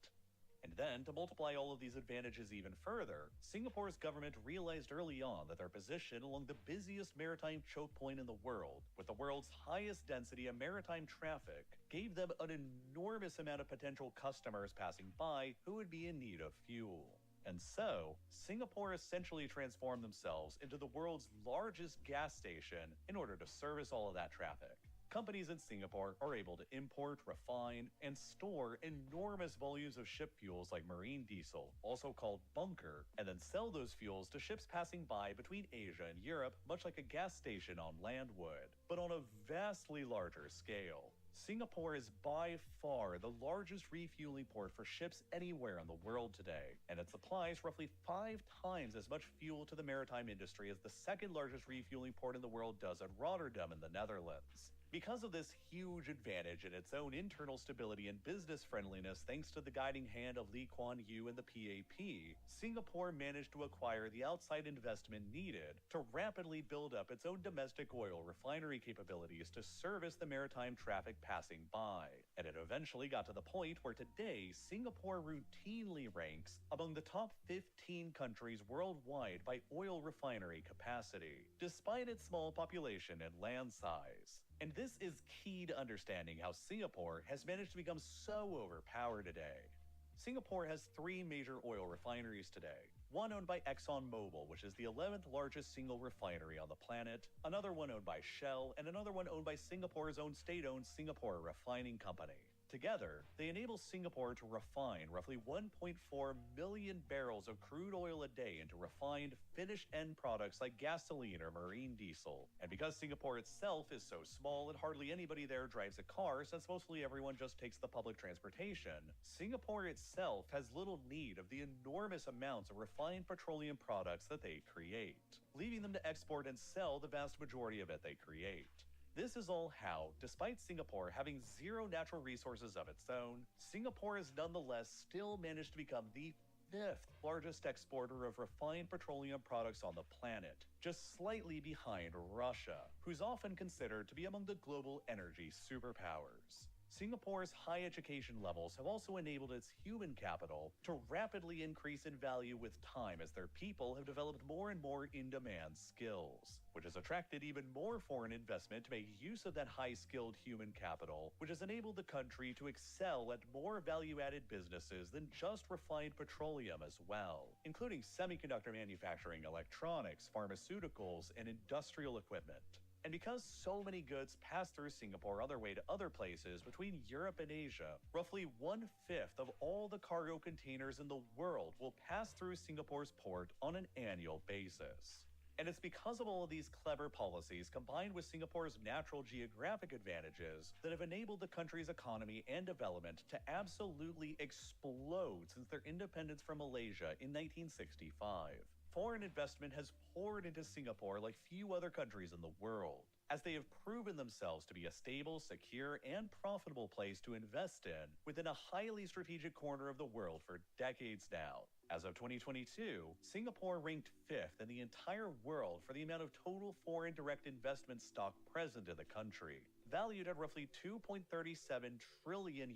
And then, to multiply all of these advantages even further, Singapore's government realized early on that their position along the busiest maritime choke point in the world, with the world's highest density of maritime traffic, gave them an enormous amount of potential customers passing by who would be in need of fuel. And so, Singapore essentially transformed themselves into the world's largest gas station in order to service all of that traffic. Companies in Singapore are able to import, refine, and store enormous volumes of ship fuels like marine diesel, also called bunker, and then sell those fuels to ships passing by between Asia and Europe, much like a gas station on land would, but on a vastly larger scale. Singapore is by far the largest refueling port for ships anywhere in the world today, and it supplies roughly 5 times as much fuel to the maritime industry as the second largest refueling port in the world does at Rotterdam in the Netherlands. Because of this huge advantage in its own internal stability and business friendliness thanks to the guiding hand of Lee Kuan Yew and the PAP, Singapore managed to acquire the outside investment needed to rapidly build up its own domestic oil refinery capabilities to service the maritime traffic passing by. And it eventually got to the point where today Singapore routinely ranks among the top 15 countries worldwide by oil refinery capacity, despite its small population and land size. And this is key to understanding how Singapore has managed to become so overpowered today. Singapore has 3 major oil refineries today. One owned by ExxonMobil, which is the 11th largest single refinery on the planet, another one owned by Shell, and another one owned by Singapore's own state-owned Singapore Refining Company. Together, they enable Singapore to refine roughly 1.4 million barrels of crude oil a day into refined, finished end products like gasoline or marine diesel. And because Singapore itself is so small and hardly anybody there drives a car, since mostly everyone just takes the public transportation, Singapore itself has little need of the enormous amounts of refined petroleum products that they create, leaving them to export and sell the vast majority of it they create. This is all how, despite Singapore having zero natural resources of its own, Singapore has nonetheless still managed to become the 5th largest exporter of refined petroleum products on the planet, just slightly behind Russia, who's often considered to be among the global energy superpowers. Singapore's high education levels have also enabled its human capital to rapidly increase in value with time as their people have developed more and more in-demand skills, which has attracted even more foreign investment to make use of that high-skilled human capital, which has enabled the country to excel at more value-added businesses than just refined petroleum as well, including semiconductor manufacturing, electronics, pharmaceuticals, and industrial equipment. And because so many goods pass through Singapore on their way to other places between Europe and Asia, roughly 1/5 of all the cargo containers in the world will pass through Singapore's port on an annual basis. And it's because of all of these clever policies combined with Singapore's natural geographic advantages that have enabled the country's economy and development to absolutely explode since their independence from Malaysia in 1965. Foreign investment has poured into Singapore like few other countries in the world, as they have proven themselves to be a stable, secure, and profitable place to invest in within a highly strategic corner of the world for decades now. As of 2022, Singapore ranked 5th in the entire world for the amount of total foreign direct investment stock present in the country, valued at roughly $2.37 trillion,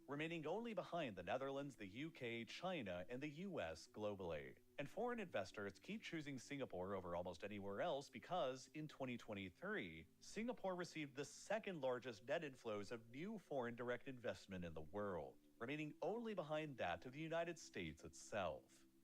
remaining only behind the Netherlands, the UK, China, and the US globally. And foreign investors keep choosing Singapore over almost anywhere else because, in 2023, Singapore received the 2nd largest net inflows of new foreign direct investment in the world, remaining only behind that of the United States itself.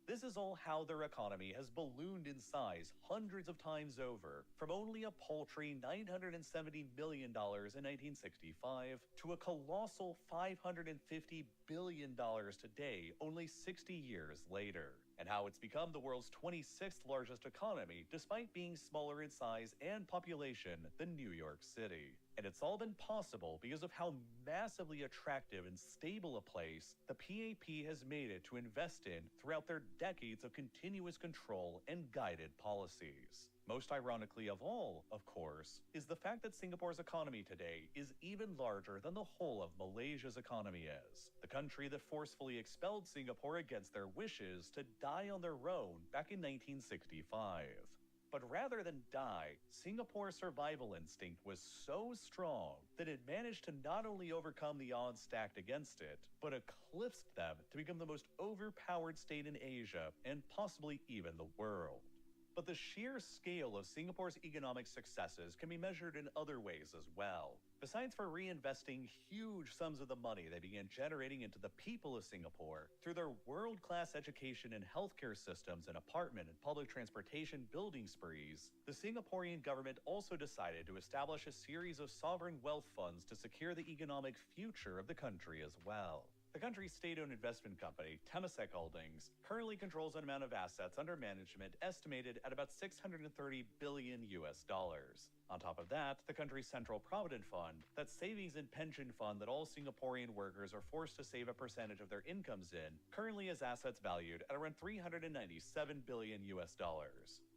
This is all how their economy has ballooned in size hundreds of times over, from only a paltry $970 million in 1965 to a colossal $550 billion today, only 60 years later, and how it's become the world's 26th largest economy despite being smaller in size and population than New York City. And it's all been possible because of how massively attractive and stable a place the PAP has made it to invest in throughout their decades of continuous control and guided policies. Most ironically of all, of course, is the fact that Singapore's economy today is even larger than the whole of Malaysia's economy is, the country that forcefully expelled Singapore against their wishes to die on their own back in 1965. But rather than die, Singapore's survival instinct was so strong that it managed to not only overcome the odds stacked against it, but eclipsed them to become the most overpowered state in Asia and possibly even the world. But the sheer scale of Singapore's economic successes can be measured in other ways as well. Besides for reinvesting huge sums of the money they began generating into the people of Singapore through their world-class education and healthcare systems and apartment and public transportation building sprees, the Singaporean government also decided to establish a series of sovereign wealth funds to secure the economic future of the country as well. The country's state-owned investment company, Temasek Holdings, currently controls an amount of assets under management estimated at about $630 billion US. On top of that, the country's Central Provident Fund, that savings and pension fund that all Singaporean workers are forced to save a percentage of their incomes in, currently has assets valued at around $397 billion US.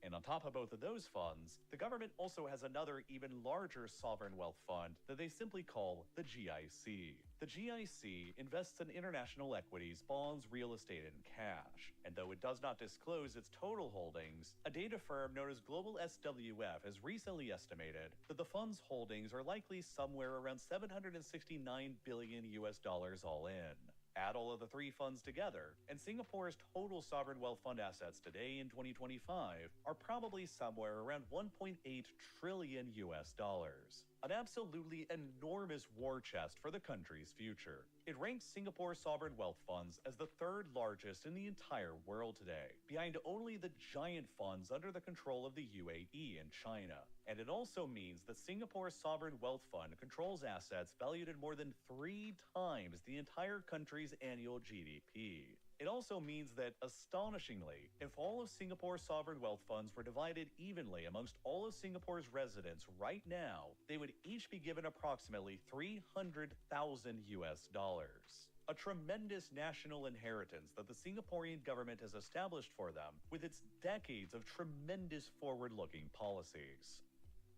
And on top of both of those funds, the government also has another even larger sovereign wealth fund that they simply call the GIC. The GIC invests in international equities, bonds, real estate, and cash. And though it does not disclose its total holdings, a data firm known as Global SWF has recently estimated that the fund's holdings are likely somewhere around $769 billion US all in. Add all of the three funds together, and Singapore's total sovereign wealth fund assets today in 2025 are probably somewhere around $1.8 trillion US. An absolutely enormous war chest for the country's future. It ranks Singapore's sovereign wealth funds as the third largest in the entire world today, behind only the giant funds under the control of the UAE and China. And it also means that Singapore's sovereign wealth fund controls assets valued at more than 3 times the entire country's annual GDP. It also means that, astonishingly, if all of Singapore's sovereign wealth funds were divided evenly amongst all of Singapore's residents right now, they would each be given approximately $300,000 US. A tremendous national inheritance that the Singaporean government has established for them with its decades of tremendous forward-looking policies.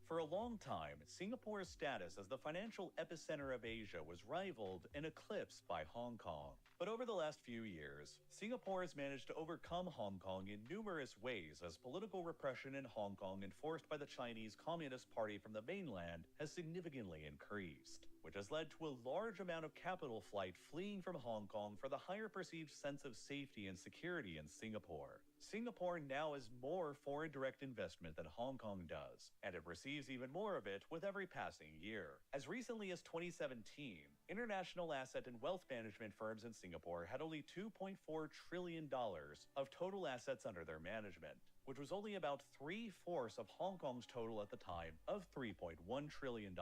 For a long time, Singapore's status as the financial epicenter of Asia was rivaled and eclipsed by Hong Kong. But over the last few years, Singapore has managed to overcome Hong Kong in numerous ways as political repression in Hong Kong enforced by the Chinese Communist Party from the mainland has significantly increased, which has led to a large amount of capital flight fleeing from Hong Kong for the higher perceived sense of safety and security in Singapore. Singapore now has more foreign direct investment than Hong Kong does, and it receives even more of it with every passing year. As recently as 2017, international asset and wealth management firms in Singapore had only $2.4 trillion of total assets under their management, which was only about 3/4 of Hong Kong's total at the time of $3.1 trillion.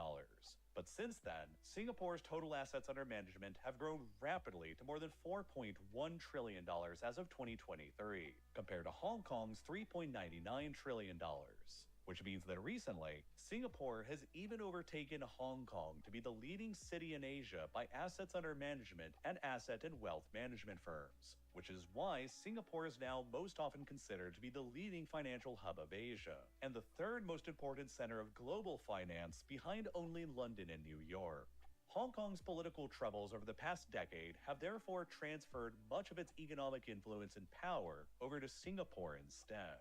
But since then, Singapore's total assets under management have grown rapidly to more than $4.1 trillion as of 2023, compared to Hong Kong's $3.99 trillion. Which means that recently, Singapore has even overtaken Hong Kong to be the leading city in Asia by assets under management and asset and wealth management firms, which is why Singapore is now most often considered to be the leading financial hub of Asia, and the third most important center of global finance behind only London and New York. Hong Kong's political troubles over the past decade have therefore transferred much of its economic influence and power over to Singapore instead.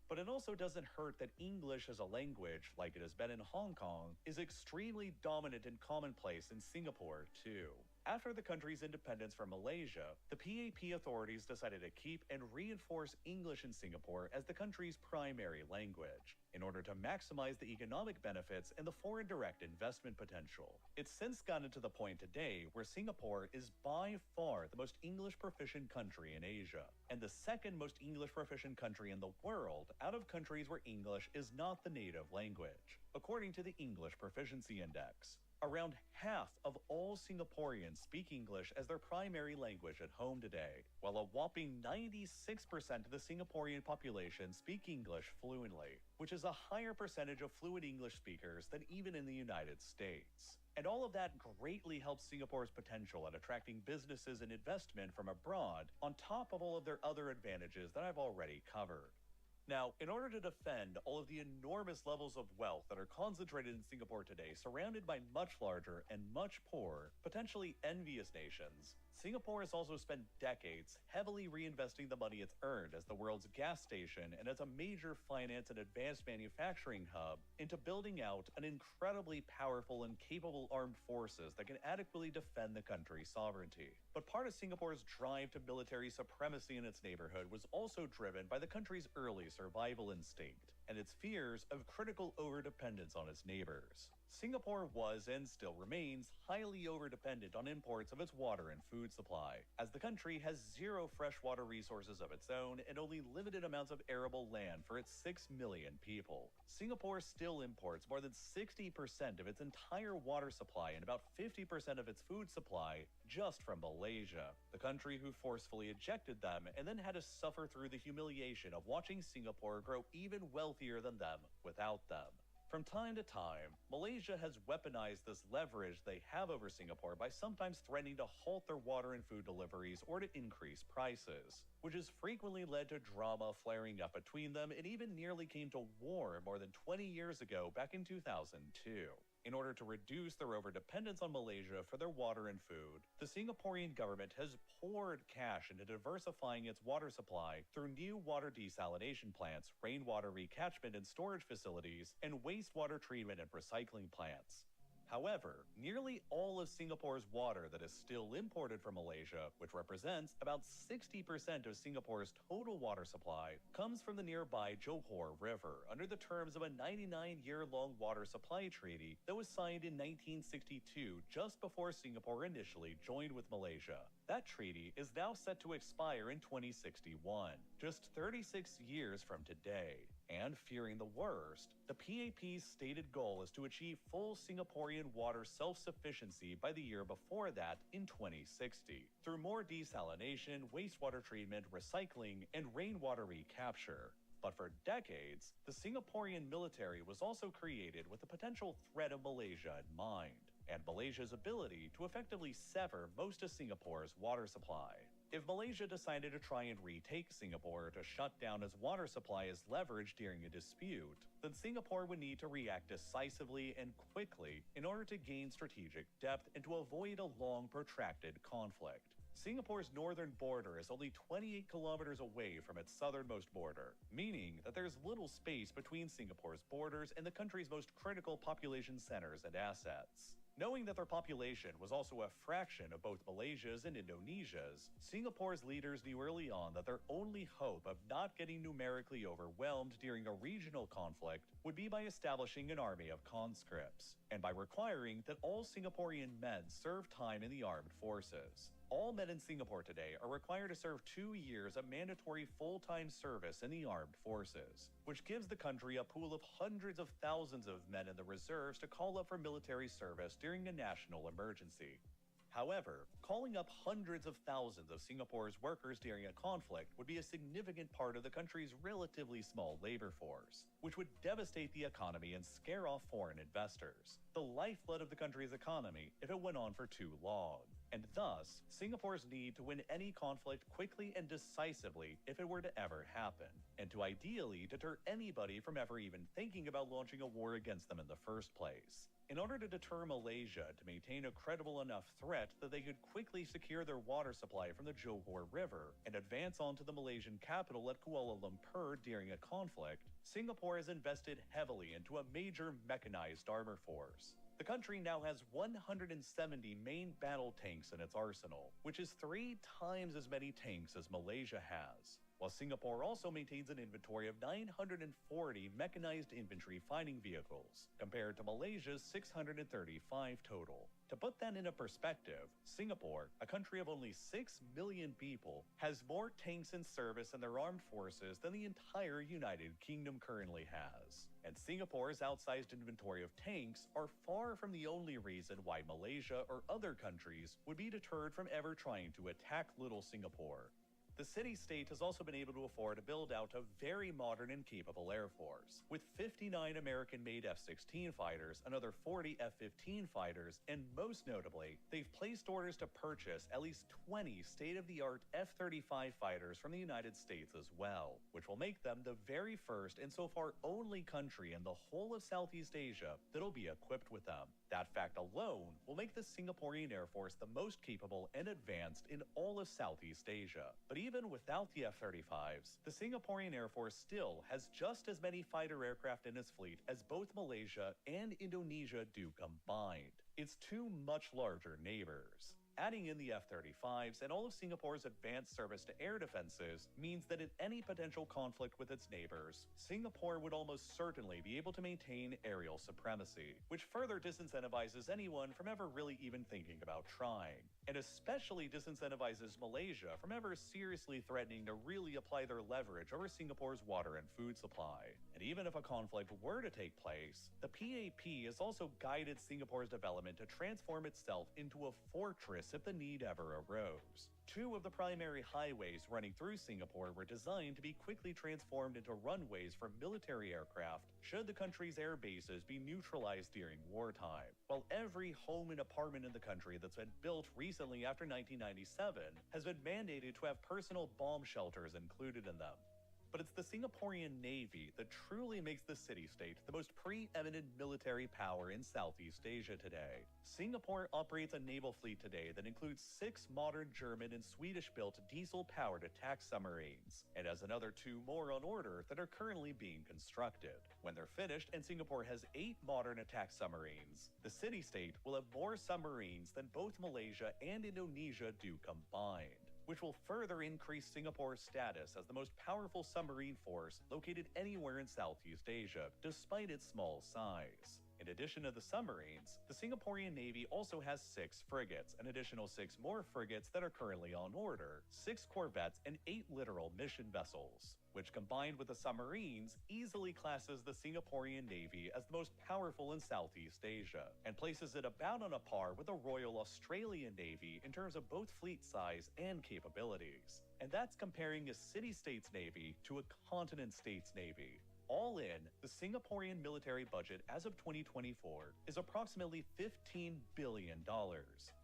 But it also doesn't hurt that English as a language, like it has been in Hong Kong, is extremely dominant and commonplace in Singapore, too. After the country's independence from Malaysia, the PAP authorities decided to keep and reinforce English in Singapore as the country's primary language, in order to maximize the economic benefits and the foreign direct investment potential. It's since gotten to the point today where Singapore is by far the most English proficient country in Asia, and the second most English proficient country in the world out of countries where English is not the native language, according to the English Proficiency Index. Around half of all Singaporeans speak English as their primary language at home today, while a whopping 96% of the Singaporean population speak English fluently, which is a higher percentage of fluent English speakers than even in the United States. And all of that greatly helps Singapore's potential at attracting businesses and investment from abroad, on top of all of their other advantages that I've already covered. Now, in order to defend all of the enormous levels of wealth that are concentrated in Singapore today, surrounded by much larger and much poorer, potentially envious nations, Singapore has also spent decades heavily reinvesting the money it's earned as the world's gas station and as a major finance and advanced manufacturing hub into building out an incredibly powerful and capable armed forces that can adequately defend the country's sovereignty. But part of Singapore's drive to military supremacy in its neighborhood was also driven by the country's early survival instinct, and its fears of critical overdependence on its neighbors. Singapore was and still remains highly overdependent on imports of its water and food supply, as the country has zero freshwater resources of its own and only limited amounts of arable land for its 6 million people. Singapore still imports more than 60% of its entire water supply and about 50% of its food supply just from Malaysia, the country who forcefully ejected them and then had to suffer through the humiliation of watching Singapore grow even wealthier than them without them. From time to time, Malaysia has weaponized this leverage they have over Singapore by sometimes threatening to halt their water and food deliveries or to increase prices, which has frequently led to drama flaring up between them and even nearly came to war more than 20 years ago back in 2002. In order to reduce their overdependence on Malaysia for their water and food, the Singaporean government has poured cash into diversifying its water supply through new water desalination plants, rainwater recatchment and storage facilities, and wastewater treatment and recycling plants. However, nearly all of Singapore's water that is still imported from Malaysia, which represents about 60% of Singapore's total water supply, comes from the nearby Johor River under the terms of a 99-year-long water supply treaty that was signed in 1962, just before Singapore initially joined with Malaysia. That treaty is now set to expire in 2061, just 36 years from today. And fearing the worst, the PAP's stated goal is to achieve full Singaporean water self-sufficiency by the year before that in 2060, through more desalination, wastewater treatment, recycling, and rainwater recapture. But for decades, the Singaporean military was also created with the potential threat of Malaysia in mind, and Malaysia's ability to effectively sever most of Singapore's water supply. If Malaysia decided to try and retake Singapore to shut down its water supply as leverage during a dispute, then Singapore would need to react decisively and quickly in order to gain strategic depth and to avoid a long, protracted conflict. Singapore's northern border is only 28 kilometers away from its southernmost border, meaning that there's little space between Singapore's borders and the country's most critical population centers and assets. Knowing that their population was also a fraction of both Malaysia's and Indonesia's, Singapore's leaders knew early on that their only hope of not getting numerically overwhelmed during a regional conflict would be by establishing an army of conscripts, and by requiring that all Singaporean men serve time in the armed forces. All men in Singapore today are required to serve 2 years of mandatory full-time service in the armed forces, which gives the country a pool of hundreds of thousands of men in the reserves to call up for military service during a national emergency. However, calling up hundreds of thousands of Singapore's workers during a conflict would be a significant part of the country's relatively small labor force, which would devastate the economy and scare off foreign investors, the lifeblood of the country's economy, if it went on for too long. And thus, Singapore's need to win any conflict quickly and decisively if it were to ever happen, and to ideally deter anybody from ever even thinking about launching a war against them in the first place. In order to deter Malaysia to maintain a credible enough threat that they could quickly secure their water supply from the Johor River and advance onto the Malaysian capital at Kuala Lumpur during a conflict, Singapore has invested heavily into a major mechanized armor force. The country now has 170 main battle tanks in its arsenal, which is 3 times as many tanks as Malaysia has, while Singapore also maintains an inventory of 940 mechanized infantry fighting vehicles, compared to Malaysia's 635 total. To put that into perspective, Singapore, a country of only 6 million people, has more tanks in service in their armed forces than the entire United Kingdom currently has. And Singapore's outsized inventory of tanks are far from the only reason why Malaysia or other countries would be deterred from ever trying to attack little Singapore. The city-state has also been able to afford to build out a very modern and capable air force, with 59 American-made F-16 fighters, another 40 F-15 fighters, and most notably, they've placed orders to purchase at least 20 state-of-the-art F-35 fighters from the United States as well, which will make them the very first and so far only country in the whole of Southeast Asia that'll be equipped with them. That fact alone will make the Singaporean Air Force the most capable and advanced in all of Southeast Asia. But even without the F-35s, the Singaporean Air Force still has just as many fighter aircraft in its fleet as both Malaysia and Indonesia do combined. It's 2 much larger neighbors. Adding in the F-35s and all of Singapore's advanced surface to air defenses means that in any potential conflict with its neighbors, Singapore would almost certainly be able to maintain aerial supremacy, which further disincentivizes anyone from ever really even thinking about trying, and especially disincentivizes Malaysia from ever seriously threatening to really apply their leverage over Singapore's water and food supply. And even if a conflict were to take place, the PAP has also guided Singapore's development to transform itself into a fortress if the need ever arose. Two of the primary highways running through Singapore were designed to be quickly transformed into runways for military aircraft should the country's air bases be neutralized during wartime, while every home and apartment in the country that's been built recently after 1997 has been mandated to have personal bomb shelters included in them. But it's the Singaporean Navy that truly makes the city-state the most preeminent military power in Southeast Asia today. Singapore operates a naval fleet today that includes 6 modern German and Swedish-built diesel-powered attack submarines, and has another 2 more on order that are currently being constructed. When they're finished and Singapore has 8 modern attack submarines, the city-state will have more submarines than both Malaysia and Indonesia do combined, which will further increase Singapore's status as the most powerful submarine force located anywhere in Southeast Asia, despite its small size. In addition to the submarines, the Singaporean Navy also has 6 frigates, an additional 6 more frigates that are currently on order, 6 corvettes, and 8 littoral mission vessels, which combined with the submarines easily classes the Singaporean Navy as the most powerful in Southeast Asia, and places it about on a par with the Royal Australian Navy in terms of both fleet size and capabilities. And that's comparing a city-state's navy to a continent-state's navy. All in, the Singaporean military budget as of 2024 is approximately $15 billion,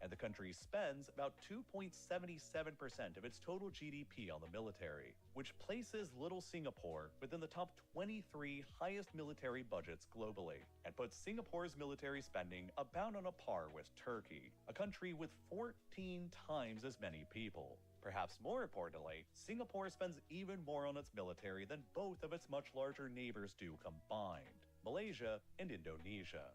and the country spends about 2.77% of its total GDP on the military, which places little Singapore within the top 23 highest military budgets globally, and puts Singapore's military spending about on a par with Turkey, a country with 14 times as many people. Perhaps more importantly, Singapore spends even more on its military than both of its much larger neighbors do combined, Malaysia and Indonesia.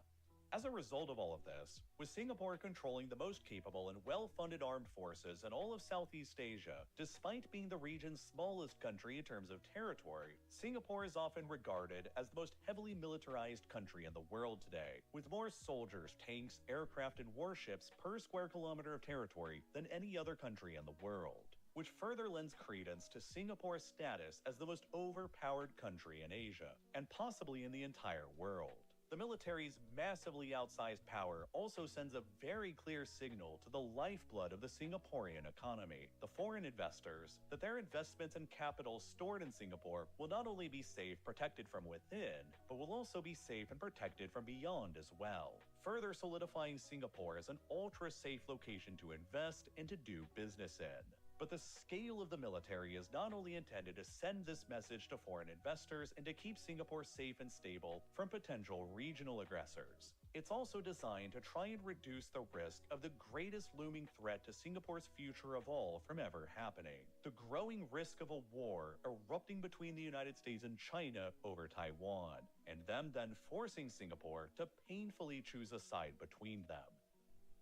As a result of all of this, with Singapore controlling the most capable and well-funded armed forces in all of Southeast Asia, despite being the region's smallest country in terms of territory, Singapore is often regarded as the most heavily militarized country in the world today, with more soldiers, tanks, aircraft, and warships per square kilometer of territory than any other country in the world, which further lends credence to Singapore's status as the most overpowered country in Asia, and possibly in the entire world. The military's massively outsized power also sends a very clear signal to the lifeblood of the Singaporean economy, the foreign investors, that their investments and capital stored in Singapore will not only be safe, protected from within, but will also be safe and protected from beyond as well, further solidifying Singapore as an ultra-safe location to invest and to do business in. But the scale of the military is not only intended to send this message to foreign investors and to keep Singapore safe and stable from potential regional aggressors. It's also designed to try and reduce the risk of the greatest looming threat to Singapore's future of all from ever happening: the growing risk of a war erupting between the United States and China over Taiwan, and them then forcing Singapore to painfully choose a side between them.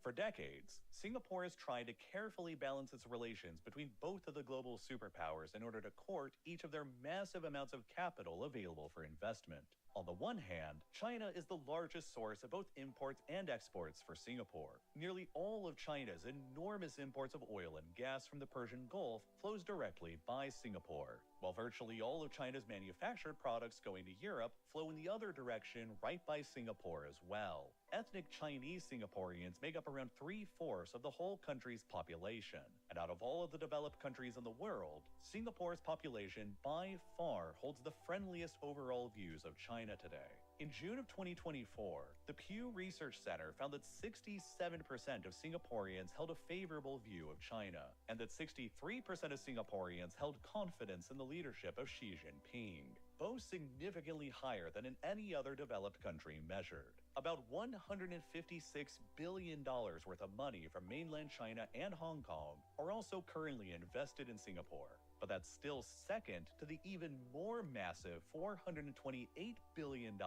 For decades, Singapore has tried to carefully balance its relations between both of the global superpowers in order to court each of their massive amounts of capital available for investment. On the one hand, China is the largest source of both imports and exports for Singapore. Nearly all of China's enormous imports of oil and gas from the Persian Gulf flows directly by Singapore, while virtually all of China's manufactured products going to Europe flow in the other direction right by Singapore as well. Ethnic Chinese Singaporeans make up around 3/4 of the whole country's population, and out of all of the developed countries in the world, Singapore's population by far holds the friendliest overall views of China today. In June of 2024, the Pew Research Center found that 67% of Singaporeans held a favorable view of China, and that 63% of Singaporeans held confidence in the leadership of Xi Jinping, both significantly higher than in any other developed country measured. About $156 billion worth of money from mainland China and Hong Kong are also currently invested in Singapore, but that's still second to the even more massive $428 billion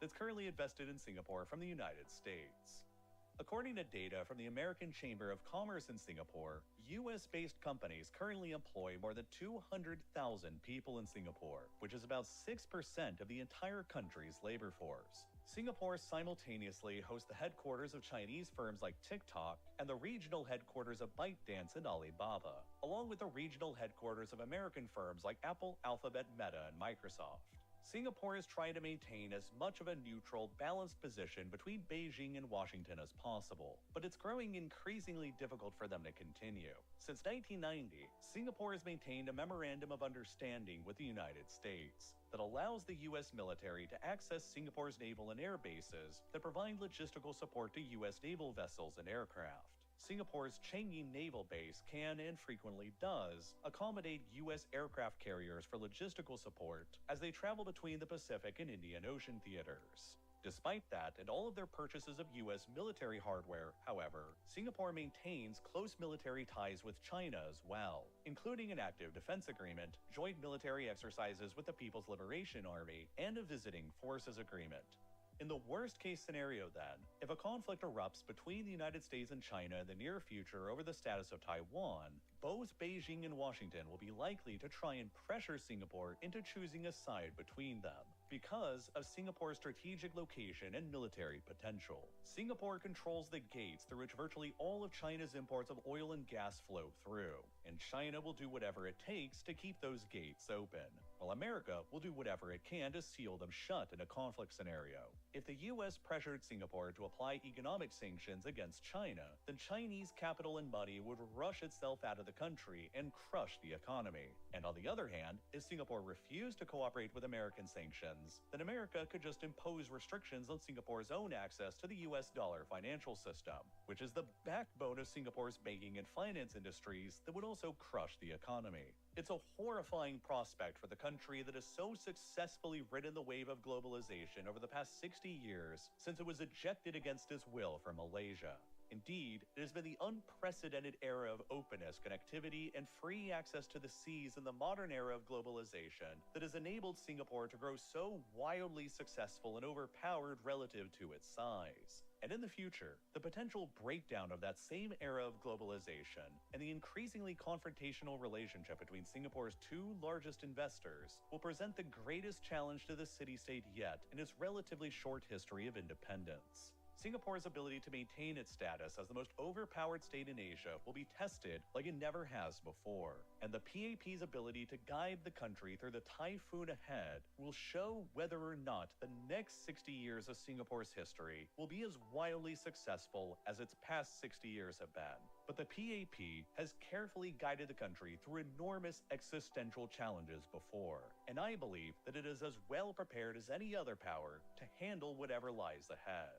that's currently invested in Singapore from the United States. According to data from the American Chamber of Commerce in Singapore, US-based companies currently employ more than 200,000 people in Singapore, which is about 6% of the entire country's labor force. Singapore simultaneously hosts the headquarters of Chinese firms like TikTok and the regional headquarters of ByteDance and Alibaba, along with the regional headquarters of American firms like Apple, Alphabet, Meta, and Microsoft. Singapore is trying to maintain as much of a neutral, balanced position between Beijing and Washington as possible, but it's growing increasingly difficult for them to continue. Since 1990, Singapore has maintained a memorandum of understanding with the United States that allows the U.S. military to access Singapore's naval and air bases that provide logistical support to U.S. naval vessels and aircraft. Singapore's Changi Naval Base can and frequently does accommodate U.S. aircraft carriers for logistical support as they travel between the Pacific and Indian Ocean theaters. Despite that, and all of their purchases of U.S. military hardware, however, Singapore maintains close military ties with China as well, including an active defense agreement, joint military exercises with the People's Liberation Army, and a visiting forces agreement. In the worst-case scenario, then, if a conflict erupts between the United States and China in the near future over the status of Taiwan, both Beijing and Washington will be likely to try and pressure Singapore into choosing a side between them, because of Singapore's strategic location and military potential. Singapore controls the gates through which virtually all of China's imports of oil and gas flow through, and China will do whatever it takes to keep those gates open, while America will do whatever it can to seal them shut in a conflict scenario. If the US pressured Singapore to apply economic sanctions against China, then Chinese capital and money would rush itself out of the country and crush the economy. And on the other hand, if Singapore refused to cooperate with American sanctions, then America could just impose restrictions on Singapore's own access to the US dollar financial system, which is the backbone of Singapore's banking and finance industries that would also crush the economy. It's a horrifying prospect for the country that has so successfully ridden the wave of globalization over the past 60 years since it was ejected against its will from Malaysia. Indeed, it has been the unprecedented era of openness, connectivity, and free access to the seas in the modern era of globalization that has enabled Singapore to grow so wildly successful and overpowered relative to its size. And in the future, the potential breakdown of that same era of globalization and the increasingly confrontational relationship between Singapore's two largest investors will present the greatest challenge to the city-state yet in its relatively short history of independence. Singapore's ability to maintain its status as the most overpowered state in Asia will be tested like it never has before, and the PAP's ability to guide the country through the typhoon ahead will show whether or not the next 60 years of Singapore's history will be as wildly successful as its past 60 years have been. But the PAP has carefully guided the country through enormous existential challenges before, and I believe that it is as well prepared as any other power to handle whatever lies ahead.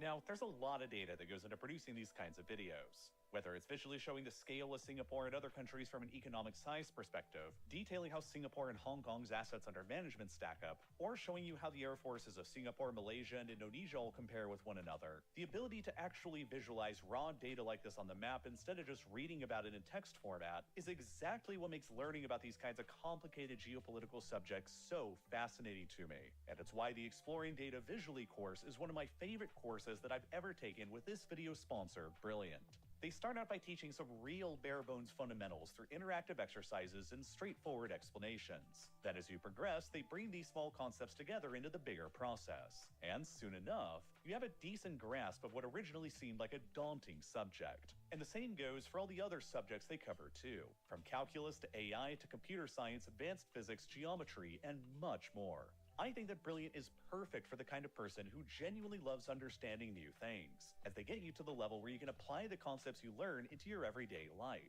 Now, there's a lot of data that goes into producing these kinds of videos. Whether it's visually showing the scale of Singapore and other countries from an economic size perspective, detailing how Singapore and Hong Kong's assets under management stack up, or showing you how the air forces of Singapore, Malaysia, and Indonesia all compare with one another, the ability to actually visualize raw data like this on the map instead of just reading about it in text format is exactly what makes learning about these kinds of complicated geopolitical subjects so fascinating to me. And it's why the Exploring Data Visually course is one of my favorite courses that I've ever taken with this video sponsor, Brilliant. They start out by teaching some real bare-bones fundamentals through interactive exercises and straightforward explanations. Then as you progress, they bring these small concepts together into the bigger process. And soon enough, you have a decent grasp of what originally seemed like a daunting subject. And the same goes for all the other subjects they cover too, from calculus to AI to computer science, advanced physics, geometry, and much more. I think that Brilliant is perfect for the kind of person who genuinely loves understanding new things, as they get you to the level where you can apply the concepts you learn into your everyday life.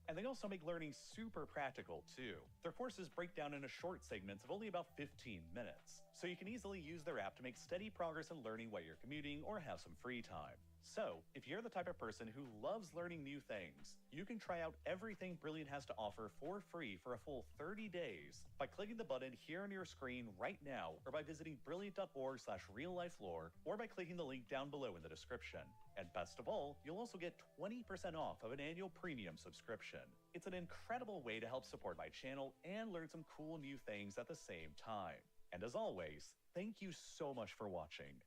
And they also make learning super practical too. Their courses break down into short segments of only about 15 minutes, so you can easily use their app to make steady progress in learning while you're commuting or have some free time. So, if you're the type of person who loves learning new things, you can try out everything Brilliant has to offer for free for a full 30 days by clicking the button here on your screen right now, or by visiting brilliant.org/reallifelore, or by clicking the link down below in the description. And best of all, you'll also get 20% off of an annual premium subscription. It's an incredible way to help support my channel and learn some cool new things at the same time. And as always, thank you so much for watching.